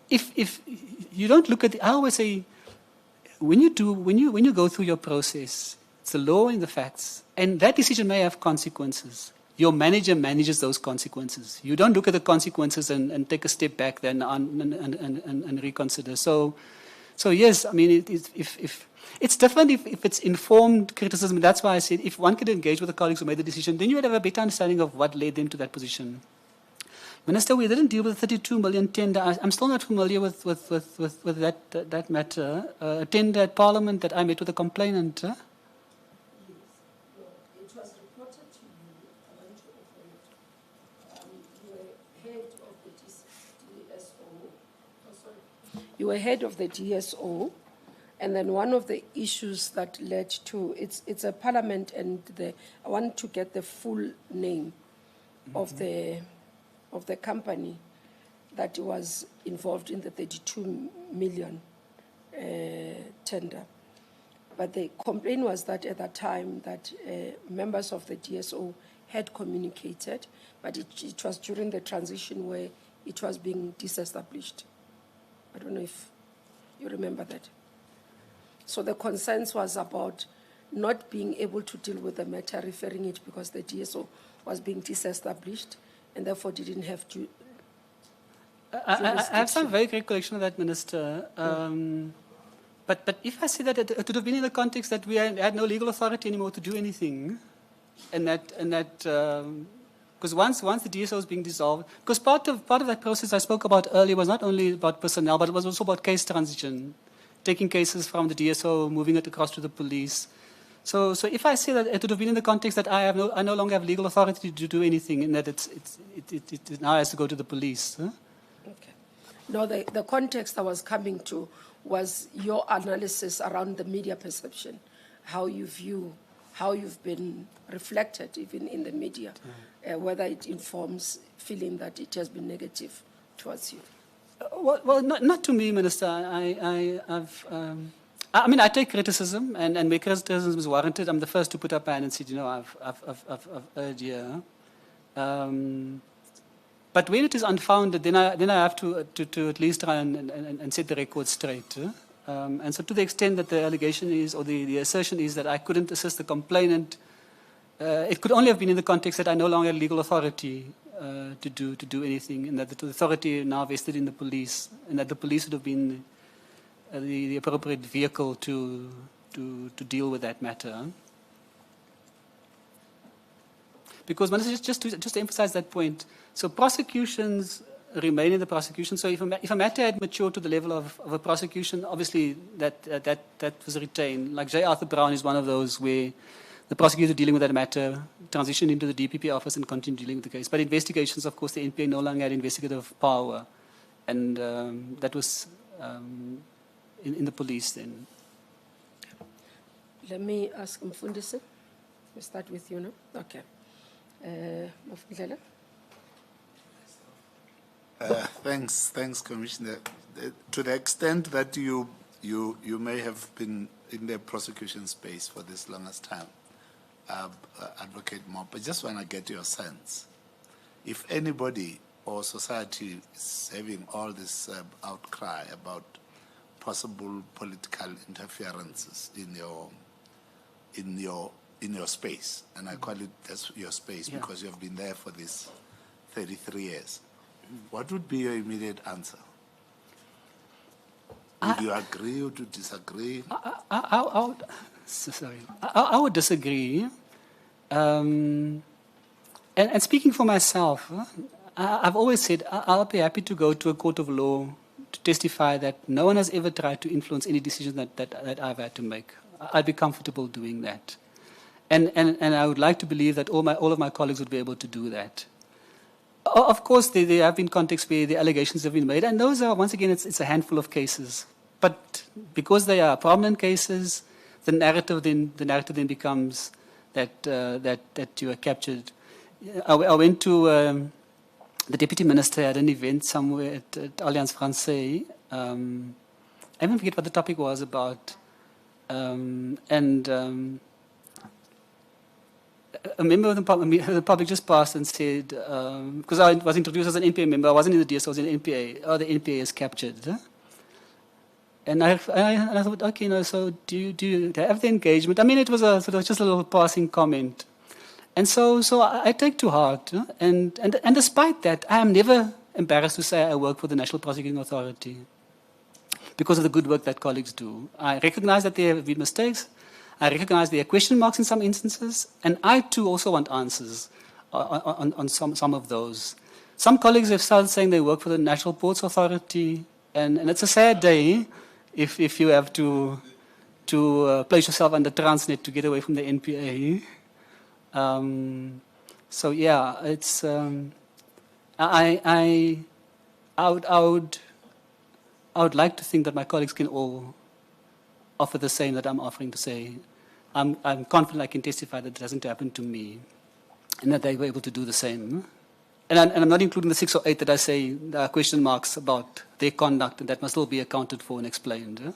If you don't look at, I always say, when you go through your process, it's the law and the facts, and that decision may have consequences. Your manager manages those consequences. You don't look at the consequences and take a step back then and reconsider. So yes, I mean, if it's different if it's informed criticism. That's why I said if one could engage with the colleagues who made the decision, then you would have a better understanding of what led them to that position. Minister, we didn't deal with the 32 million tender. I'm still not familiar with that matter. A tender at Parliament that I met with a complainant. It was reported to you, I want to open it. You were head of the DSO, and then one of the issues that led to, it's a parliament, and I want to get the full name of the company that was involved in the 32 million tender. But the complaint was that at that time that members of the DSO had communicated, but it was during the transition where it was being disestablished. I don't know if you remember that. So the concerns was about not being able to deal with the matter, referring it because the DSO was being disestablished and therefore didn't have to. I have some vague recollection of that, Minister. But if I say that it would have been in the context that we had no legal authority anymore to do anything, and that because once the DSO was being dissolved, because part of that process I spoke about earlier was not only about personnel, but it was also about case transition, taking cases from the DSO, moving it across to the police. So if I say that it would have been in the context that I no longer have legal authority to do anything, and that it now has to go to the police. Huh? Okay. No, the context I was coming to was your analysis around the media perception, how you've been reflected even in the media, whether it informs feeling that it has been negative towards you. Well, not to me, Minister. I mean, I take criticism, and where criticism is warranted, I'm the first to put up my hand and say, I've heard you. But when it is unfounded, then I have to at least try and set the record straight. And so to the extent that the allegation is, or the assertion is that I couldn't assist the complainant, it could only have been in the context that I no longer had legal authority to do anything, and that the authority now vested in the police, and that the police would have been the appropriate vehicle to deal with that matter. Because, Minister, just to emphasize that point, so prosecutions remain in the prosecution. So if a matter had matured to the level of a prosecution, obviously that was retained. Like J. Arthur Brown is one of those where the prosecutor dealing with that matter transitioned into the DPP office and continued dealing with the case. But investigations, of course, the NPA no longer had investigative power. And that was in the police then. Let me ask Mfundisi. We'll start with you now. Okay. Mafundlela? Thanks, Commissioner. To the extent that you may have been in the prosecution space for this longest time, Advocate Mop, I just want to get your sense. If anybody or society is having all this outcry about possible political interferences in your space, and I call it that's your space because you have been there for this 33 years, what would be your immediate answer? Would you agree or to disagree? I would disagree. And speaking for myself, I've always said I'll be happy to go to a court of law to testify that no one has ever tried to influence any decision that I've had to make. I'd be comfortable doing that. And I would like to believe that all of my colleagues would be able to do that. Of course, there have been contexts where the allegations have been made, and those are, once again, it's a handful of cases. But because they are prominent cases, the narrative then becomes that you are captured. I went to the deputy minister at an event somewhere at Alliance Française. I even forget what the topic was about, a member of the public just passed and said, because I was introduced as an NPA member, I wasn't in the DS, I was in the NPA. Oh, the NPA is captured. Huh? And I thought, okay, so do you have the engagement? I mean, it was just a little passing comment. And so I take to heart. Huh? And despite that, I am never embarrassed to say I work for the National Prosecuting Authority because of the good work that colleagues do. I recognize that there have been mistakes. I recognize there are question marks in some instances, and I too also want answers on some of those. Some colleagues have started saying they work for the National Ports Authority, and it's a sad day if you have to place yourself under Transnet to get away from the NPA. So yeah, it's I would like to think that my colleagues can all offer the same that I'm offering to say. I'm confident I can testify that it hasn't happened to me, and that they were able to do the same. And I'm not including the 6 or 8 that I say there are question marks about their conduct, and that must all be accounted for and explained. Yeah?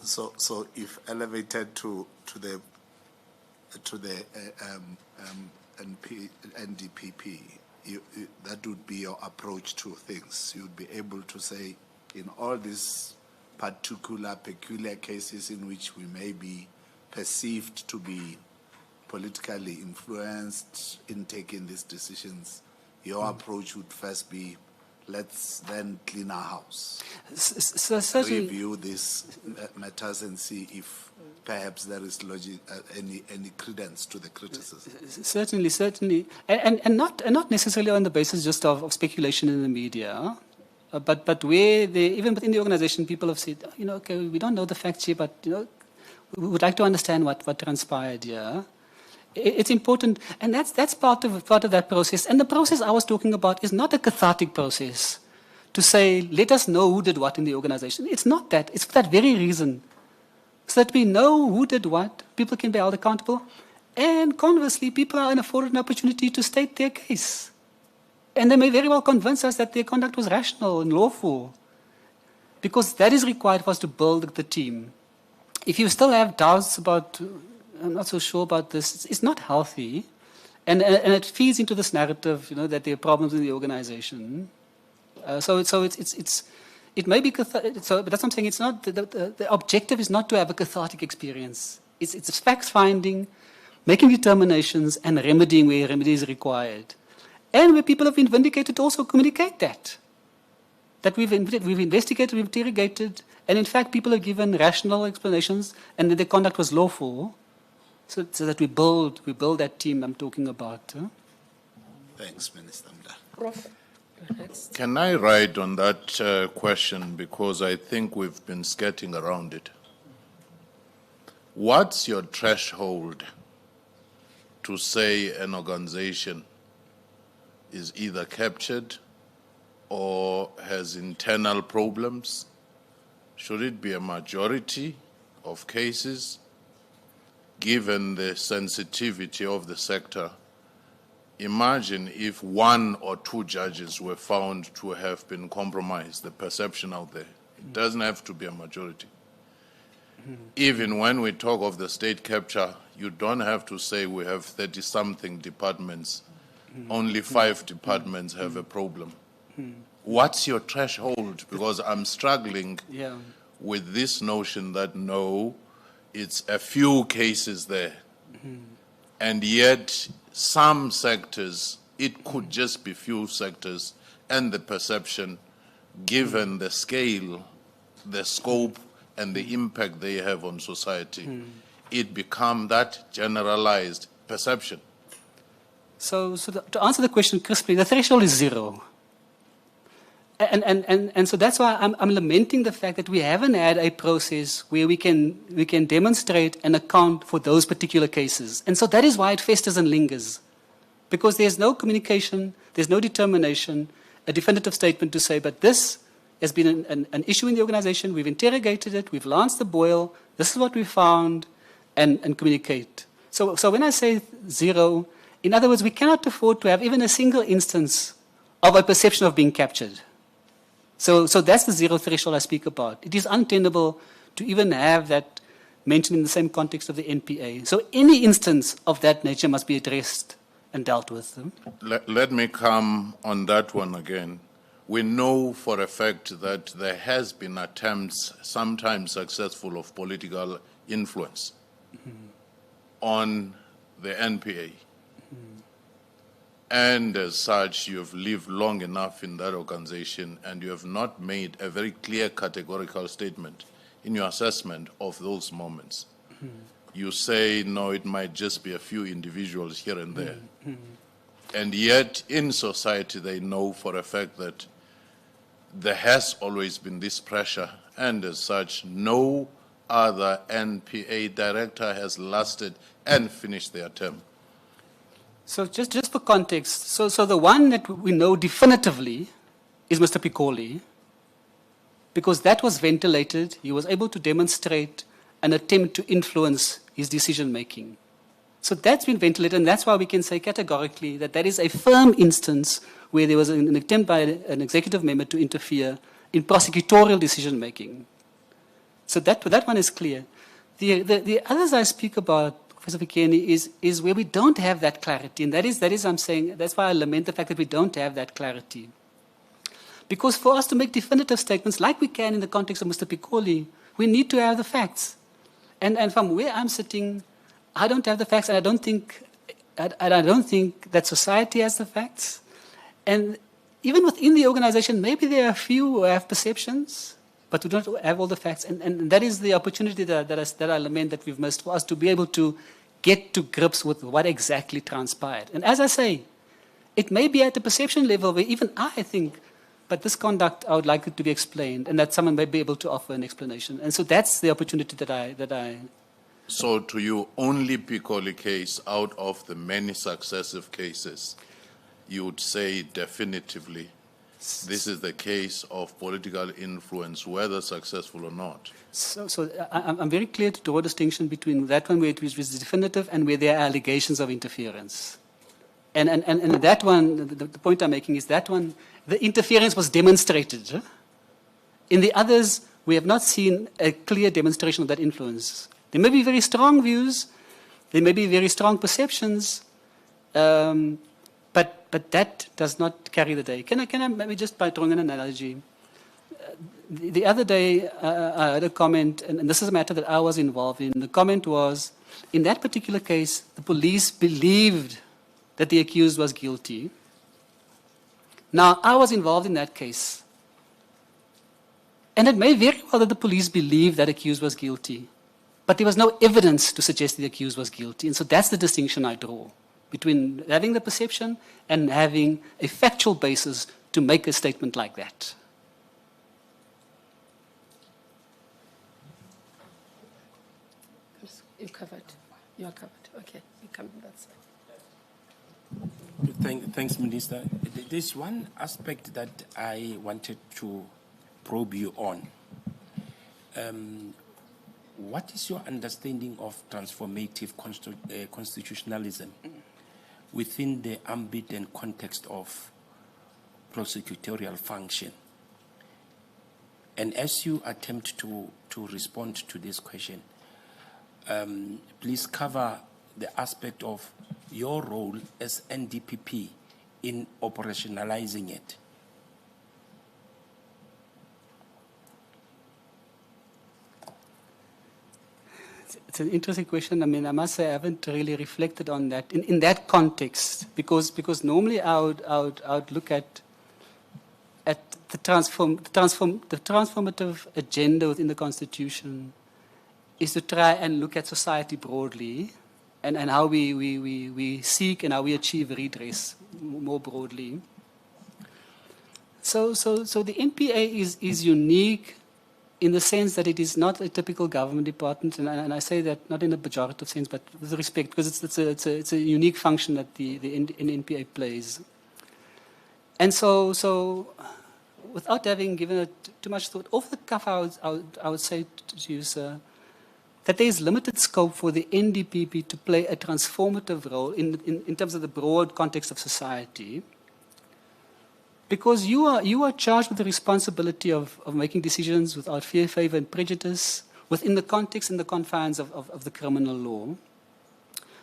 So if elevated to the NDPP, that would be your approach to things. You'd be able to say, in all these peculiar cases in which we may be perceived to be politically influenced in taking these decisions, your approach would first be, let's then clean our house. Review these matters and see if perhaps there is any credence to the criticism. Certainly. And not necessarily on the basis just of speculation in the media. But where even within the organization, people have said, okay, we don't know the facts here, but we would like to understand what transpired here. It's important, and that's part of that process. And the process I was talking about is not a cathartic process to say, let us know who did what in the organization. It's not that. It's for that very reason, so that we know who did what. People can be held accountable, and conversely, people are afforded an opportunity to state their case. And they may very well convince us that their conduct was rational and lawful, because that is required for us to build the team. If you still have doubts about, I'm not so sure about this, it's not healthy. And it feeds into this narrative, that there are problems in the organization. So it may be cathartic, but that's what I'm saying. It's not, the objective is not to have a cathartic experience. It's fact-finding, making determinations, and remedying where remedy is required. And where people have been vindicated, also communicate that we've investigated, we've interrogated, and in fact people have given rational explanations, and that their conduct was lawful, so that we build that team I'm talking about. Thanks, Minister Mda. Prof. Next. Can I write on that question, because I think we've been skirting around it? What's your threshold to say an organization is either captured or has internal problems? Should it be a majority of cases, given the sensitivity of the sector? Imagine if 1 or 2 judges were found to have been compromised, the perception out there. It doesn't have to be a majority. Even when we talk of the state capture, you don't have to say we have 30-something departments. Only 5 departments have a problem. What's your threshold? Because I'm struggling with this notion that no, it's a few cases there. And yet, some sectors, it could just be few sectors, and the perception, given the scale, the scope, and the impact they have on society, it become that generalized perception. So to answer the question crisply, the threshold is 0. And so that's why I'm lamenting the fact that we haven't had a process where we can demonstrate and account for those particular cases. And so that is why it festers and lingers. Because there's no communication, there's no determination, a definitive statement to say, but this has been an issue in the organization, we've interrogated it, we've lanced the boil, this is what we found, and communicate. So when I say 0, in other words, we cannot afford to have even a single instance of a perception of being captured. So that's the 0 threshold I speak about. It is untenable to even have that mentioned in the same context of the NPA. So any instance of that nature must be addressed and dealt with. Let me come on that one again. We know for a fact that there has been attempts, sometimes successful, of political influence on the NPA. And as such, you have lived long enough in that organization and you have not made a very clear categorical statement in your assessment of those moments. You say, no, it might just be a few individuals here and there. And yet, in society, they know for a fact that there has always been this pressure, and as such, no other NPA director has lasted and finished their term. So just for context, so the one that we know definitively is Mr. Pikoli, because that was ventilated. He was able to demonstrate an attempt to influence his decision-making. So that's been ventilated, and that's why we can say categorically that that is a firm instance where there was an attempt by an executive member to interfere in prosecutorial decision-making. So that one is clear. The others I speak about, Professor Fikeni, is where we don't have that clarity, and that is I'm saying, that's why I lament the fact that we don't have that clarity. Because for us to make definitive statements, like we can in the context of Mr. Pikoli, we need to have the facts. And from where I'm sitting, I don't have the facts, and I don't think that society has the facts. And even within the organization, maybe there are a few who have perceptions, but we don't have all the facts. And that is the opportunity that I lament that we've missed, for us to be able to get to grips with what exactly transpired. And as I say, it may be at the perception level where even I think, but this conduct, I would like it to be explained, and that someone may be able to offer an explanation. And so that's the opportunity that I. So to you, only Pikoli case out of the many successive cases, you would say definitively, this is the case of political influence, whether successful or not. So I'm very clear to draw a distinction between that one where it was definitive and where there are allegations of interference. And that one, the point I'm making is that one, the interference was demonstrated. In the others, we have not seen a clear demonstration of that influence. There may be very strong views, there may be very strong perceptions, but that does not carry the day. Can I maybe just by drawing an analogy? The other day, I heard a comment, and this is a matter that I was involved in. The comment was, in that particular case, the police believed that the accused was guilty. Now, I was involved in that case. And it may very well that the police believed that the accused was guilty. But there was no evidence to suggest the accused was guilty. And so that's the distinction I draw between having the perception and having a factual basis to make a statement like that. You covered. You are covered. Okay, we come to that side. Thanks, Minister. There's one aspect that I wanted to probe you on. What is your understanding of transformative constitutionalism within the ambit and context of prosecutorial function? And as you attempt to respond to this question, please cover the aspect of your role as NDPP in operationalizing it. It's an interesting question. I mean, I must say I haven't really reflected on that in that context, because normally I would look at the transformative agenda within the Constitution is to try and look at society broadly and how we seek and how we achieve redress more broadly. So the NPA is unique in the sense that it is not a typical government department, and I say that not in a pejorative sense, but with respect, because it's a unique function that the NPA plays. And so without having given it too much thought, off the cuff, I would say to you, sir, that there is limited scope for the NDPP to play a transformative role in terms of the broad context of society, because you are charged with the responsibility of making decisions without fear, favor, and prejudice within the context and the confines of the criminal law.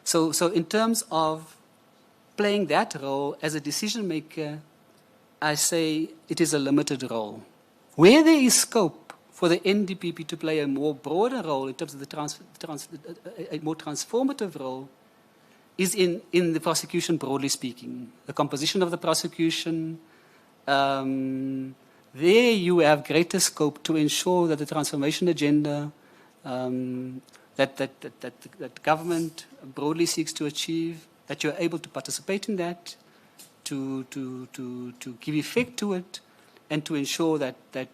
So in terms of playing that role as a decision maker, I say it is a limited role. Where there is scope for the NDPP to play a more broader role in terms of a more transformative role is in the prosecution, broadly speaking. The composition of the prosecution, there you have greater scope to ensure that the transformation agenda that government broadly seeks to achieve, that you're able to participate in that, to give effect to it, and to ensure that the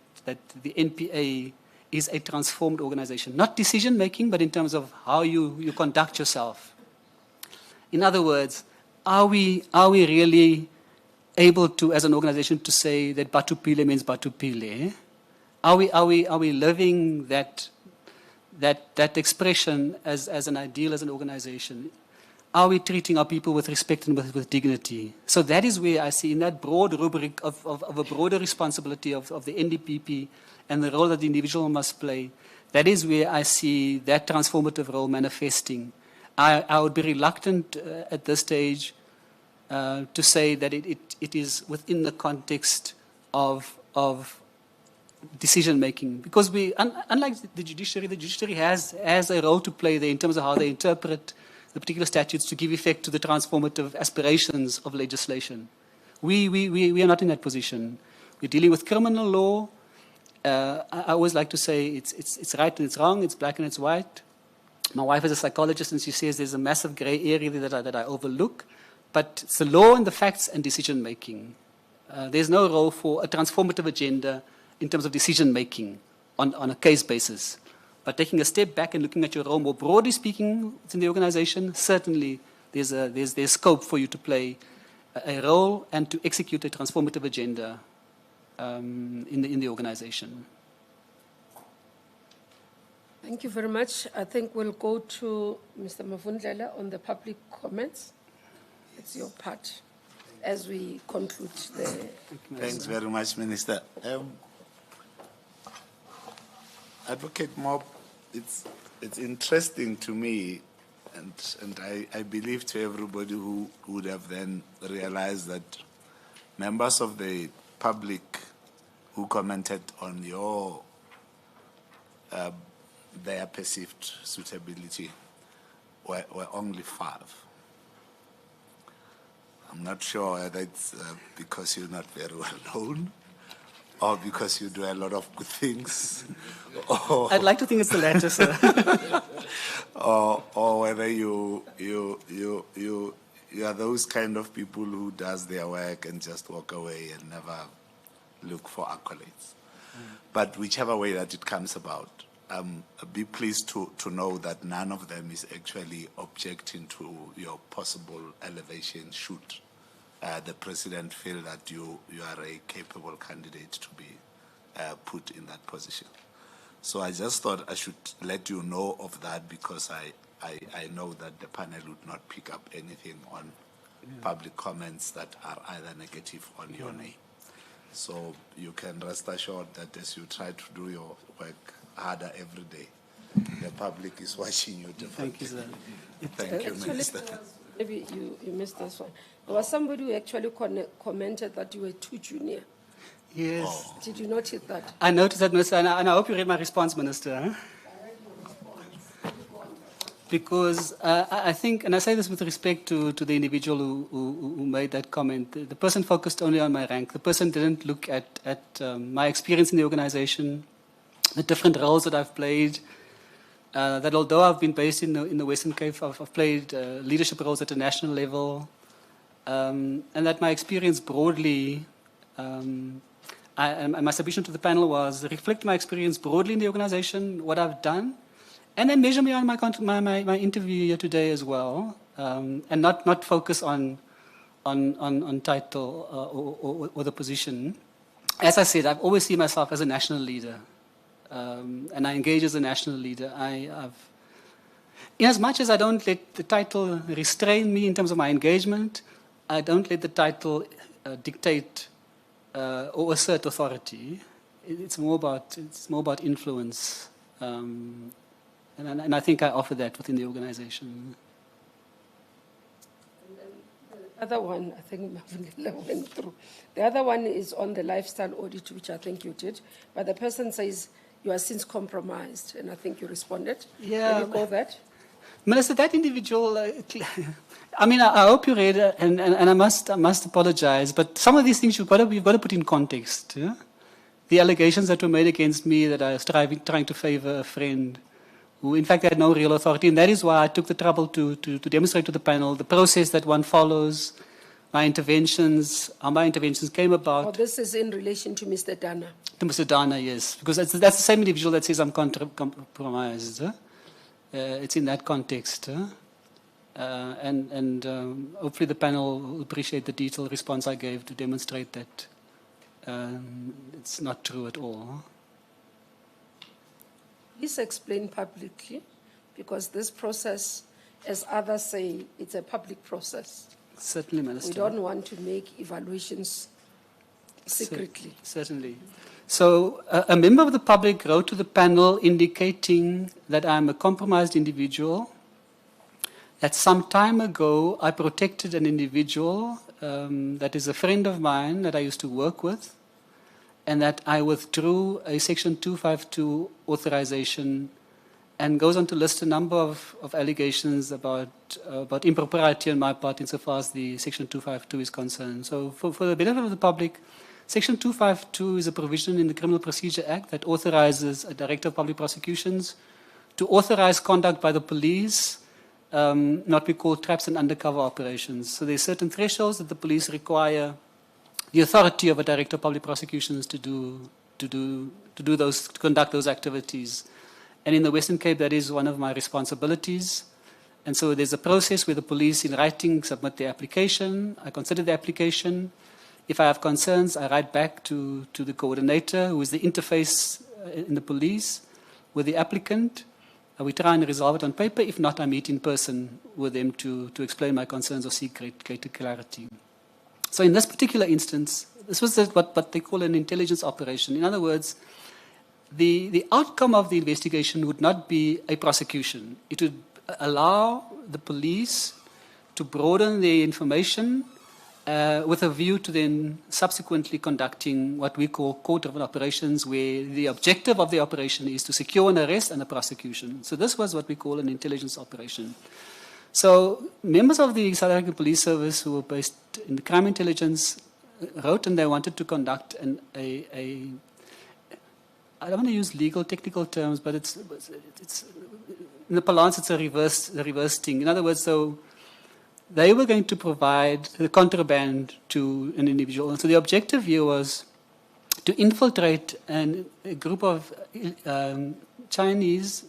NPA is a transformed organization. Not decision-making, but in terms of how you conduct yourself. In other words, are we really able to, as an organization, to say that Batupile means Batupile? Are we living that expression as an ideal, as an organization? Are we treating our people with respect and with dignity? So that is where I see, in that broad rubric of a broader responsibility of the NDPP and the role that the individual must play, that is where I see that transformative role manifesting. I would be reluctant at this stage to say that it is within the context of decision-making. Because unlike the judiciary has a role to play there in terms of how they interpret the particular statutes to give effect to the transformative aspirations of legislation. We are not in that position. We're dealing with criminal law. I always like to say it's right and it's wrong, it's black and it's white. My wife is a psychologist, and she says there's a massive gray area that I overlook. But it's the law and the facts and decision-making. There's no role for a transformative agenda in terms of decision-making on a case basis. But taking a step back and looking at your role more broadly speaking within the organization, certainly there's scope for you to play a role and to execute a transformative agenda in the organization. Thank you very much. I think we'll go to Mr. Mavundlela on the public comments. It's your part as we conclude the... Thanks very much, Minister. Advocate Mob, it's interesting to me, and I believe to everybody who would have then realized that members of the public who commented on their perceived suitability were only 5. I'm not sure whether it's because you're not very well known, or because you do a lot of good things. I'd like to think it's the latter, sir. or whether you you are those kind of people who does their work and just walk away and never look for accolades. But whichever way that it comes about, be pleased to know that none of them is actually objecting to your possible elevation should the president feel that you are a capable candidate to be put in that position. So I just thought I should let you know of that, because I know that the panel would not pick up anything on public comments that are either negative on your name. So you can rest assured that as you try to do your work harder every day, the public is watching you differently. Thank you, sir. Thank you, Minister. Maybe you missed this one. There was somebody who actually commented that you were too junior. Yes. Did you notice that? I noticed that, Minister, and I hope you read my response, Minister. Huh? Because I think, and I say this with respect to the individual who made that comment, the person focused only on my rank. The person didn't look at my experience in the organization, the different roles that I've played, that although I've been based in the Western Cape, I've played leadership roles at a national level, and that my experience broadly, and my submission to the panel was reflect my experience broadly in the organization, what I've done, and then measure me on my interview here today as well, and not focus on title or the position. As I said, I've always seen myself as a national leader, and I engage as a national leader. In as much as I don't let the title restrain me in terms of my engagement, I don't let the title dictate or assert authority. It's more about influence. And I think I offer that within the organization. The other one, I think Mavungela went through. The other one is on the lifestyle audit, which I think you did. But the person says you are since compromised, and I think you responded. Yeah. Can you call that? Minister, that individual, I mean, I hope you read it, and I must apologize, but some of these things you've got to put in context. Yeah? The allegations that were made against me that I was trying to favor a friend who in fact had no real authority, and that is why I took the trouble to demonstrate to the panel the process that one follows, my interventions, how my interventions came about. Oh, this is in relation to Mr. Dana. To Mr. Dana, yes, because that's the same individual that says I'm compromised. Huh? It's in that context. Huh? And hopefully the panel will appreciate the detailed response I gave to demonstrate that it's not true at all. Please explain publicly, because this process, as others say, it's a public process. Certainly, Minister. We don't want to make evaluations secretly. Certainly. So a member of the public wrote to the panel indicating that I'm a compromised individual, that some time ago I protected an individual that is a friend of mine that I used to work with, and that I withdrew a Section 252 authorization, and goes on to list a number of allegations about impropriety on my part insofar as the Section 252 is concerned. So for the benefit of the public, Section 252 is a provision in the Criminal Procedure Act that authorizes a Director of Public Prosecutions to authorize conduct by the police, not be called traps and undercover operations. So there are certain thresholds that the police require the authority of a Director of Public Prosecutions to conduct those activities. And in the Western Cape, that is one of my responsibilities. And so there's a process where the police, in writing, submit their application. I consider the application. If I have concerns, I write back to the coordinator, who is the interface in the police, with the applicant. We try and resolve it on paper. If not, I meet in person with them to explain my concerns or seek greater clarity. So in this particular instance, this was what they call an intelligence operation. In other words, the outcome of the investigation would not be a prosecution. It would allow the police to broaden their information with a view to then subsequently conducting what we call court-driven operations, where the objective of the operation is to secure an arrest and a prosecution. So this was what we call an intelligence operation. So members of the South African Police Service who were based in the crime intelligence wrote, and they wanted to conduct I don't want to use legal technical terms, but it's in the parlance it's a reverse thing. In other words, so they were going to provide the contraband to an individual. And so the objective here was to infiltrate a group of Chinese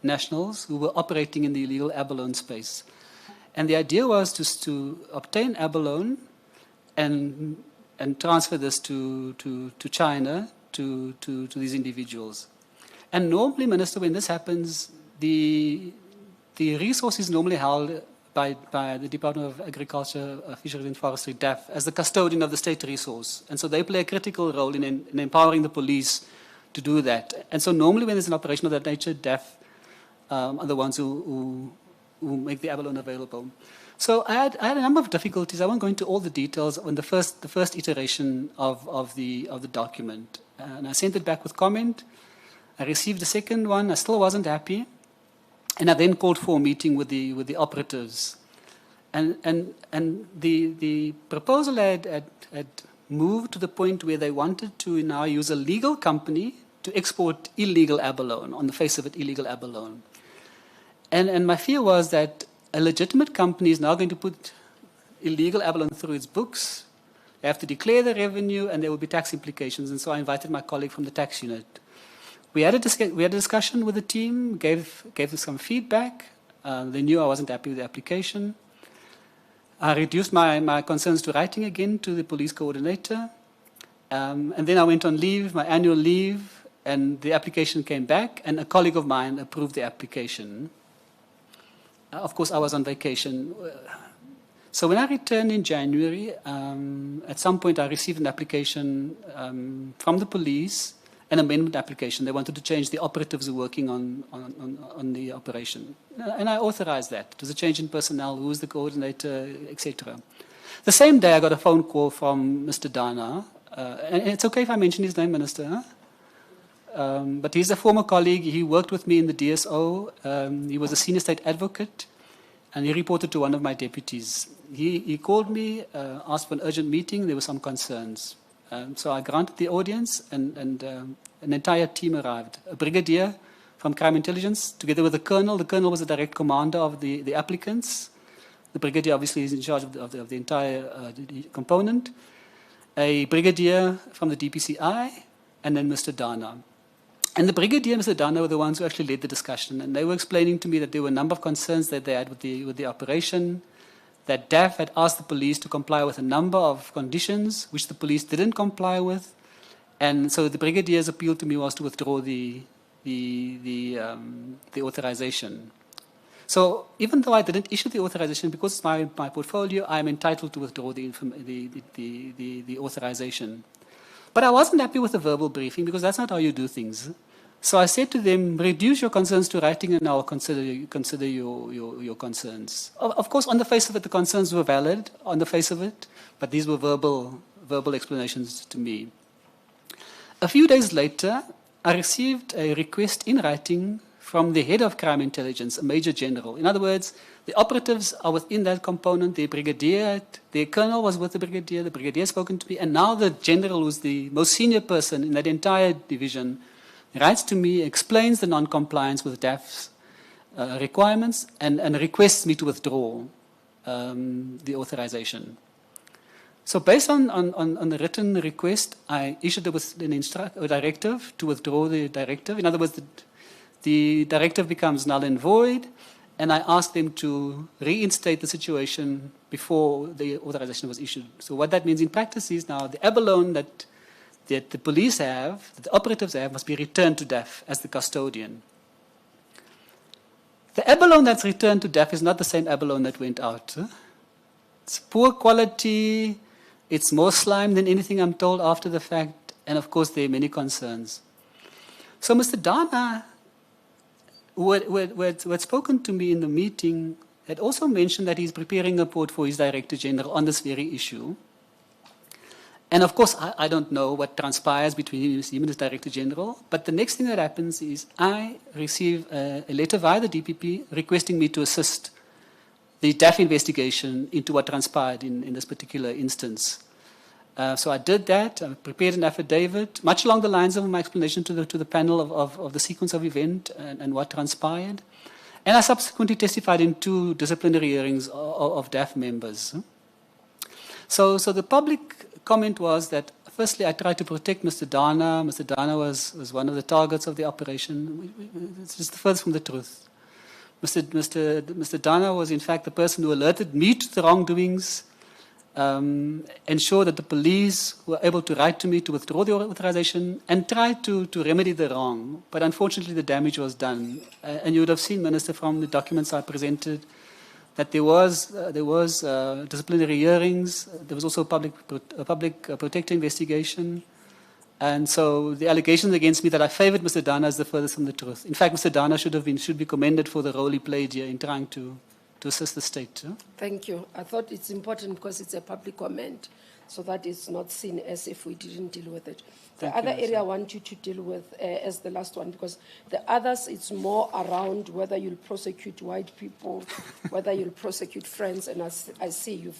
nationals who were operating in the illegal abalone space. And the idea was just to obtain abalone and transfer this to China, to these individuals. And normally, Minister, when this happens, the resource is normally held by the Department of Agriculture, Fisheries and Forestry, DAF, as the custodian of the state resource. And so they play a critical role in empowering the police to do that. And so normally when there's an operation of that nature, DAF are the ones who make the abalone available. So I had a number of difficulties. I won't go into all the details on the first iteration of the document. And I sent it back with comment. I received the second one. I still wasn't happy. And I then called for a meeting with the operatives. And the proposal had moved to the point where they wanted to now use a legal company to export illegal abalone, on the face of it, illegal abalone. And my fear was that a legitimate company is now going to put illegal abalone through its books. They have to declare the revenue, and there will be tax implications. And so I invited my colleague from the tax unit. We had a discussion with the team, gave them some feedback. They knew I wasn't happy with the application. I reduced my concerns to writing again to the police coordinator. And then I went on leave, my annual leave, and the application came back, and a colleague of mine approved the application. Of course, I was on vacation. So when I returned in January, at some point I received an application from the police, an amendment application. They wanted to change the operatives who were working on the operation. And I authorized that. It was a change in personnel, who was the coordinator, etc. The same day I got a phone call from Mr. Dana. And it's okay if I mention his name, Minister, huh? But he's a former colleague. He worked with me in the DSO. He was a senior state advocate, and he reported to one of my deputies. He called me, asked for an urgent meeting. There were some concerns. So I granted the audience, and an entire team arrived. A brigadier from crime intelligence, together with the colonel. The colonel was the direct commander of the applicants. The brigadier obviously is in charge of the entire component. A brigadier from the DPCI, and then Mr. Dana. And the brigadier and Mr. Dana were the ones who actually led the discussion, and they were explaining to me that there were a number of concerns that they had with the operation, that DAF had asked the police to comply with a number of conditions, which the police didn't comply with. And so the brigadier's appeal to me was to withdraw the authorization. So even though I didn't issue the authorization, because it's my portfolio, I'm entitled to withdraw the authorization. But I wasn't happy with the verbal briefing, because that's not how you do things. So I said to them, reduce your concerns to writing, and I'll consider your concerns. Of course, on the face of it, the concerns were valid, on the face of it, but these were verbal explanations to me. A few days later, I received a request in writing from the head of crime intelligence, a major general. In other words, the operatives are within that component. The brigadier, the colonel was with the brigadier has spoken to me, and now the general, who's the most senior person in that entire division, writes to me, explains the non-compliance with DAF's requirements, and requests me to withdraw the authorization. So based on the written request, I issued a directive to withdraw the directive. In other words, the directive becomes null and void, and I asked them to reinstate the situation before the authorization was issued. So what that means in practice is now the abalone that the police have, that the operatives have, must be returned to DAF as the custodian. The abalone that's returned to DAF is not the same abalone that went out. It's poor quality, it's more slime than anything I'm told after the fact, and of course there are many concerns. So Mr. Dana, who had spoken to me in the meeting, had also mentioned that he's preparing a report for his Director General on this very issue. And of course, I don't know what transpires between him and his Director General, but the next thing that happens is I receive a letter via the DPP requesting me to assist the DAF investigation into what transpired in this particular instance. So I did that. I prepared an affidavit, much along the lines of my explanation to the panel of the sequence of event and what transpired. And I subsequently testified in 2 disciplinary hearings of DAF members. So the public comment was that, firstly, I tried to protect Mr. Dana. Mr. Dana was one of the targets of the operation. It's just the furthest from the truth. Mr. Dana was, in fact, the person who alerted me to the wrongdoings, ensured that the police were able to write to me to withdraw the authorization, and tried to remedy the wrong. But unfortunately, the damage was done. And you would have seen, Minister, from the documents I presented, that there was disciplinary hearings. There was also a public protector investigation. And so the allegations against me that I favored Mr. Dana is the furthest from the truth. In fact, Mr. Dana should be commended for the role he played here in trying to assist the state. Thank you. I thought it's important because it's a public comment, so that it's not seen as if we didn't deal with it. The other area I want you to deal with as the last one, because the others, it's more around whether you'll prosecute white people, whether you'll prosecute friends, and I see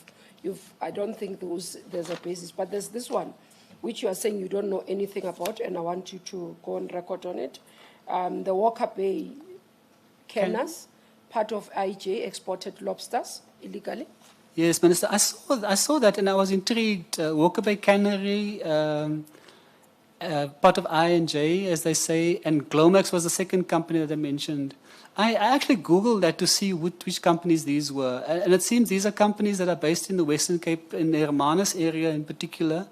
I don't think there's a basis, but there's this one, which you are saying you don't know anything about, and I want you to go on record on it. The Walker Bay Kenners, part of IJ, exported lobsters illegally. Yes, Minister, I saw that and I was intrigued. Walker Bay Cannery, part of I&J, as they say, and Glomax was the second company that I mentioned. I actually Googled that to see which companies these were, and it seems these are companies that are based in the Western Cape, in the Hermanus area in particular.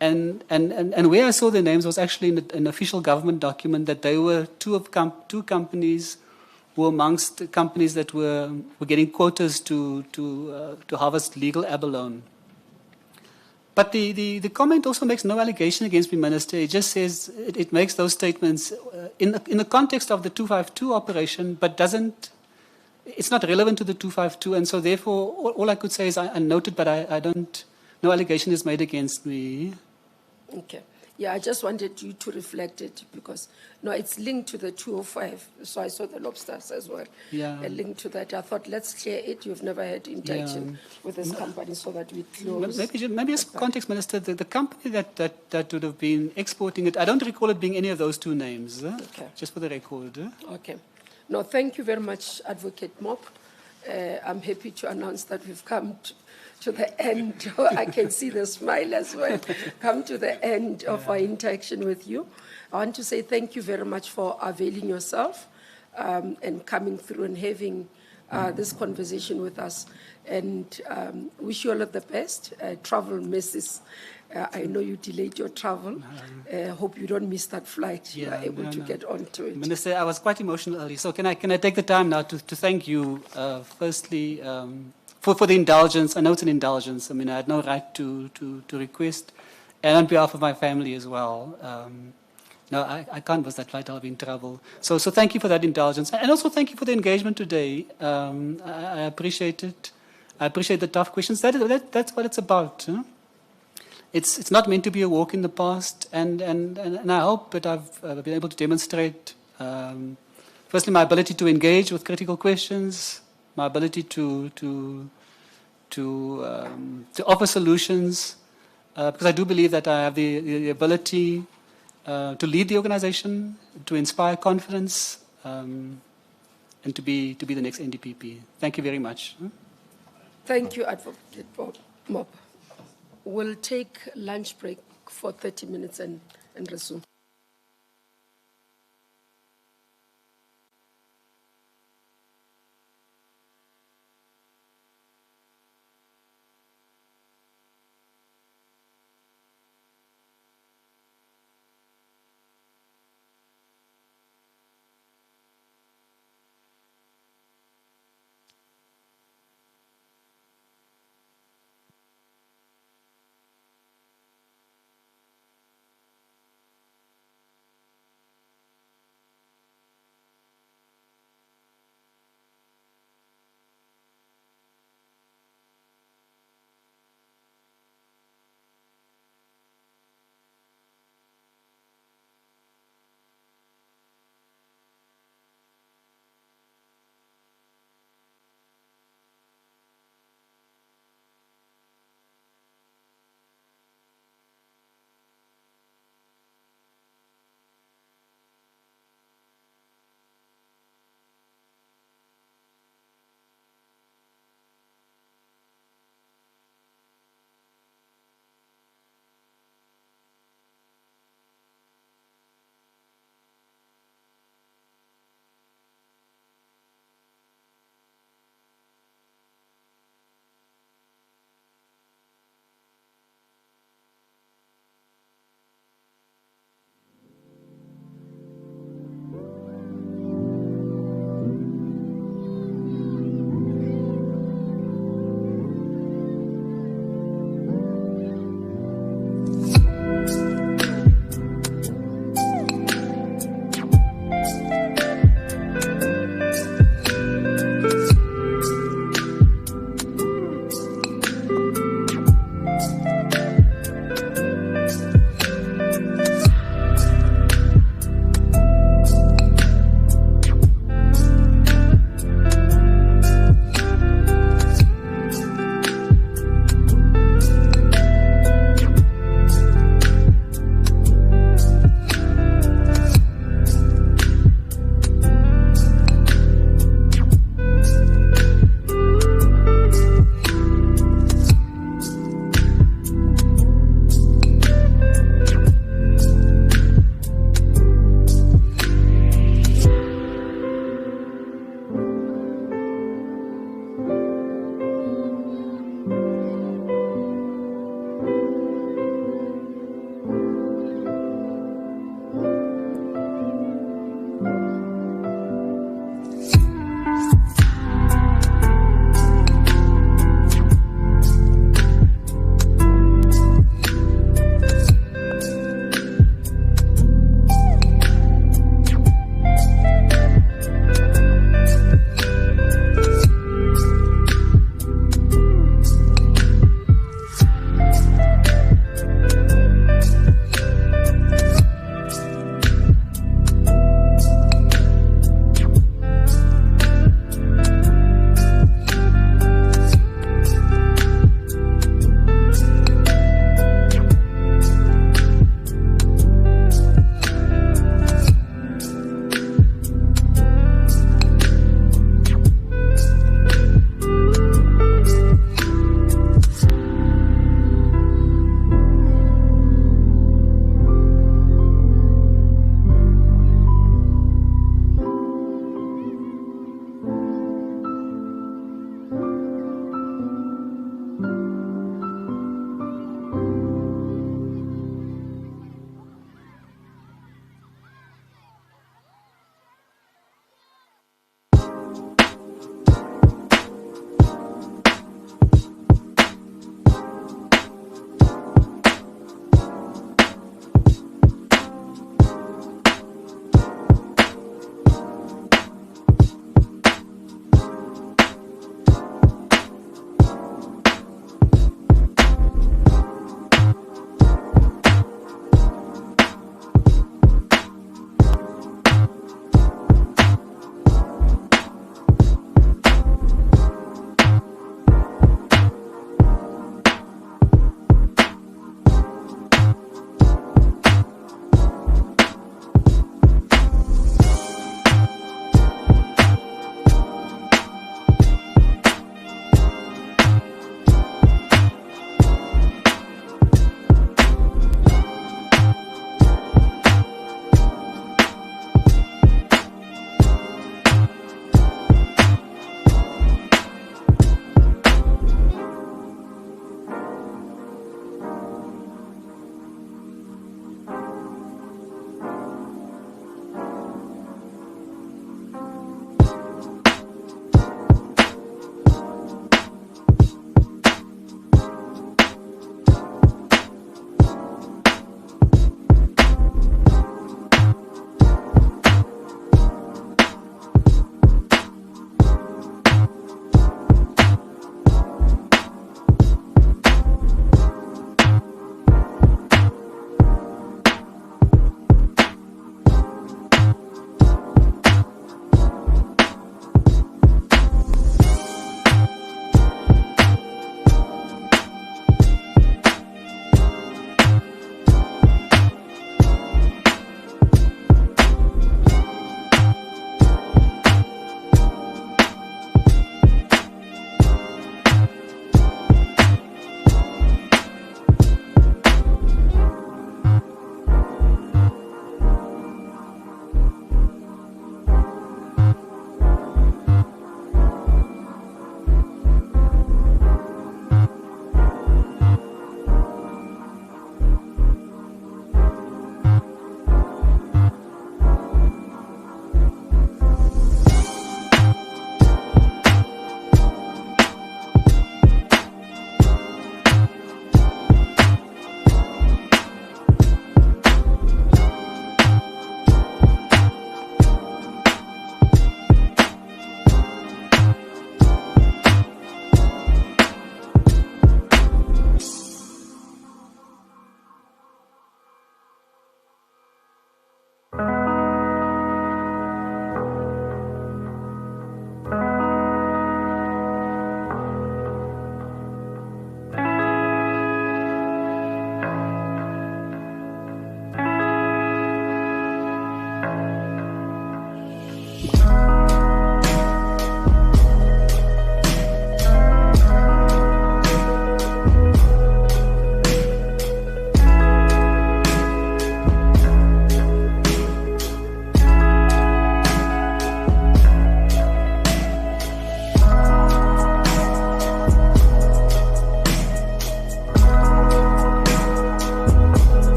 And where I saw their names was actually in an official government document that they were two companies were amongst the companies that were getting quotas to harvest legal abalone. But the comment also makes no allegation against me, Minister. It just says it makes those statements in the context of the 252 operation, but it's not relevant to the 252, and so therefore all I could say is I noted, but I don't. No allegation is made against me. Okay. Yeah, I just wanted you to reflect it because, no, it's linked to the 205. So I saw the lobsters as well. Yeah. A link to that. I thought, let's clear it. You've never had interaction with this company so that we close. Maybe as context, Minister, the company that would have been exporting it, I don't recall it being any of those 2 names, Okay. just for the record. Okay. No, thank you very much, Advocate Mop. I'm happy to announce that we've come to the end. I can see the smile as well. Come to the end of our interaction with you. I want to say thank you very much for availing yourself and coming through and having this conversation with us. And wish you all of the best. Travel misses. I know you delayed your travel. Hope you don't miss that flight. You are able to get onto it. Minister, I was quite emotional early. So can I take the time now to thank you, firstly, for the indulgence. I know it's an indulgence. I mean, I had no right to request, and on behalf of my family as well. No, I can't miss that flight. I'll be in trouble. So thank you for that indulgence, and also thank you for the engagement today. I appreciate it. I appreciate the tough questions. That's what it's about. Huh? It's not meant to be a walk in the past, and I hope that I've been able to demonstrate, firstly, my ability to engage with critical questions, my ability to offer solutions, because I do believe that I have the ability to lead the organization, to inspire confidence, and to be the next NDPP. Thank you very much. Thank you, Advocate Mop. We'll take lunch break for 30 minutes and resume.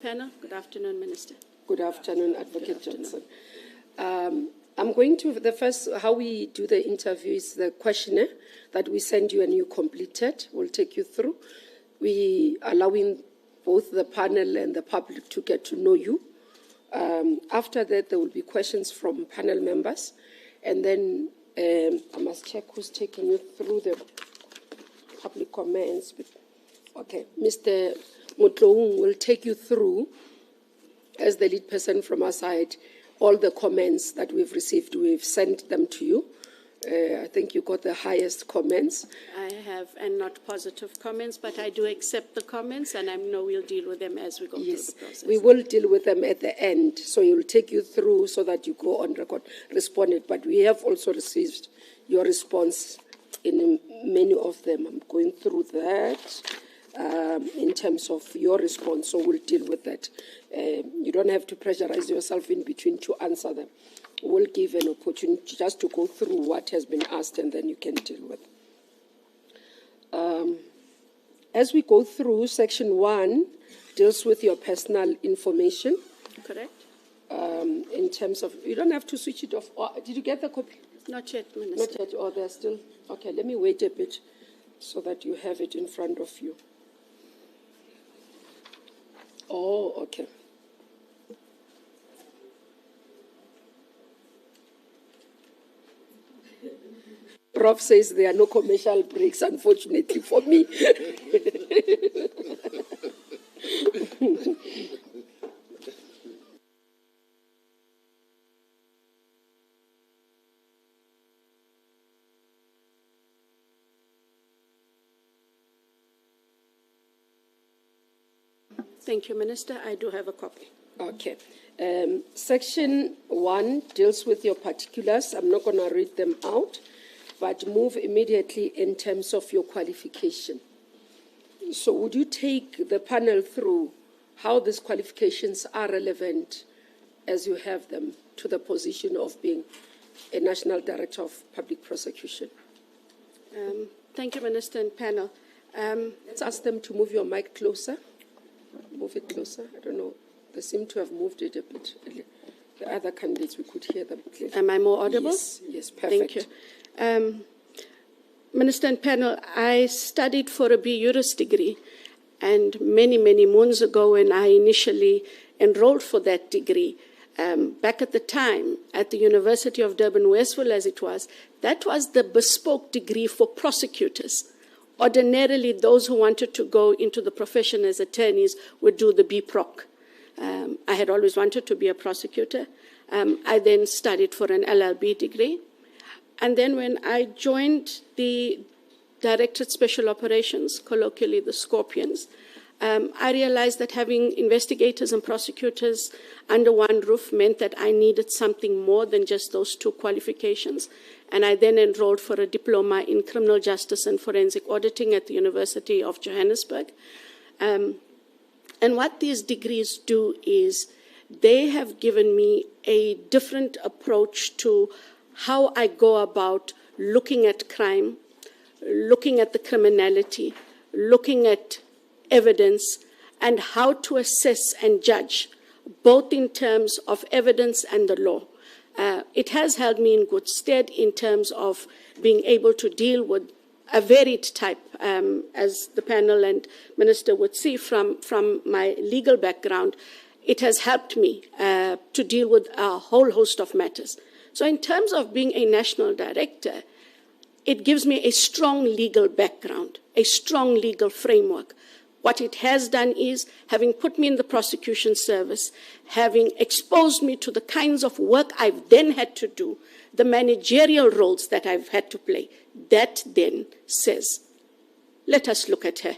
Panel, good afternoon, Minister. Good afternoon, Advocate Johnson. I'm going to, the first, how we do the interview is the questionnaire that we send you and you completed. We'll take you through. We allowing both the panel and the public to get to know you. After that, there will be questions from panel members. And then I must check who's taking you through the public comments. Okay, Mr. Mutloung will take you through, as the lead person from our side, all the comments that we've received. We've sent them to you. I think you got the highest comments. I have, and not positive comments, but I do accept the comments, and I know we'll deal with them as we go through the process. We will deal with them at the end, so you'll take you through so that you go on record, responded. But we have also received your response in many of them. I'm going through that in terms of your response, so we'll deal with that. You don't have to pressurize yourself in between to answer them. We'll give an opportunity just to go through what has been asked, and then you can deal with. As we go through, Section 1 deals with your personal information. Correct? In terms of, you don't have to switch it off. Did you get the copy? Not yet, Minister. Not yet, or they're still, okay, let me wait a bit so that you have it in front of you. Oh, okay. Prof says there are no commercial breaks, unfortunately for me. Thank you, Minister. I do have a copy. Okay. Section 1 deals with your particulars. I'm not going to read them out, but move immediately in terms of your qualification. So would you take the panel through how these qualifications are relevant as you have them to the position of being a National Director of Public Prosecution? Thank you, Minister and panel. Let's ask them to move your mic closer. Move it closer. I don't know. They seem to have moved it a bit. The other candidates, we could hear them clearly. Am I more audible? Yes, perfect. Thank you. Minister and panel, I studied for a B.Juris degree, and many, many moons ago when I initially enrolled for that degree, back at the time at the University of Durban, Westville as it was, that was the bespoke degree for prosecutors. Ordinarily, those who wanted to go into the profession as attorneys would do the B.Proc. I had always wanted to be a prosecutor. I then studied for an LLB degree. And then when I joined the Directorate Special Operations, colloquially the Scorpions, I realized that having investigators and prosecutors under one roof meant that I needed something more than just those two qualifications. And I then enrolled for a diploma in criminal justice and forensic auditing at the University of Johannesburg. And what these degrees do is they have given me a different approach to how I go about looking at crime, looking at the criminality, looking at evidence, and how to assess and judge, both in terms of evidence and the law. It has held me in good stead in terms of being able to deal with a varied type, as the panel and Minister would see from my legal background. It has helped me to deal with a whole host of matters. So in terms of being a national director, it gives me a strong legal background, a strong legal framework. What it has done is, having put me in the prosecution service, having exposed me to the kinds of work I've then had to do, the managerial roles that I've had to play, that then says, let us look at her.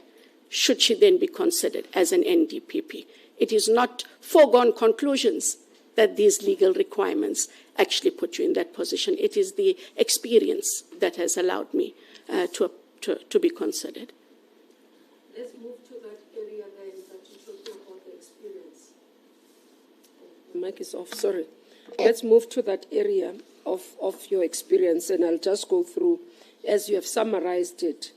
Should she then be considered as an NDPP? It is not foregone conclusions that these legal requirements actually put you in that position. It is the experience that has allowed me to be considered. Let's move to that area then that you talked about the experience. The mic is off, sorry. Let's move to that area of your experience, and I'll just go through as you have summarized it.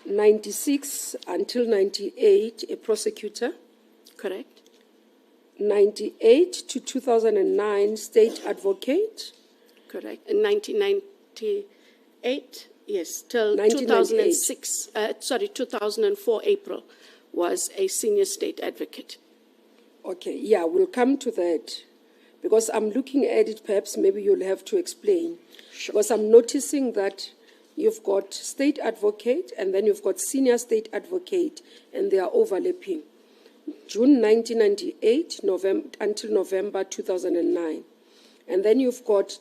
96 until 98, a prosecutor. Correct. 98 to 2009, state advocate. Correct. In 1998, yes, till 1998. 2004 April was a senior state advocate. Okay, yeah, we'll come to that. Because I'm looking at it, perhaps maybe you'll have to explain. Sure. Because I'm noticing that you've got state advocate and then you've got senior state advocate, and they are overlapping. June 1998 until November 2009. And then you've got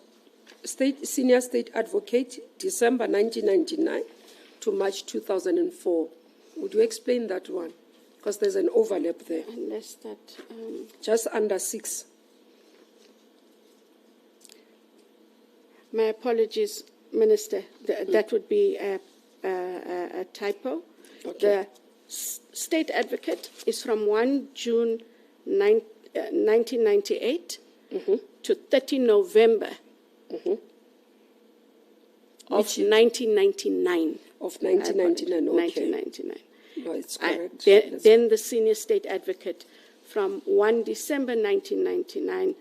senior state advocate, December 1999 to March 2004. Would you explain that one? Because there's an overlap there. Unless that... Just under 6. My apologies, Minister. That would be a typo. Okay. The state advocate is from 1 June 1998 to 30 November of 1999. Of 1999, okay. 1999. No, it's correct. Then the senior state advocate from 1 December 1999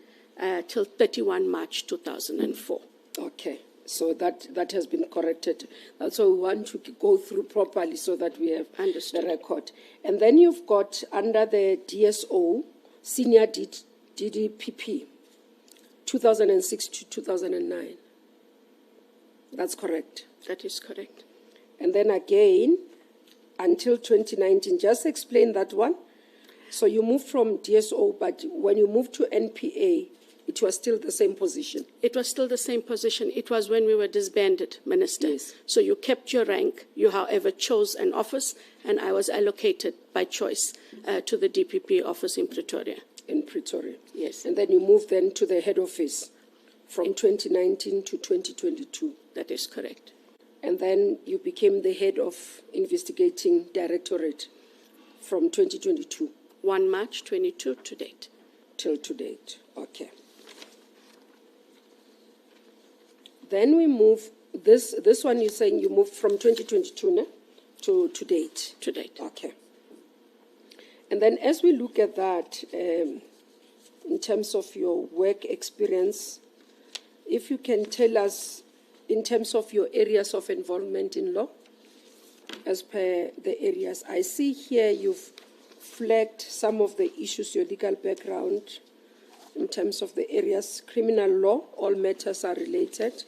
till 31 March 2004. Okay, so that has been corrected. That's why we want to go through properly so that we have Understood. the record. And then you've got under the DSO, senior DDPP, 2006 to 2009. That's correct. That is correct. And then again, until 2019, just explain that one. So you moved from DSO, but when you moved to NPA, it was still the same position. It was still the same position. It was when we were disbanded, Minister. Yes. So you kept your rank. You, however, chose an office, and I was allocated by choice to the DPP office in Pretoria. In Pretoria. Yes. And then you moved then to the head office from 2019 to 2022. That is correct. And then you became the head of investigating directorate from 2022. 1 March 22 to date. Till to date. Okay. Then we move, this one you're saying you moved from 2022 no? to date. To date. Okay. And then as we look at that, in terms of your work experience, if you can tell us in terms of your areas of involvement in law, as per the areas. I see here you've flagged some of the issues, your legal background, in terms of the areas. Criminal law, all matters are related.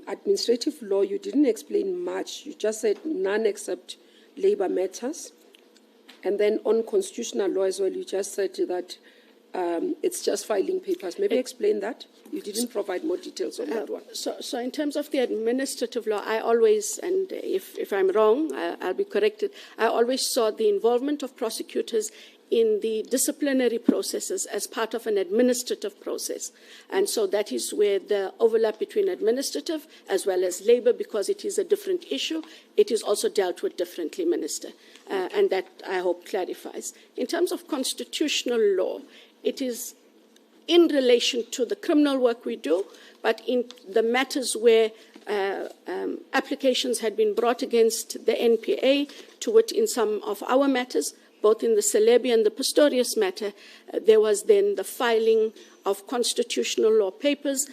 Administrative law, you didn't explain much. You just said none except labor matters. And then on constitutional law as well, you just said that it's just filing papers. Maybe explain that. You didn't provide more details on that one. So in terms of the administrative law, I always, and if I'm wrong, I'll be corrected, I always saw the involvement of prosecutors in the disciplinary processes as part of an administrative process. And so that is where the overlap between administrative as well as labor, because it is a different issue, it is also dealt with differently, Minister. And that, I hope, clarifies. In terms of constitutional law, it is in relation to the criminal work we do, but in the matters where applications had been brought against the NPA, to wit in some of our matters, both in the Celebi and the Pistorius matter, there was then the filing of constitutional law papers,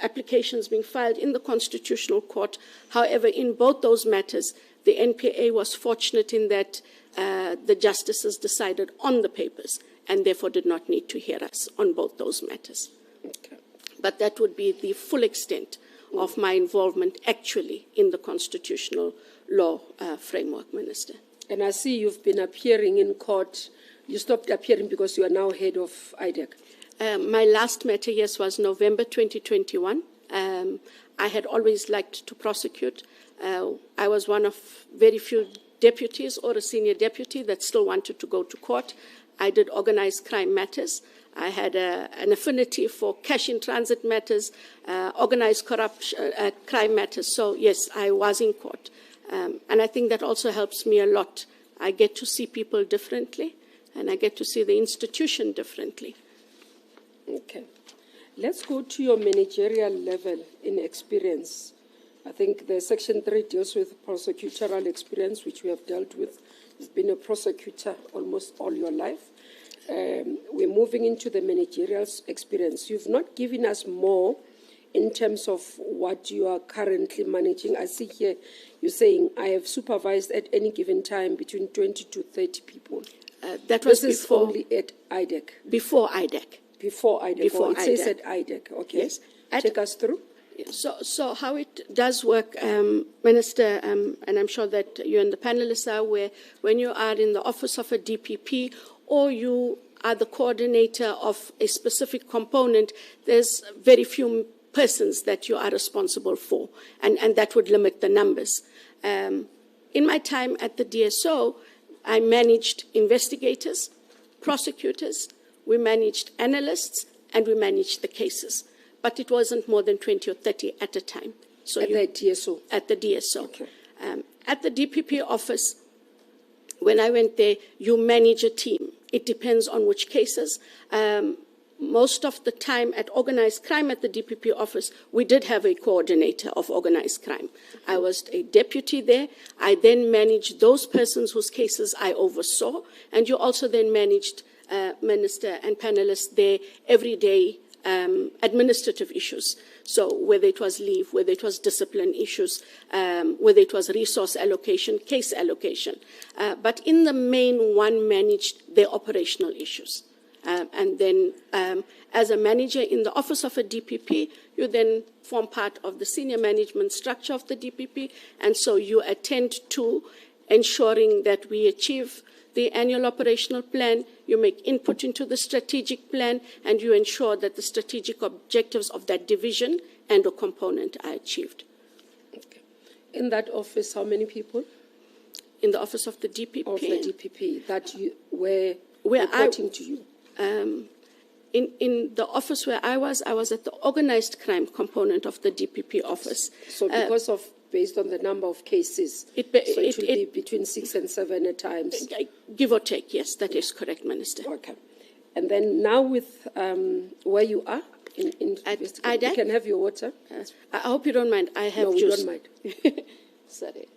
applications being filed in the Constitutional Court. However, in both those matters, the NPA was fortunate in that the justices decided on the papers and therefore did not need to hear us on both those matters. Okay. But that would be the full extent of my involvement actually in the constitutional law framework, Minister. And I see you've been appearing in court. You stopped appearing because you are now head of IDEC. My last matter, yes, was November 2021. I had always liked to prosecute. I was one of very few deputies or a senior deputy that still wanted to go to court. I did organized crime matters. I had an affinity for cash in transit matters, organized corruption, crime matters. So, yes, I was in court. And I think that also helps me a lot. I get to see people differently, and I get to see the institution differently. Okay. Let's go to your managerial level in experience. I think the Section 3 deals with prosecutorial experience, which we have dealt with You've been a prosecutor almost all your life. We're moving into the managerial experience. You've not given us more in terms of what you are currently managing. I see here you're saying, I have supervised at any given time between 20 to 30 people. That was this before, is only at IDEC. Before IDEC. Before IDEC. Before it says at IDEC. Okay. Yes. Take us through. So how it does work, Minister, and I'm sure that you and the panelists are aware, when you are in the office of a DPP or you are the coordinator of a specific component, there's very few persons that you are responsible for, and that would limit the numbers. In my time at the DSO, I managed investigators, prosecutors, we managed analysts, and we managed the cases. But it wasn't more than 20 or 30 at a time. So at the DSO? At the DSO. Okay. At the DPP office, when I went there, you manage a team. It depends on which cases. Most of the time at organized crime at the DPP office, we did have a coordinator of organized crime. I was a deputy there. I then managed those persons whose cases I oversaw. And you also then managed, Minister and panelists, their everyday administrative issues. So whether it was leave, whether it was discipline issues, whether it was resource allocation, case allocation. But in the main, one managed their operational issues. And then as a manager in the office of a DPP, you then form part of the senior management structure of the DPP. And so you attend to ensuring that we achieve the annual operational plan, you make input into the strategic plan, and you ensure that the strategic objectives of that division and or component are achieved. Okay. In that office, how many people? In the office of the DPP? Of the DPP, that you were reporting to you? In the office where I was at the organized crime component of the DPP office. So because of, based on the number of cases, it will be between 6 and 7 at times? Give or take, yes, that is correct, Minister. Okay. And then now with where you are, at IDEC, you can have your water. I hope you don't mind. I have juice. No, we don't mind. Sorry.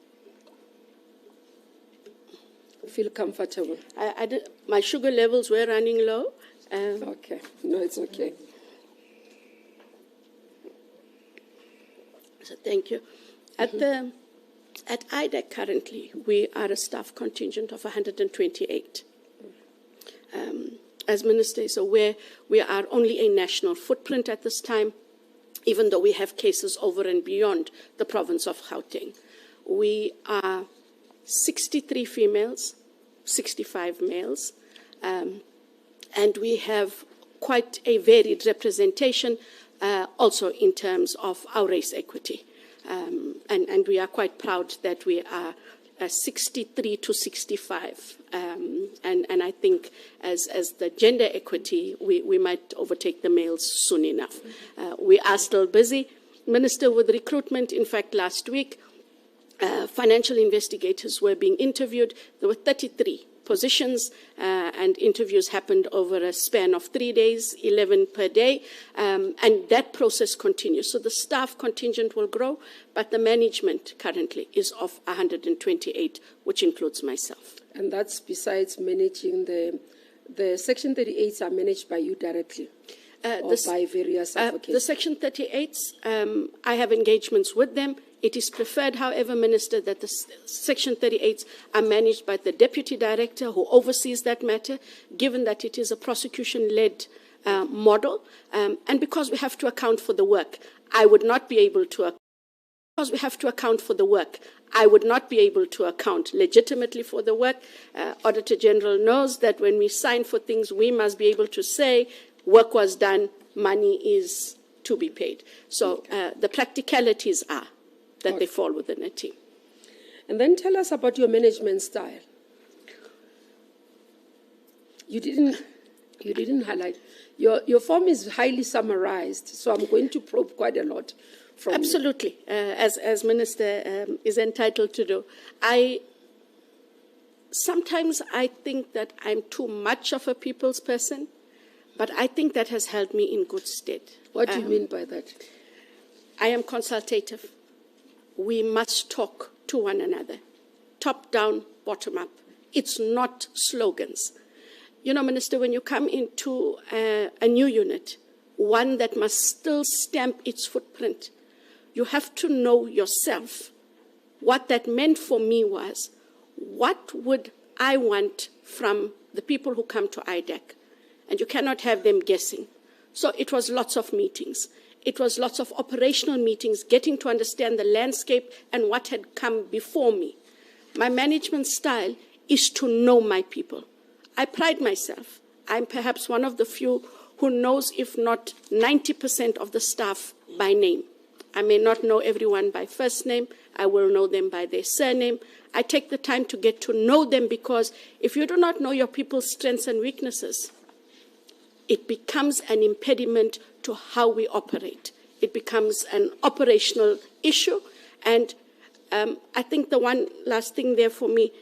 Feel comfortable. My sugar levels were running low. Okay. No, it's okay. So thank you. At IDEC currently, we are a staff contingent of 128. As Minister is aware, we are only a national footprint at this time, even though we have cases over and beyond the province of Gauteng. We are 63 females, 65 males, and we have quite a varied representation also in terms of our race equity. And we are quite proud that we are 63 to 65. And I think as the gender equity, we might overtake the males soon enough. We are still busy, Minister, with recruitment. In fact, last week, financial investigators were being interviewed. There were 33 positions, and interviews happened over a span of 3 days, 11 per day, and that process continues. So the staff contingent will grow, but the management currently is of 128, which includes myself. And that's besides managing the Section 38s are managed by you directly? Or by various advocates? The Section 38s, I have engagements with them. It is preferred, however, Minister, that the Section 38s are managed by the Deputy Director who oversees that matter, given that it is a prosecution-led model. And because we have to account for the work, I would not be able to account legitimately for the work. Auditor General knows that when we sign for things, we must be able to say work was done, money is to be paid. So the practicalities are that they fall within a team. And then tell us about your management style. You didn't highlight. Your form is highly summarized, so I'm going to probe quite a lot from Absolutely, as Minister is entitled to do. Sometimes I think that I'm too much of a people's person, but I think that has held me in good stead. What do you mean by that? I am consultative. We must talk to one another, top down, bottom up. It's not slogans. You know, Minister, when you come into a new unit, one that must still stamp its footprint, you have to know yourself. What that meant for me was, what would I want from the people who come to IDEC? And you cannot have them guessing. So it was lots of meetings. It was lots of operational meetings, getting to understand the landscape and what had come before me. My management style is to know my people. I pride myself. I'm perhaps one of the few who knows, if not 90% of the staff by name. I may not know everyone by first name. I will know them by their surname. I take the time to get to know them, because if you do not know your people's strengths and weaknesses, it becomes an impediment to how we operate. It becomes an operational issue. And I think the one last thing there for me,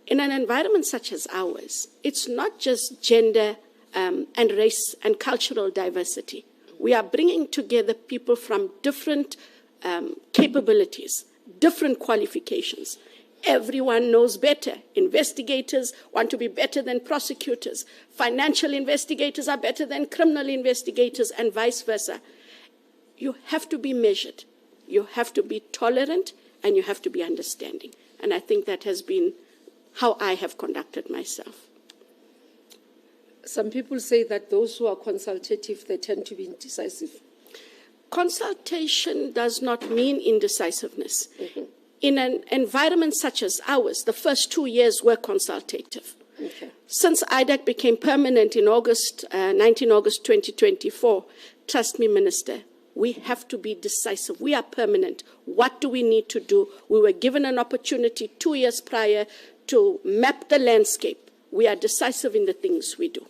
in an environment such as ours, it's not just gender and race and cultural diversity. We are bringing together people from different capabilities, different qualifications. Everyone knows better. Investigators want to be better than prosecutors. Financial investigators are better than criminal investigators, and vice versa. You have to be measured. You have to be tolerant, and you have to be understanding. And I think that has been how I have conducted myself. Some people say that those who are consultative, they tend to be indecisive. Consultation does not mean indecisiveness. Mm-hmm. In an environment such as ours, the first 2 years were consultative. Okay. Since IDEC became permanent in 19 August 2024, trust me, Minister, we have to be decisive. We are permanent. What do we need to do? We were given an opportunity 2 years prior to map the landscape. We are decisive in the things we do.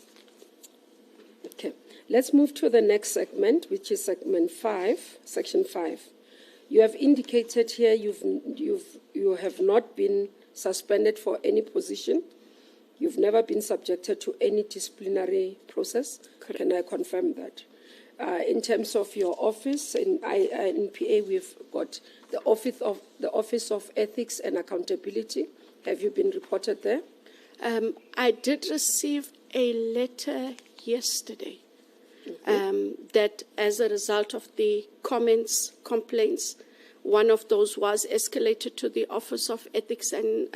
Okay. Let's move to the next segment, which is segment 5, section 5. You have indicated here you have not been suspended for any position. You've never been subjected to any disciplinary process. Correct. Can I confirm that? In terms of your office, in NPA, we've got the Office of Ethics and Accountability. Have you been reported there? I did receive a letter yesterday. That as a result of the complaints, one of those was escalated to the Office of Ethics and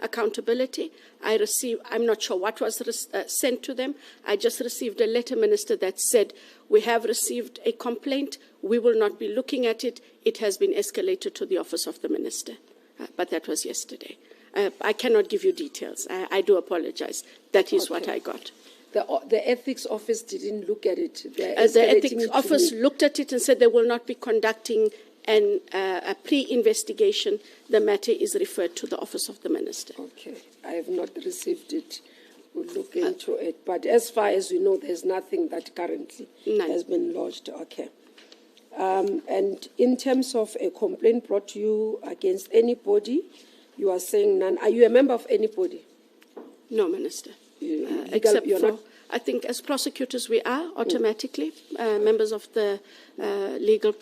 Accountability. I'm not sure what was sent to them. I just received a letter, Minister, that said, we have received a complaint. We will not be looking at it. It has been escalated to the Office of the Minister. But that was yesterday. I cannot give you details. I do apologize. That is what I got. The ethics office didn't look at it. The ethics office looked at it and said they will not be conducting a pre-investigation. The matter is referred to the Office of the Minister. Okay. I have not received it. We'll look into it. But as far as we know, there's nothing that currently has been lodged. Okay. And in terms of a complaint brought to you against anybody, you are saying none. Are you a member of anybody? No, Minister. Except for, I think as prosecutors we are automatically members of the Legal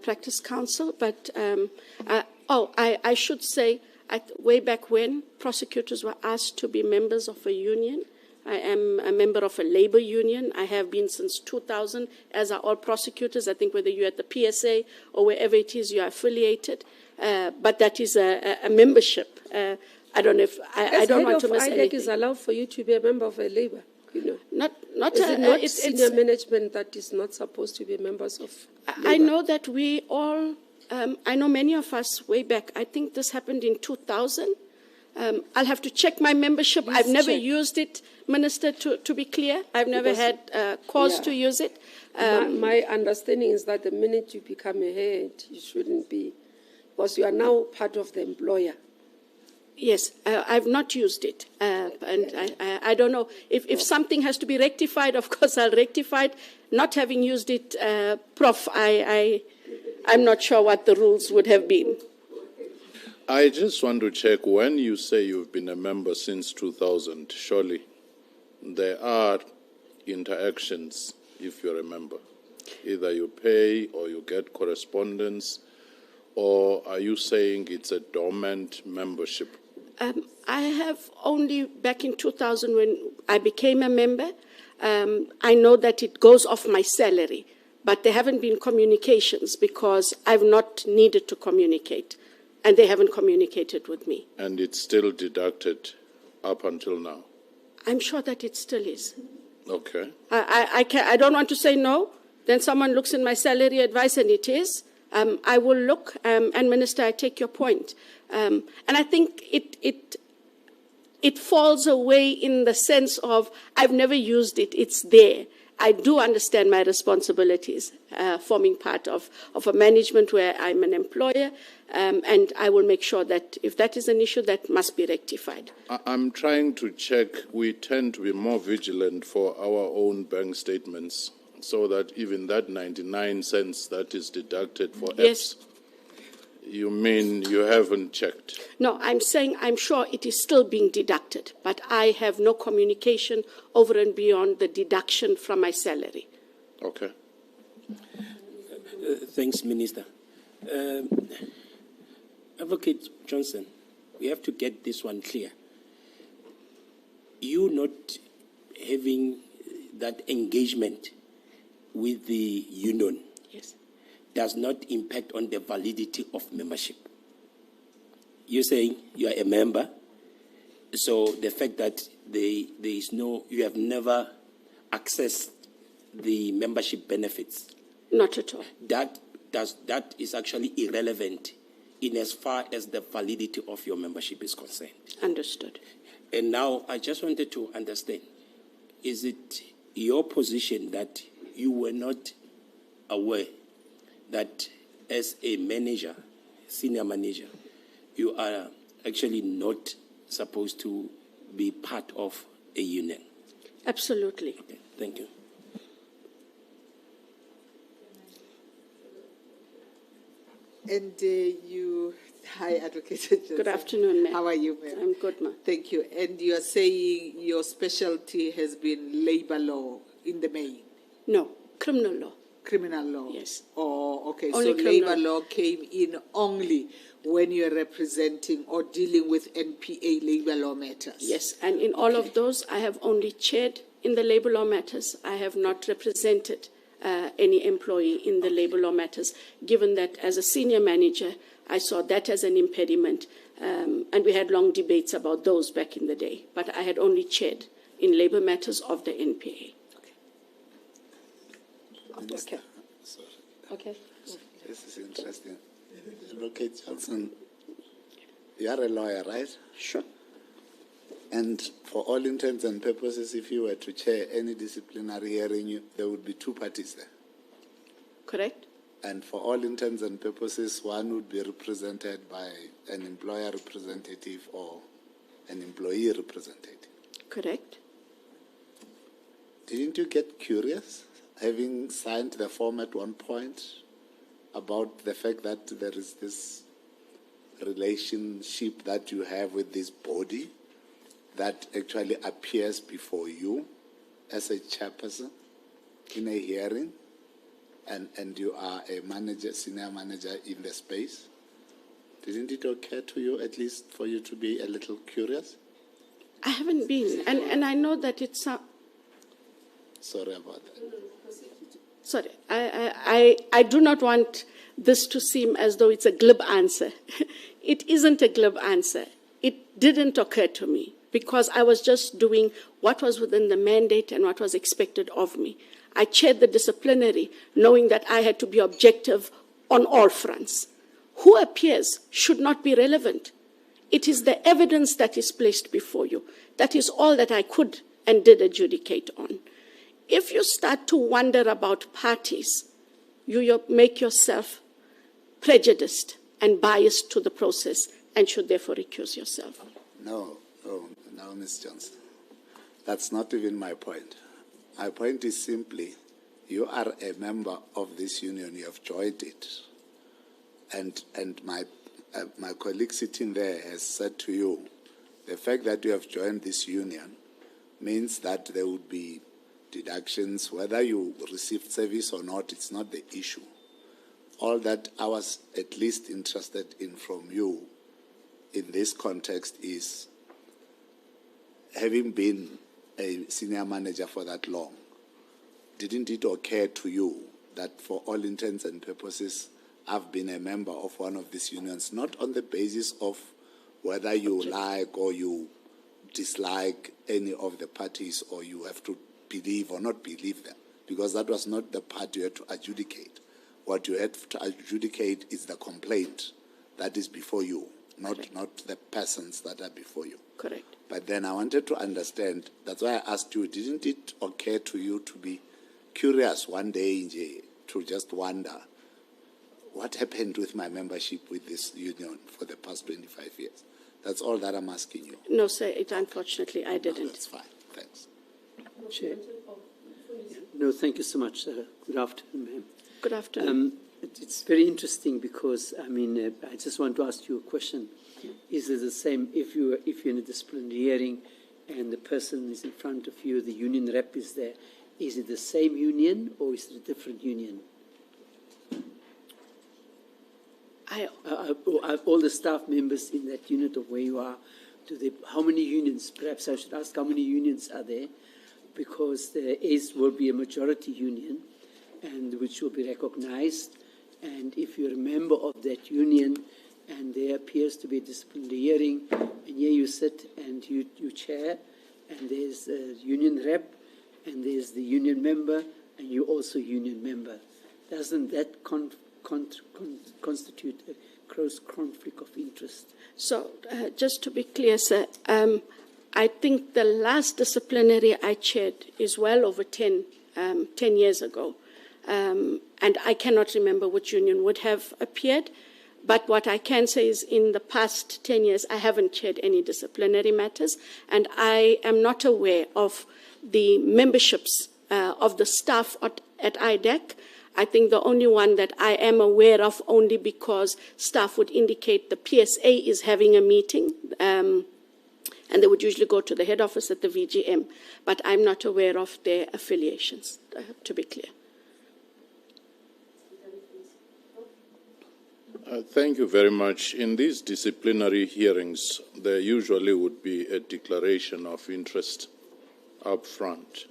Practice Council. But I should say, way back when, prosecutors were asked to be members of a union. I am a member of a labor union. I have been since 2000, as are all prosecutors. I think whether you're at the PSA or wherever it is you are affiliated. But that is a membership. I don't know if I don't want to miss anything. IDEC is allowed for you to be a member of a labor, you know. It's senior management that is not supposed to be members of labor. I know that we all, I know many of us way back, I think this happened in 2000. I'll have to check my membership. I've never used it, Minister, to be clear. I've never had cause to use it. My understanding is that the minute you become a head, you shouldn't be, because you are now part of the employer. Yes, I've not used it, and I don't know. If something has to be rectified, of course I'll rectify it. Not having used it, Prof, I'm not sure what the rules would have been. I just want to check, when you say you've been a member since 2000, surely there are interactions if you're a member. Either you pay or you get correspondence, or are you saying it's a dormant membership? I have only back in 2000 when I became a member, I know that it goes off my salary, but there haven't been communications because I've not needed to communicate, and they haven't communicated with me. And it's still deducted up until now? I'm sure that it still is. Okay. I don't want to say no. Then someone looks in my salary advice and it is. I will look, and Minister, I take your point. And I think it falls away in the sense of I've never used it, it's there. I do understand my responsibilities, forming part of a management where I'm an employer, and I will make sure that if that is an issue, that must be rectified. I'm trying to check. We tend to be more vigilant for our own bank statements, so that even that 99 cents that is deducted for Yes. EPS, you mean you haven't checked? No, I'm saying I'm sure it is still being deducted, but I have no communication over and beyond the deduction from my salary. Okay. Thanks, Minister. Advocate Johnson, we have to get this one clear. You not having that engagement with the union, Yes. does not impact on the validity of membership. You're saying you are a member, so the fact that you have never accessed the membership benefits, Not at all. that is actually irrelevant in as far as the validity of your membership is concerned. Understood. And now I just wanted to understand, is it your position that you were not aware that as a manager, senior manager, you are actually not supposed to be part of a union? Absolutely. Okay, thank you. And hi, Advocate Johnson. Good afternoon, ma'am. How are you, ma'am? I'm good, ma'am. Thank you. And you are saying your specialty has been labor law in the main? No, criminal law. Criminal law? Yes. Oh, okay. Only so criminal. labor law came in only when you are representing or dealing with NPA labor law matters? Yes, and in all of those, I have only chaired in the labor law matters. I have not represented any employee in the labor law matters, given that as a senior manager, I saw that as an impediment, and we had long debates about those back in the day. But I had only chaired in labor matters of the NPA. Minister, Okay. sorry. Okay. This is interesting. Advocate Johnson, you are a lawyer, right? Sure. And for all intents and purposes, if you were to chair any disciplinary hearing, there would be two parties there. Correct? And for all intents and purposes, one would be represented by an employer representative or an employee representative. Correct. Didn't you get curious, having signed the form at one point, about the fact that there is this relationship that you have with this body that actually appears before you as a chairperson in a hearing, and you are a manager, senior manager in the space? Didn't it occur to you, at least for you to be a little curious? I haven't been, and I know that it's... Sorry about that. Sorry, I do not want this to seem as though it's a glib answer. It isn't a glib answer. It didn't occur to me because I was just doing what was within the mandate and what was expected of me. I chaired the disciplinary knowing that I had to be objective on all fronts. Who appears should not be relevant. It is the evidence that is placed before you. That is all that I could and did adjudicate on. If you start to wonder about parties, you make yourself prejudiced and biased to the process and should therefore recuse yourself. No, Ms. Johnson. That's not even my point. My point is simply, you are a member of this union, you have joined it. And my colleague sitting there has said to you, the fact that you have joined this union means that there would be deductions, whether you received service or not, it's not the issue. All that I was at least interested in from you in this context is, having been a senior manager for that long, didn't it occur to you that for all intents and purposes, I've been a member of one of these unions, not on the basis of whether you like or you dislike any of the parties, or you have to believe or not believe them, because that was not the part you had to adjudicate. What you had to adjudicate is the complaint that is before you, not the persons that are before you. Correct. But then I wanted to understand, that's why I asked you, didn't it occur to you to be curious one day, to just wonder, what happened with my membership with this union for the past 25 years? That's all that I'm asking you. No, sir, unfortunately I didn't. No, that's fine. Thanks. Chair. No, thank you so much. Good afternoon, ma'am. Good afternoon. It's very interesting because, I mean, I just want to ask you a question. Is it the same if you're in a disciplinary hearing and the person is in front of you, the union rep is there? Is it the same union or is it a different union? All the staff members in that unit of where you are, how many unions? Perhaps I should ask how many unions are there, because there will be a majority union, and which will be recognized. And if you're a member of that union, and there appears to be a disciplinary hearing, and here you sit and you chair, and there's a union rep, and there's the union member, and you're also union member. Doesn't that constitute a gross conflict of interest? So, just to be clear, sir, I think the last disciplinary I chaired is well over 10 years ago. And I cannot remember which union would have appeared. But what I can say is in the past 10 years, I haven't chaired any disciplinary matters. And I am not aware of the memberships of the staff at IDEC. I think the only one that I am aware of, only because staff would indicate the PSA is having a meeting, and they would usually go to the head office at the VGM. But I'm not aware of their affiliations, to be clear. Thank you very much. In these disciplinary hearings, there usually would be a declaration of interest up front.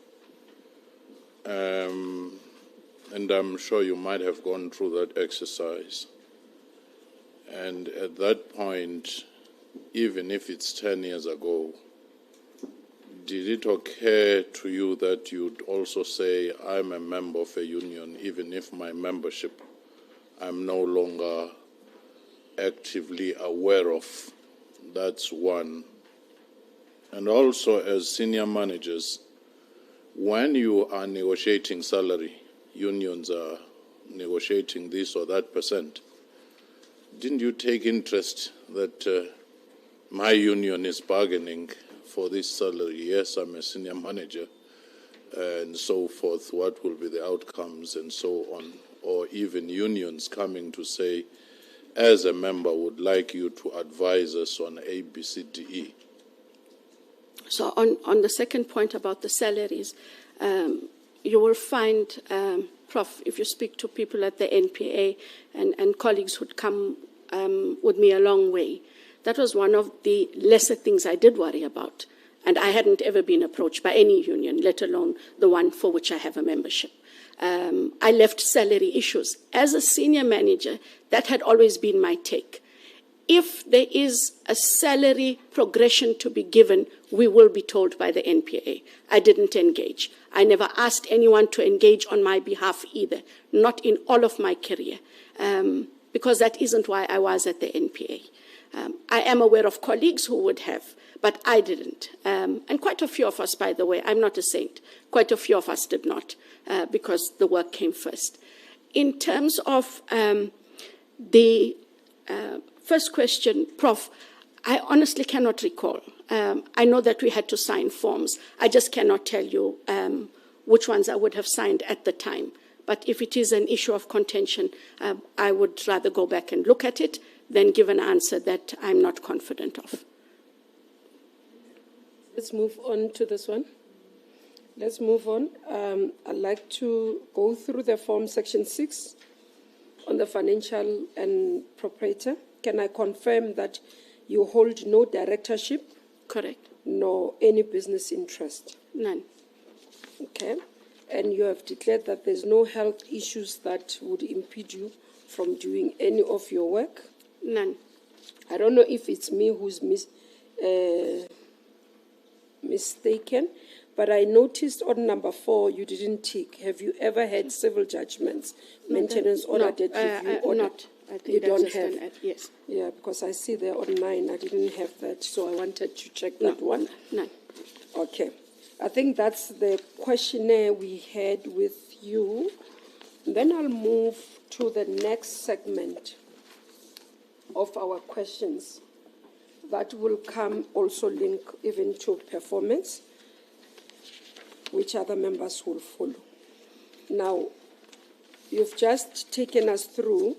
And I'm sure you might have gone through that exercise. And at that point, even if it's 10 years ago, did it occur to you that you'd also say, I'm a member of a union, even if my membership I'm no longer actively aware of? That's one. And also, as senior managers, when you are negotiating salary, unions are negotiating this or that percent, didn't you take interest that my union is bargaining for this salary? Yes, I'm a senior manager, and so forth. What will be the outcomes and so on? Or even unions coming to say, as a member, would like you to advise us on A, B, C, D, E. So on the second point about the salaries, you will find, Prof, if you speak to people at the NPA and colleagues who'd come with me a long way, that was one of the lesser things I did worry about. And I hadn't ever been approached by any union, let alone the one for which I have a membership. I left salary issues. As a senior manager, that had always been my take. If there is a salary progression to be given, we will be told by the NPA. I didn't engage. I never asked anyone to engage on my behalf either, not in all of my career, because that isn't why I was at the NPA. I am aware of colleagues who would have, but I didn't. And quite a few of us, by the way, I'm not a saint, quite a few of us did not, because the work came first. In terms of the first question, Prof, I honestly cannot recall. I know that we had to sign forms. I just cannot tell you which ones I would have signed at the time. But if it is an issue of contention, I would rather go back and look at it than give an answer that I'm not confident of. Let's move on to this one. Let's move on. I'd like to go through the form section 6 on the financial and proprietor. Can I confirm that You hold no directorship, Correct. nor any business interest. None. Okay. And you have declared that there's no health issues that would impede you from doing any of your work. None. I don't know if it's me who's mistaken, but I noticed on number 4 you didn't tick. Have you ever had civil judgments, maintenance order, debt review order? Not. I think You that's don't just have. yes. Yeah, because I see there on 9 I didn't have that, so I wanted to check that one. None. Okay. I think that's the questionnaire we had with you. Then I'll move to the next segment of our questions that will come also link even to performance, which other members will follow. Now, you've just taken us through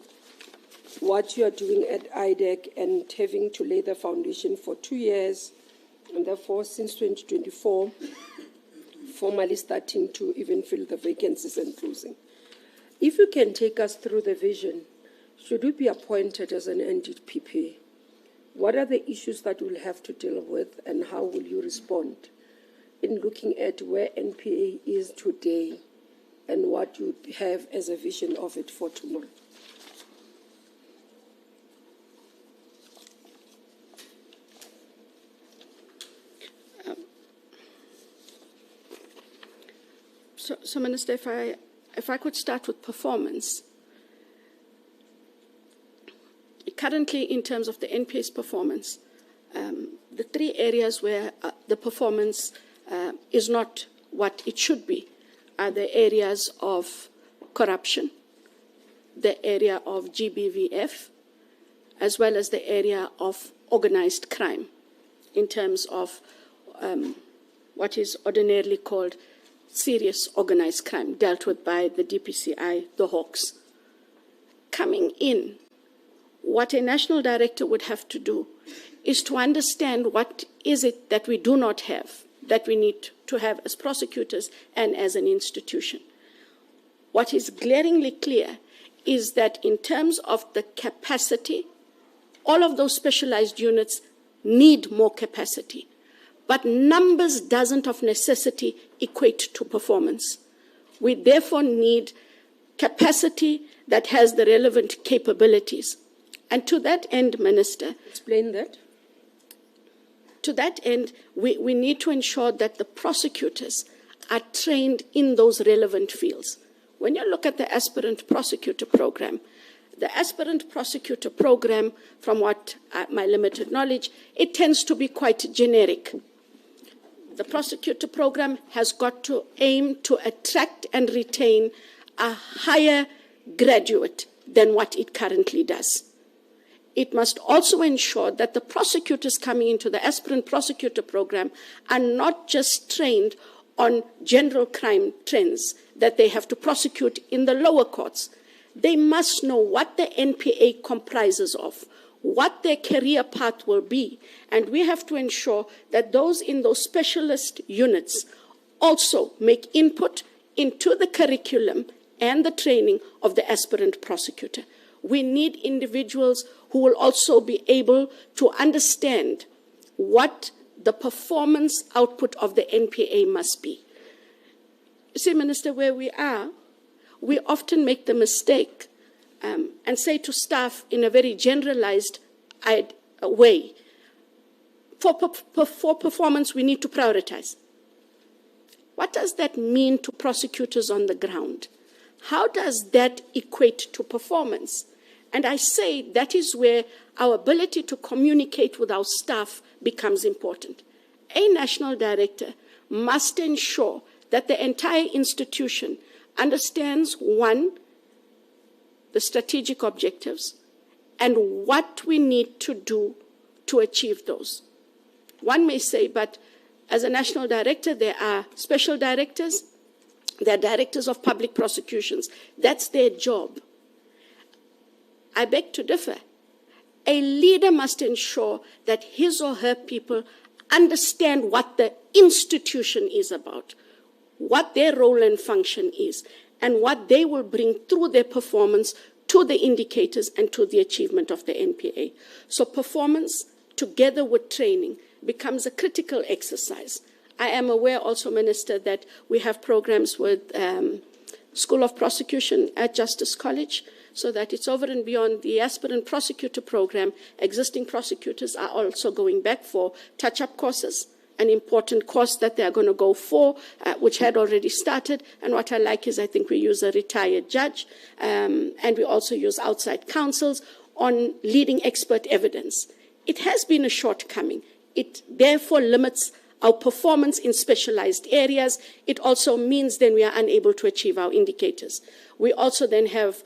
what you are doing at IDEC and having to lay the foundation for 2 years, and therefore since 2024, formally starting to even fill the vacancies and closing. If you can take us through the vision, should you be appointed as an NDPP, what are the issues that you'll have to deal with and how will you respond in looking at where NPA is today and what you have as a vision of it for tomorrow? So, Minister, if I could start with performance. Currently, in terms of the NPA's performance, the 3 areas where the performance is not what it should be are the areas of corruption, the area of GBVF, as well as the area of organized crime, in terms of what is ordinarily called serious organized crime, dealt with by the DPCI, the Hawks. Coming in, what a national director would have to do is to understand what is it that we do not have, that we need to have as prosecutors and as an institution. What is glaringly clear is that in terms of the capacity, all of those specialized units need more capacity. But numbers doesn't of necessity equate to performance. We therefore need capacity that has the relevant capabilities. And to that end, Minister... Explain that. To that end, we need to ensure that the prosecutors are trained in those relevant fields. When you look at the aspirant prosecutor program, from what my limited knowledge, it tends to be quite generic. The prosecutor program has got to aim to attract and retain a higher graduate than what it currently does. It must also ensure that the prosecutors coming into the aspirant prosecutor program are not just trained on general crime trends that they have to prosecute in the lower courts. They must know what the NPA comprises of, what their career path will be, and we have to ensure that those in those specialist units also make input into the curriculum and the training of the aspirant prosecutor. We need individuals who will also be able to understand what the performance output of the NPA must be. You see, Minister, where we are, we often make the mistake and say to staff in a very generalized way, for performance, we need to prioritize. What does that mean to prosecutors on the ground? How does that equate to performance? And I say that is where our ability to communicate with our staff becomes important. A national director must ensure that the entire institution understands, one, the strategic objectives, and what we need to do to achieve those. One may say, but as a national director, there are special directors, there are directors of public prosecutions. That's their job. I beg to differ. A leader must ensure that his or her people understand what the institution is about, what their role and function is, and what they will bring through their performance to the indicators and to the achievement of the NPA. So performance, together with training, becomes a critical exercise. I am aware also, Minister, that we have programs with School of Prosecution at Justice College, so that it's over and beyond the aspirant prosecutor program. Existing prosecutors are also going back for touch-up courses, an important course that they are going to go for, which had already started. And what I like is I think we use a retired judge, and we also use outside counsels on leading expert evidence. It has been a shortcoming. It therefore limits our performance in specialized areas. It also means then we are unable to achieve our indicators. We also then have,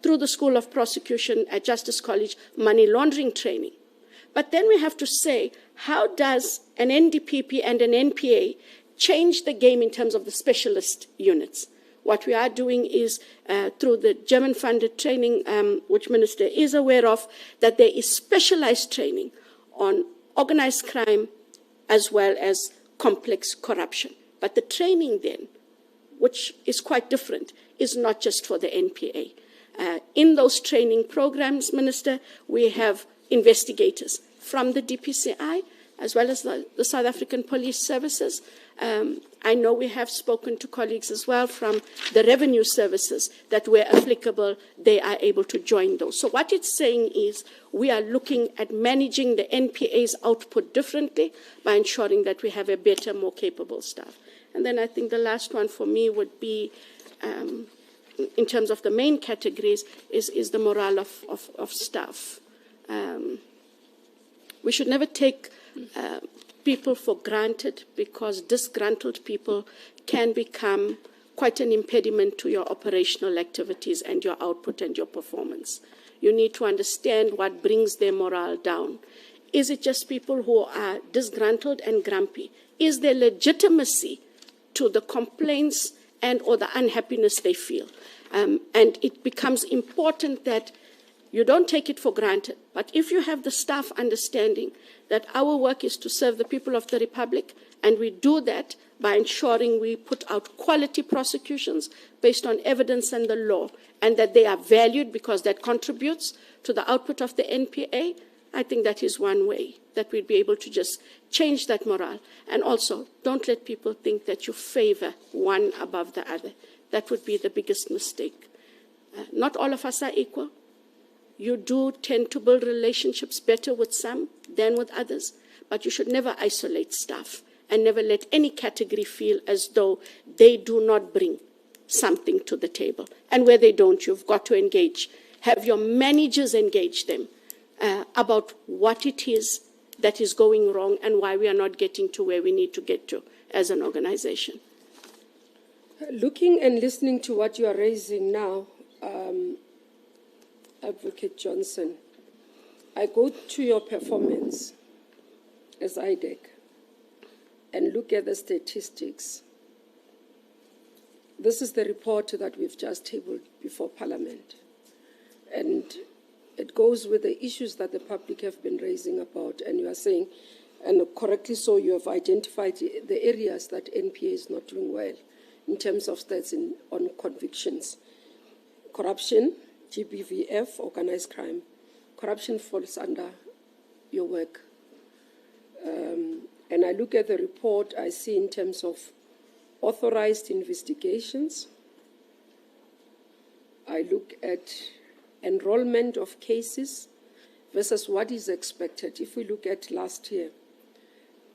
through the School of Prosecution at Justice College, money laundering training. But then we have to say, how does an NDPP and an NPA change the game in terms of the specialist units? What we are doing is, through the German-funded training, which Minister is aware of, that there is specialized training on organized crime as well as complex corruption. But the training then, which is quite different, is not just for the NPA. In those training programs, Minister, we have investigators from the DPCI as well as the South African Police Services. I know we have spoken to colleagues as well from the revenue services that where applicable, they are able to join those. So what it's saying is we are looking at managing the NPA's output differently by ensuring that we have a better, more capable staff. And then I think the last one for me would be, in terms of the main categories, is the morale of staff. We should never take people for granted, because disgruntled people can become quite an impediment to your operational activities and your output and your performance. You need to understand what brings their morale down. Is it just people who are disgruntled and grumpy? Is there legitimacy to the complaints and or the unhappiness they feel? And it becomes important that you don't take it for granted. But if you have the staff understanding that our work is to serve the people of the Republic, and we do that by ensuring we put out quality prosecutions based on evidence and the law, and that they are valued because that contributes to the output of the NPA, I think that is one way that we'd be able to just change that morale. And also, don't let people think that you favor one above the other. That would be the biggest mistake. Not all of us are equal. You do tend to build relationships better with some than with others, but you should never isolate staff and never let any category feel as though they do not bring something to the table. And where they don't, you've got to engage. Have your managers engage them about what it is that is going wrong and why we are not getting to where we need to get to as an organization. Looking and listening to what you are raising now, Advocate Johnson, I go to your performance as IDEC and look at the statistics. This is the report that we've just tabled before Parliament. And it goes with the issues that the public have been raising about. And you are saying, and correctly so, you have identified the areas that NPA is not doing well in terms of stats on convictions. Corruption, GBVF, organized crime. Corruption falls under your work. And I look at the report, I see in terms of authorized investigations. I look at enrollment of cases versus what is expected. If we look at last year,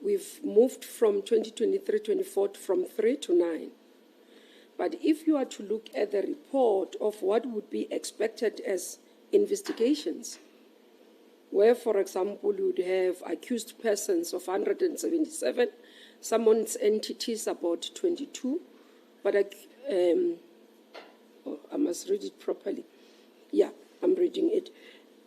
we've moved from 2023-24 from 3 to 9. But if you are to look at the report of what would be expected as investigations, where, for example, you would have accused persons of 177, someone's entities about 22, but I must read it properly. Yeah, I'm reading it.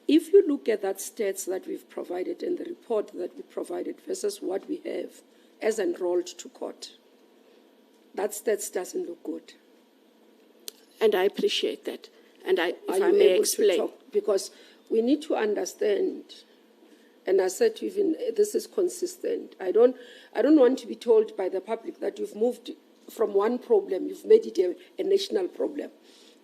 If you look at that stats that we've provided in the report that we provided versus what we have as enrolled to court, that stats doesn't look good. And I appreciate that. And if I may explain. Because we need to understand, and I said even this is consistent. I don't want to be told by the public that you've moved from one problem, you've made it a national problem.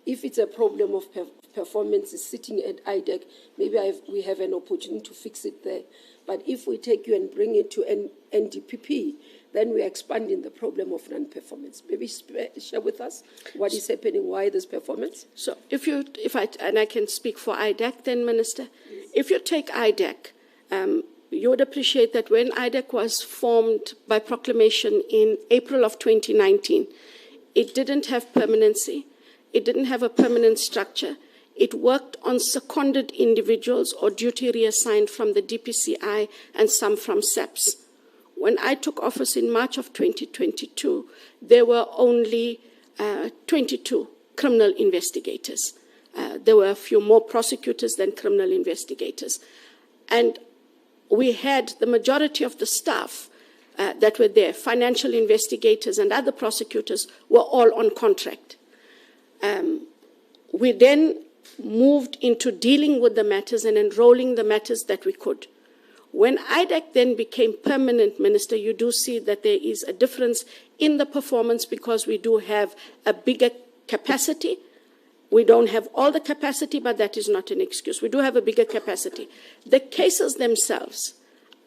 if it's a problem of performance is sitting at IDEC, maybe we have an opportunity to fix it there. But if we take you and bring it to NDPP, then we're expanding the problem of non-performance. Maybe share with us what is happening, why this performance? So I can speak for IDEC then, Minister. Yes. If you take IDEC, you would appreciate that when IDEC was formed by proclamation in April of 2019, it didn't have permanency, it didn't have a permanent structure. It worked on seconded individuals or duty reassigned from the DPCI and some from SAPS. When I took office in March of 2022, there were only 22 criminal investigators. There were a few more prosecutors than criminal investigators. And we had the majority of the staff that were there, financial investigators and other prosecutors, were all on contract. We then moved into dealing with the matters and enrolling the matters that we could. When IDEC then became permanent, Minister, you do see that there is a difference in the performance because we do have a bigger capacity. We don't have all the capacity, but that is not an excuse. We do have a bigger capacity. The cases themselves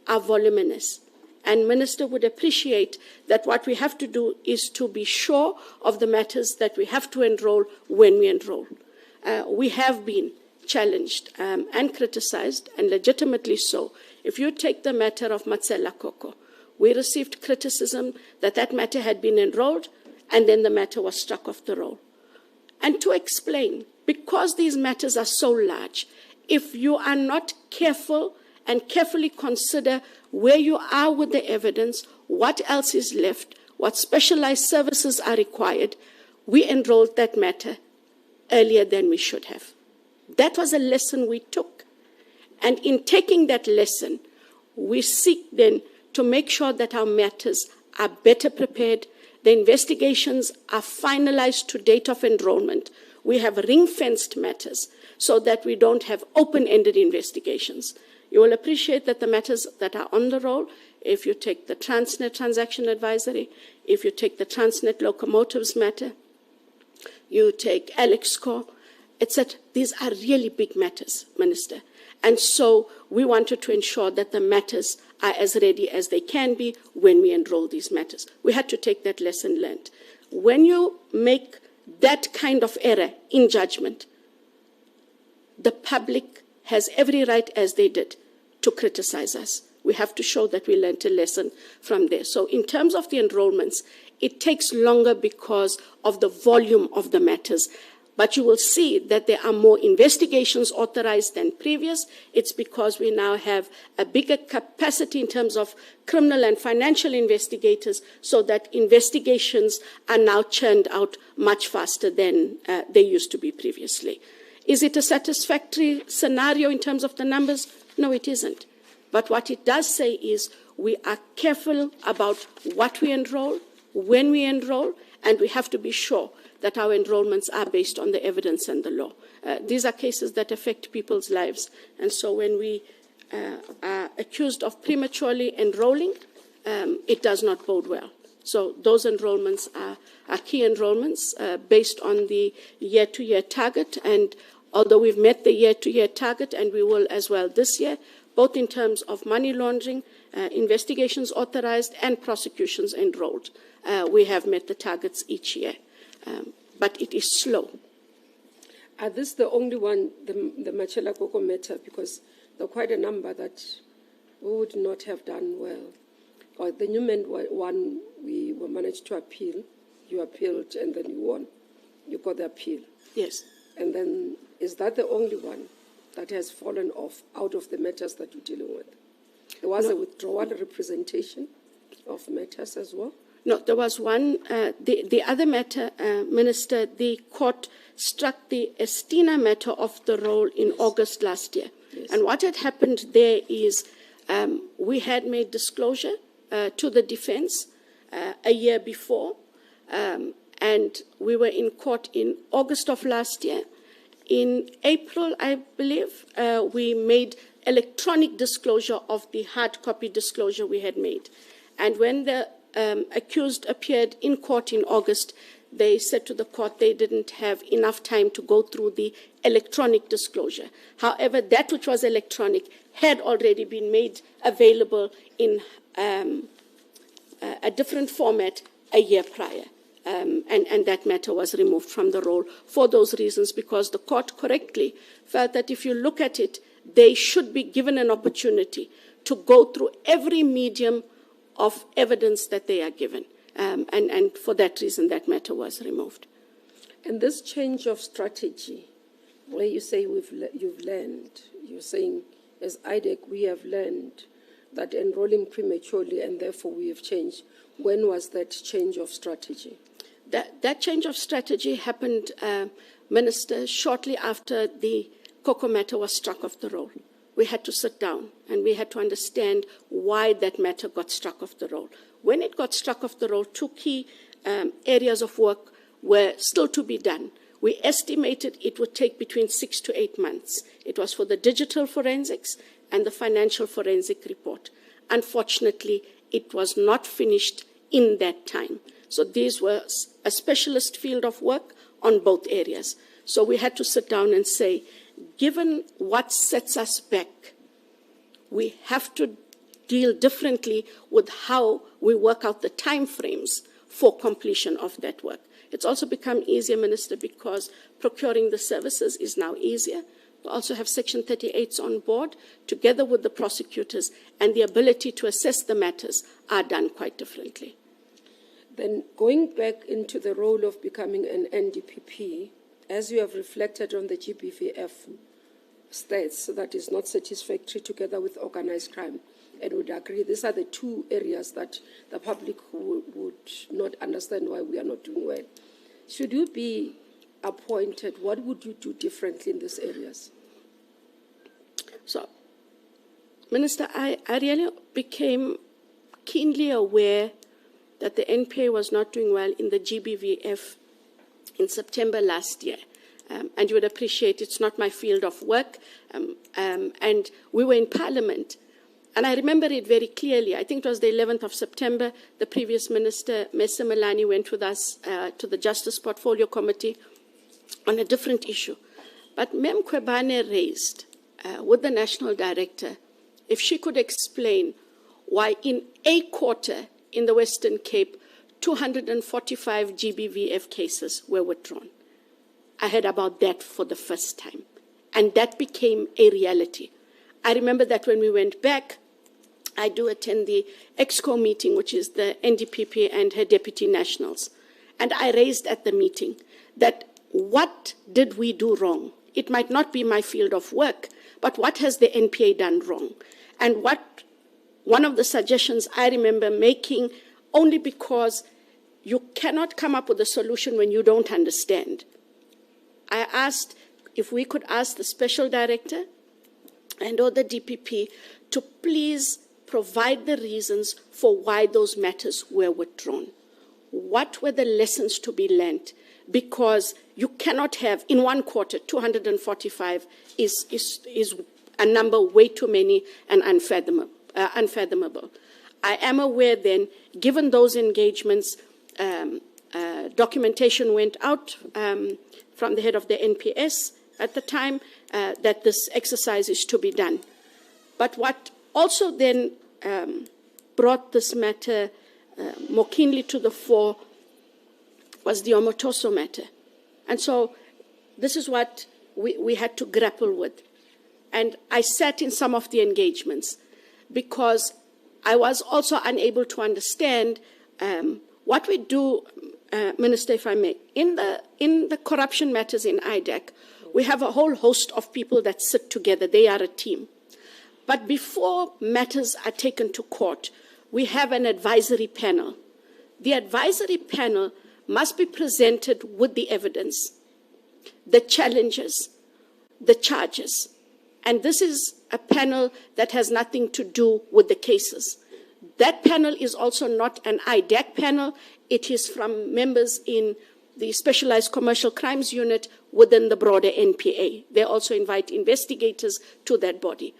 are voluminous. And Minister would appreciate that what we have to do is to be sure of the matters that we have to enroll when we enroll. We have been challenged and criticized, and legitimately so. If you take the matter of Matsela Koko, we received criticism that that matter had been enrolled, and then the matter was struck off the roll. And to explain, because these matters are so large, if you are not careful and carefully consider where you are with the evidence, what else is left, what specialized services are required, we enrolled that matter earlier than we should have. That was a lesson we took. And in taking that lesson, we seek then to make sure that our matters are better prepared. The investigations are finalized to date of enrollment. We have ring-fenced matters so that we don't have open-ended investigations. You will appreciate that the matters that are on the roll, if you take the Transnet transaction advisory, if you take the Transnet locomotives matter, you take Alexco, etc. These are really big matters, Minister. And so we wanted to ensure that the matters are as ready as they can be when we enroll these matters. We had to take that lesson learned. When you make that kind of error in judgment, the public has every right, as they did, to criticize us. We have to show that we learned a lesson from there. So in terms of the enrollments, it takes longer because of the volume of the matters. But you will see that there are more investigations authorized than previous. It's because we now have a bigger capacity in terms of criminal and financial investigators, so that investigations are now churned out much faster than they used to be previously. Is it a satisfactory scenario in terms of the numbers? No, it isn't. But what it does say is we are careful about what we enroll, when we enroll, and we have to be sure that our enrollments are based on the evidence and the law. These are cases that affect people's lives. And so when we are accused of prematurely enrolling, it does not bode well. So those enrollments are key enrollments based on the year-to-year target. And although we've met the year-to-year target, and we will as well this year, both in terms of money laundering, investigations authorized, and prosecutions enrolled, we have met the targets each year. But it is slow. Are this the only one, the Matsela Koko matter? Because there are quite a number that we would not have done well. Or the Newman one, we managed to appeal. You appealed and then you won. You got the appeal. Yes. And then, is that the only one that has fallen off out of the matters that you're dealing with? There was a withdrawal representation of matters as well? No, there was one. The other matter, Minister, the court struck the Estina matter off the roll in August last year. Yes. And what had happened there is we had made disclosure to the defense a year before, and we were in court in August of last year. In April, I believe, we made electronic disclosure of the hard copy disclosure we had made. And when the accused appeared in court in August, they said to the court they didn't have enough time to go through the electronic disclosure. However, that which was electronic had already been made available in a different format a year prior. And that matter was removed from the roll for those reasons, because the court correctly felt that if you look at it, they should be given an opportunity to go through every medium of evidence that they are given. And for that reason, that matter was removed. And this change of strategy, where you say you've learned, you're saying, as IDEC, we have learned that enrolling prematurely and therefore we have changed. When was that change of strategy? That change of strategy happened, Minister, shortly after the Cocoa matter was struck off the roll. We had to sit down and we had to understand why that matter got struck off the roll. When it got struck off the roll, two key areas of work were still to be done. We estimated it would take between 6 to 8 months. It was for the digital forensics and the financial forensic report. Unfortunately, it was not finished in that time. So these were a specialist field of work on both areas. So we had to sit down and say, given what sets us back, we have to deal differently with how we work out the time frames for completion of that work. It's also become easier, Minister, because procuring the services is now easier. We also have Section 38s on board, together with the prosecutors, and the ability to assess the matters are done quite differently. Then going back into the role of becoming an NDPP, as you have reflected on the GBVF states that is not satisfactory together with organized crime, and would agree these are the two areas that the public would not understand why we are not doing well. Should you be appointed, what would you do differently in these areas? So, Minister, I really became keenly aware that the NPA was not doing well in the GBVF in September last year. And you would appreciate it's not my field of work. And we were in Parliament. And I remember it very clearly. I think it was the 11th of September. The previous minister, Mesa Malani, went with us to the Justice Portfolio Committee on a different issue. But Mem Kwebane raised with the National Director if she could explain why in a quarter in the Western Cape, 245 GBVF cases were withdrawn. I heard about that for the first time. And that became a reality. I remember that when we went back, I do attend the EXCO meeting, which is the NDPP and her deputy nationals. And I raised at the meeting that what did we do wrong? It might not be my field of work, but what has the NPA done wrong? And one of the suggestions I remember making, only because you cannot come up with a solution when you don't understand. I asked if we could ask the special director and or the DPP to please provide the reasons for why those matters were withdrawn. What were the lessons to be learned? Because you cannot have, in one quarter, 245 is a number way too many and unfathomable. I am aware then, given those engagements, documentation went out from the head of the NPS at the time that this exercise is to be done. But what also then brought this matter more keenly to the fore was the Omotoso matter. And so this is what we had to grapple with. And I sat in some of the engagements because I was also unable to understand what we do, Minister, if I may. In the corruption matters in IDEC, we have a whole host of people that sit together. They are a team. But before matters are taken to court, we have an advisory panel. The advisory panel must be presented with the evidence, the challenges, the charges. And this is a panel that has nothing to do with the cases. That panel is also not an IDEC panel. It is from members in the Specialized Commercial Crimes Unit within the broader NPA. They also invite investigators to that body.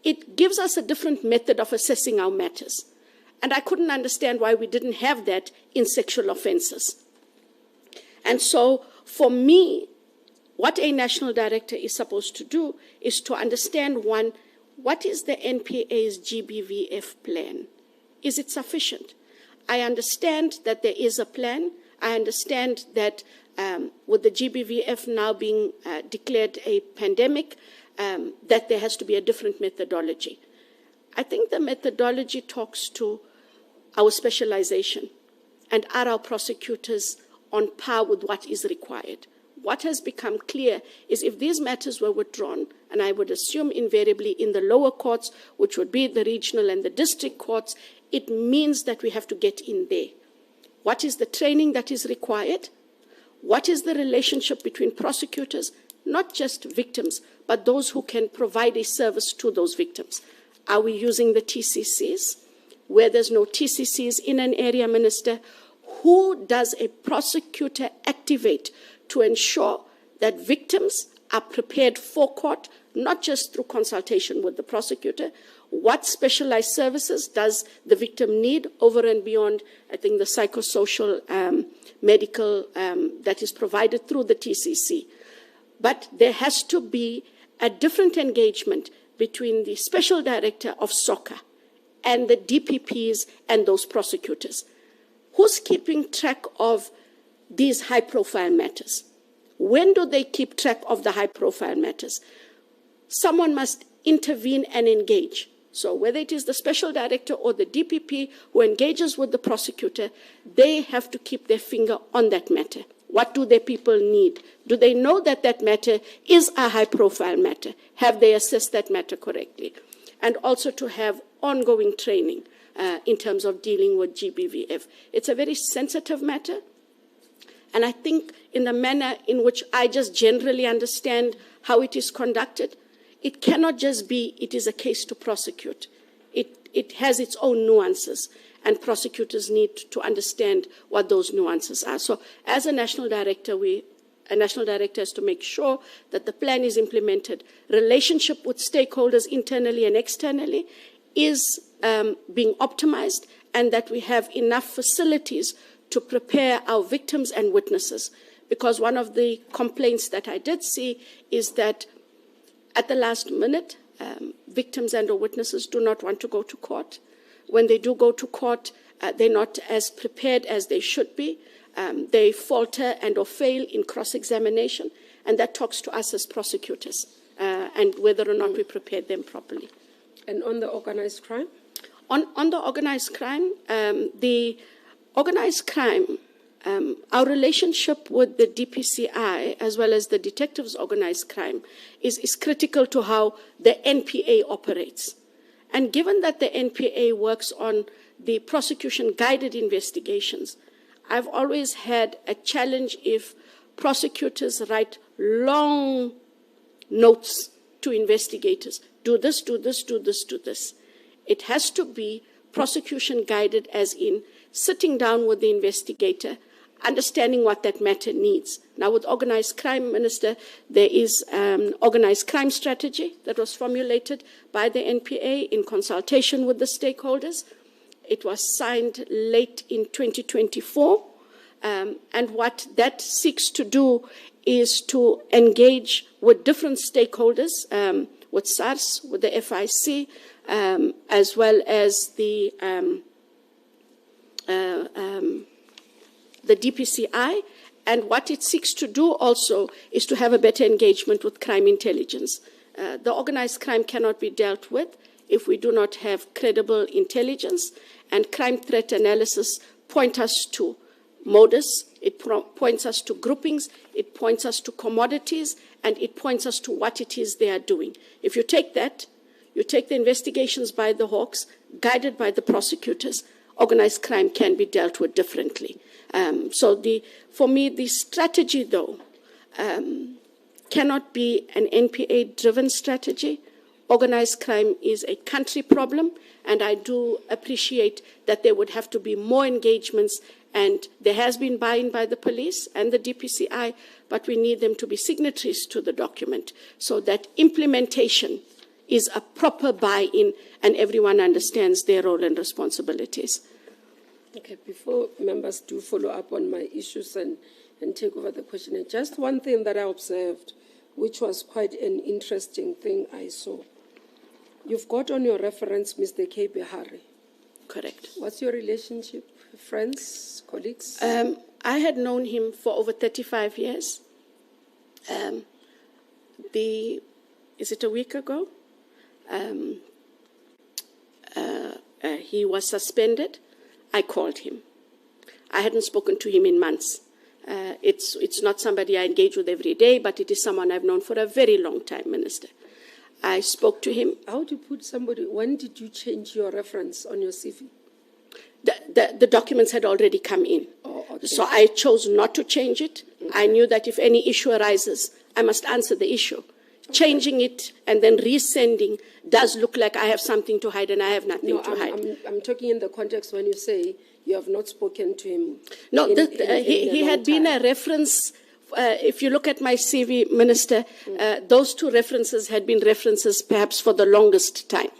It gives us a different method of assessing our matters. And I couldn't understand why we didn't have that in sexual offenses. And so for me, what a national director is supposed to do is to understand, one, what is the NPA's GBVF plan? Is it sufficient? I understand that there is a plan. I understand that with the GBVF now being declared a pandemic, that there has to be a different methodology. I think the methodology talks to our specialization, and are our prosecutors on par with what is required? What has become clear is if these matters were withdrawn, and I would assume invariably in the lower courts, which would be the regional and the district courts, it means that we have to get in there. What is the training that is required? What is the relationship between prosecutors, not just victims, but those who can provide a service to those victims? Are we using the TCCs? Where there's no TCCs in an area, Minister, who does a prosecutor activate to ensure that victims are prepared for court, not just through consultation with the prosecutor? What specialized services does the victim need over and beyond, I think, the psychosocial, medical that is provided through the TCC? But there has to be a different engagement between the Special Director of SOCA and the DPPs and those prosecutors. Who's keeping track of these high-profile matters? When do they keep track of the high-profile matters? Someone must intervene and engage. So whether it is the Special Director or the DPP who engages with the prosecutor, they have to keep their finger on that matter. What do their people need? Do they know that that matter is a high-profile matter? Have they assessed that matter correctly? And also to have ongoing training in terms of dealing with GBVF. It's a very sensitive matter. And I think in the manner in which I just generally understand how it is conducted, it cannot just be, it is a case to prosecute. It has its own nuances, and prosecutors need to understand what those nuances are. So as a national director, a national director has to make sure that the plan is implemented. Relationship with stakeholders internally and externally is being optimized, and that we have enough facilities to prepare our victims and witnesses. Because one of the complaints that I did see is that at the last minute, victims and or witnesses do not want to go to court. When they do go to court, they're not as prepared as they should be. They falter and or fail in cross-examination, and that talks to us as prosecutors and whether or not we prepared them properly. And on the organized crime? On the organized crime, our relationship with the DPCI as well as the detectives organized crime is critical to how the NPA operates. And given that the NPA works on the prosecution-guided investigations, I've always had a challenge if prosecutors write long notes to investigators. Do this, do this, do this, do this. It has to be prosecution-guided, as in sitting down with the investigator, understanding what that matter needs. Now, with organized crime, Minister, there is an organized crime strategy that was formulated by the NPA in consultation with the stakeholders. It was signed late in 2024. And what that seeks to do is to engage with different stakeholders, with SARS, with the FIC, as well as the DPCI. And what it seeks to do also is to have a better engagement with crime intelligence. The organized crime cannot be dealt with if we do not have credible intelligence, and crime threat analysis point us to modus, it points us to groupings, it points us to commodities, and it points us to what it is they are doing. If you take that, you take the investigations by the Hawks, guided by the prosecutors, organized crime can be dealt with differently. For me, the strategy, though, cannot be an NPA-driven strategy. Organized crime is a country problem, and I do appreciate that there would have to be more engagements, and there has been buy-in by the police and the DPCI, but we need them to be signatories to the document so that implementation is a proper buy-in and everyone understands their role and responsibilities. Okay, before members do follow up on my issues and and take over the question. And just one thing that I observed, which was quite an interesting thing I saw. You've got on your reference Mr. K. Behari. Correct. What's your relationship? Friends, colleagues? I had known him for over 35 years. Is it a week ago? He was suspended. I called him. I hadn't spoken to him in months. It's not somebody I engage with every day, but it is someone I've known for a very long time, Minister. I spoke to him. How do you put somebody, when did you change your reference on your CV? The documents had already come in. Oh, okay. So I chose not to change it. Okay. I knew that if any issue arises, I must answer the issue. Okay. Changing it and then resending does look like I have something to hide, and I have nothing to hide. I'm talking in the context when you say you have not spoken to him. No, he had been a reference. If you look at my CV, Minister, those two references had been references perhaps for the longest time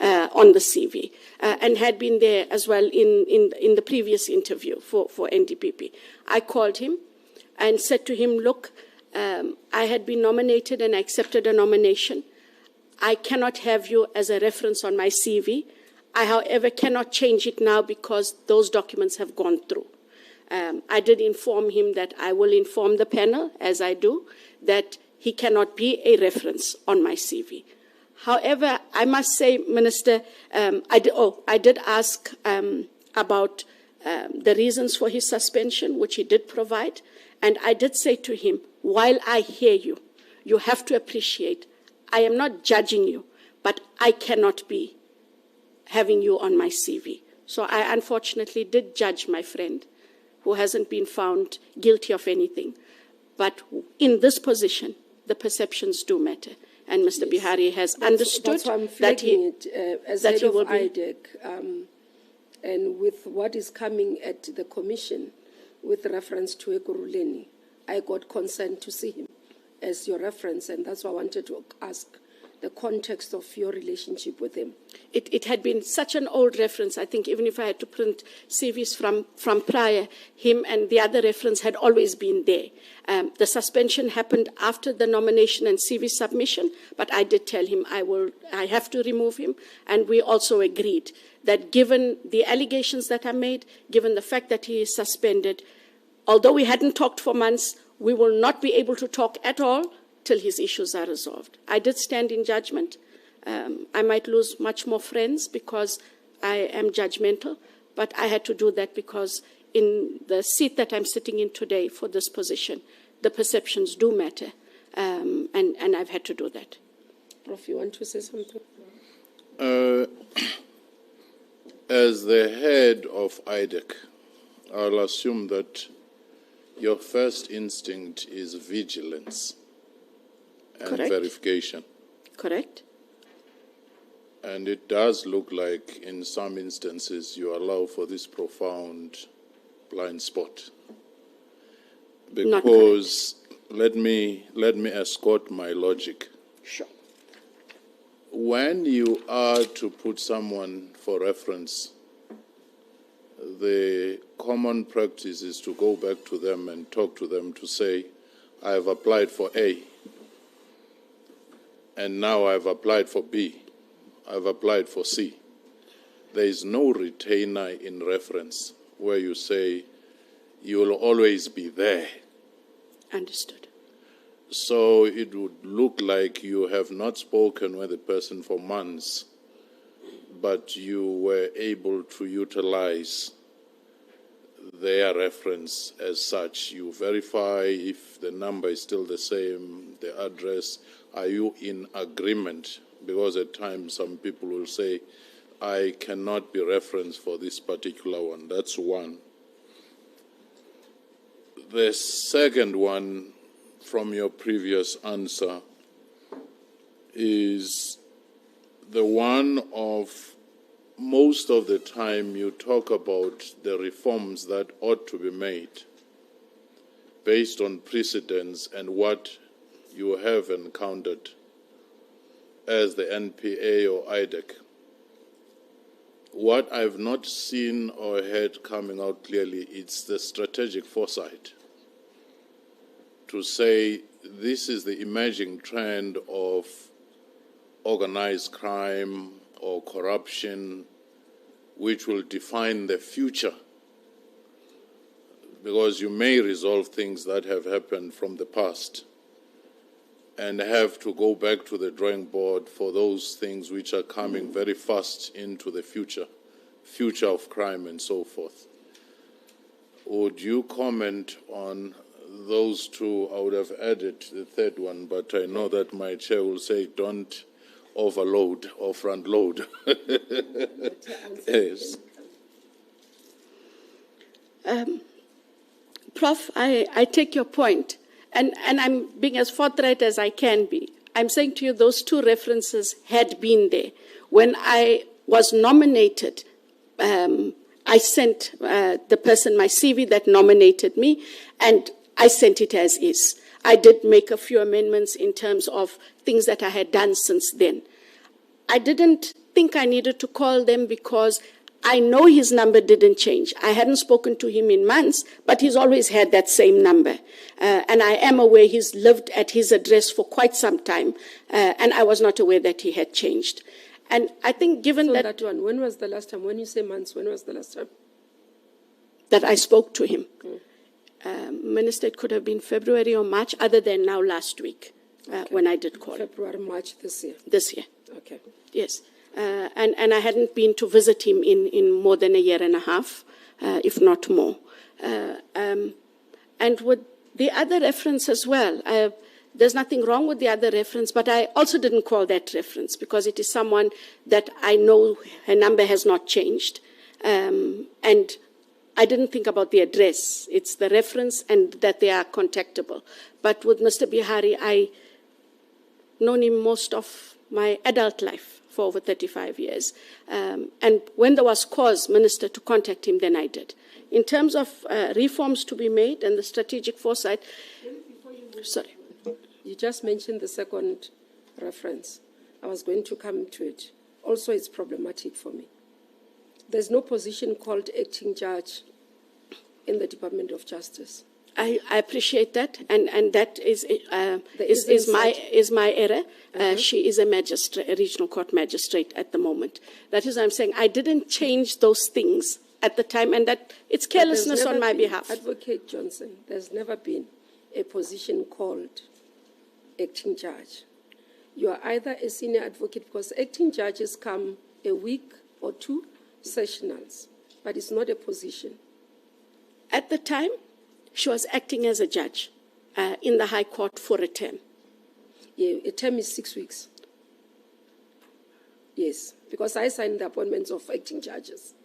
on the CV, and had been there as well in the previous interview for NDPP. I called him and said to him, look, I had been nominated and I accepted a nomination. I cannot have you as a reference on my CV. I, however, cannot change it now because those documents have gone through. I did inform him that I will inform the panel, as I do, that he cannot be a reference on my CV. However, I must say, Minister, I did ask about the reasons for his suspension, which he did provide, and I did say to him, while I hear you, you have to appreciate, I am not judging you, but I cannot be having you on my CV. So I unfortunately did judge my friend, who hasn't been found guilty of anything. But in this position, the perceptions do matter. And Mr. Yes. Behari has understood that he, as head of IDEC, and with what is coming at the commission with reference to Ekurhuleni, I got consent to see him as your reference, and that's why I wanted to ask the context of your relationship with him. It had been such an old reference. I think even if I had to print CVs from prior, him and the other reference had always been there. The suspension happened after the nomination and CV submission, but I did tell him I have to remove him, and we also agreed that given the allegations that are made, given the fact that he is suspended, although we hadn't talked for months, we will not be able to talk at all till his issues are resolved. I did stand in judgment. I might lose much more friends because I am judgmental, but I had to do that because in the seat that I'm sitting in today for this position, the perceptions do matter, and I've had to do that. Prof, you want to say something? As the head of IDEC, I'll assume that your first instinct is vigilance and Correct. verification. Correct. And it does look like in some instances you allow for this profound blind spot. Because let me escort my logic. Sure. When you are to put someone for reference, the common practice is to go back to them and talk to them to say, I have applied for A, and now I've applied for B, I've applied for C. There is no retainer in reference where you say, you will always be there. Understood. So it would look like you have not spoken with the person for months, but you were able to utilize their reference as such. You verify if the number is still the same, the address. Are you in agreement? Because at times some people will say, I cannot be referenced for this particular one. That's one. The second one from your previous answer is the one of most of the time you talk about the reforms that ought to be made based on precedents and what you have encountered as the NPA or IDEC. What I've not seen or heard coming out clearly, it's the strategic foresight to say this is the emerging trend of organized crime or corruption which will define the future, because you may resolve things that have happened from the past and have to go back to the drawing board for those things which are coming very fast into the future of crime and so forth. Would you comment on those two? I would have added the third one, but I know that my chair will say don't overload or front load. Yes. Prof, I take your point, and I'm being as forthright as I can be. I'm saying to you those two references had been there. When I was nominated, I sent the person my CV that nominated me, and I sent it as is. I did make a few amendments in terms of things that I had done since then. I didn't think I needed to call them because I know his number didn't change. I hadn't spoken to him in months, but he's always had that same number. And I am aware he's lived at his address for quite some time, and I was not aware that he had changed. And I think given So that one, when was the last time? When you say months, when was the last time? that I spoke to him, Minister, it could have been February or March, other than now last week, when I did call. February, March this year. This year. Okay. Yes. And I hadn't been to visit him in more than a year and a half, if not more. And with the other reference as well, there's nothing wrong with the other reference, but I also didn't call that reference because it is someone that I know her number has not changed. And I didn't think about the address. It's the reference and that they are contactable. But with Mr. Bihari, I known him most of my adult life for over 35 years. And when there was cause, Minister, to contact him, then I did. In terms of reforms to be made and the strategic foresight, sorry. You just mentioned the second reference. I was going to come to it. Also, it's problematic for me. There's no position called acting judge in the Department of Justice. I appreciate that, and that is my error. She is a magistrate, a regional court magistrate at the moment. That is, I'm saying I didn't change those things at the time, and that it's carelessness on my behalf. Advocate Johnson, there's never been a position called acting judge. You are either a senior advocate, because acting judges come a week or two sessionals, but it's not a position. At the time, she was acting as a judge in the High Court for a term. Yeah, a term is 6 weeks. Yes, because I signed the appointments of acting judges.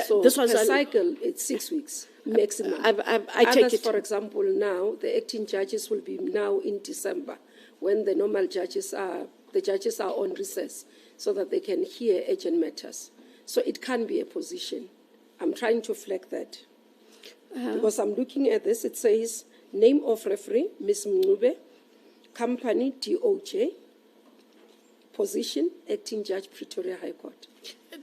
So this was a cycle, it's 6 weeks maximum. I take Others, it. for example, now, the acting judges will be now in December, when the normal judges are on recess, so that they can hear urgent matters. So it can be a position. I'm trying to flag that. Because I'm looking at this, it says, name of referee, Ms. Mngube, company, DOJ, position, acting judge, Pretoria High Court.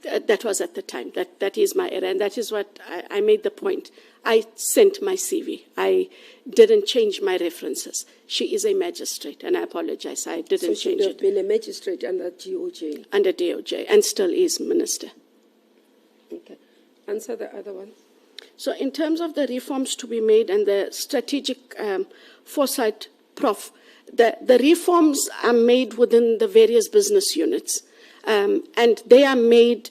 That was at the time. That is my error, and that is what I made the point. I sent my CV. I didn't change my references. She is a magistrate, and I apologize. I didn't change it. So she would have been a magistrate under DOJ? Under DOJ, and still is, Minister. Okay. Answer the other one. So in terms of the reforms to be made and the strategic foresight, Prof, the reforms are made within the various business units. And they are made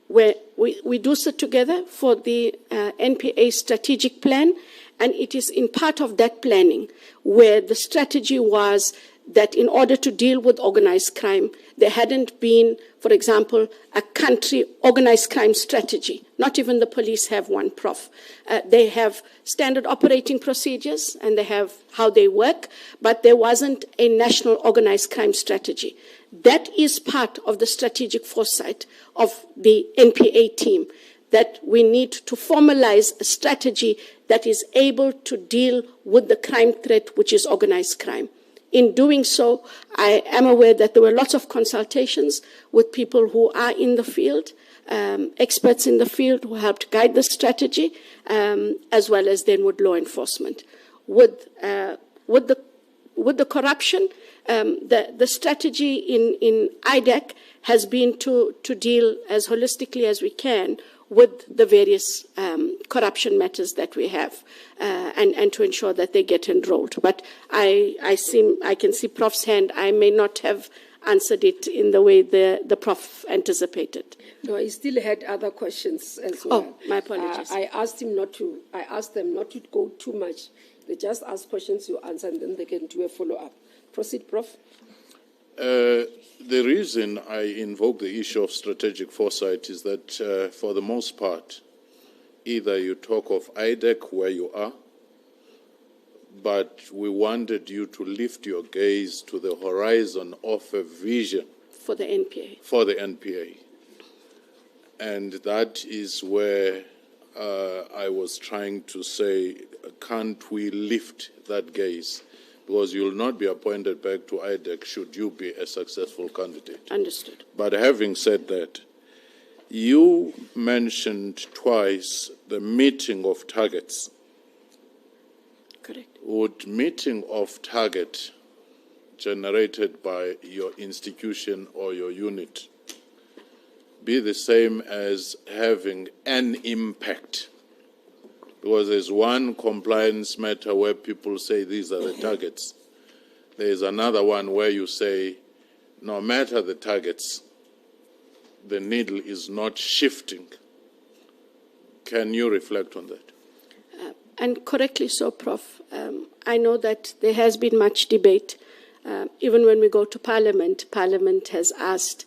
where we do sit together for the NPA strategic plan, and it is in part of that planning where the strategy was that in order to deal with organized crime, there hadn't been, for example, a country organized crime strategy. Not even the police have one, Prof. They have standard operating procedures and they have how they work, but there wasn't a national organized crime strategy. That is part of the strategic foresight of the NPA team, that we need to formalize a strategy that is able to deal with the crime threat, which is organized crime. In doing so, I am aware that there were lots of consultations with people who are in the field, experts in the field who helped guide the strategy, as well as then with law enforcement. with the corruption. The strategy in IDEC has been to deal as holistically as we can with the various corruption matters that we have, and to ensure that they get enrolled. But I can see Prof's hand. I may not have answered it in the way the Prof anticipated. No, he still had other questions as well. Oh, my apologies. I asked them not to go too much. They just ask questions, you answer, and then they can do a follow-up. Proceed, Prof. The reason I invoke the issue of strategic foresight is that, for the most part, either you talk of IDEC where you are, but we wanted you to lift your gaze to the horizon of a vision For the NPA. for the NPA. And that is where I was trying to say, can't we lift that gaze? Because you will not be appointed back to IDEC should you be a successful candidate. Understood. But having said that, you mentioned twice the meeting of targets. Correct. Would meeting of target generated by your institution or your unit be the same as having an impact? Because there's one compliance matter where people say these are the targets. There's another one where you say, no matter the targets, the needle is not shifting. Can you reflect on that? And correctly so, Prof. I know that there has been much debate. Even when we go to Parliament, Parliament has asked,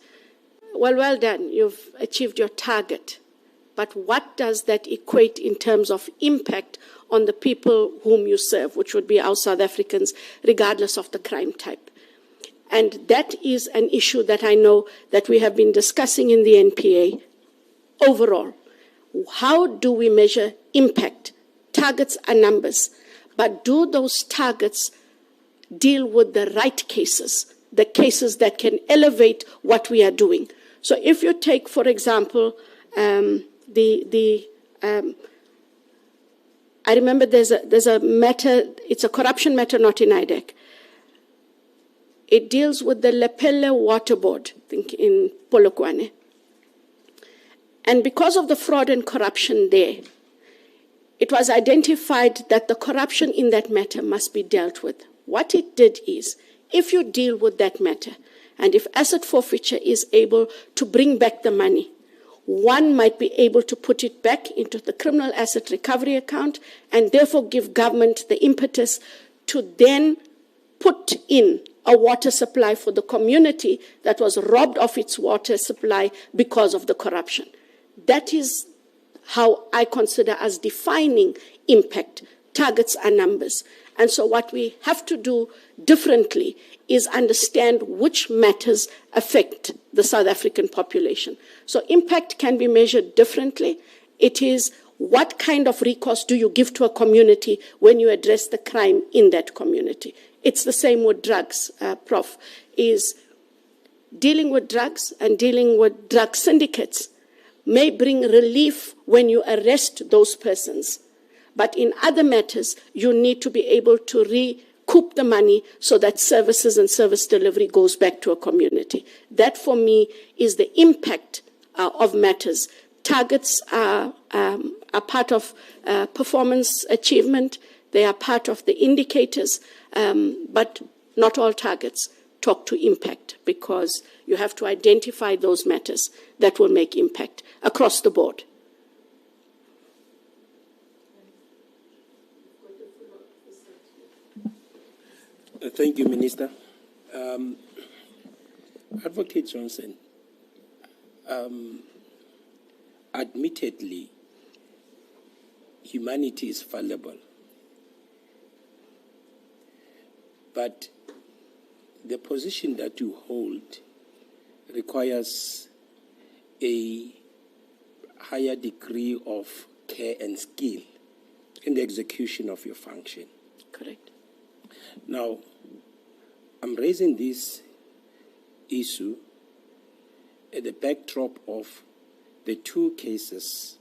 well done, you've achieved your target. But what does that equate in terms of impact on the people whom you serve, which would be our South Africans, regardless of the crime type? And that is an issue that I know that we have been discussing in the NPA overall. How do we measure impact? Targets are numbers, but do those targets deal with the right cases, the cases that can elevate what we are doing? So if you take, for example, I remember there's a matter, it's a corruption matter not in IDEC. It deals with the Lepelle Water Board, I think in Polokwane. And because of the fraud and corruption there, it was identified that the corruption in that matter must be dealt with. What it did is, if you deal with that matter, and if asset forfeiture is able to bring back the money, one might be able to put it back into the criminal asset recovery account and therefore give government the impetus to then put in a water supply for the community that was robbed of its water supply because of the corruption. That is how I consider as defining impact. Targets are numbers. And so what we have to do differently is understand which matters affect the South African population. So impact can be measured differently. It is what kind of recourse do you give to a community when you address the crime in that community. It's the same with drugs, Prof, is dealing with drugs and dealing with drug syndicates may bring relief when you arrest those persons. But in other matters, you need to be able to recoup the money so that services and service delivery goes back to a community. That, for me, is the impact of matters. Targets are part of performance achievement. They are part of the indicators, but not all targets talk to impact, because you have to identify those matters that will make impact across the board. Thank you, Minister. Advocate Johnson, admittedly, humanity is fallible, but the position that you hold requires a higher degree of care and skill in the execution of your function. Correct. Now, I'm raising this issue at the backdrop of the two cases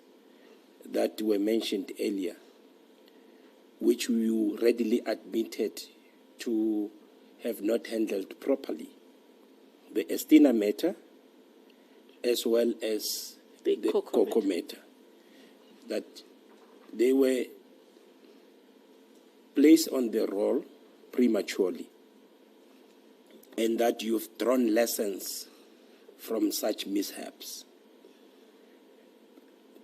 that were mentioned earlier, which you readily admitted to have not handled properly. The Estina matter, as well as the Cocoa matter, that they were placed on the roll prematurely, and that you've drawn lessons from such mishaps.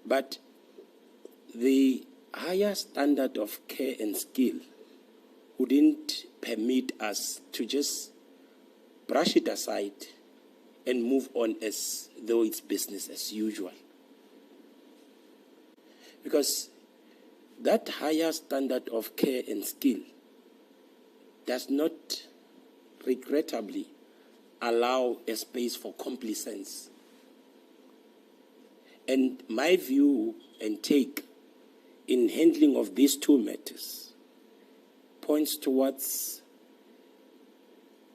But the higher standard of care and skill wouldn't permit us to just brush it aside and move on as though it's business as usual. Because that higher standard of care and skill does not, regrettably, allow a space for complacence. And my view and take in handling of these two matters points towards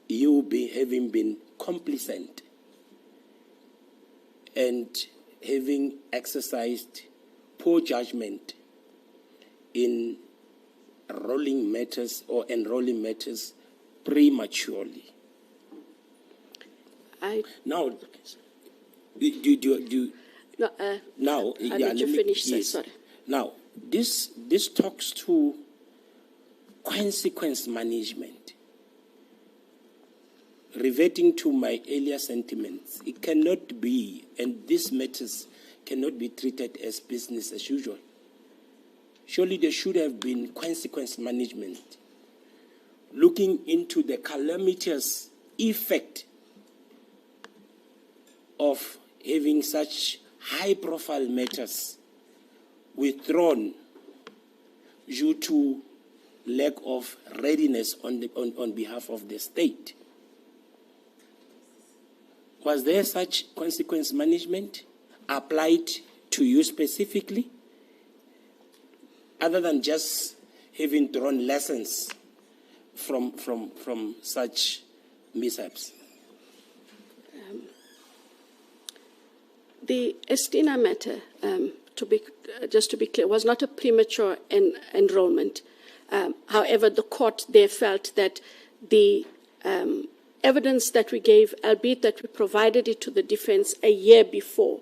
you having been complacent and having exercised poor judgment in enrolling matters prematurely. Now, now, I'll let you finish, sir. Sorry. Now, this talks to consequence management. Reverting to my earlier sentiments, it cannot be, and these matters cannot be treated as business as usual. Surely there should have been consequence management, looking into the calamitous effect of having such high-profile matters withdrawn due to lack of readiness on behalf of the state. Was there such consequence management applied to you specifically, other than just having drawn lessons from such mishaps? The Estina matter, just to be clear, was not a premature enrollment. However, the court there felt that the evidence that we gave, albeit that we provided it to the defense a year before,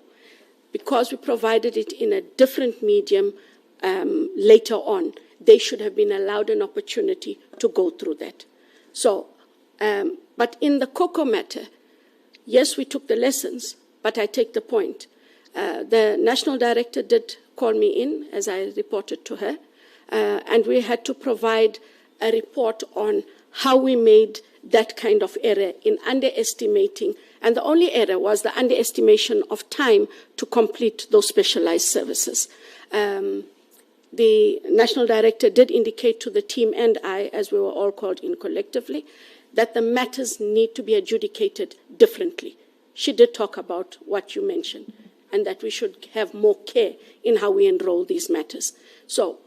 because we provided it in a different medium later on, they should have been allowed an opportunity to go through that. So, but in the Cocoa matter, yes, we took the lessons, but I take the point. The national director did call me in, as I reported to her, and we had to provide a report on how we made that kind of error in underestimating, and the only error was the underestimation of time to complete those specialized services. The national director did indicate to the team and I, as we were all called in collectively, that the matters need to be adjudicated differently. She did talk about what you mentioned, and that we should have more care in how we enroll these matters. So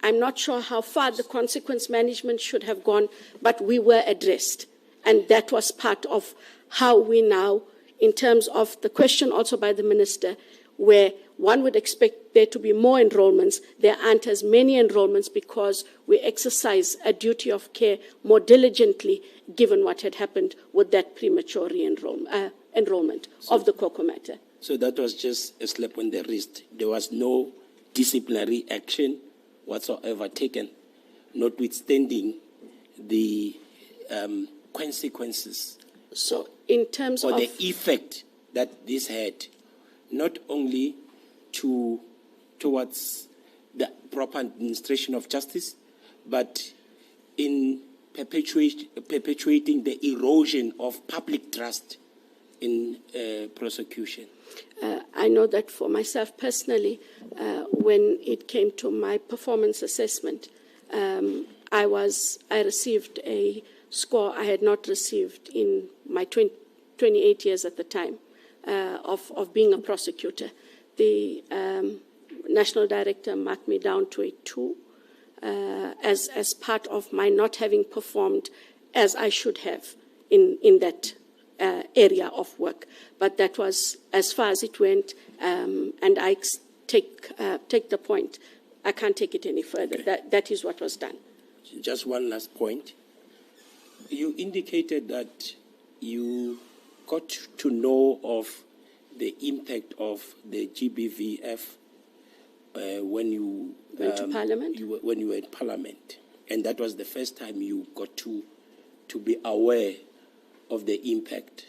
I'm not sure how far the consequence management should have gone, but we were addressed. And that was part of how we now, in terms of the question also by the minister, where one would expect there to be more enrollments, there aren't as many enrollments because we exercise a duty of care more diligently, given what had happened with that premature enrollment of the Cocoa matter. So that was just a slap on the wrist. There was no disciplinary action whatsoever taken, notwithstanding the consequences. So in terms of the effect that this had, not only towards the proper administration of justice, but in perpetuating the erosion of public trust in prosecution. I know that for myself personally, when it came to my performance assessment, I received a score I had not received in my 28 years at the time of being a prosecutor. The national director marked me down to a 2 as part of my not having performed as I should have in that area of work. But that was as far as it went, and I take the point. I can't take it any further. That is what was done. Just one last point. You indicated that you got to know of the impact of the GBVF when you went to Parliament. When you were in Parliament, and that was the first time you got to be aware of the impact,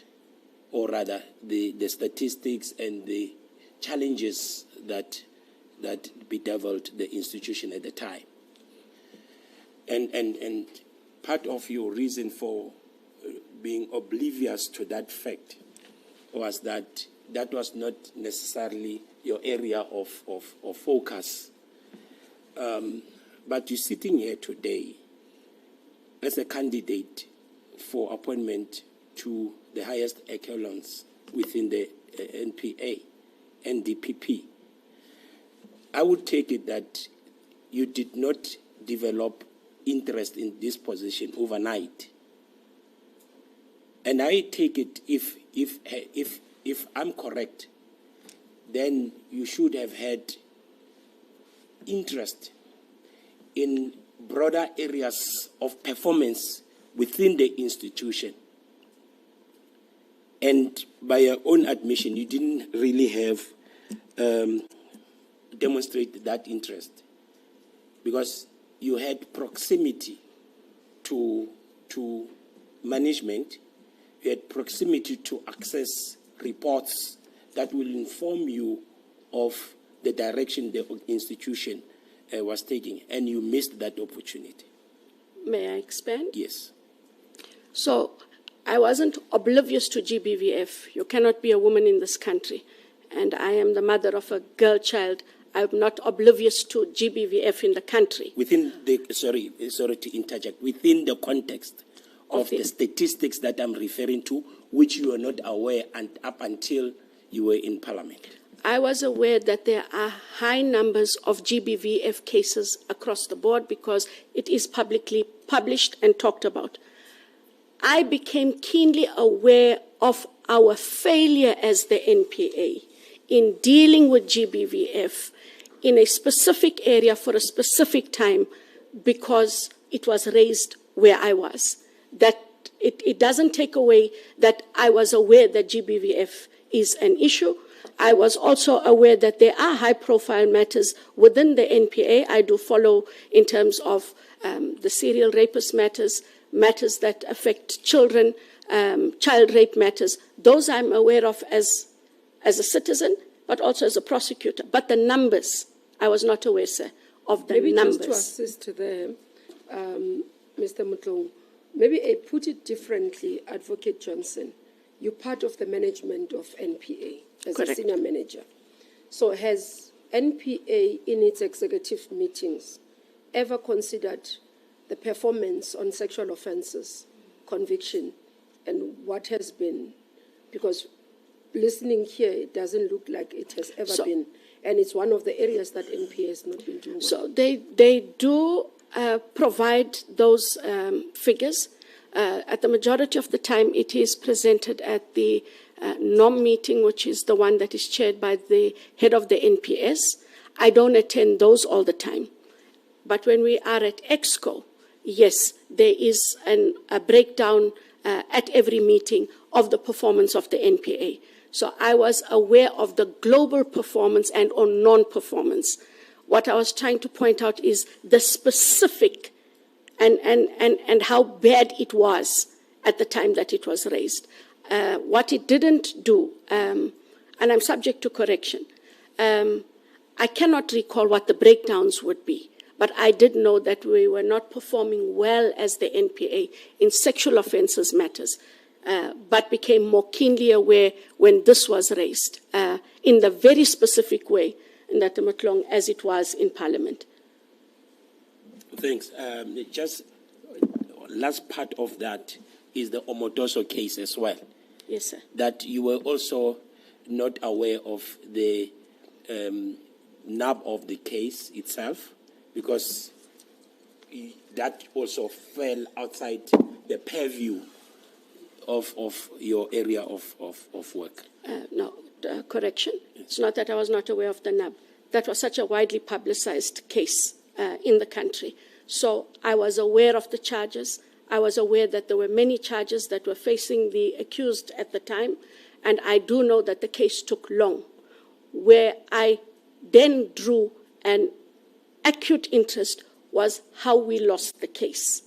or rather the statistics and the challenges that bedeviled the institution at the time. And part of your reason for being oblivious to that fact was that was not necessarily your area of focus. But you're sitting here today as a candidate for appointment to the highest echelons within the NDPP. I would take it that you did not develop interest in this position overnight. And I take it, if I'm correct, then you should have had interest in broader areas of performance within the institution. And by your own admission, you didn't really have demonstrate that interest, because you had proximity to management, you had proximity to access reports that will inform you of the direction the institution was taking, and you missed that opportunity. May I expand? Yes. So I wasn't oblivious to GBVF. You cannot be a woman in this country, and I am the mother of a girl child. I'm not oblivious to GBVF in the country. Within the, sorry to interject, within the context of the statistics that I'm referring to, which you are not aware and up until you were in Parliament. I was aware that there are high numbers of GBVF cases across the board because it is publicly published and talked about. I became keenly aware of our failure as the NPA in dealing with GBVF in a specific area for a specific time because it was raised where I was. That it doesn't take away that I was aware that GBVF is an issue. I was also aware that there are high-profile matters within the NPA. I do follow in terms of the serial rapist matters that affect children, child rape matters. Those I'm aware of as a citizen, but also as a prosecutor. But the numbers, I was not aware, sir, of the numbers. Maybe just to assist them, Mr. Mutlou, maybe I put it differently, Advocate Johnson. You're part of the management of NPA as Correct. a senior manager. So has NPA in its executive meetings ever considered the performance on sexual offences, conviction, and what has been? Because listening here, it doesn't look like it has ever been. And it's one of the areas that NPA has not been doing well. So they do provide those figures. At the majority of the time, it is presented at the NOM meeting, which is the one that is chaired by the head of the NPS. I don't attend those all the time. But when we are at EXCO, yes, there is a breakdown at every meeting of the performance of the NPA. So I was aware of the global performance and on non-performance. What I was trying to point out is the specific and how bad it was at the time that it was raised. What it didn't do, and I'm subject to correction, I cannot recall what the breakdowns would be, but I did know that we were not performing well as the NPA in sexual offences matters, but became more keenly aware when this was raised in the very specific way in that Matlong as it was in Parliament. Thanks. Just last part of that is the Omotoso case as well. Yes, sir. That you were also not aware of the nub of the case itself, because that also fell outside the purview of your area of work. No, correction. It's not that I was not aware of the nub. that was such a widely publicized case in the country. So I was aware of the charges. I was aware that there were many charges that were facing the accused at the time, and I do know that the case took long. Where I then drew an acute interest was how we lost the case.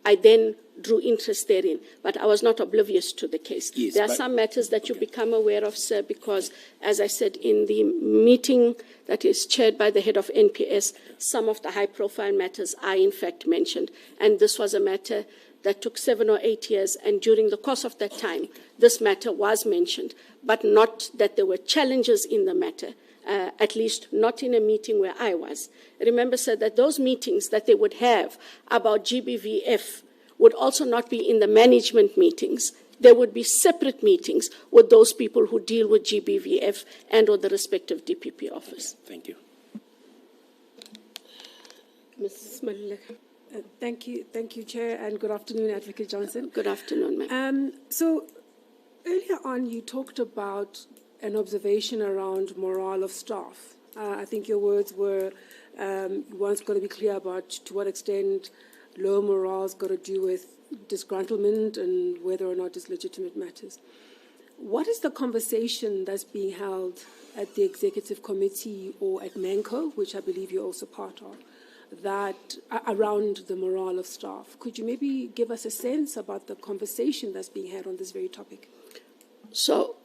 I then drew interest therein, but I was not oblivious to the case. Yes, there are some matters that you become aware of, sir, because, as I said, in the meeting that is chaired by the head of NPS, some of the high-profile matters are in fact mentioned, and this was a matter that took 7 or 8 years, and during the course of that time, this matter was mentioned, but not that there were challenges in the matter, at least not in a meeting where I was. Remember, sir, that those meetings that they would have about GBVF would also not be in the management meetings. There would be separate meetings with those people who deal with GBVF and or the respective DPP office. Thank you. Ms. Maluleka. Thank you, Chair, and good afternoon, Advocate Johnson. Good afternoon, ma'am. So earlier on, you talked about an observation around morale of staff. I think your words were, you once got to be clear about to what extent low morale's got to do with disgruntlement and whether or not it's legitimate matters. What is the conversation that's being held at the Executive Committee or at MANCO, which I believe you're also part of, that around the morale of staff? Could you maybe give us a sense about the conversation that's being had on this very topic? So,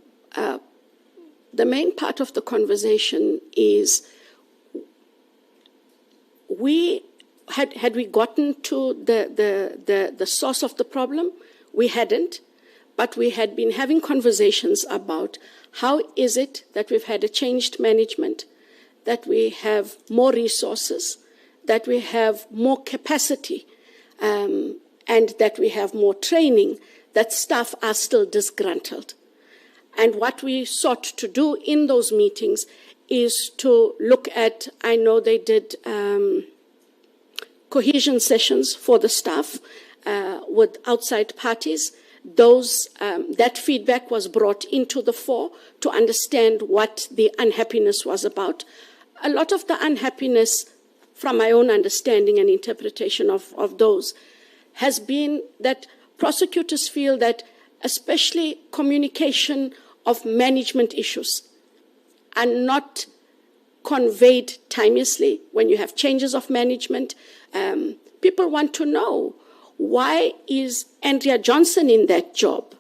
the main part of the conversation is had we gotten to the source of the problem? We hadn't, but we had been having conversations about how is it that we've had a changed management, that we have more resources, that we have more capacity, and that we have more training, that staff are still disgruntled. And what we sought to do in those meetings is to look at, I know they did cohesion sessions for the staff with outside parties. That feedback was brought into the fore to understand what the unhappiness was about. A lot of the unhappiness, from my own understanding and interpretation of those, has been that prosecutors feel that especially communication of management issues are not conveyed timeously when you have changes of management. People want to know, why is Andrea Johnson in that job?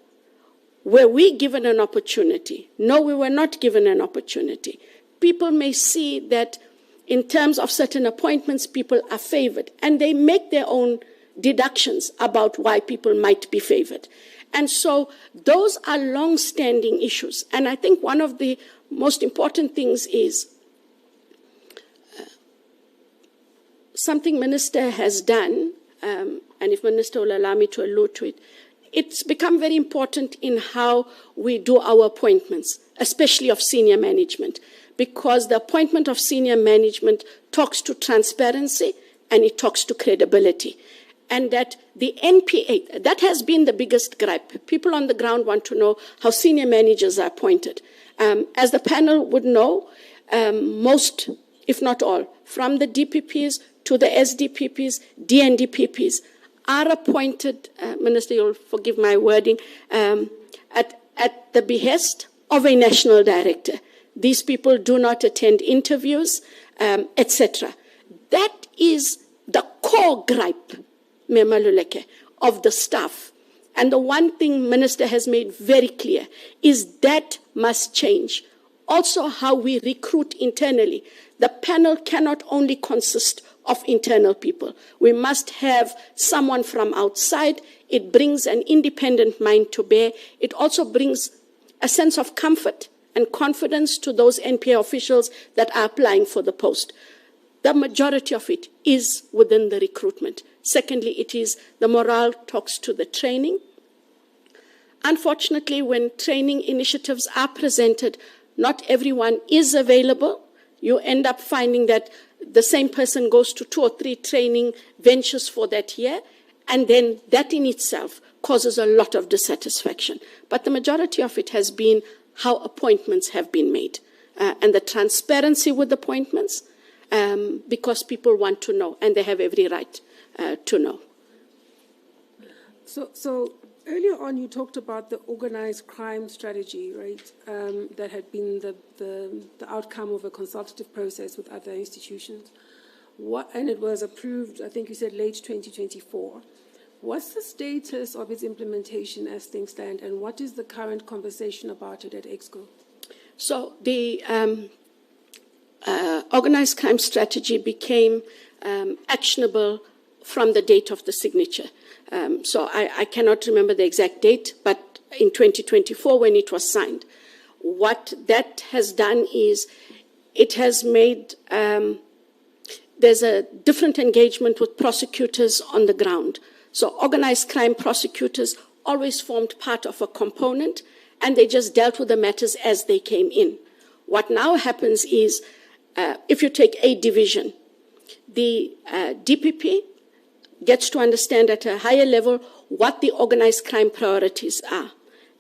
Were we given an opportunity? No, we were not given an opportunity. People may see that in terms of certain appointments, people are favored, and they make their own deductions about why people might be favored. And so those are long-standing issues. And I think one of the most important things is something Minister has done, and if Minister will allow me to allude to it, it's become very important in how we do our appointments, especially of senior management, because the appointment of senior management talks to transparency and it talks to credibility. And that the NPA, that has been the biggest gripe. People on the ground want to know how senior managers are appointed. As the panel would know, most, if not all, from the DPPs to the SDPPs, NDPPs, are appointed, Minister, you'll forgive my wording, at the behest of a national director. These people do not attend interviews, etc. That is the core gripe, Maluleka, of the staff. And the one thing Minister has made very clear is that must change. Also how we recruit internally. The panel cannot only consist of internal people. We must have someone from outside. It brings an independent mind to bear. It also brings a sense of comfort and confidence to those NPA officials that are applying for the post. The majority of it is within the recruitment. Secondly, it is the morale talks to the training. Unfortunately, when training initiatives are presented, not everyone is available. You end up finding that the same person goes to 2 or 3 training ventures for that year, and then that in itself causes a lot of dissatisfaction. But the majority of it has been how appointments have been made. and the transparency with appointments, because people want to know, and they have every right to know. So earlier on, you talked about the organized crime strategy, right? That had been the outcome of a consultative process with other institutions. And it was approved, I think you said late 2024. What's the status of its implementation as things stand, and what is the current conversation about it at EXCO? So the organized crime strategy became actionable from the date of the signature. So I cannot remember the exact date, but in 2024 when it was signed. What that has done is it has made, there's a different engagement with prosecutors on the ground. So organized crime prosecutors always formed part of a component, and they just dealt with the matters as they came in. What now happens is, if you take a division, the DPP gets to understand at a higher level what the organized crime priorities are.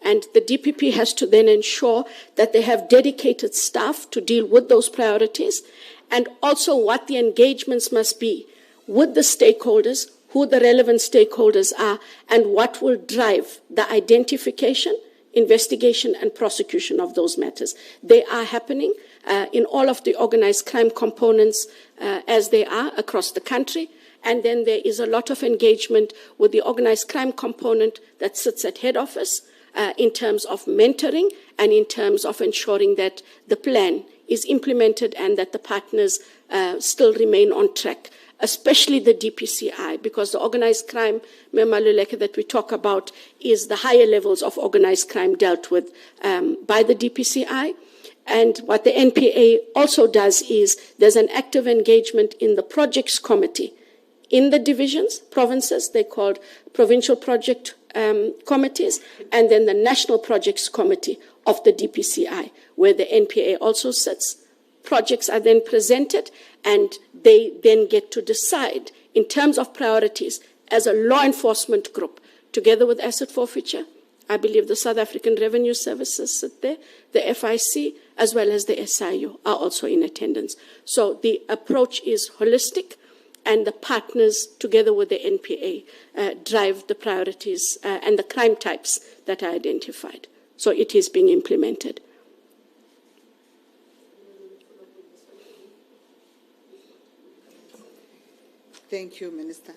And the DPP has to then ensure that they have dedicated staff to deal with those priorities, and also what the engagements must be with the stakeholders, who the relevant stakeholders are, and what will drive the identification, investigation, and prosecution of those matters. They are happening in all of the organized crime components as they are across the country. And then there is a lot of engagement with the organized crime component that sits at head office in terms of mentoring and in terms of ensuring that the plan is implemented and that the partners still remain on track, especially the DPCI, because the organized crime, Memaluleke, that we talk about is the higher levels of organized crime dealt with by the DPCI. And what the NPA also does is there's an active engagement in the projects committee. In the divisions, provinces, they're called provincial project committees, and then the national projects committee of the DPCI, where the NPA also sits. Projects are then presented, and they then get to decide in terms of priorities as a law enforcement group, together with asset forfeiture. I believe the South African Revenue Services sit there, the FIC, as well as the SIU are also in attendance. So the approach is holistic, and the partners, together with the NPA, drive the priorities and the crime types that are identified. So it is being implemented. Thank you, Minister.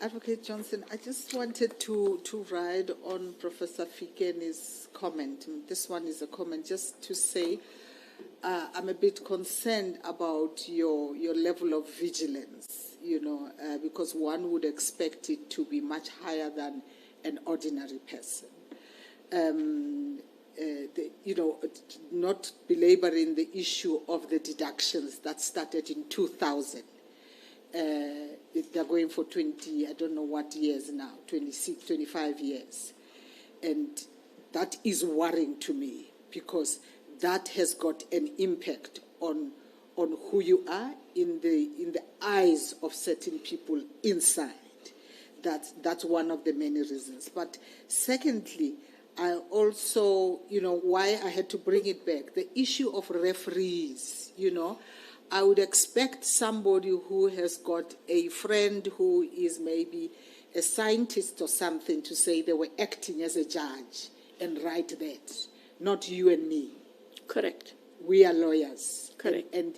Advocate Johnson, I just wanted to ride on Professor Fikeni's comment. This one is a comment just to say, I'm a bit concerned about your level of vigilance, because one would expect it to be much higher than an ordinary person. Not belaboring the issue of the deductions that started in 2000. They're going for 20, I don't know what years now, 26, 25 years. And that is worrying to me, because that has got an impact on who you are in the eyes of certain people inside. That's one of the many reasons. But secondly, I also, why I had to bring it back, the issue of referees, I would expect somebody who has got a friend who is maybe a scientist or something to say they were acting as a judge and write that, not you and me. Correct. We are lawyers. Correct. And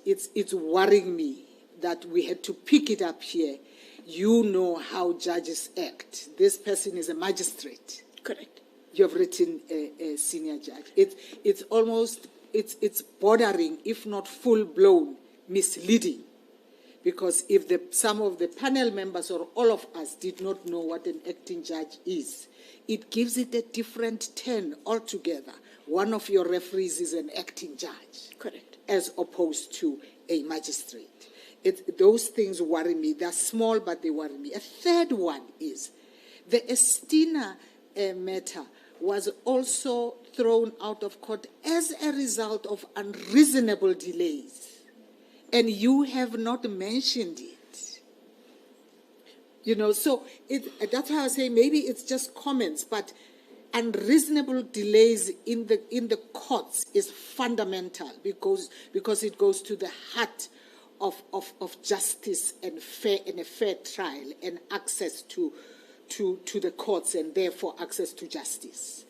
it's worrying me that we had to pick it up here. You know how judges act. This person is a magistrate. Correct. You have written a senior judge. It's almost, it's bordering, if not full-blown, misleading. Because if some of the panel members or all of us did not know what an acting judge is, it gives it a different turn altogether. One of your referees is an acting judge. Correct. As opposed to a magistrate. Those things worry me. They're small, but they worry me. A third one is the Estina matter was also thrown out of court as a result of unreasonable delays. And you have not mentioned it. So that's why I say maybe it's just comments, but unreasonable delays in the courts is fundamental because it goes to the heart of justice and a fair trial and access to the courts and therefore access to justice.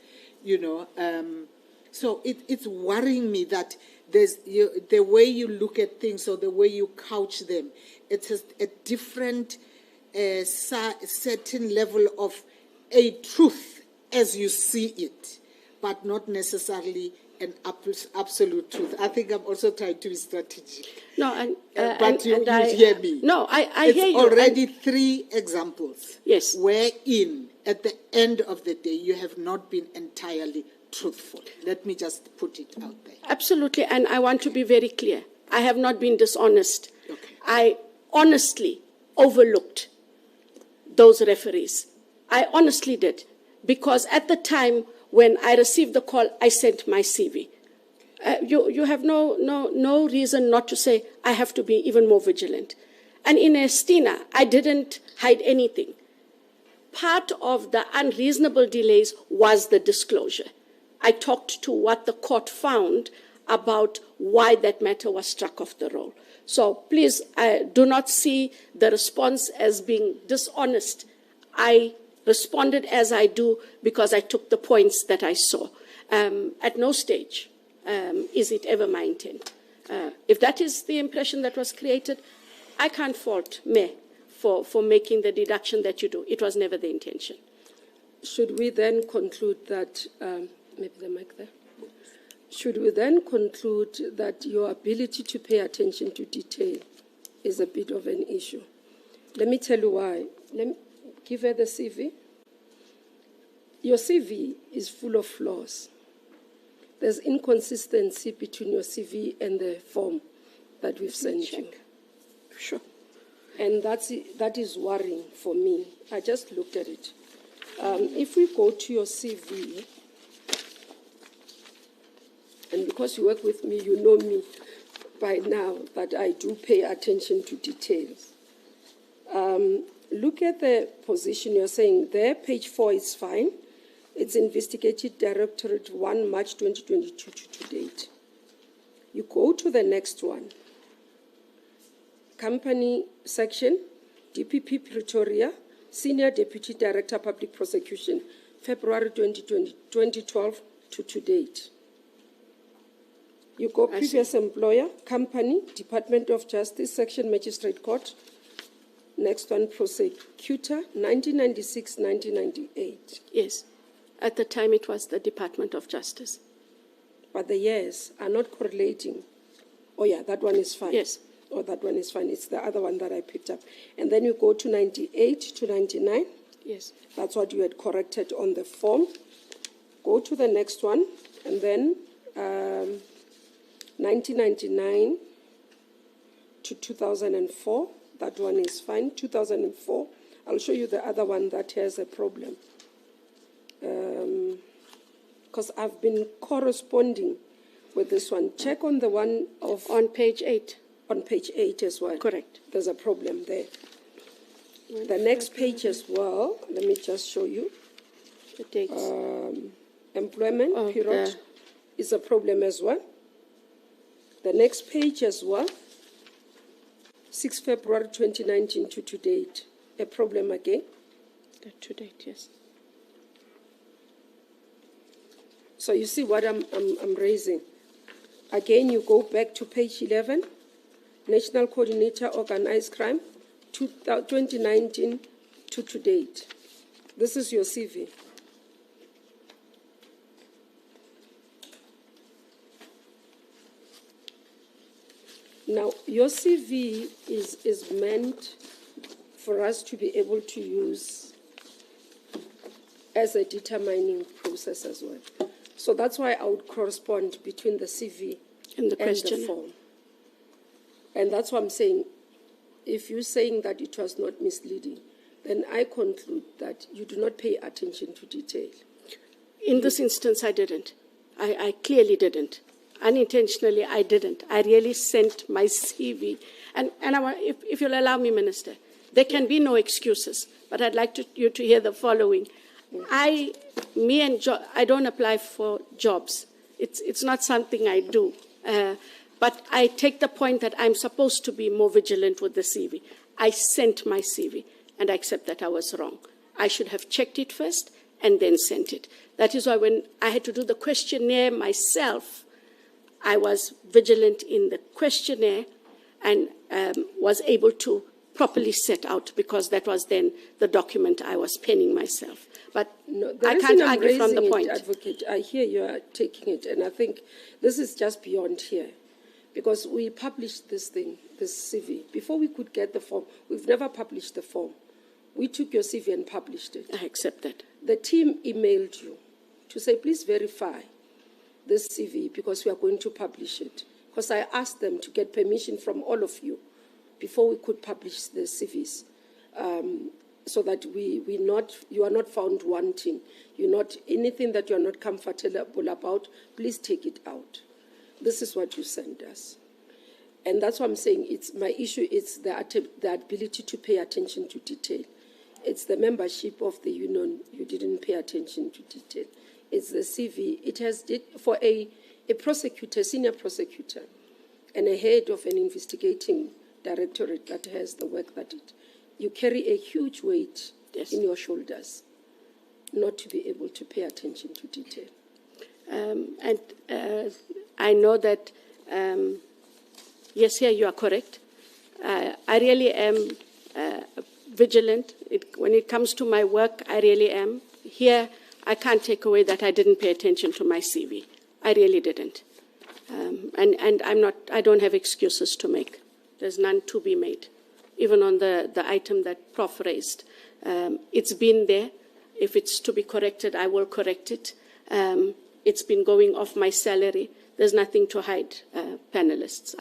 So it's worrying me that the way you look at things or the way you couch them, it's a different certain level of a truth as you see it, but not necessarily an absolute truth. I think I'm also trying to be strategic. No, but you hear me. No, I hear you. It's already 3 examples. Yes. Wherein, at the end of the day, you have not been entirely truthful. Let me just put it out there. Absolutely, and I want to be very clear. I have not been dishonest. Okay. I honestly overlooked those referees. I honestly did, because at the time when I received the call, I sent my CV. You have no reason not to say I have to be even more vigilant. And in Estina, I didn't hide anything. Part of the unreasonable delays was the disclosure. I talked to what the court found about why that matter was struck off the roll. So please do not see the response as being dishonest. I responded as I do because I took the points that I saw. At no stage is it ever my intent. If that is the impression that was created, I can't fault me for making the deduction that you do. It was never the intention. Should we then conclude that, maybe the mic there? Should we then conclude that your ability to pay attention to detail is a bit of an issue? Let me tell you why. Let me give her the CV. Your CV is full of flaws. There's inconsistency between your CV and the form that we've sent you. Sure. And that is worrying for me. I just looked at it. If we go to your CV, and because you work with me, you know me by now that I do pay attention to details. Look at the position you're saying there. Page 4 is fine. It's Investigative Directorate 1 March 2022 to date. You go to the next one. Company section, DPP Pretoria, Senior Deputy Director Public Prosecution, February 2012 to date. You go previous employer, company, Department of Justice, Section Magistrate Court. Next one, prosecutor, 1996, 1998. Yes. At the time, it was the Department of Justice. But the years are not correlating. Oh, yeah, that one is fine. Yes. Oh, that one is fine. It's the other one that I picked up. And then you go to 98 to 99. Yes. That's what you had corrected on the form. Go to the next one, and then 1999 to 2004. That one is fine. 2004. I'll show you the other one that has a problem. Because I've been corresponding with this one. Check on the one of... On page 8. On page 8 as well. Correct. There's a problem there. The next page as well, let me just show you. The dates. Employment period is a problem as well. The next page as well, 6 February 2019 to date, a problem again. To date, yes. So you see what I'm raising. Again, you go back to page 11, National Coordinator Organized Crime, 2019 to date. This is your CV. Now, your CV is meant for us to be able to use as a determining process as well. So that's why I would correspond between the CV and the form. And that's what I'm saying. If you're saying that it was not misleading, then I conclude that you do not pay attention to detail. In this instance, I didn't. I clearly didn't. Unintentionally, I didn't. I really sent my CV. And if you'll allow me, Minister, there can be no excuses, but I'd like you to hear the following. I I don't apply for jobs. It's not something I do. But I take the point that I'm supposed to be more vigilant with the CV. I sent my CV, and I accept that I was wrong. I should have checked it first and then sent it. That is why when I had to do the questionnaire myself, I was vigilant in the questionnaire and was able to properly set out, because that was then the document I was penning myself. But no, I can't argue from the point. Advocate, I hear you are taking it, and I think this is just beyond here. Because we published this thing, this CV, before we could get the form. We've never published the form. We took your CV and published it. I accept that. The team emailed you to say, please verify this CV because we are going to publish it. Because I asked them to get permission from all of you before we could publish the CVs, so that you are not found wanting. Anything that you are not comfortable about, please take it out. This is what you sent us. And that's what I'm saying. My issue is the ability to pay attention to detail. It's the membership of the union. You didn't pay attention to detail. It's the CV. It has, for a prosecutor, senior prosecutor, and a head of an investigating directorate that has the work that you carry a huge weight in your shoulders not to be able to pay attention to detail. I know that, yes, here you are correct. I really am vigilant. When it comes to my work, I really am. Here, I can't take away that I didn't pay attention to my CV. I really didn't. And I don't have excuses to make. There's none to be made. Even on the item that Prof raised. It's been there. If it's to be corrected, I will correct it. It's been going off my salary. There's nothing to hide, panelists.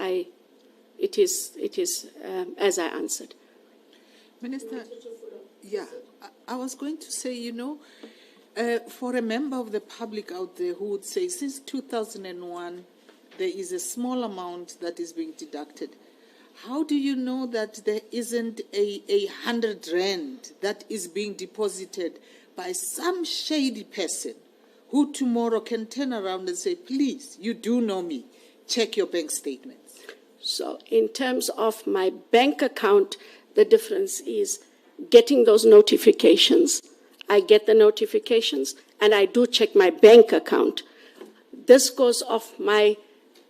It is as I answered. Minister, yeah, I was going to say, for a member of the public out there who would say, since 2001, there is a small amount that is being deducted. How do you know that there isn't a 100 rand that is being deposited by some shady person who tomorrow can turn around and say, please, you do know me, check your bank statements? So in terms of my bank account, the difference is getting those notifications. I get the notifications and I do check my bank account. This goes off my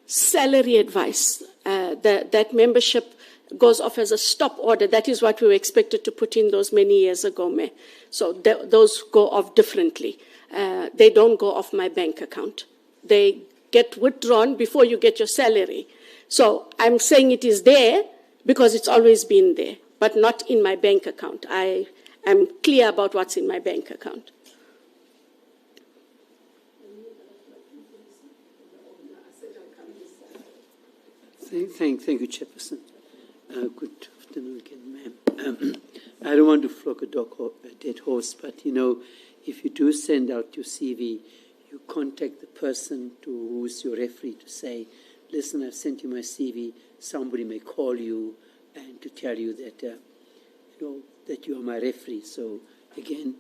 salary advice. That membership goes off as a stop order. That is what we were expected to put in those many years ago, Mayor. So those go off differently. They don't go off my bank account. They get withdrawn before you get your salary. So I'm saying it is there because it's always been there, but not in my bank account. I am clear about what's in my bank account. Thank you, Chairperson. Good afternoon again, ma'am. I don't want to flog a dead horse, but, if you do send out your CV, you contact the person who's your referee to say, listen, I've sent you my CV. Somebody may call you and to tell you that, that you are my referee. So, again,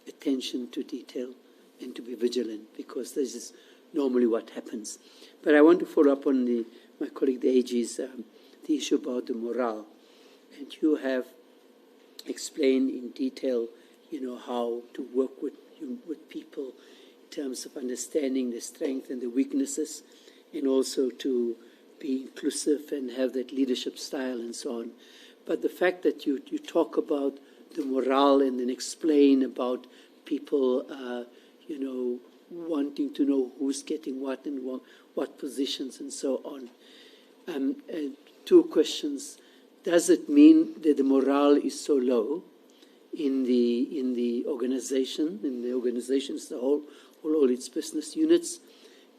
attention to detail and to be vigilant, because this is normally what happens. But I want to follow up on my colleague, the AG's, the issue about the morale. And you have explained in detail, how to work with people in terms of understanding the strength and the weaknesses, and also to be inclusive and have that leadership style and so on. But the fact that you talk about the morale and then explain about people, wanting to know who's getting what and what positions and so on. Two questions. Does it mean that the morale is so low in the organization, as the whole, all its business units,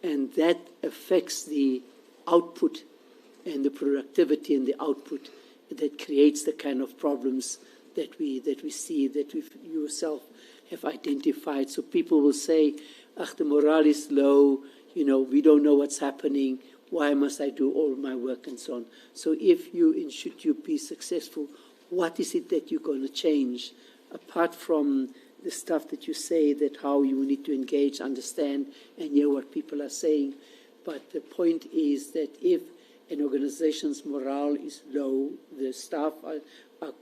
and that affects the output and the productivity and the output that creates the kind of problems that we see, that you yourself have identified? So people will say, the morale is low, we don't know what's happening, why must I do all my work and so on. So should you be successful, what is it that you're going to change, apart from the stuff that you say, that how you need to engage, understand, and hear what people are saying. But the point is that if an organization's morale is low, the staff are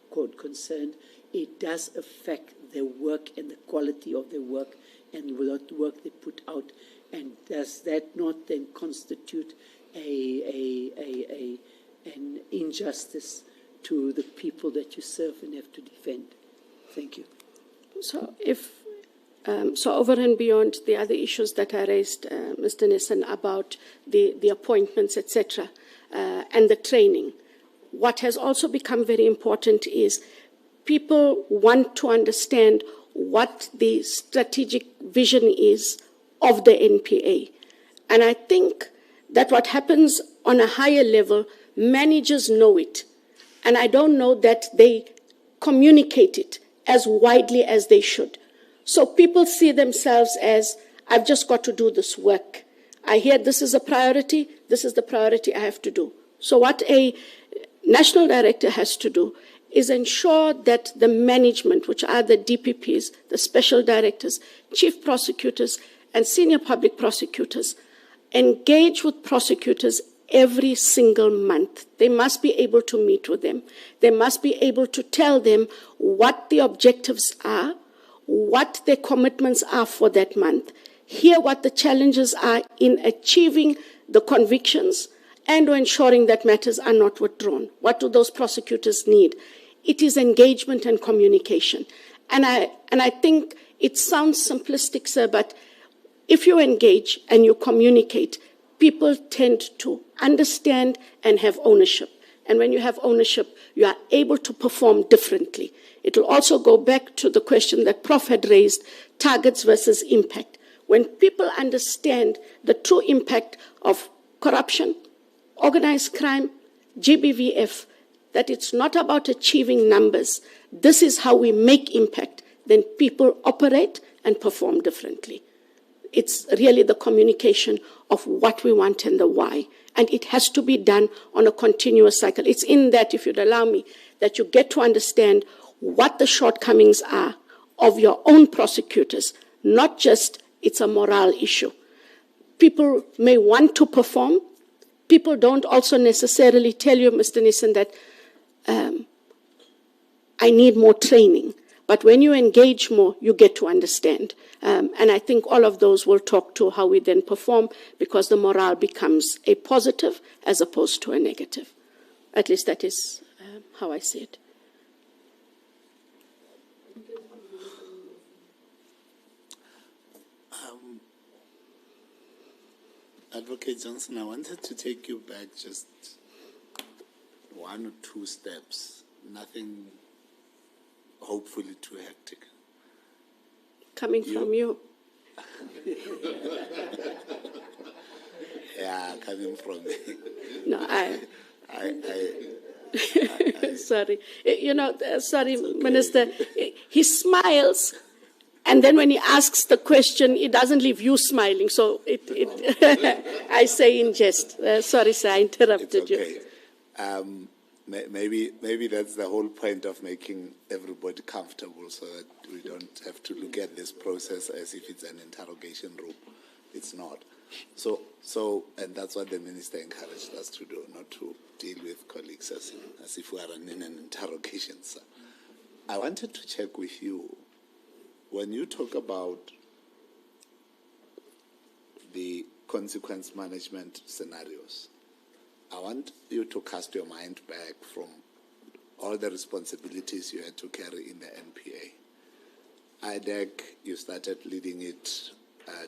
quote, concerned, it does affect their work and the quality of their work and what work they put out. And does that not then constitute an injustice to the people that you serve and have to defend? Thank you. So so over and beyond the other issues that I raised, Mr. Nissen, about the appointments, etc., and the training, what has also become very important is people want to understand what the strategic vision is of the NPA. And I think that what happens on a higher level, managers know it. And I don't know that they communicate it as widely as they should. So people see themselves as, I've just got to do this work. I hear this is a priority, this is the priority I have to do. So what a national director has to do is ensure that the management, which are the DPPs, the special directors, chief prosecutors, and senior public prosecutors, engage with prosecutors every single month. They must be able to meet with them. They must be able to tell them what the objectives are, what their commitments are for that month, hear what the challenges are in achieving the convictions and ensuring that matters are not withdrawn. What do those prosecutors need? It is engagement and communication. And I think it sounds simplistic, sir, but if you engage and you communicate, people tend to understand and have ownership. And when you have ownership, you are able to perform differently. It will also go back to the question that Prof had raised, targets versus impact. When people understand the true impact of corruption, organized crime, GBVF, that it's not about achieving numbers, this is how we make impact, then people operate and perform differently. It's really the communication of what we want and the why. And it has to be done on a continuous cycle. It's in that, if you'd allow me, that you get to understand what the shortcomings are of your own prosecutors, not just it's a morale issue. People may want to perform. People don't also necessarily tell you, Mr. Nissen, that I need more training. But when you engage more, you get to understand. And I think all of those will talk to how we then perform, because the morale becomes a positive as opposed to a negative. At least that is how I see it. Advocate Johnson, I wanted to take you back just 1 or 2 steps, nothing hopefully too hectic. Coming from you. Yeah, coming from me. No, I sorry. Sorry, okay. Minister. He smiles, and then when he asks the question, it doesn't leave you smiling. So I say in jest. Sorry, sir, I interrupted you. Maybe that's the whole point of making everybody comfortable, so that we don't have to look at this process as if it's an interrogation room. It's not. So, and that's what the minister encouraged us to do, not to deal with colleagues as if we are in an interrogation, sir. I wanted to check with you, when you talk about the consequence management scenarios, I want you to cast your mind back from all the responsibilities you had to carry in the NPA. IDEC, you started leading it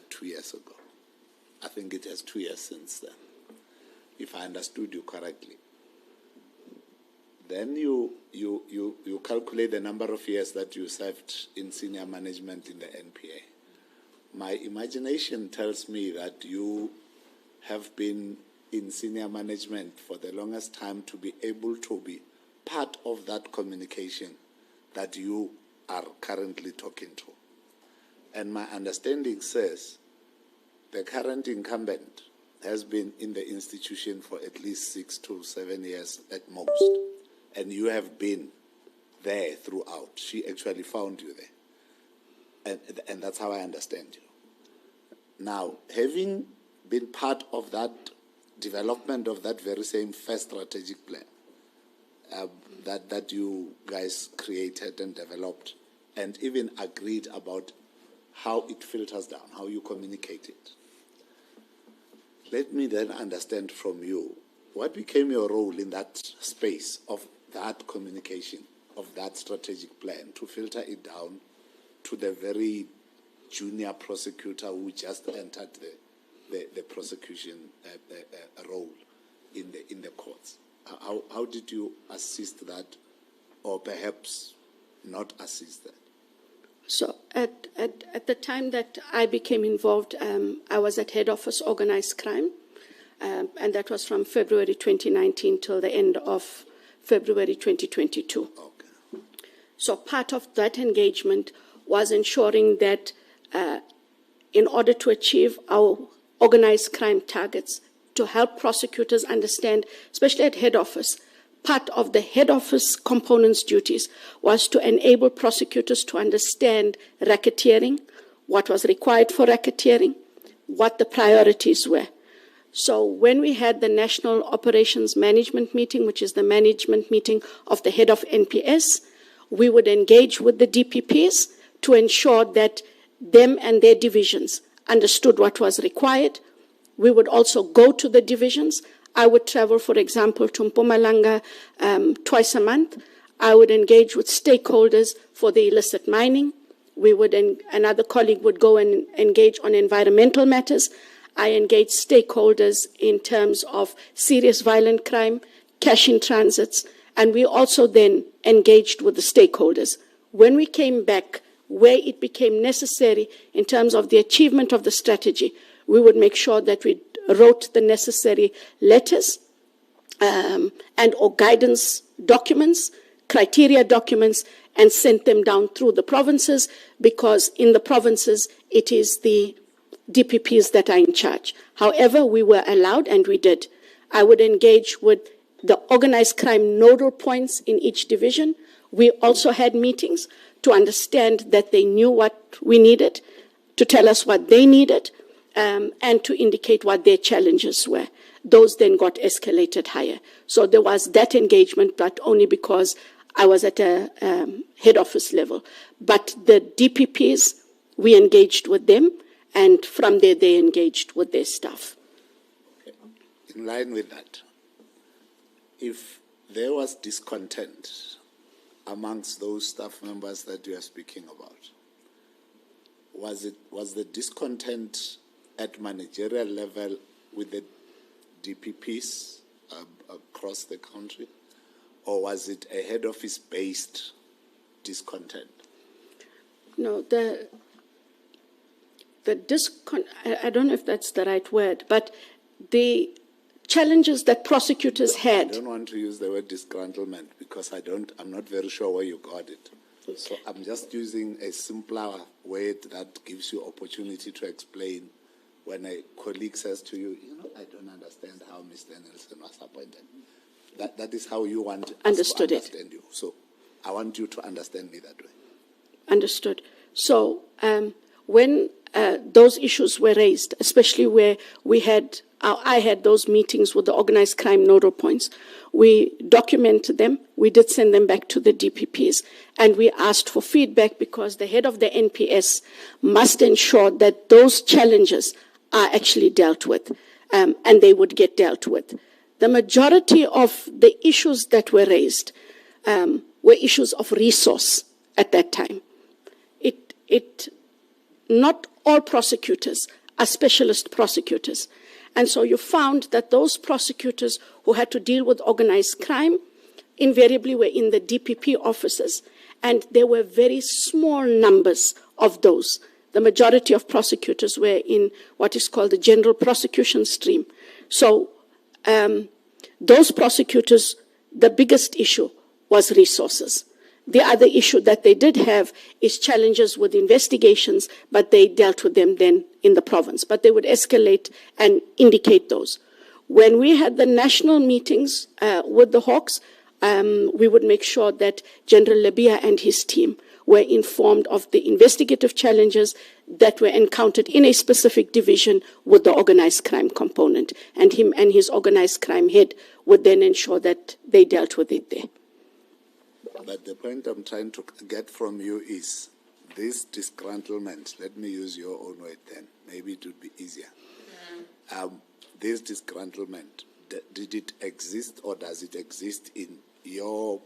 2 years ago. I think it has 2 years since then, if I understood you correctly. Then you calculate the number of years that you served in senior management in the NPA. My imagination tells me that you have been in senior management for the longest time to be able to be part of that communication that you are currently talking to. And my understanding says the current incumbent has been in the institution for at least 6 to 7 years at most. And you have been there throughout. She actually found you there. And that's how I understand you. Now, having been part of that development of that very same first strategic plan that you guys created and developed, and even agreed about how it filters down, how you communicate it. Let me then understand from you, what became your role in that space of that communication, of that strategic plan, to filter it down to the very junior prosecutor who just entered the prosecution role in the courts? How did you assist that, or perhaps not assist that? So at the time that I became involved, I was at head office organized crime, and that was from February 2019 till the end of February 2022. Okay. So part of that engagement was ensuring that in order to achieve our organized crime targets, to help prosecutors understand, especially at head office, part of the head office component's duties was to enable prosecutors to understand racketeering, what was required for racketeering, what the priorities were. So when we had the National Operations Management Meeting, which is the management meeting of the head of NPS, we would engage with the DPPs to ensure that them and their divisions understood what was required. We would also go to the divisions. I would travel, for example, to Mpumalanga twice a month. I would engage with stakeholders for the illicit mining. Another colleague would go and engage on environmental matters. I engaged stakeholders in terms of serious violent crime, cash-in transits, and we also then engaged with the stakeholders. When we came back, where it became necessary in terms of the achievement of the strategy, we would make sure that we wrote the necessary letters or guidance documents, criteria documents, and sent them down through the provinces, because in the provinces it is the DPPs that are in charge. However, we were allowed, and we did. I would engage with the organized crime nodal points in each division. We also had meetings to understand that they knew what we needed, to tell us what they needed, and to indicate what their challenges were. Those then got escalated higher. So there was that engagement, but only because I was at a head office level. But the DPPs, we engaged with them, and from there they engaged with their staff. Okay. In line with that, if there was discontent amongst those staff members that you are speaking about, was the discontent at managerial level with the DPPs across the country, or was it a head office based discontent? No, I don't know if that's the right word, but the challenges that prosecutors had. I don't want to use the word disgruntlement because I'm not very sure where you got it. Okay. So I'm just using a simpler word that gives you opportunity to explain. When a colleague says to you, I don't understand how Mr. Nelson was appointed. That is how you want us to understand you. So I want you to understand me that way. Understood. So when those issues were raised, especially where I had those meetings with the organized crime nodal points, we documented them, we did send them back to the DPPs, and we asked for feedback, because the head of the NPS must ensure that those challenges are actually dealt with, and they would get dealt with. The majority of the issues that were raised were issues of resource at that time. Not all prosecutors are specialist prosecutors. And so you found that those prosecutors who had to deal with organized crime invariably were in the DPP offices, and there were very small numbers of those. The majority of prosecutors were in what is called the general prosecution stream. So those prosecutors, the biggest issue was resources. The other issue that they did have is challenges with investigations, but they dealt with them then in the province. But they would escalate and indicate those. When we had the national meetings with the Hawks, we would make sure that General Labia and his team were informed of the investigative challenges that were encountered in a specific division with the organized crime component. And him and his organized crime head would then ensure that they dealt with it there. But the point I'm trying to get from you is this disgruntlement. Let me use your own word then. Maybe it would be easier. This disgruntlement, did it exist or does it exist in your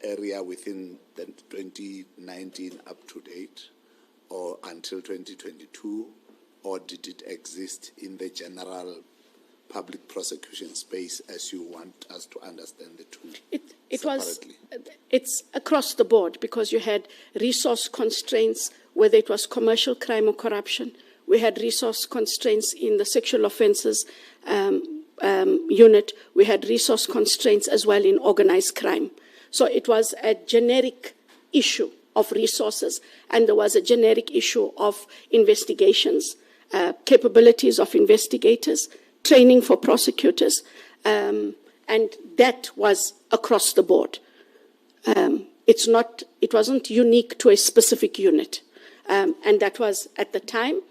area within the 2019 up to date or until 2022, or did it exist in the general public prosecution space as you want us to understand the two separately? It's across the board because you had resource constraints, whether it was commercial crime or corruption. We had resource constraints in the sexual offences unit. We had resource constraints as well in organized crime. So it was a generic issue of resources, and there was a generic issue of investigations, capabilities of investigators, training for prosecutors, and that was across the board. It wasn't unique to a specific unit, and that was at the time.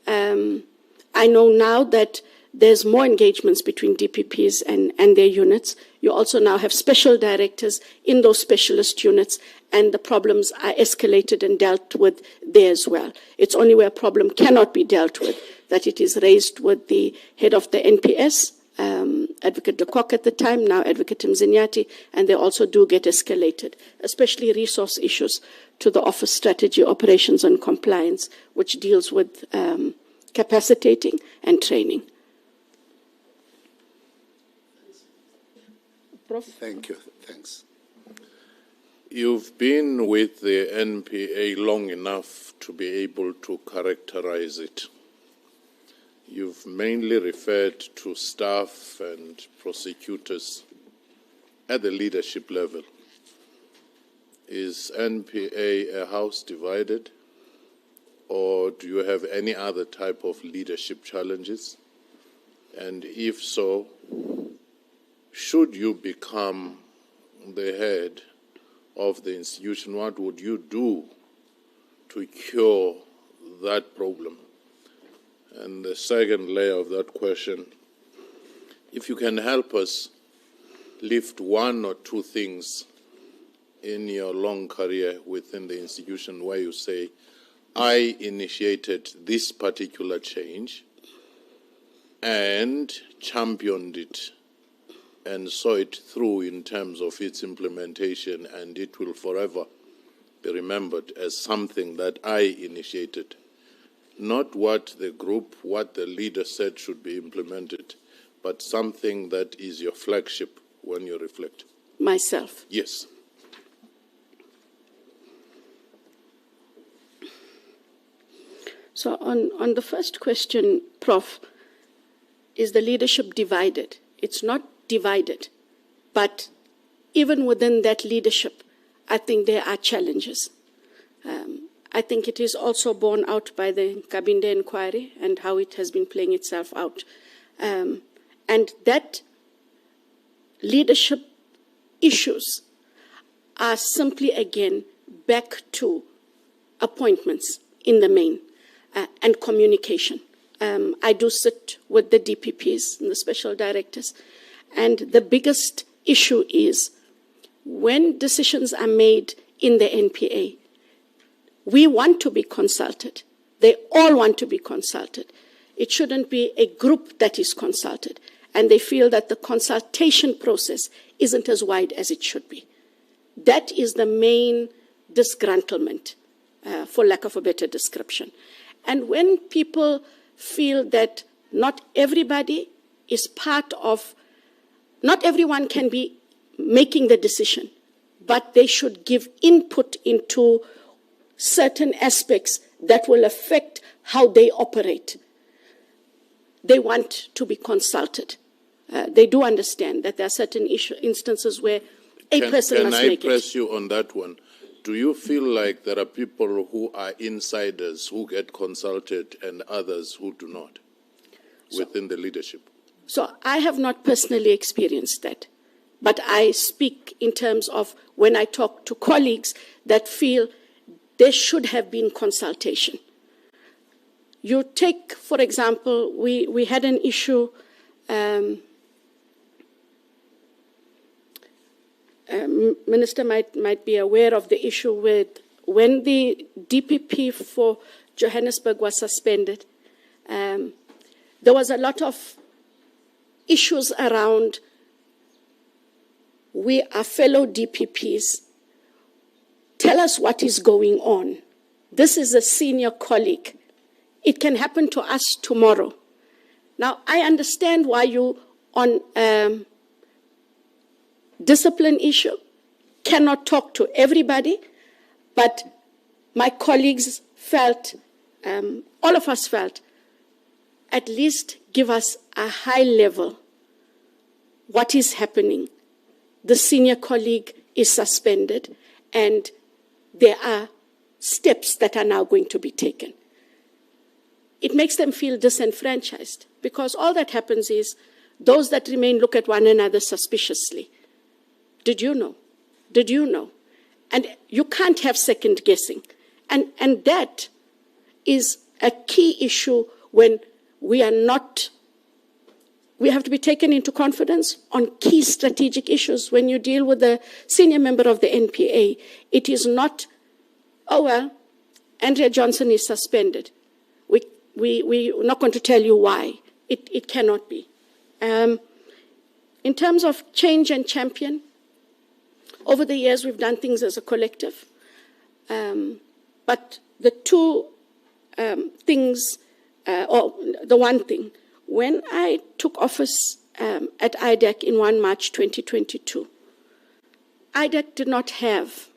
I know now that there's more engagements between DPPs and their units. You also now have special directors in those specialist units, and the problems are escalated and dealt with there as well. It's only where a problem cannot be dealt with that it is raised with the head of the NPS, Advocate de Kock at the time, now Advocate Mzinyati, and they also do get escalated, especially resource issues to the Office Strategy, Operations and Compliance, which deals with capacitating and training. Prof? Thank you. Thanks. You've been with the NPA long enough to be able to characterize it. You've mainly referred to staff and prosecutors at the leadership level. Is NPA a house divided, or do you have any other type of leadership challenges? And if so, should you become the head of the institution, what would you do to cure that problem? And the second layer of that question, if you can help us lift one or two things in your long career within the institution where you say, I initiated this particular change and championed it and saw it through in terms of its implementation, and it will forever be remembered as something that I initiated. Not what the group, what the leader said should be implemented, but something that is your flagship when you reflect. Myself? Yes. So on the first question, Prof, is the leadership divided? It's not divided, but even within that leadership, I think there are challenges. I think it is also borne out by the Kabinde inquiry and how it has been playing itself out. And that leadership issues are simply, again, back to appointments in the main and communication. I do sit with the DPPs and the special directors, and the biggest issue is when decisions are made in the NPA, we want to be consulted. They all want to be consulted. It shouldn't be a group that is consulted, and they feel that the consultation process isn't as wide as it should be. That is the main disgruntlement, for lack of a better description. And when people feel that not everybody is part of, not everyone can be making the decision, but they should give input into certain aspects that will affect how they operate. They want to be consulted. They do understand that there are certain instances where a person must make it. Can I press you on that one? Do you feel like there are people who are insiders who get consulted and others who do not within the leadership? So I have not personally experienced that. but I speak in terms of when I talk to colleagues that feel there should have been consultation. You take, for example, we had an issue, Minister might be aware of the issue with when the DPP for Johannesburg was suspended, there was a lot of issues around we are fellow DPPs. Tell us what is going on. This is a senior colleague. It can happen to us tomorrow. Now, I understand why you, on discipline issue, cannot talk to everybody, but my colleagues felt, all of us felt, at least give us a high level. What is happening? The senior colleague is suspended, and there are steps that are now going to be taken. It makes them feel disenfranchised, because all that happens is those that remain look at one another suspiciously. Did you know? Did you know? And you can't have second guessing. And that is a key issue when we are not, we have to be taken into confidence on key strategic issues. When you deal with a senior member of the NPA, it is not, oh well, Andrea Johnson is suspended. We're not going to tell you why. It cannot be. In terms of change and champion, over the years we've done things as a collective. But the two things, or the one thing, when I took office at IDEC in 1 March 2022, IDEC did not have,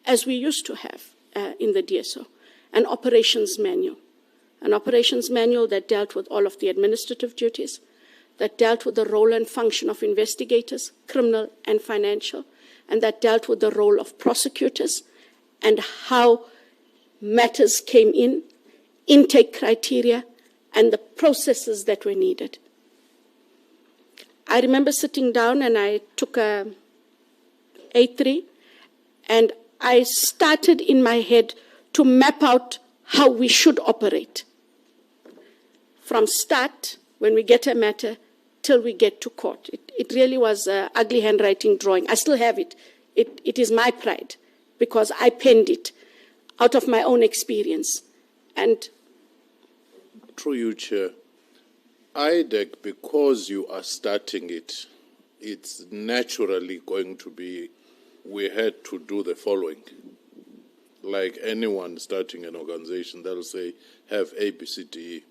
as we used to have in the DSO, an operations manual. An operations manual that dealt with all of the administrative duties, that dealt with the role and function of investigators, criminal and financial, and that dealt with the role of prosecutors and how matters came in, intake criteria, and the processes that were needed. I remember sitting down and I took a A3 and I started in my head to map out how we should operate. From start, when we get a matter, till we get to court. It really was an ugly handwriting drawing. I still have it. It is my pride because I penned it out of my own experience. And through you, Chair, IDEC, because you are starting it, it's naturally going to be, we had to do the following. Like anyone starting an organization, they'll say, have A, B, C, D, E.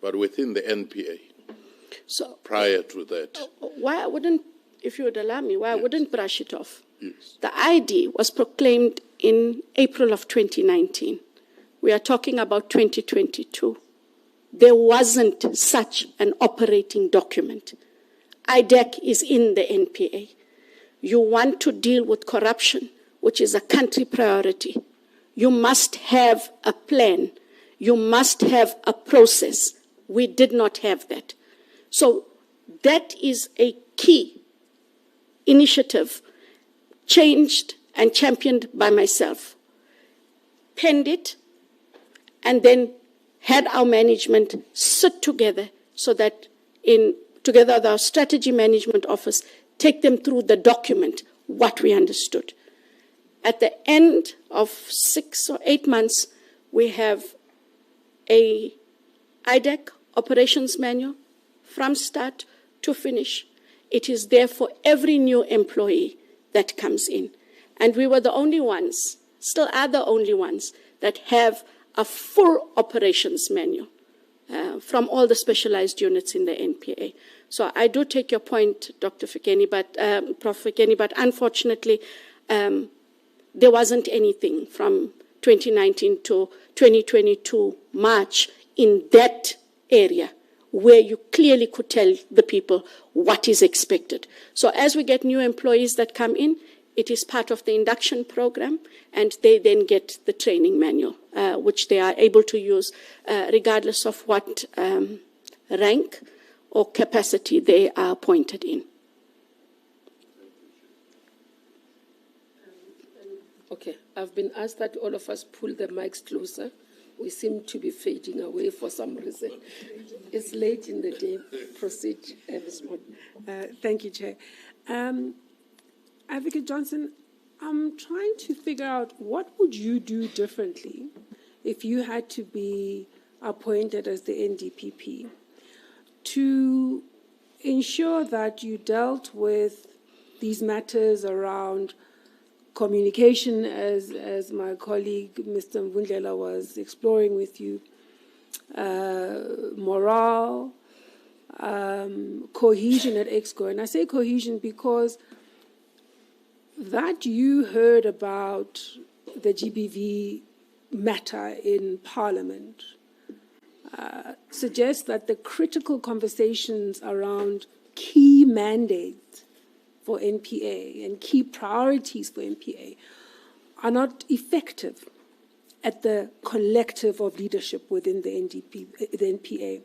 But within the NPA, so prior to that. Why I wouldn't, if you would allow me, why I wouldn't brush it off? Yes. The ID was proclaimed in April of 2019. We are talking about 2022. There wasn't such an operating document. IDEC is in the NPA. You want to deal with corruption, which is a country priority. You must have a plan. You must have a process. We did not have that. So that is a key initiative, changed and championed by myself. Penned it, and then had our management sit together so that together with our strategy management office, take them through the document, what we understood. At the end of 6 or 8 months, we have a IDEC operations manual from start to finish. It is there for every new employee that comes in. And we were the only ones, still are the only ones, that have a full operations manual from all the specialized units in the NPA. So I do take your point, Dr. Fikeni, Prof. Fikeni, but unfortunately, there wasn't anything from 2019 to 2022 March in that area where you clearly could tell the people what is expected. So as we get new employees that come in, it is part of the induction program, and they then get the training manual, which they are able to use regardless of what rank or capacity they are appointed in. I've been asked that all of us pull the mics closer. We seem to be fading away for some reason. It's late in the day. Proceed, Ms. Mon. Thank you, Chair. Advocate Johnson, I'm trying to figure out what would you do differently if you had to be appointed as the NDPP to ensure that you dealt with these matters around communication, as my colleague Mr. Mvundlela was exploring with you, morale, cohesion at EXCO. And I say cohesion because that you heard about the GBV matter in Parliament suggests that the critical conversations around key mandates for NPA and key priorities for NPA are not effective at the collective of leadership within the NPA.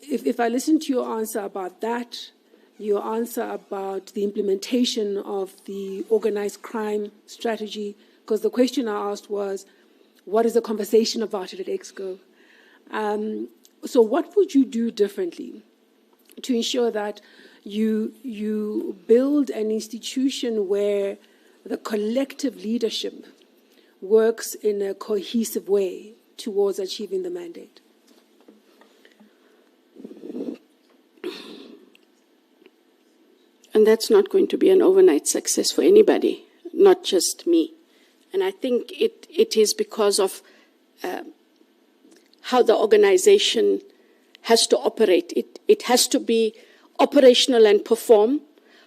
If I listen to your answer about that, your answer about the implementation of the organized crime strategy, because the question I asked was, what is the conversation about it at EXCO? So what would you do differently to ensure that you build an institution where the collective leadership works in a cohesive way towards achieving the mandate? And that's not going to be an overnight success for anybody, not just me. And I think it is because of how the organization has to operate. It has to be operational and perform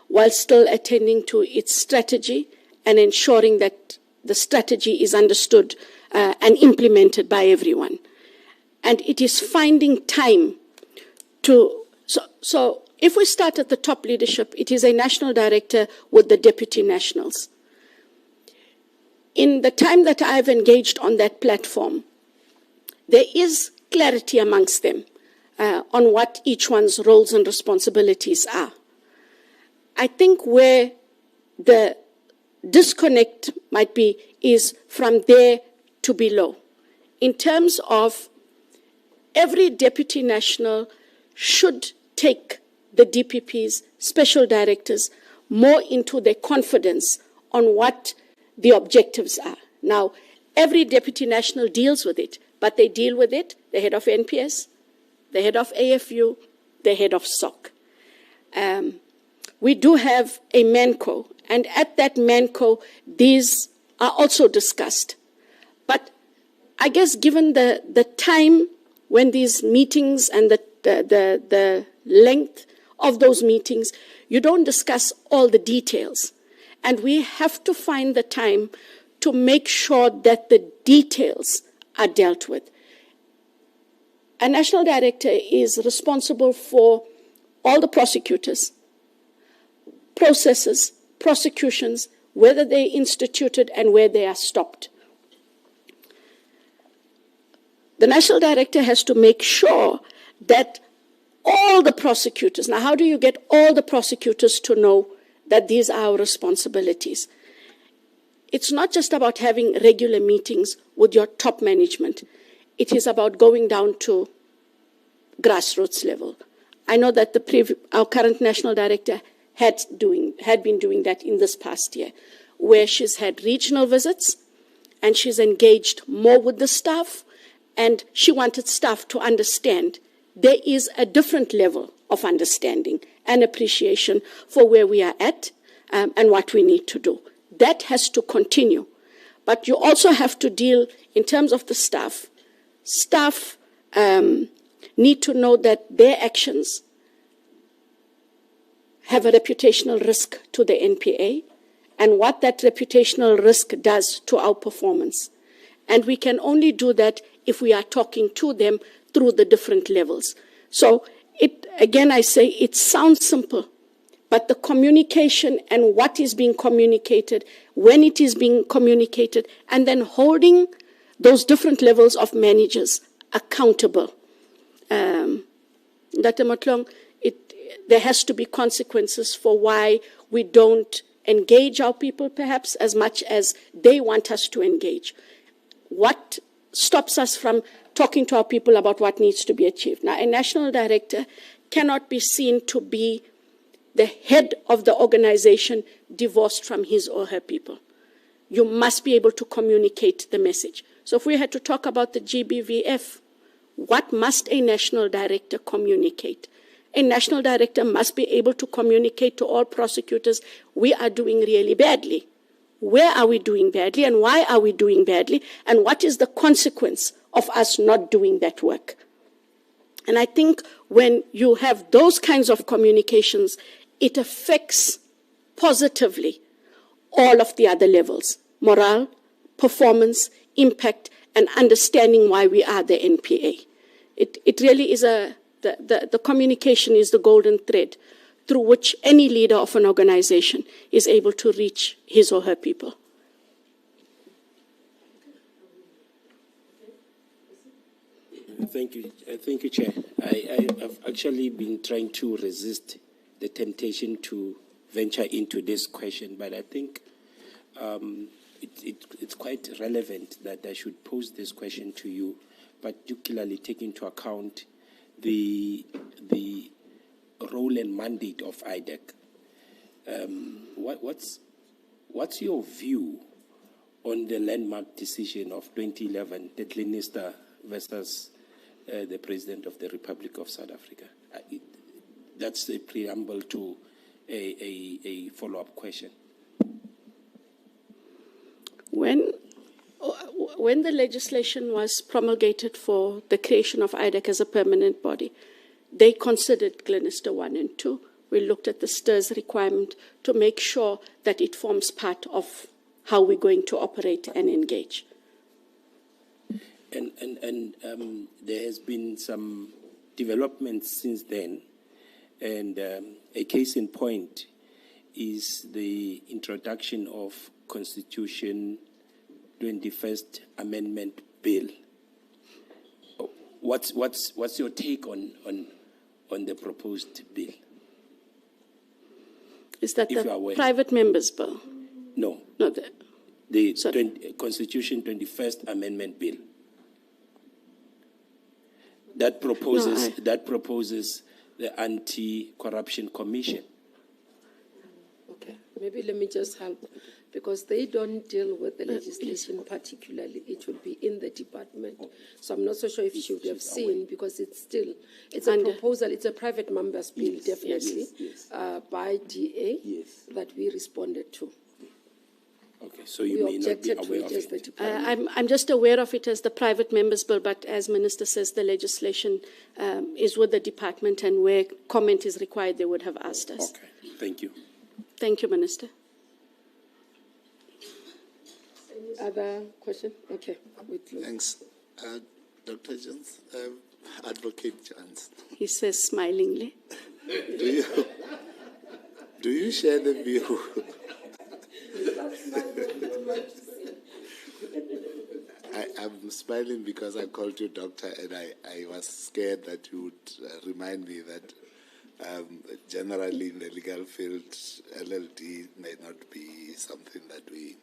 while still attending to its strategy and ensuring that the strategy is understood and implemented by everyone. And it is finding time to... So if we start at the top leadership, it is a national director with the deputy nationals. In the time that I've engaged on that platform, there is clarity amongst them on what each one's roles and responsibilities are. I think where the disconnect might be is from there to below. In terms of every deputy national should take the DPP's special directors more into their confidence on what the objectives are. Now, every deputy national deals with it, but they deal with it, the head of NPS, the head of AFU, the head of SOC. We do have a MANCO, and at that MANCO, these are also discussed. But I guess given the time when these meetings and the length of those meetings, you don't discuss all the details. And we have to find the time to make sure that the details are dealt with. A national director is responsible for all the prosecutors, processes, prosecutions, whether they're instituted and where they are stopped. The national director has to make sure that all the prosecutors, now how do you get all the prosecutors to know that these are our responsibilities? It's not just about having regular meetings with your top management. It is about going down to grassroots level. I know that our current national director had been doing that in this past year, where she's had regional visits and she's engaged more with the staff, and she wanted staff to understand there is a different level of understanding and appreciation for where we are at and what we need to do. That has to continue. But you also have to deal, in terms of the staff, need to know that their actions have a reputational risk to the NPA and what that reputational risk does to our performance. And we can only do that if we are talking to them through the different levels. So, again, I say it sounds simple, but the communication and what is being communicated, when it is being communicated, and then holding those different levels of managers accountable. Dr. Motlong, there has to be consequences for why we don't engage our people perhaps as much as they want us to engage? What stops us from talking to our people about what needs to be achieved? Now, a national director cannot be seen to be the head of the organization divorced from his or her people. You must be able to communicate the message. So if we had to talk about the GBVF, what must a national director communicate? A national director must be able to communicate to all prosecutors, we are doing really badly. Where are we doing badly and why are we doing badly? And what is the consequence of us not doing that work? And I think when you have those kinds of communications, it affects positively all of the other levels: morale, performance, impact, and understanding why we are the NPA. It really is the communication is the golden thread through which any leader of an organization is able to reach his or her people. Thank you, Chair. I've actually been trying to resist the temptation to venture into this question, but I think it's quite relevant that I should pose this question to you, particularly taking into account the role and mandate of IDEC. What's your view on the landmark decision of 2011, the Glenister versus the President of the Republic of South Africa? That's a preamble to a follow-up question. When the legislation was promulgated for the creation of IDEC as a permanent body, they considered Glenister 1 and 2. We looked at the STIRS requirement to make sure that it forms part of how we're going to operate and engage. And there has been some developments since then, and a case in point is the introduction of Constitution 21st Amendment Bill. What's your take on the proposed bill? Is that the private members' bill? No. No, the Constitution 21st Amendment Bill. That proposes the Anti-Corruption Commission. Okay, maybe let me just help, because they don't deal with the legislation particularly. It will be in the department. So I'm not so sure if you should have seen, because it's a proposal, it's a private members bill, definitely, by DA that we responded to. Okay, so you may not be aware of it. I'm just aware of it as the private members bill, but as Minister says, the legislation is with the department, and where comment is required, they would have asked us. Okay, thank you. Thank you, Minister. Other question? Okay. Thanks. Dr. Jones, Advocate Jones. He says smilingly. Do you share the view? I'm smiling because I called you doctor, and I was scared that you would remind me that generally in the legal field, LLD may not be something that we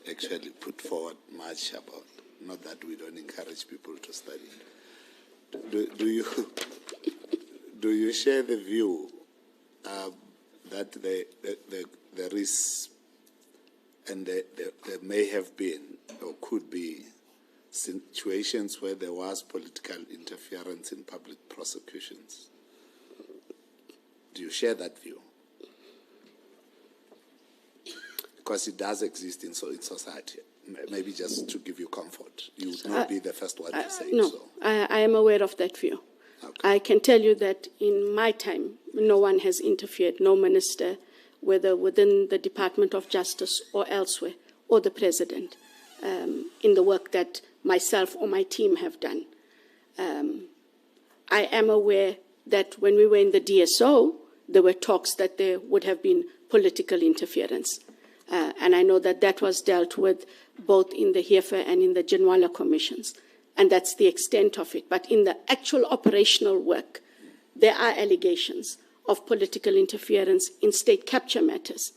actually put forward much about. Not that we don't encourage people to study. Do you share the view that there is, and there may have been or could be situations where there was political interference in public prosecutions? Do you share that view? Because it does exist in society. Maybe just to give you comfort. You would not be the first one to say no, so. I am aware of that view. Okay. I can tell you that in my time, no one has interfered, no minister, whether within the Department of Justice or elsewhere, or the President, in the work that myself or my team have done. I am aware that when we were in the DSO, there were talks that there would have been political interference. And I know that that was dealt with both in the HEFA and in the Janwala commissions. And that's the extent of it. But in the actual operational work, there are allegations of political interference in state capture matters,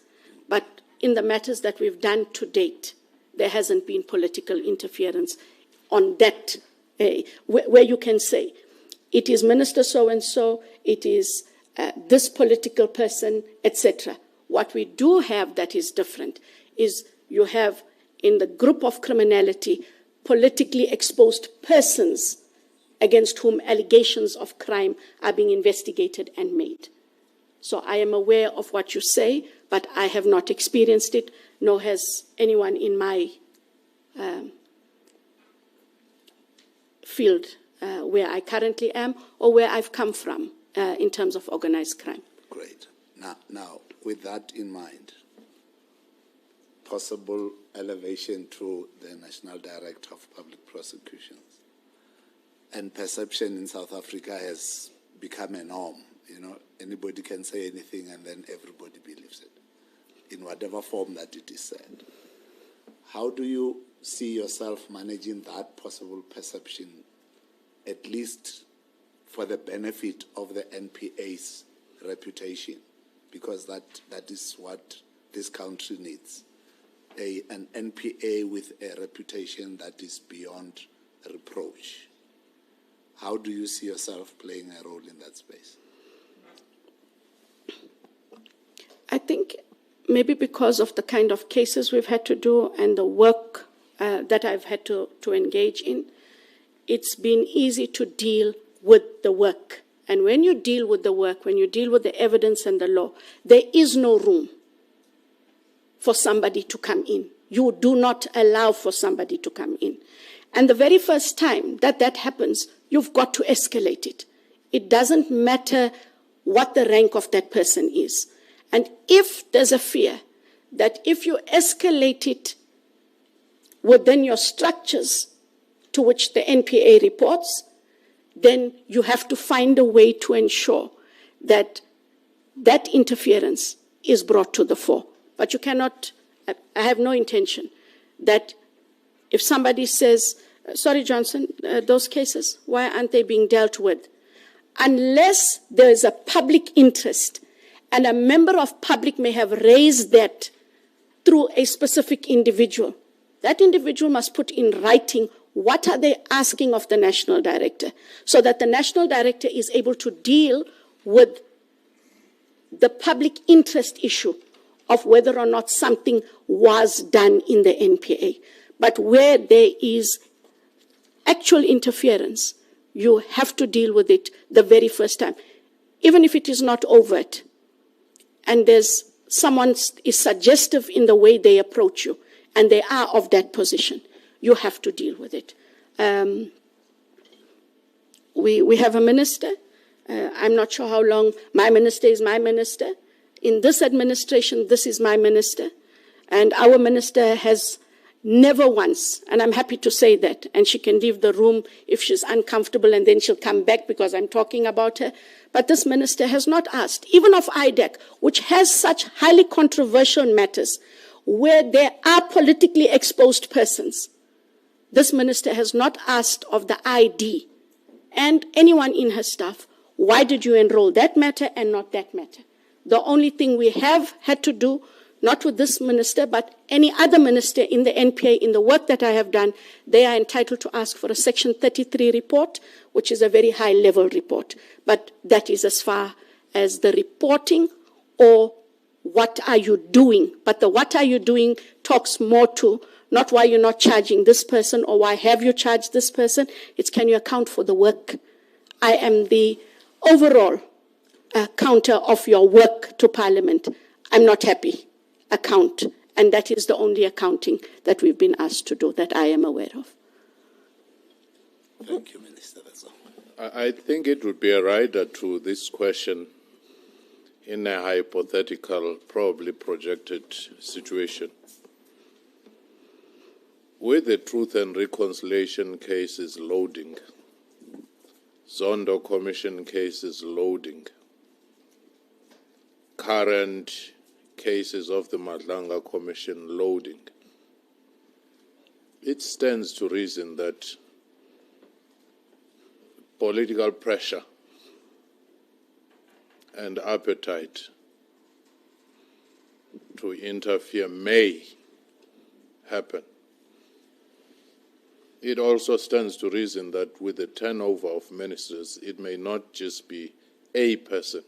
But in the matters that we've done to date, there hasn't been political interference on that, where you can say, it is Minister so-and-so, it is this political person, etc. What we do have that is different is you have in the group of criminality politically exposed persons against whom allegations of crime are being investigated and made. So I am aware of what you say, but I have not experienced it, nor has anyone in my field where I currently am or where I've come from in terms of organized crime. Great. Now, with that in mind, possible elevation to the National Director of Public Prosecutions. And perception in South Africa has become a norm. You know, anybody can say anything and then everybody believes it, in whatever form that it is said. How do you see yourself managing that possible perception, at least for the benefit of the NPA's reputation? Because that is what this country needs. An NPA with a reputation that is beyond reproach. How do you see yourself playing a role in that space? I think maybe because of the kind of cases we've had to do and the work that I've had to engage in, it's been easy to deal with the work. And when you deal with the work, when you deal with the evidence and the law, there is no room for somebody to come in. You do not allow for somebody to come in. And the very first time that that happens, you've got to escalate it. It doesn't matter what the rank of that person is. And if there's a fear that if you escalate it within your structures to which the NPA reports, then you have to find a way to ensure that that interference is brought to the fore. But you cannot, I have no intention that if somebody says, sorry, Johnson, those cases, why aren't they being dealt with? Unless there is a public interest and a member of public may have raised that through a specific individual, that individual must put in writing what are they asking of the national director so that the national director is able to deal with the public interest issue of whether or not something was done in the NPA. But where there is actual interference, you have to deal with it the very first time. Even if it is not overt, and there's someone is suggestive in the way they approach you, and they are of that position, you have to deal with it. We have a minister. I'm not sure how long. My minister is my minister. In this administration, this is my minister. And our minister has never once, and I'm happy to say that, and she can leave the room if she's uncomfortable and then she'll come back because I'm talking about her. But this minister has not asked, even of IDEC, which has such highly controversial matters where there are politically exposed persons. This minister has not asked of the ID and anyone in her staff, why did you enroll that matter and not that matter? The only thing we have had to do, not with this minister, but any other minister in the NPA, in the work that I have done, they are entitled to ask for a Section 33 report, which is a very high-level report. But that is as far as the reporting or what are you doing. But the what are you doing talks more to not why you're not charging this person or why have you charged this person. It's can you account for the work. I am the overall counter of your work to Parliament. I'm not happy. Account. And that is the only accounting that we've been asked to do that I am aware of. Thank you, Minister. That's all. I think it would be a rider to this question in a hypothetical, probably projected situation. Where the Truth and Reconciliation case is loading, Zondo Commission case is loading, current cases of the Madlanga Commission loading, it stands to reason that political pressure and appetite to interfere may happen. It also stands to reason that with the turnover of ministers, it may not just be a person.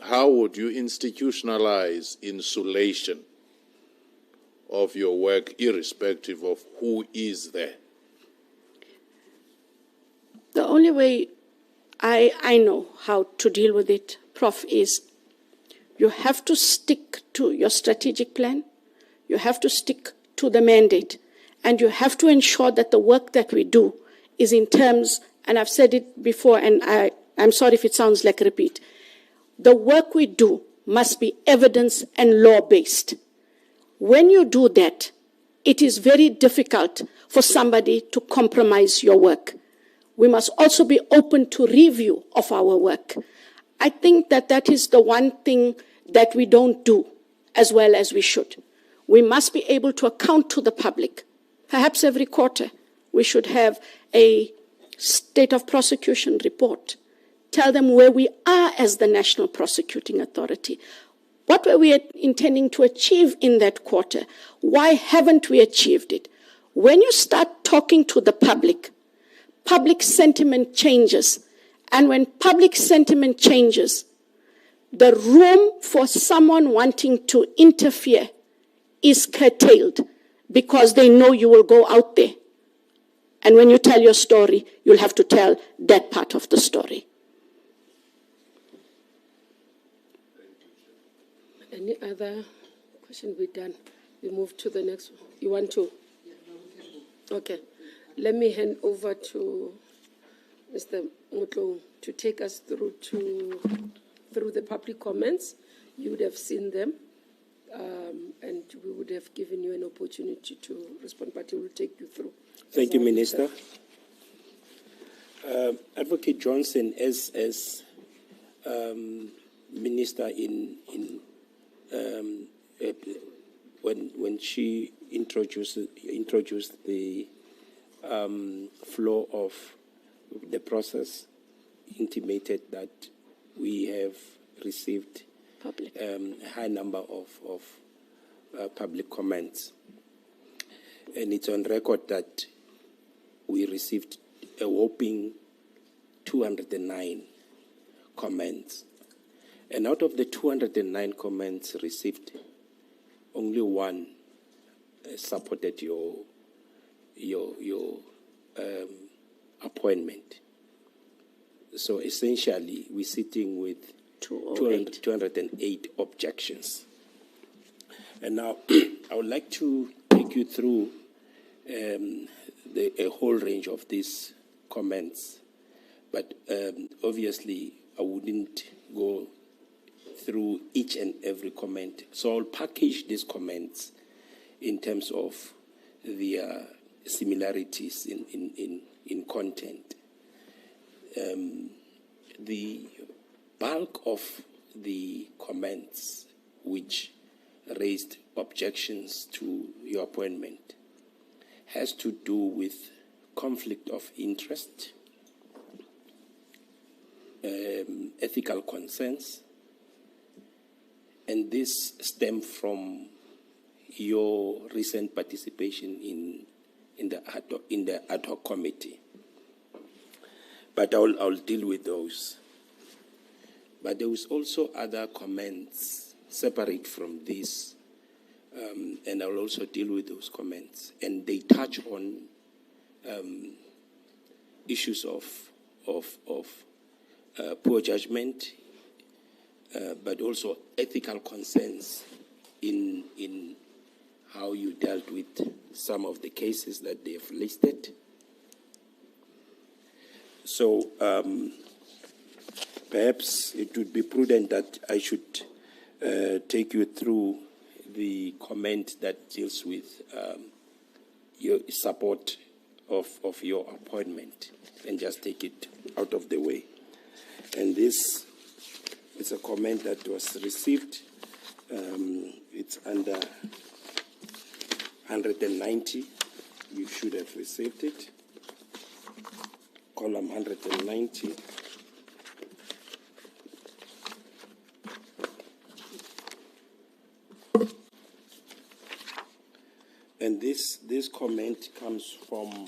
How would you institutionalize insulation of your work irrespective of who is there? The only way I know how to deal with it, Prof, is you have to stick to your strategic plan, you have to stick to the mandate, and you have to ensure that the work that we do is in terms, and I've said it before, and I'm sorry if it sounds like a repeat, the work we do must be evidence and law-based. When you do that, it is very difficult for somebody to compromise your work. We must also be open to review of our work. I think that that is the one thing that we don't do as well as we should. We must be able to account to the public. Perhaps every quarter we should have a state of prosecution report. Tell them where we are as the National Prosecuting Authority. What were we intending to achieve in that quarter? Why haven't we achieved it? When you start talking to the public sentiment changes. And when public sentiment changes, the room for someone wanting to interfere is curtailed because they know you will go out there. And when you tell your story, you'll have to tell that part of the story. Any other question? We're done. We move to the next one. You want to? Okay. Let me hand over to Mr. Mutlu to take us through the public comments. You would have seen them, and we would have given you an opportunity to respond, but he will take you through. Thank you, Minister. Advocate Johnson, as Minister when she introduced the flow of the process, intimated that we have received a high number of public comments. And it's on record that we received a whopping 209 comments. And out of the 209 comments received, only one supported your appointment. So essentially, we're sitting with 208 objections. And now I would like to take you through a whole range of these comments. But obviously, I wouldn't go through each and every comment. So I'll package these comments in terms of their similarities in content. The bulk of the comments which raised objections to your appointment has to do with conflict of interest, ethical concerns, and this stem from your recent participation in the ad hoc committee. But I'll deal with those. But there was also other comments separate from this, and I'll also deal with those comments. And they touch on issues of poor judgment, but also ethical concerns in how you dealt with some of the cases that they've listed. So perhaps it would be prudent that I should take you through the comment that deals with your support of your appointment and just take it out of the way. And this is a comment that was received. It's under 190. You should have received it. Column 190. And this comment comes from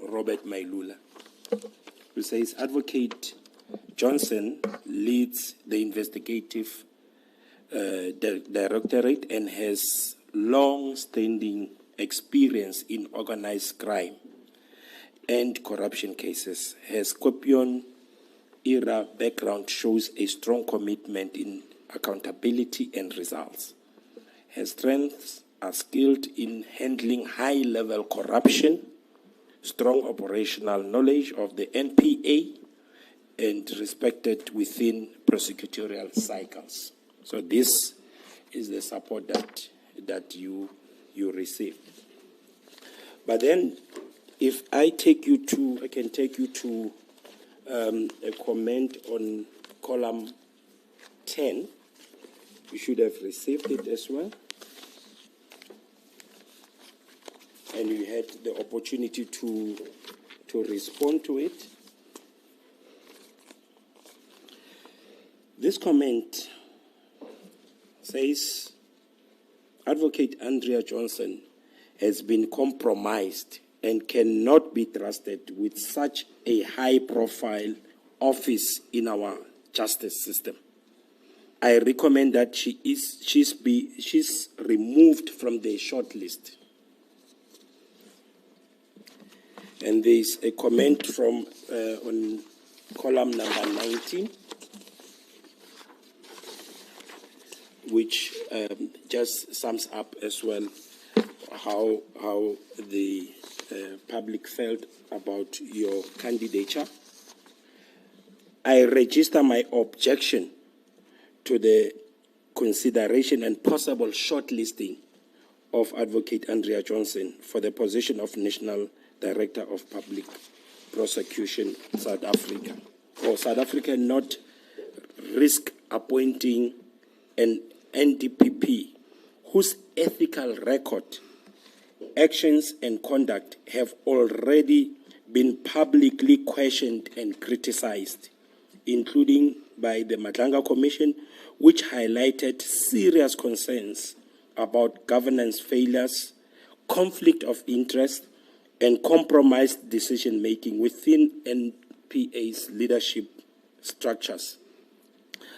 Robert Mailula, who says Advocate Johnson leads the investigative directorate and has long-standing experience in organized crime and corruption cases. Her Scorpion-era background shows a strong commitment in accountability and results. Her strengths are skilled in handling high-level corruption, strong operational knowledge of the NPA, and respected within prosecutorial cycles. So this is the support that you receive. But then, if I can take you to a comment on column 10. You should have received it as well. And you had the opportunity to respond to it. This comment says, Advocate Andrea Johnson has been compromised and cannot be trusted with such a high-profile office in our justice system. I recommend that she's removed from the shortlist. And there's a comment from on column number 19, which just sums up as well how the public felt about your candidature. I register my objection to the consideration and possible shortlisting of Advocate Andrea Johnson for the position of National Director of Public Prosecution, South Africa. Or South Africa not risk appointing an NDPP whose ethical record, actions and conduct have already been publicly questioned and criticized, including by the Madlanga Commission, which highlighted serious concerns about governance failures, conflict of interest, and compromised decision-making within NPA's leadership structures.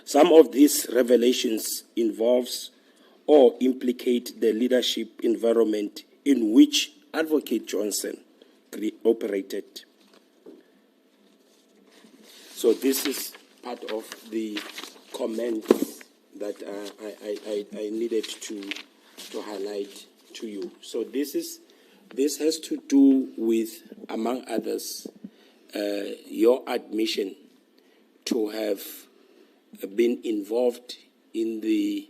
Some of these revelations involves or implicate the leadership environment in which Advocate Johnson operated. So this is part of the comments that I needed to highlight to you. So this has to do with, among others, your admission to have been involved in the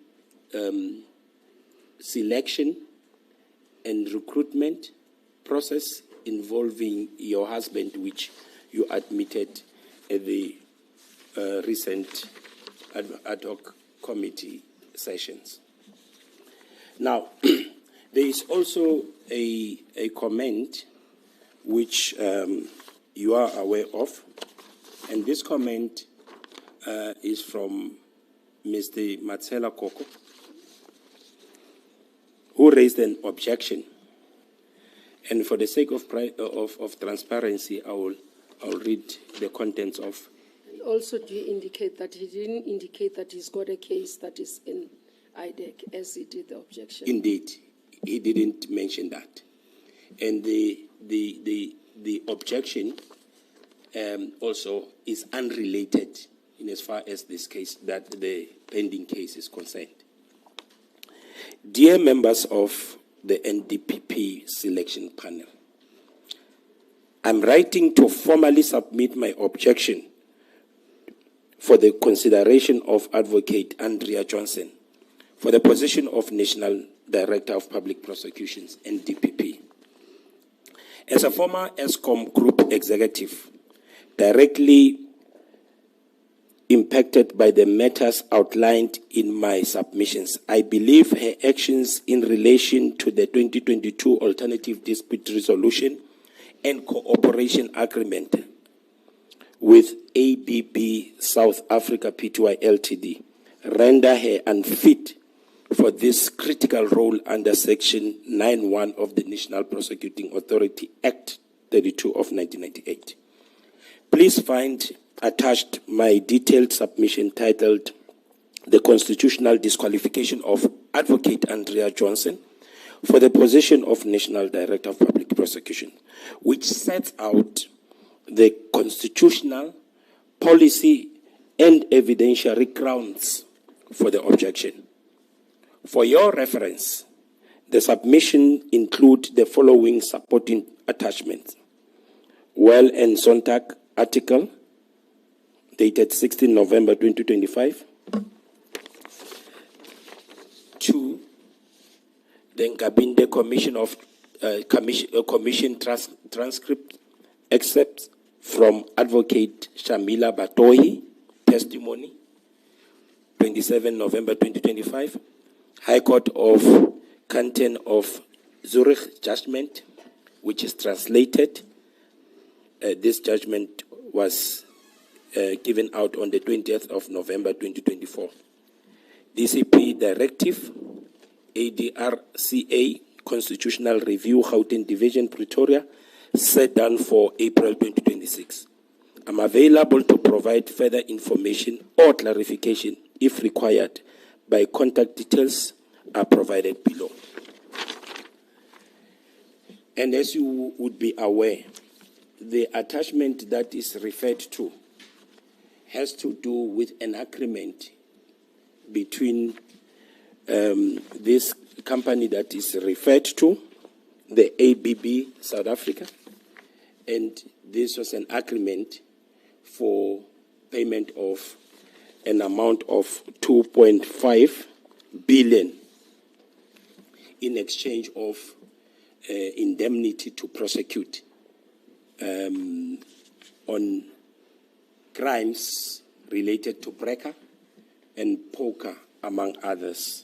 selection and recruitment process involving your husband, which you admitted at the recent ad hoc committee sessions. Now, there is also a comment which you are aware of, and this comment is from Mr. Matsela Koko, who raised an objection. And for the sake of transparency, I will read the contents of. And also, do you indicate that he didn't indicate that he's got a case that is in IDEC as he did the objection? Indeed, he didn't mention that. And the objection also is unrelated in as far as this case, that the pending case is concerned. Dear members of the NDPP selection panel, I'm writing to formally submit my objection for the consideration of Advocate Andrea Johnson for the position of National Director of Public Prosecutions, NDPP. As a former ESCOM Group executive, directly impacted by the matters outlined in my submissions, I believe her actions in relation to the 2022 Alternative Dispute Resolution and cooperation agreement with ABB South Africa Pty Ltd render her unfit for this critical role under Section 9(1) of the National Prosecuting Authority Act 32 of 1998. Please find attached my detailed submission titled The Constitutional Disqualification of Advocate Andrea Johnson for the position of National Director of Public Prosecution, which sets out the constitutional, policy, and evidentiary grounds for the objection. For your reference, the submission includes the following supporting attachments. Well and Sontag article dated 16 November 2025. 2, the Ngabinde Commission transcript excerpts from Advocate Shamila Batohi testimony, 27 November 2025. High Court of Canton of Zurich judgment, which is translated. This judgment was given out on the 20th of November 2024. DCP Directive, ADRCA, Constitutional Review, Gauteng Division, Pretoria, set down for April 2026. I'm available to provide further information or clarification if required. By contact details are provided below. And as you would be aware, the attachment that is referred to has to do with an agreement between this company that is referred to, the ABB South Africa, and this was an agreement for payment of an amount of 2.5 billion in exchange of indemnity to prosecute on crimes related to breaker and poker, among others.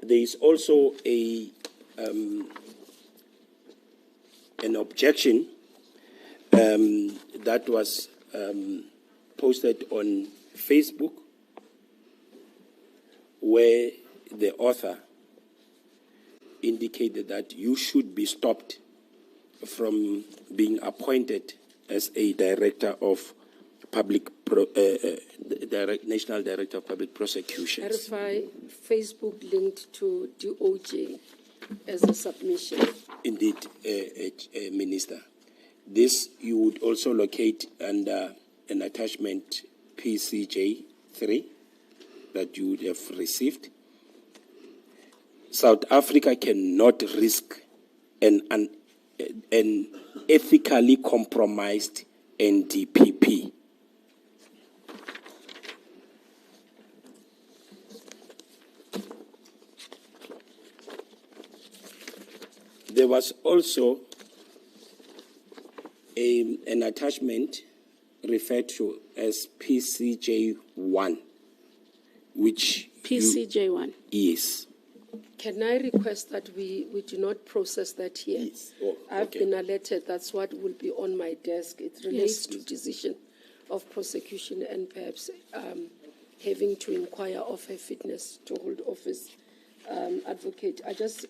There is also an objection that was posted on Facebook, where the author indicated that you should be stopped from being appointed as a director of National Director of Public Prosecutions. Verify Facebook linked to DOJ as a submission. Indeed, Minister. This you would also locate under an attachment PCJ 3 that you would have received. South Africa cannot risk an ethically compromised NDPP. There was also an attachment referred to as PCJ1, which... PCJ1? Yes. Can I request that we do not process that here? Yes. Oh, I've okay. been alerted. That's what will be on my desk. It relates to decision of prosecution and perhaps having to inquire of her fitness to hold office. Advocate, I just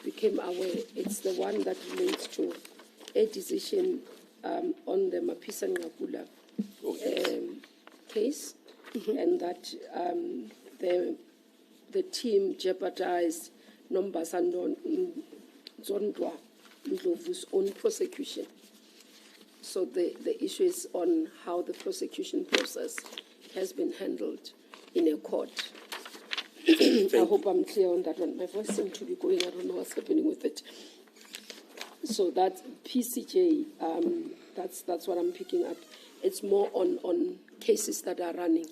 became aware it's the one that relates to a decision on the Mapisa Ngakula case, and that the team jeopardized Nombasando Zondwa Ndlovu's own prosecution. So the issue is on how the prosecution process has been handled in a court. I hope I'm clear on that one. My voice seems to be going. I don't know what's happening with it. So that PCJ, that's what I'm picking up. It's more on cases that are running.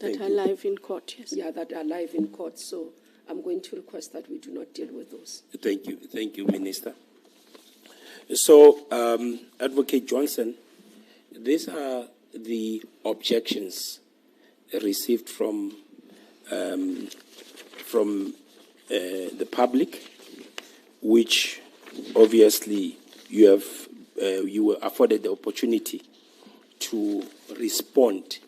That are live in court, yes. Yeah, that are live in court. So I'm going to request that we do not deal with those. Thank you, Minister. So, Advocate Johnson, these are the objections received from the public which obviously you were afforded the opportunity to respond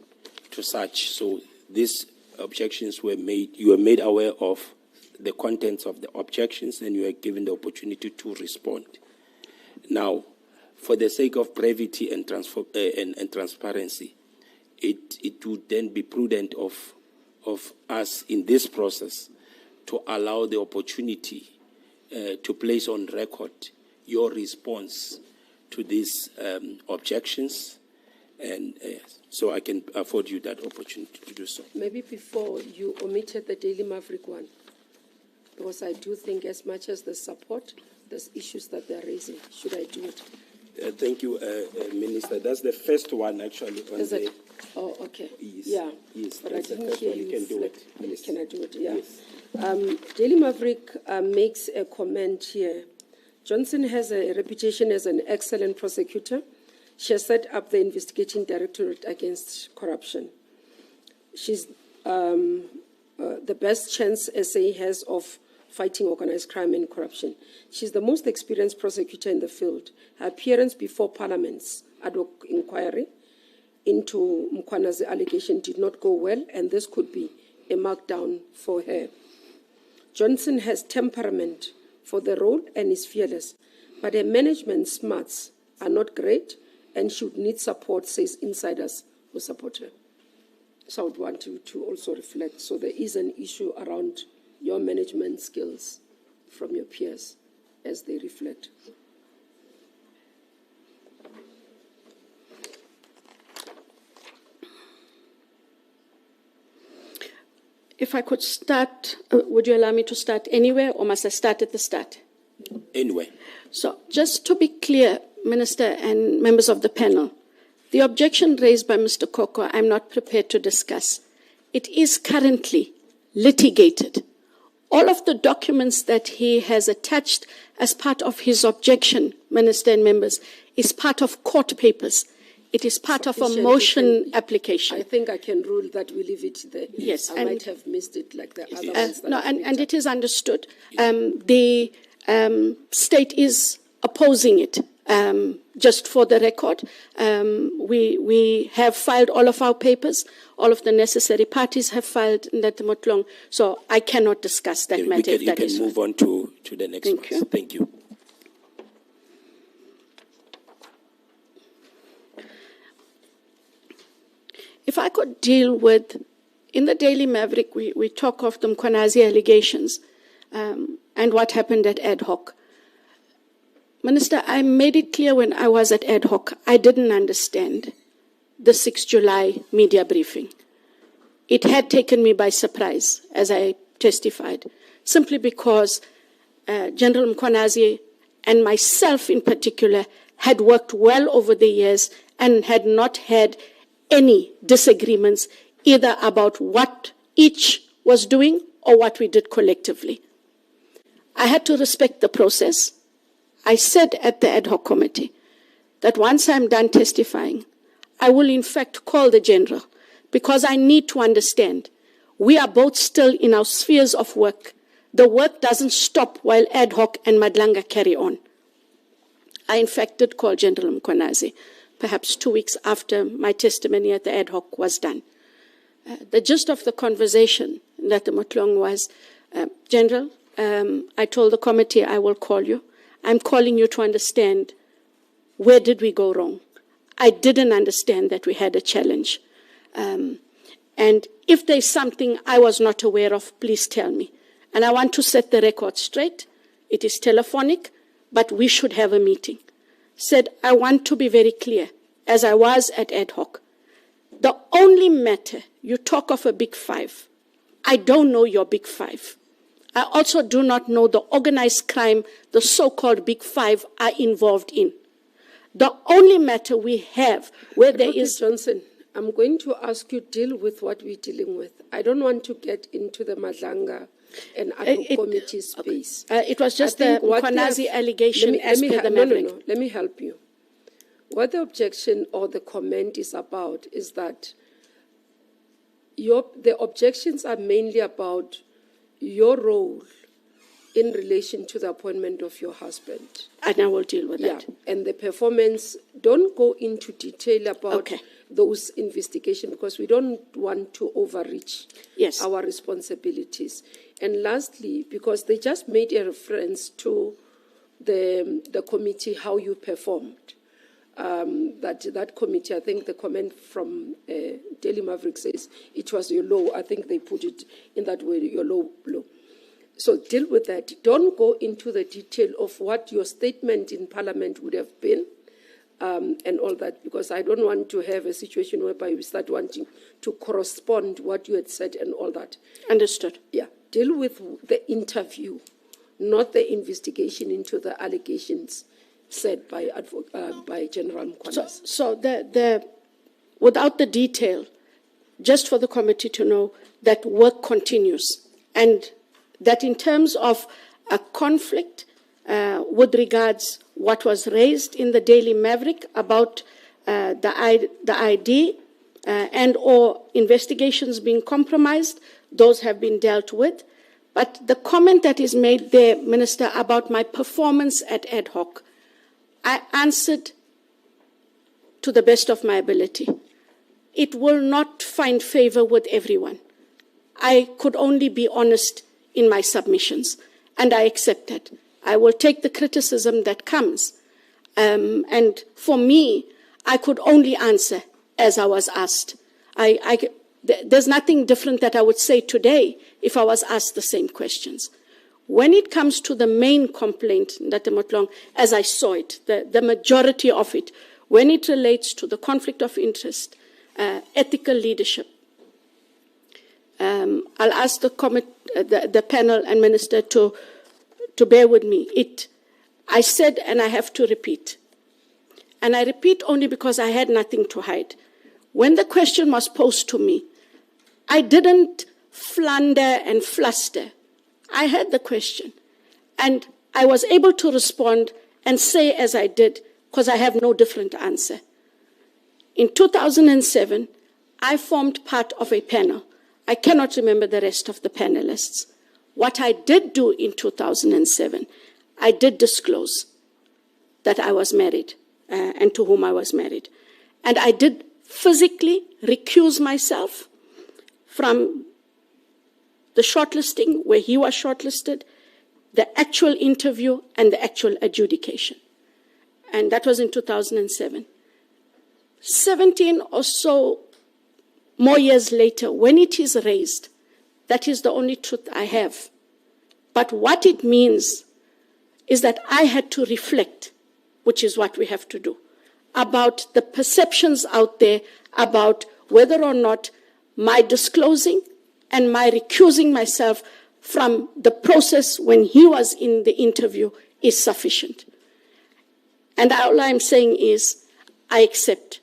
to such. So these objections were made, you were made aware of the contents of the objections, and you were given the opportunity to respond. Now, for the sake of brevity and transparency, it would then be prudent of us in this process to allow the opportunity to place on record your response to these objections, and so I can afford you that opportunity to do so. Maybe before you omitted the Daily Maverick one, because I do think as much as the support, there's issues that they're raising. Should I do it? Thank you, Minister. That's the first one, actually. Is it? Oh, okay. Yes. Yeah. Yes, but I that's the didn't first hear one. You can do it. Yes. Can I do it? Yeah. Yes. Daily Maverick makes a comment here. Johnson has a reputation as an excellent prosecutor. She has set up the investigating directorate against corruption. She's the best chance SA has of fighting organized crime and corruption. She's the most experienced prosecutor in the field. Her appearance before Parliament's ad hoc inquiry into Mkhwana's allegation did not go well, and this could be a markdown for her. Johnson has temperament for the role and is fearless, but her management smarts are not great, and she would need support, says insiders who support her. So I would want you to also reflect. So there is an issue around your management skills from your peers as they reflect. If I could start, would you allow me to start anywhere, or must I start at the start? Anyway. So just to be clear, Minister and members of the panel, the objection raised by Mr. Koko, I'm not prepared to discuss. It is currently litigated. All of the documents that he has attached as part of his objection, Minister and members, is part of court papers. It is part of a motion application. I think I can rule that we leave it there. Yes. I might have missed it like the other ones. No, and it is understood. The state is opposing it. Just for the record, we have filed all of our papers. All of the necessary parties have filed in that Motlong. So I cannot discuss that matter. You can move on to the next one. Thank you. Thank you. If I could deal with, in the Daily Maverick, we talk of the Mkhwanazi allegations and what happened at ad hoc. Minister, I made it clear when I was at ad hoc, I didn't understand the 6th July media briefing. It had taken me by surprise, as I testified, simply because General Mkhwanazi and myself in particular had worked well over the years and had not had any disagreements either about what each was doing or what we did collectively. I had to respect the process. I said at the ad hoc committee that once I'm done testifying, I will in fact call the general, because I need to understand we are both still in our spheres of work. The work doesn't stop while ad hoc and Madlanga carry on. I in fact did call General Mkhwanazi, perhaps 2 weeks after my testimony at the ad hoc was done. The gist of the conversation that the Motlong was, General, I told the committee I will call you. I'm calling you to understand where did we go wrong. I didn't understand that we had a challenge. And if there's something I was not aware of, please tell me. And I want to set the record straight. It is telephonic, but we should have a meeting. Said, I want to be very clear, as I was at ad hoc. The only matter, you talk of a big five. I don't know your big five. I also do not know the organized crime the so-called big five are involved in. The only matter we have where there is... Johnson, I'm going to ask you to deal with what we're dealing with. I don't want to get into the Madlanga and ad hoc committee space. It was just the Mkhwanazi allegation as per the Maverick. No, let me help you. What the objection or the comment is about is that the objections are mainly about your role in relation to the appointment of your husband. And I will deal with that. And the performance, don't go into detail about Okay. those investigations because we don't want to overreach Yes. our responsibilities. And lastly, because they just made a reference to the committee, how you performed. That committee, I think the comment from Daily Maverick says it was your law. I think they put it in that way, your law. So deal with that. Don't go into the detail of what your statement in Parliament would have been and all that, because I don't want to have a situation whereby we start wanting to correspond what you had said and all that. Understood. Yeah. Deal with the interview, not the investigation into the allegations said by General Mkhwanazi. So without the detail, just for the committee to know that work continues and that in terms of a conflict with regards what was raised in the Daily Maverick about the ID and or investigations being compromised, those have been dealt with. But the comment that is made there, Minister, about my performance at ad hoc, I answered to the best of my ability. It will not find favor with everyone. I could only be honest in my submissions, and I accept that. I will take the criticism that comes. And for me, I could only answer as I was asked. There's nothing different that I would say today if I was asked the same questions. When it comes to the main complaint, Ndate Motlong, as I saw it, the majority of it, when it relates to the conflict of interest, ethical leadership, I'll ask the panel and Minister to bear with me. I said, and I have to repeat, and I repeat only because I had nothing to hide. When the question was posed to me, I didn't flounder and fluster. I had the question, and I was able to respond and say as I did, because I have no different answer. In 2007, I formed part of a panel. I cannot remember the rest of the panelists. What I did do in 2007, I did disclose that I was married and to whom I was married. And I did physically recuse myself from the shortlisting, where he was shortlisted, the actual interview, and the actual adjudication. And that was in 2007. 17 or so more years later, when it is raised, that is the only truth I have. But what it means is that I had to reflect, which is what we have to do, about the perceptions out there about whether or not my disclosing and my recusing myself from the process when he was in the interview is sufficient. And all I'm saying is I accept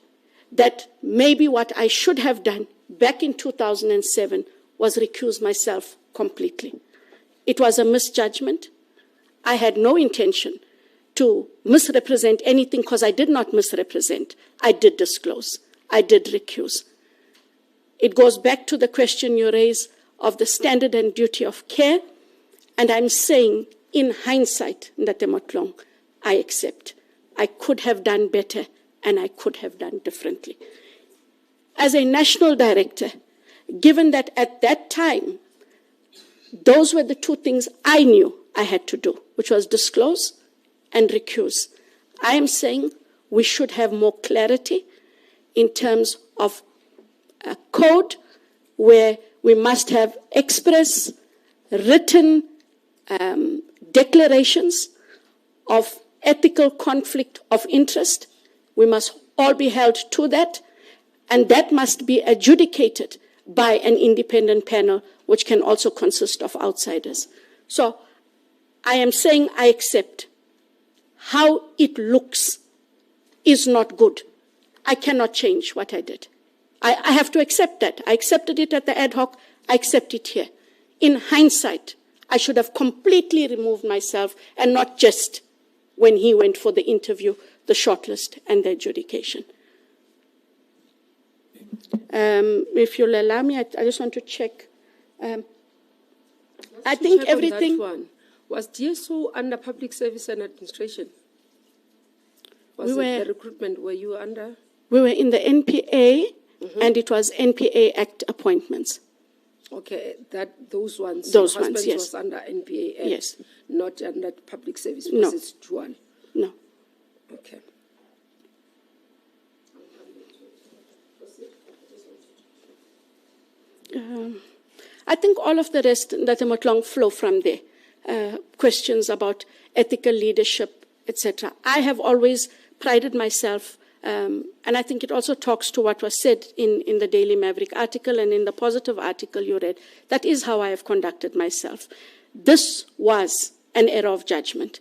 that maybe what I should have done back in 2007 was recuse myself completely. It was a misjudgment. I had no intention to misrepresent anything because I did not misrepresent. I did disclose. I did recuse. It goes back to the question you raise of the standard and duty of care. And I'm saying, in hindsight, Ndate Motlong, I accept. I could have done better and I could have done differently. As a national director, given that at that time, those were the two things I knew I had to do, which was disclose and recuse. I am saying we should have more clarity in terms of a code where we must have express written declarations of ethical conflict of interest. We must all be held to that, and that must be adjudicated by an independent panel, which can also consist of outsiders. So I am saying I accept. How it looks is not good. I cannot change what I did. I have to accept that. I accepted it at the ad hoc. I accept it here. In hindsight, I should have completely removed myself and not just when he went for the interview, the shortlist, and the adjudication. If you'll allow me, I just want to check. I think check everything. On that one. Was DSO under Public Service and Administration? Was We it were- the recruitment, were you under? We were in the NPA, and it was NPA Act appointments. Okay, those ones. Those your ones, husband's yes. was under NPA Act, Yes. not under Public Service No. because it's dual. No. Okay. I think all of the rest, that Matlong, flow from there. Questions about ethical leadership, etc. I have always prided myself, and I think it also talks to what was said in the Daily Maverick article and in the positive article you read. That is how I have conducted myself. This was an error of judgment.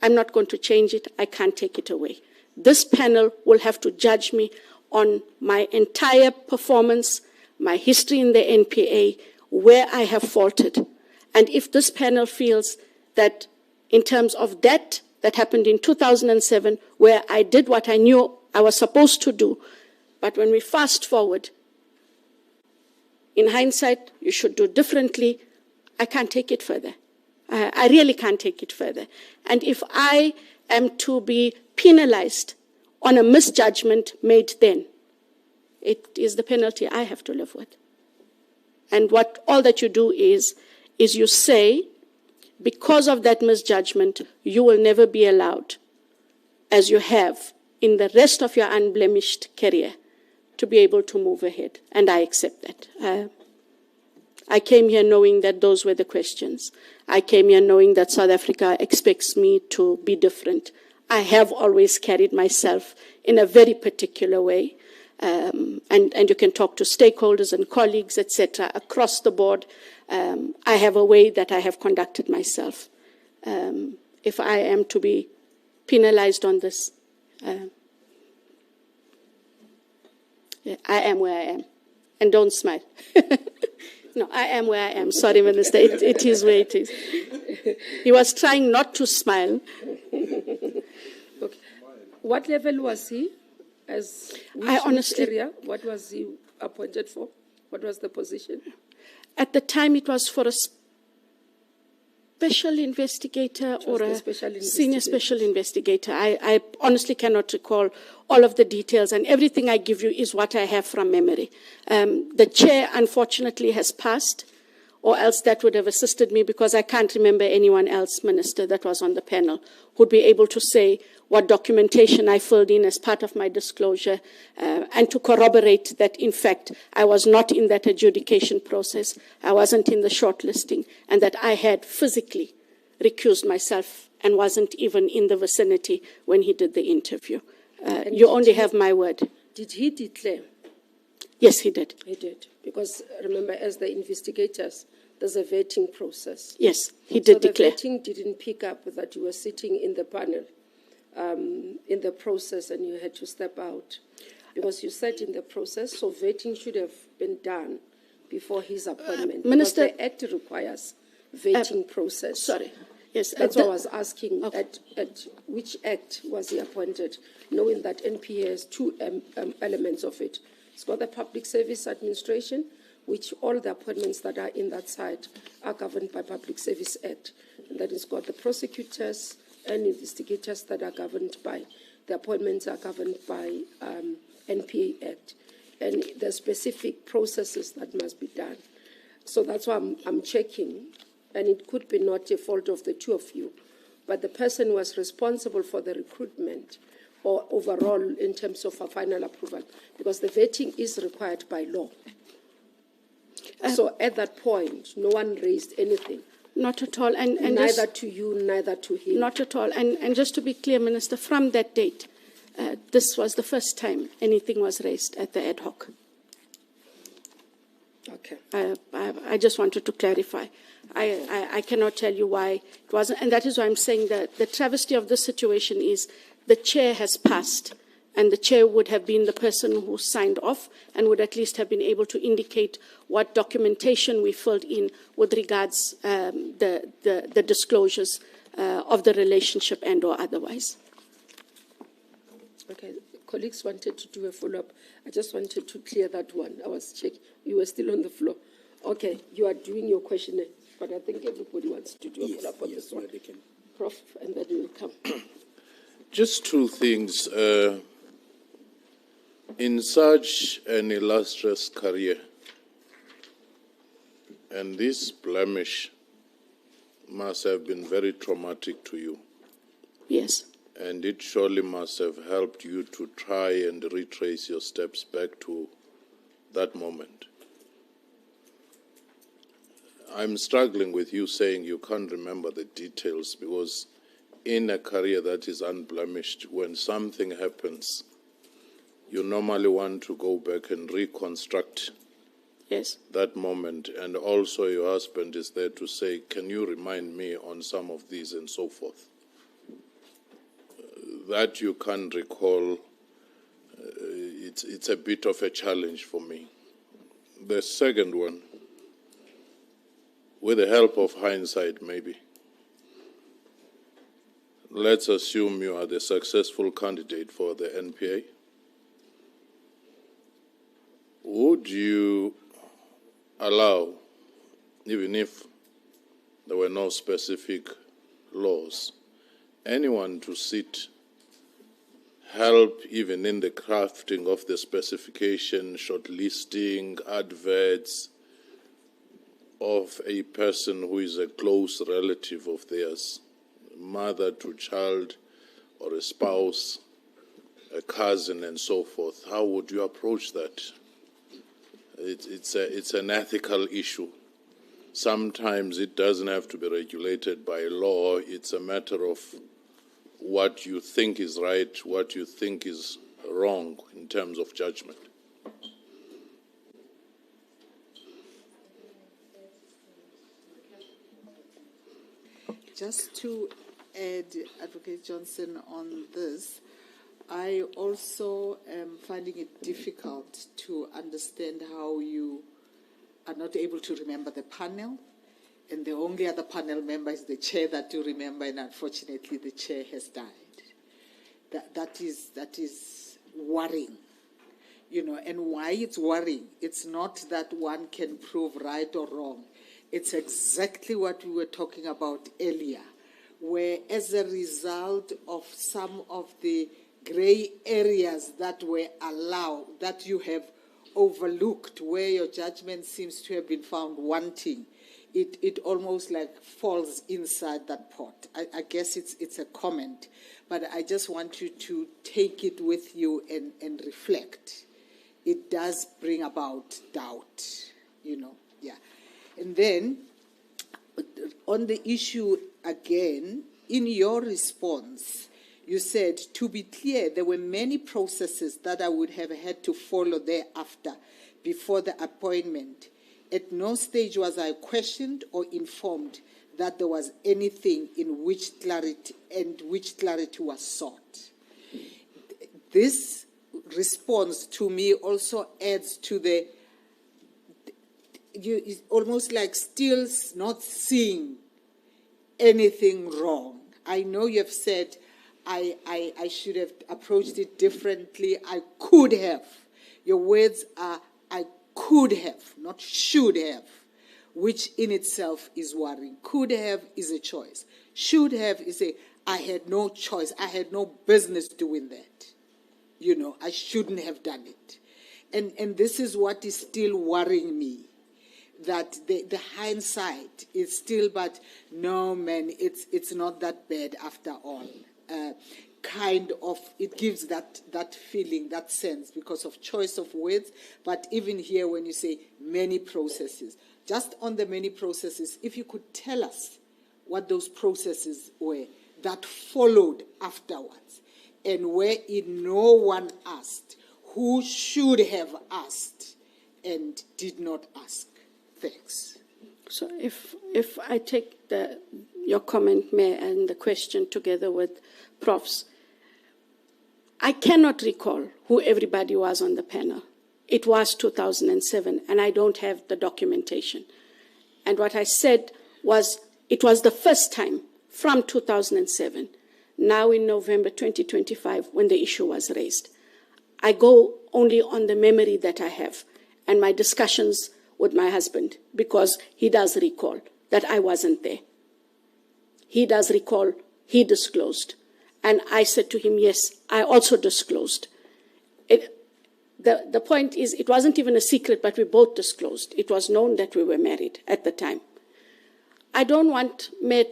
I'm not going to change it. I can't take it away. This panel will have to judge me on my entire performance, my history in the NPA, where I have faltered. And if this panel feels that in terms of that happened in 2007, where I did what I knew I was supposed to do, but when we fast forward, in hindsight, you should do differently, I can't take it further. I really can't take it further. And if I am to be penalized on a misjudgment made then, it is the penalty I have to live with. And all that you do is you say, because of that misjudgment, you will never be allowed, as you have in the rest of your unblemished career, to be able to move ahead. And I accept that. I came here knowing that those were the questions. I came here knowing that South Africa expects me to be different. I have always carried myself in a very particular way. And you can talk to stakeholders and colleagues, etc., across the board. I have a way that I have conducted myself. If I am to be penalized on this, I am where I am. And don't smile. No, I am where I am. Sorry, Minister. It is where it is. He was trying not to smile. Okay. What level was he? Which area? What was he appointed for? What was the position? At the time, it was for a special investigator or a senior special investigator. I honestly cannot recall all of the details, and everything I give you is what I have from memory. The chair, unfortunately, has passed, or else that would have assisted me, because I can't remember anyone else, Minister, that was on the panel, who'd be able to say what documentation I filled in as part of my disclosure, and to corroborate that, in fact, I was not in that adjudication process, I wasn't in the shortlisting, and that I had physically recused myself and wasn't even in the vicinity when he did the interview. You only have my word. Did he declare? Yes, he did. He did. Because remember, as the investigators, there's a vetting process. Yes, he did declare. So the vetting didn't pick up that you were sitting in the panel in the process and you had to step out. Because you sat in the process, so vetting should have been done before his appointment. Minister, because the Act requires vetting process. Sorry. Yes, that's what I was asking. Okay. At which Act was he appointed, knowing that NPA has two elements of it. It's got the Public Service Administration, which all the appointments that are in that side are governed by Public Service Act. And that it's got the prosecutors and investigators that are governed by, the appointments are governed by NPA Act. And the specific processes that must be done. So that's why I'm checking. And it could be not a fault of the two of you, but the person was responsible for the recruitment or overall in terms of a final approval, because the vetting is required by law. So at that point, no one raised anything. Not at all. And neither to you, neither to him. Not at all. And just to be clear, Minister, from that date, this was the first time anything was raised at the ad hoc. Okay. I just wanted to clarify. I cannot tell you why it wasn't, and that is why I'm saying that the travesty of this situation is the chair has passed, and the chair would have been the person who signed off and would at least have been able to indicate what documentation we filled in with regards the disclosures of the relationship and or otherwise. Okay. Colleagues wanted to do a follow-up. I just wanted to clear that one. I was checking. You were still on the floor. Okay, you are doing your questionnaire. but I think everybody wants to do a follow-up on this one. They can. Prof, and then we'll come. Just two things. In such an illustrious career, and this blemish must have been very traumatic to you. Yes. And it surely must have helped you to try and retrace your steps back to that moment. I'm struggling with you saying you can't remember the details, because in a career that is unblemished, when something happens, you normally want to go back and reconstruct that moment. And also your husband is there to say, can you remind me on some of these and so forth. That you can't recall, it's a bit of a challenge for me. The second one, with the help of hindsight maybe, let's assume you are the successful candidate for the NPA. Would you allow, even if there were no specific laws, anyone to sit, help even in the crafting of the specification, shortlisting, adverts of a person who is a close relative of theirs, mother to child or a spouse, a cousin and so forth? How would you approach that? It's an ethical issue. Sometimes it doesn't have to be regulated by law. It's a matter of what you think is right, what you think is wrong in terms of judgment. Just to add, Advocate Johnson, on this, I also am finding it difficult to understand how you are not able to remember the panel, and the only other panel member is the chair that you remember, and unfortunately the chair has died. That is worrying, you know. And why it's worrying? It's not that one can prove right or wrong. It's exactly what we were talking about earlier, where as a result of some of the gray areas that were allowed, that you have overlooked, where your judgment seems to have been found wanting, it almost like falls inside that pot. I guess it's a comment, but I just want you to take it with you and reflect. It does bring about doubt, you know, yeah. And then, on the issue again, in your response, you said, to be clear, there were many processes that I would have had to follow thereafter before the appointment. At no stage was I questioned or informed that there was anything in which clarity was sought. This response to me also adds to the, it's almost like still not seeing anything wrong. I know you have said I should have approached it differently. I could have. Your words are, I could have, not should have, which in itself is worrying. Could have is a choice. Should have is I had no choice. I had no business doing that. You know, I shouldn't have done it. And this is what is still worrying me, that the hindsight is still, but no, man, it's not that bad after all. Kind of, it gives that feeling, that sense, because of choice of words. But even here, when you say many processes, just on the many processes, if you could tell us what those processes were that followed afterwards, and wherein no one asked, who should have asked and did not ask. Thanks. So if I take your comment, Mayor, and the question together with Prof's, I cannot recall who everybody was on the panel. It was 2007, and I don't have the documentation. And what I said was, it was the first time from 2007, now in November 2025, when the issue was raised. I go only on the memory that I have and my discussions with my husband, because he does recall. that I wasn't there. He does recall he disclosed. And I said to him, yes, I also disclosed. The point is, it wasn't even a secret, but we both disclosed. It was known that we were married at the time. I don't want Mayor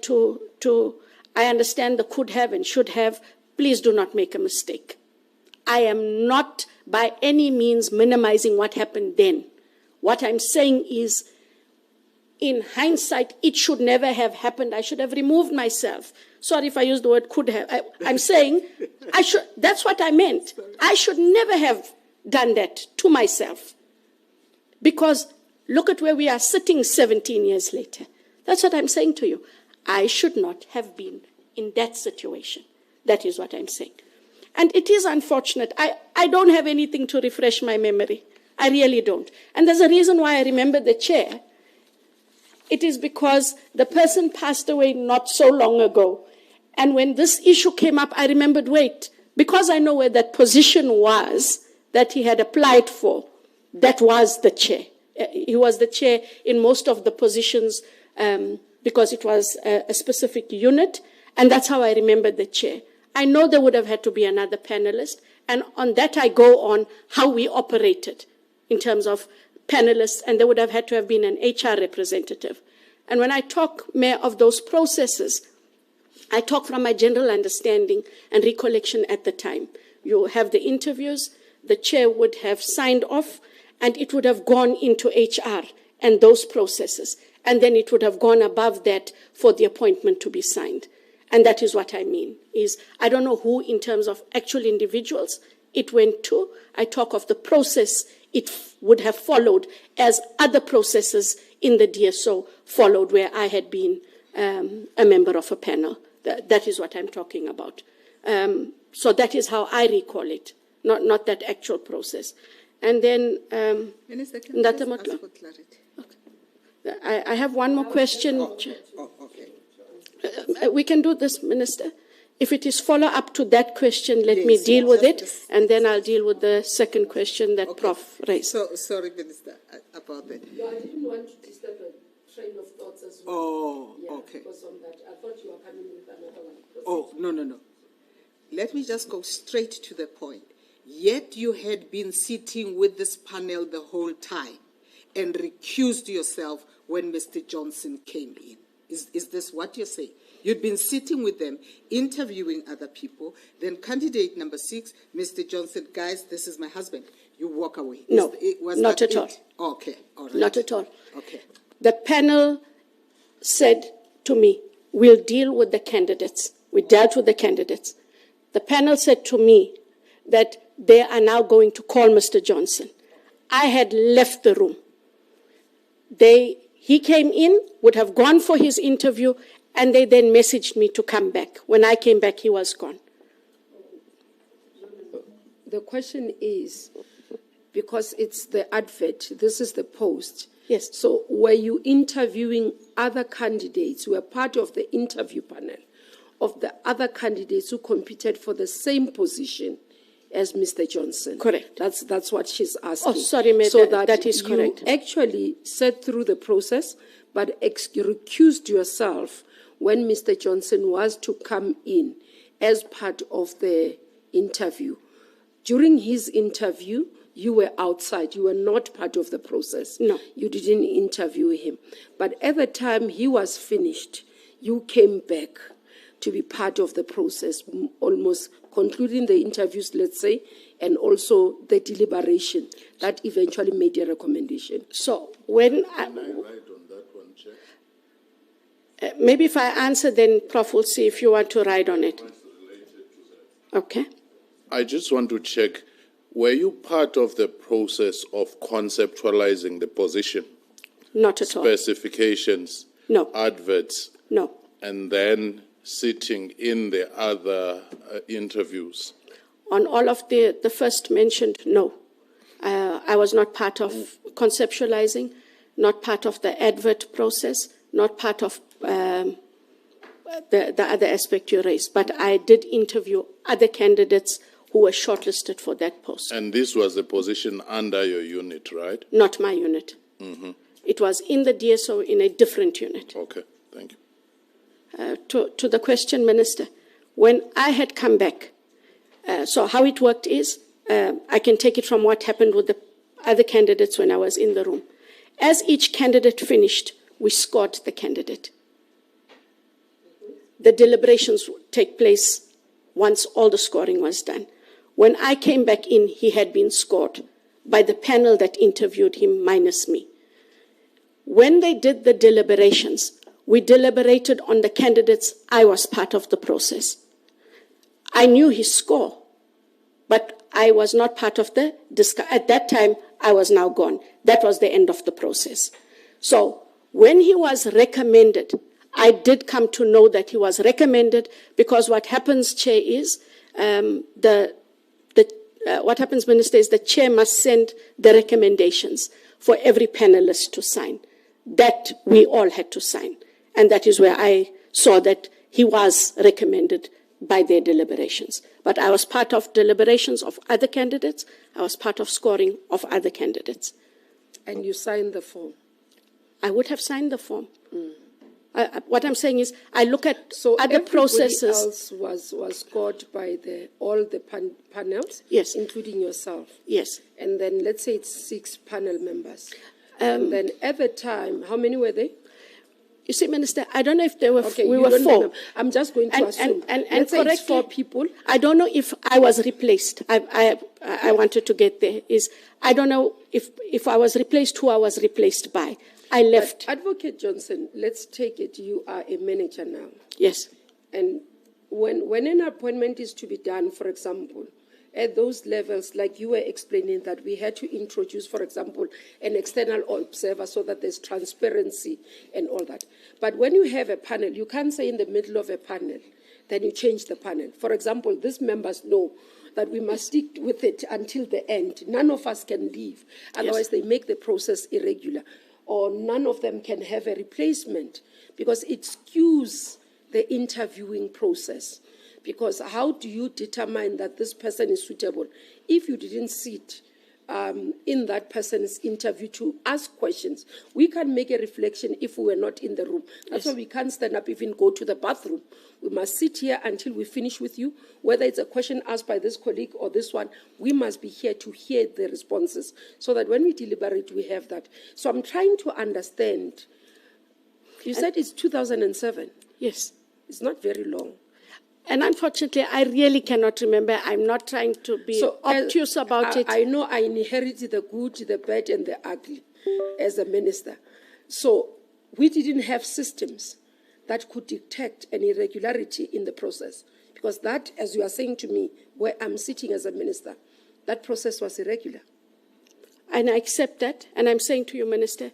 I understand the could have and should have. Please do not make a mistake. I am not by any means minimizing what happened then. What I'm saying is, in hindsight, it should never have happened. I should have removed myself. Sorry if I used the word could have. I'm saying that's what I meant. I should never have done that to myself. Because look at where we are sitting 17 years later. That's what I'm saying to you. I should not have been in that situation. That is what I'm saying. And it is unfortunate. I don't have anything to refresh my memory. I really don't. And there's a reason why I remember the chair. It is because the person passed away not so long ago. And when this issue came up, I remembered, wait, because I know where that position was that he had applied for, that was the chair. He was the chair in most of the positions because it was a specific unit. And that's how I remembered the chair. I know there would have had to be another panelist. And on that, I go on how we operated in terms of panelists, and there would have had to have been an HR representative. And when I talk, Mayor, of those processes, I talk from my general understanding and recollection at the time. You have the interviews, the chair would have signed off, and it would have gone into HR and those processes. And then it would have gone above that for the appointment to be signed. And that is what I mean, is I don't know who in terms of actual individuals it went to. I talk of the process it would have followed as other processes in the DSO followed where I had been a member of a panel. That is what I'm talking about. So that is how I recall it, not that actual process. And then... Minister, can I just ask for clarity? Okay. I have one more question. Okay. We can do this, Minister. If it is follow-up to that question, let me deal with it, and then I'll deal with the second question that Prof raised. So, sorry, Minister, about that. No, I didn't want to disturb a train of thoughts as well. Oh, yeah, okay. Because on that, I thought you were coming with another one. Oh, no. Let me just go straight to the point. Yet you had been sitting with this panel the whole time and recused yourself when Mr. Johnson came in. Is this what you're saying? You'd been sitting with them, interviewing other people. Then candidate number 6, Mr. Johnson, guys, this is my husband. You walk away. No, not at all. Okay, all right. Not at all. Okay. The panel said to me, we'll deal with the candidates. We dealt with the candidates. The panel said to me that they are now going to call Mr. Johnson. I had left the room. He came in, would have gone for his interview, and they then messaged me to come back. When I came back, he was gone. The question is, because it's the advert, this is the post. Yes. So were you interviewing other candidates who were part of the interview panel of the other candidates who competed for the same position as Mr. Johnson? Correct. That's what she's asking. Oh, sorry, Mayor, so that is correct. You actually sat through the process, but recused yourself when Mr. Johnson was to come in as part of the interview. During his interview, you were outside. You were not part of the process. No. You didn't interview him. But at the time he was finished, you came back to be part of the process, almost concluding the interviews, let's say, and also the deliberation that eventually made a recommendation. So when Am I right on that one, Chair? maybe if I answer, then Prof will see if you want to ride on it. Okay. I just want to check, were you part of the process of conceptualizing the position? Not at all. Specifications? No. Adverts? No. And then sitting in the other interviews? On all of the first mentioned, no. I was not part of conceptualizing, not part of the advert process, not part of the other aspect you raised. But I did interview other candidates who were shortlisted for that post. And this was the position under your unit, right? Not my unit. Mm-hmm. It was in the DSO in a different unit. Okay, thank you. To the question, Minister, when I had come back, so how it worked is, I can take it from what happened with the other candidates when I was in the room. As each candidate finished, we scored the candidate. The deliberations would take place once all the scoring was done. When I came back in, he had been scored by the panel that interviewed him minus me. When they did the deliberations, we deliberated on the candidates. I was part of the process. I knew his score, but I was not part of the discussion. At that time, I was now gone. That was the end of the process. So when he was recommended, I did come to know that he was recommended, because what happens, Chair, is what happens, Minister, is the Chair must send the recommendations for every panelist to sign. That we all had to sign. And that is where I saw that he was recommended by their deliberations. But I was part of deliberations of other candidates. I was part of scoring of other candidates. And you signed the form? I would have signed the form. What I'm saying is, I look at other processes. So else was scored by all the panels? Yes. Including yourself? Yes. And then let's say it's 6 panel members. And then at the time, how many were they? You see, Minister, I don't know if there were, okay, we were 4. I'm just going to assume. And let's say it's 4 correctly, people. I don't know if I was replaced. I wanted to get there. I don't know if I was replaced, who I was replaced by. I left. But Advocate Johnson, let's take it you are a manager now. Yes. And when an appointment is to be done, for example, at those levels, like you were explaining, that we had to introduce, for example, an external observer so that there's transparency and all that. But when you have a panel, you can't say in the middle of a panel, then you change the panel. For example, these members know that we must stick with it until the end. None of us can leave. Otherwise, they make the process irregular. Or none of them can have a replacement, because it skews the interviewing process. Because how do you determine that this person is suitable if you didn't sit in that person's interview to ask questions? We can make a reflection if we were not in the room. That's why we can't stand up, even go to the bathroom. We must sit here until we finish with you. Whether it's a question asked by this colleague or this one, we must be here to hear the responses so that when we deliberate, we have that. So I'm trying to understand. You said it's 2007. Yes. It's not very long. And unfortunately, I really cannot remember. I'm not trying to be obtuse about it. I know I inherited the good, the bad, and the ugly as a minister. So we didn't have systems that could detect an irregularity in the process. Because that, as you are saying to me, where I'm sitting as a minister, that process was irregular. And I accept that. And I'm saying to you, Minister,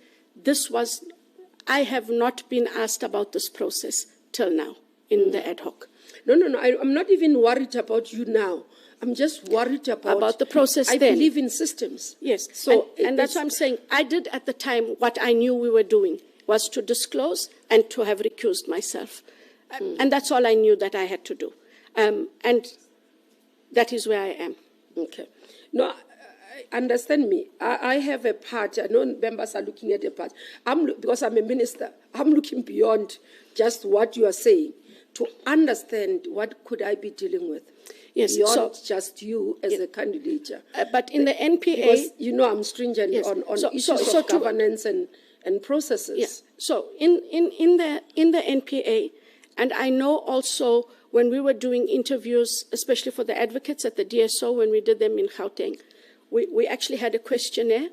I have not been asked about this process till now in the ad hoc. No. I'm not even worried about you now. I'm just worried about the process. I believe in systems. Yes. So, and that's what I'm saying. I did at the time what I knew we were doing was to disclose and to have recused myself. And that's all I knew that I had to do. And that is where I am. Okay. No, understand me. I have a part. I know members are looking at a part. Because I'm a minister, I'm looking beyond just what you are saying to understand what could I be dealing with. Yes, beyond just you as a candidate. But in the NPA... Because, you know, I'm stringent on issues of governance and processes. Yes. So in the NPA, and I know also when we were doing interviews, especially for the advocates at the DSO, when we did them in Gauteng, we actually had a questionnaire,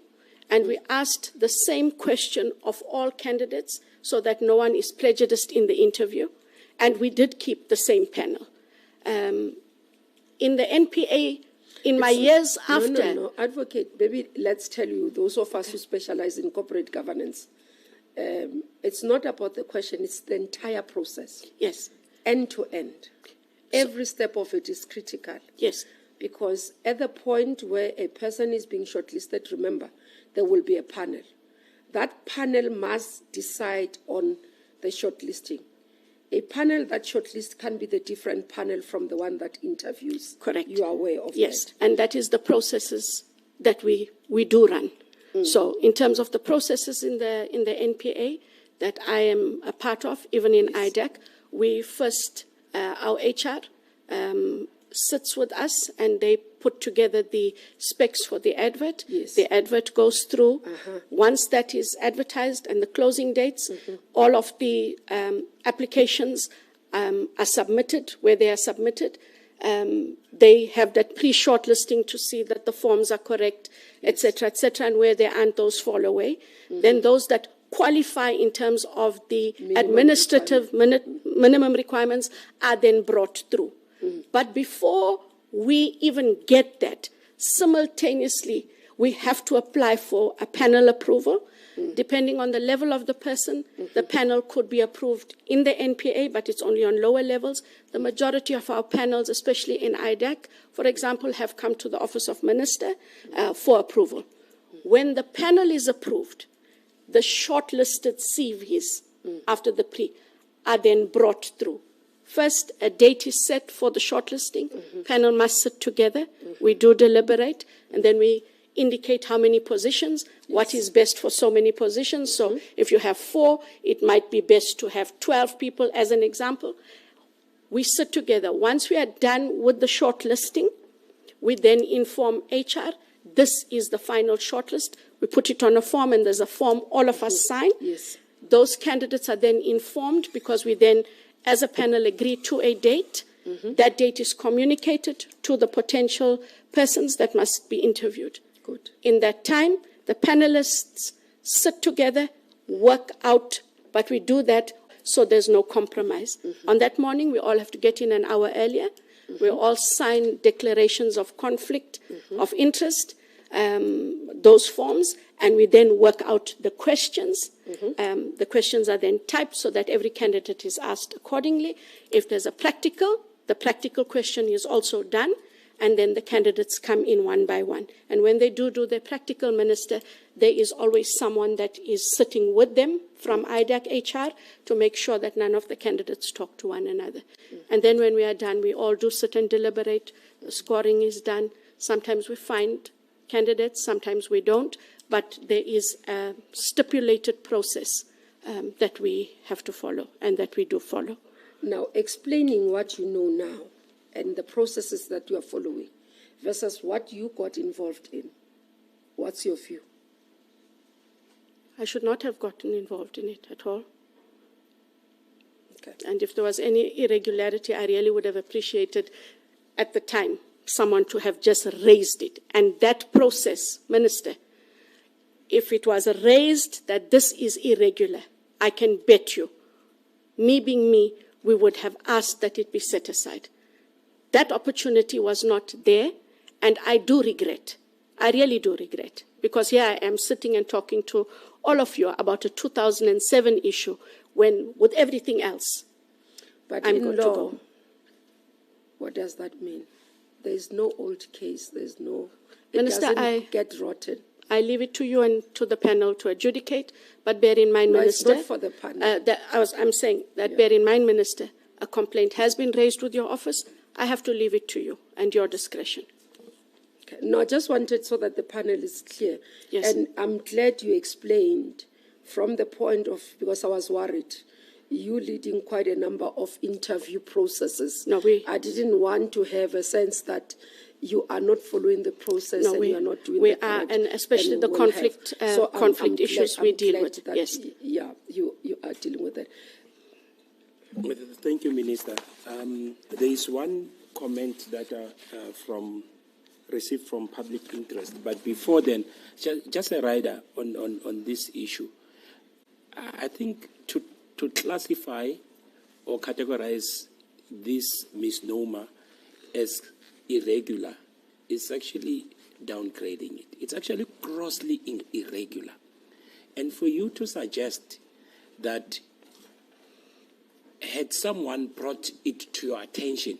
and we asked the same question of all candidates so that no one is prejudiced in the interview. And we did keep the same panel. In the NPA, in my years after... No, Advocate, maybe let's tell you, those of us who specialize in corporate governance, it's not about the question, it's the entire process. Yes. End to end. Every step of it is critical. Yes. Because at the point where a person is being shortlisted, remember, there will be a panel. That panel must decide on the shortlisting. A panel that shortlists can be the different panel from the one that interviews. Correct. You are aware of yes. that. And that is the processes that we do run. So in terms of the processes in the NPA that I am a part of, even in IDAC, we first, our HR sits with us and they put together the specs for the advert. Yes. The advert goes through. Once that is advertised and the closing dates, all of the applications are submitted where they are submitted. They have that pre-shortlisting to see that the forms are correct, etc., and where there aren't those fall away. Then those that qualify in terms of the administrative minimum requirements are then brought through. But before we even get that, simultaneously, we have to apply for a panel approval. Depending on the level of the person, the panel could be approved in the NPA, but it's only on lower levels. The majority of our panels, especially in IDAC, for example, have come to the Office of Minister for approval. When the panel is approved, the shortlisted CVs after the pre are then brought through. First, a date is set for the shortlisting. Panel must sit together. We do deliberate, and then we indicate how many positions, what is best for so many positions. So if you have 4, it might be best to have 12 people as an example. We sit together. Once we are done with the shortlisting, we then inform HR, this is the final shortlist. We put it on a form, and there's a form all of us sign. Yes. Those candidates are then informed because we then, as a panel, agree to a date. That date is communicated to the potential persons that must be interviewed. Good. In that time, the panelists sit together, work out, but we do that so there's no compromise. On that morning, we all have to get in an hour earlier. We all sign declarations of conflict of interest, those forms, and we then work out the questions. The questions are then typed so that every candidate is asked accordingly. If there's a practical, the practical question is also done, and then the candidates come in one by one. And when they do their practical, Minister, there is always someone that is sitting with them from IDAC HR to make sure that none of the candidates talk to one another. And then when we are done, we all do sit and deliberate. The scoring is done. Sometimes we find candidates, sometimes we don't, but there is a stipulated process that we have to follow and that we do follow. Now, explaining what you know now and the processes that you are following versus what you got involved in, what's your view? I should not have gotten involved in it at all. Okay. And if there was any irregularity, I really would have appreciated at the time someone to have just raised it. And that process, Minister, if it was raised that this is irregular, I can bet you, me being me, we would have asked that it be set aside. That opportunity was not there, and I do regret. I really do regret, because here I am sitting and talking to all of you about a 2007 issue when, with everything else, But I'm in going to law, go. what does that mean? There is no old case. There is no. It Minister, doesn't get rotten. I leave it to you and to the panel to adjudicate, but bear in mind, No, Minister. it's not for the panel. I'm saying that bear in mind, Minister, a complaint has been raised with your office. I have to leave it to you and your discretion. Okay. No, I just wanted so that the panel is clear. Yes. And I'm glad you explained from the point of, because I was worried, you leading quite a number of interview processes. No, I didn't want to have a sense that you are not following the process No, and we- you are not doing we the are, correct, and especially the will conflict, have. So conflict issues glad, we I'm deal glad with, that, yes. Yeah, you are dealing with that. Thank you, Minister. There is one comment that received from public interest, but before then, just a rider on this issue. I think to classify or categorize this misnomer as irregular is actually downgrading it. It's actually grossly irregular. And for you to suggest that had someone brought it to your attention,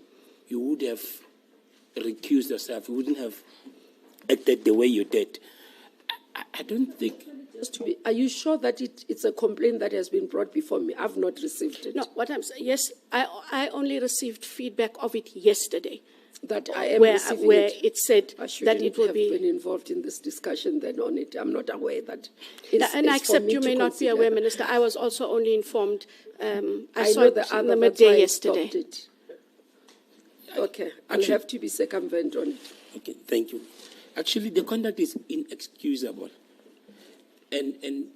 you would have recused yourself, you wouldn't have acted the way you did. I don't think... Are you sure that it's a complaint that has been brought before me? I've not received it. No, what I'm saying, yes, I only received feedback of it yesterday. That I am where receiving it said I that it will have be. been involved in this discussion then on it. I'm not aware that it's, And I it's for accept me you to may not be consider. aware, Minister. I was also only informed. I saw know it the in other, the that's why midday I yesterday. stopped it. Okay, I'll have to be circumvent on it. Okay, thank you. Actually, the conduct is inexcusable. And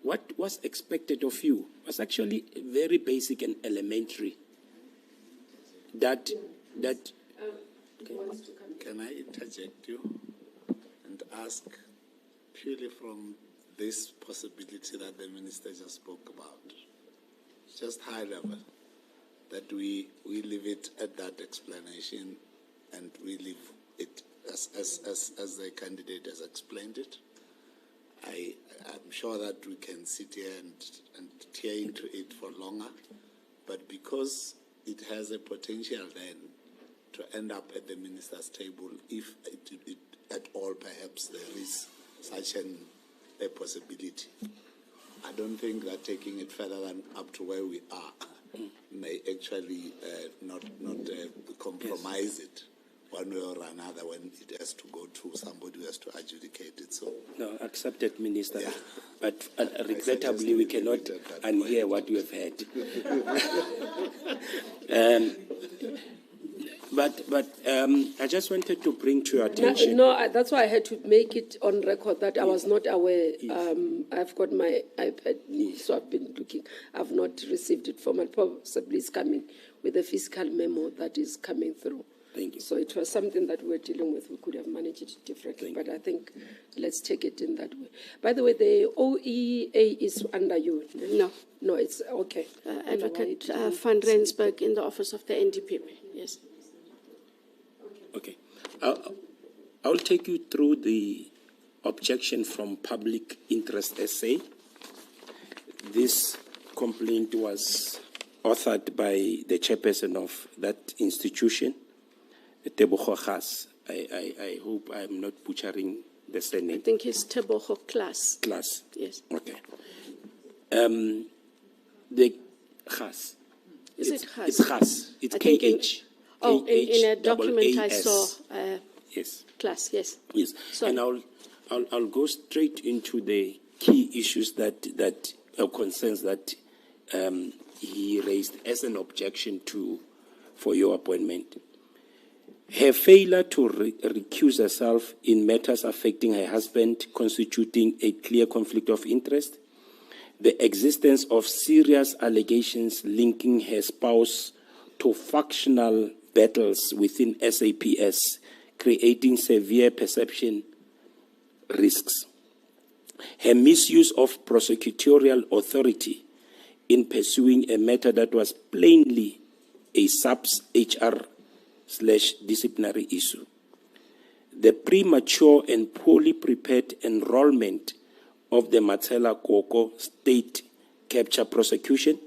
what was expected of you was actually very basic and elementary. That Can I interject you and ask, purely from this possibility that the minister just spoke about, just high level, that we leave it at that explanation and we leave it as the candidate has explained it? I'm sure that we can sit here and tear into it for longer, but because it has a potential then to end up at the minister's table, if it at all perhaps there is such a possibility. I don't think that taking it further than up to where we are may actually not compromise it one way or another when it has to go to somebody who has to adjudicate it. So no, accepted, Minister. Yeah. But regrettably, we cannot unhear what you have heard. But I just wanted to bring to your attention. No, that's why I had to make it on record that I was not aware. I've got my iPad, so I've been looking. I've not received it formal. Possibly it's coming with a fiscal memo that is coming through. Thank you. So it was something that we were dealing with. We could have managed it differently, but I think let's take it in that way. By the way, the OEA is under you. No, it's okay. Advocate van Rensburg in the office of the NDPP. Yes. Okay. I'll take you through the objection from Public Interest SA. This complaint was authored by the chairperson of that institution, Tebogo Gas. I hope I'm not butchering the surname. I think it's Tebogo Class. Class. Yes. Okay. The Gas. Is it Gas? It's Gas. It's I think KH. in a document I saw. Yes. Class, yes. Yes. Sorry. And I'll go straight into the key issues that concerns that he raised as an objection for your appointment. Her failure to recuse herself in matters affecting her husband constituting a clear conflict of interest, the existence of serious allegations linking her spouse to factional battles within SAPS, creating severe perception risks, her misuse of prosecutorial authority in pursuing a matter that was plainly a sub-HR/disciplinary issue, the premature and poorly prepared enrollment of the Matsela Koko state capture prosecution,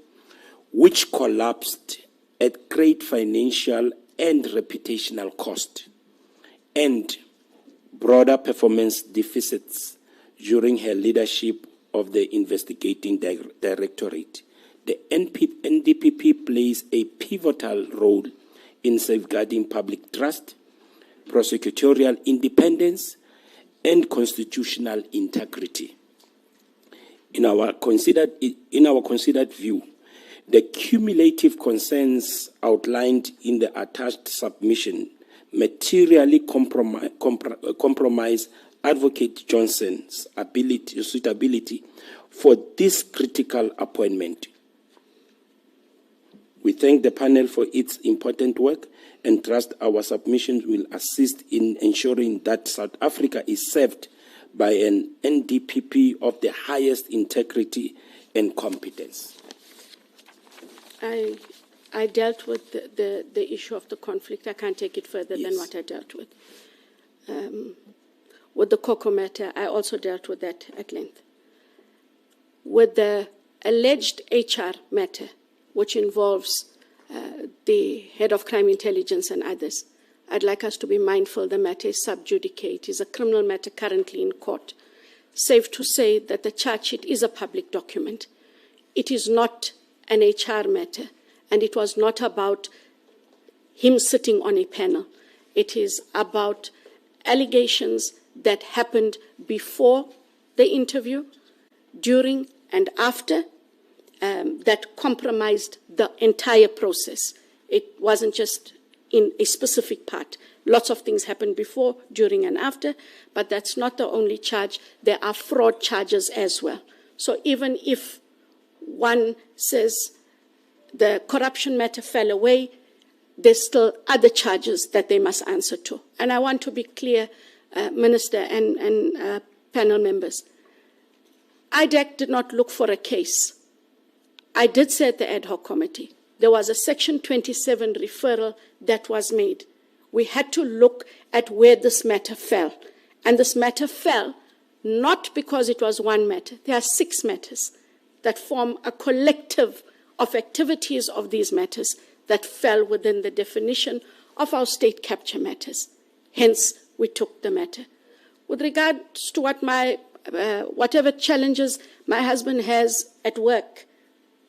which collapsed at great financial and reputational cost, and broader performance deficits during her leadership of the investigating directorate. The NDPP plays a pivotal role in safeguarding public trust, prosecutorial independence, and constitutional integrity. In our considered view, the cumulative concerns outlined in the attached submission materially compromise Advocate Johnson's suitability for this critical appointment. We thank the panel for its important work and trust our submissions will assist in ensuring that South Africa is served by an NDPP of the highest integrity and competence. I dealt with the issue of the conflict. I can't take it further than what I dealt with. With the Coco matter, I also dealt with that at length. With the alleged HR matter, which involves the head of crime intelligence and others, I'd like us to be mindful the matter is sub judice. It is a criminal matter currently in court. Safe to say that the charge sheet is a public document. It is not an HR matter, and it was not about him sitting on a panel. It is about allegations that happened before the interview, during and after, that compromised the entire process. It wasn't just in a specific part. Lots of things happened before, during, and after, but that's not the only charge. There are fraud charges as well. So even if one says the corruption matter fell away, there's still other charges that they must answer to. And I want to be clear, Minister and panel members, IDEC did not look for a case. I did say at the ad hoc committee, there was a Section 27 referral that was made. We had to look at where this matter fell. And this matter fell not because it was one matter. There are 6 matters that form a collective of activities of these matters that fell within the definition of our state capture matters. Hence, we took the matter. With regards to what whatever challenges my husband has at work,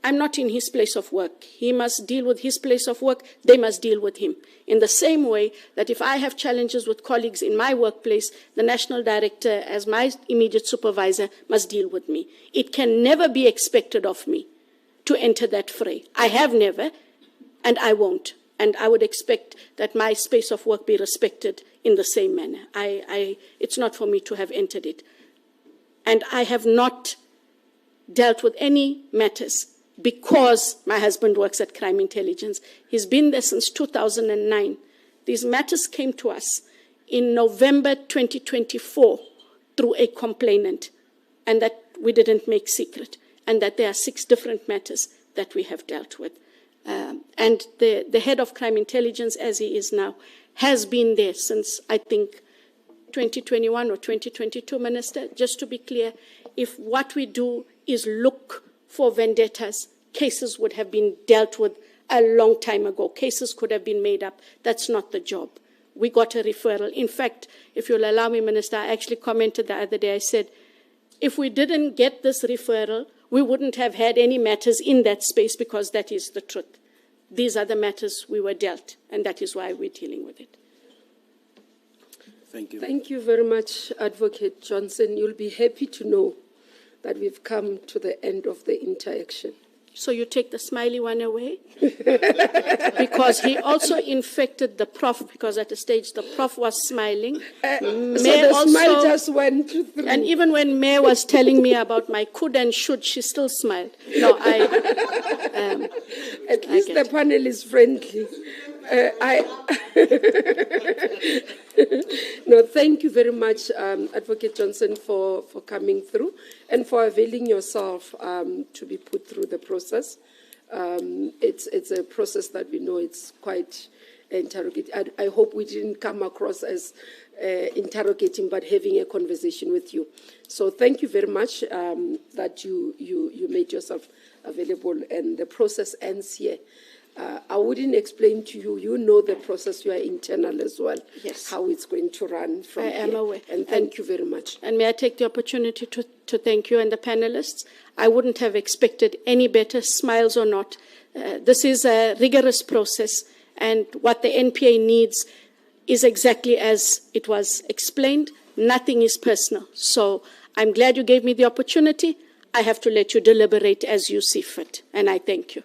I'm not in his place of work. He must deal with his place of work. They must deal with him. In the same way that if I have challenges with colleagues in my workplace, the national director, as my immediate supervisor, must deal with me. It can never be expected of me to enter that fray. I have never, and I won't. And I would expect that my space of work be respected in the same manner. It's not for me to have entered it. And I have not dealt with any matters because my husband works at Crime Intelligence. He's been there since 2009. These matters came to us in November 2024 through a complainant, and that we didn't make secret, and that there are 6 different matters that we have dealt with. And the head of Crime Intelligence, as he is now, has been there since, I think, 2021 or 2022, Minister. Just to be clear, if what we do is look for vendettas, cases would have been dealt with a long time ago. Cases could have been made up. That's not the job. We got a referral. In fact, if you'll allow me, Minister, I actually commented the other day. I said, if we didn't get this referral, we wouldn't have had any matters in that space, because that is the truth. These are the matters we were dealt, and that is why we're dealing with it. Thank you. Thank you very much, Advocate Johnson. You'll be happy to know that we've come to the end of the interaction. So you take the smiley one away? Because he also infected the prof, because at the stage the prof was smiling. So the smile just went through. And even when Mayor was telling me about my could and should, she still smiled. No, at least the panel is friendly. No, thank you very much, Advocate Johnson, for coming through and for availing yourself to be put through the process. It's a process that we know it's quite interrogating. I hope we didn't come across as interrogating, but having a conversation with you. So thank you very much that you made yourself available, and the process ends here. I wouldn't explain to you. You know the process. You are internal as well. Yes. How it's going to run from here. I am aware. And thank you very much. And may I take the opportunity to thank you and the panelists. I wouldn't have expected any better, smiles or not. This is a rigorous process, and what the NPA needs is exactly as it was explained. Nothing is personal. So I'm glad you gave me the opportunity. I have to let you deliberate as you see fit, and I thank you.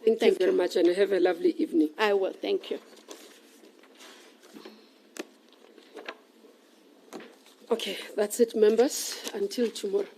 Thank you very much, and have a lovely evening. I will. Thank you. Okay, that's it, members. Until tomorrow.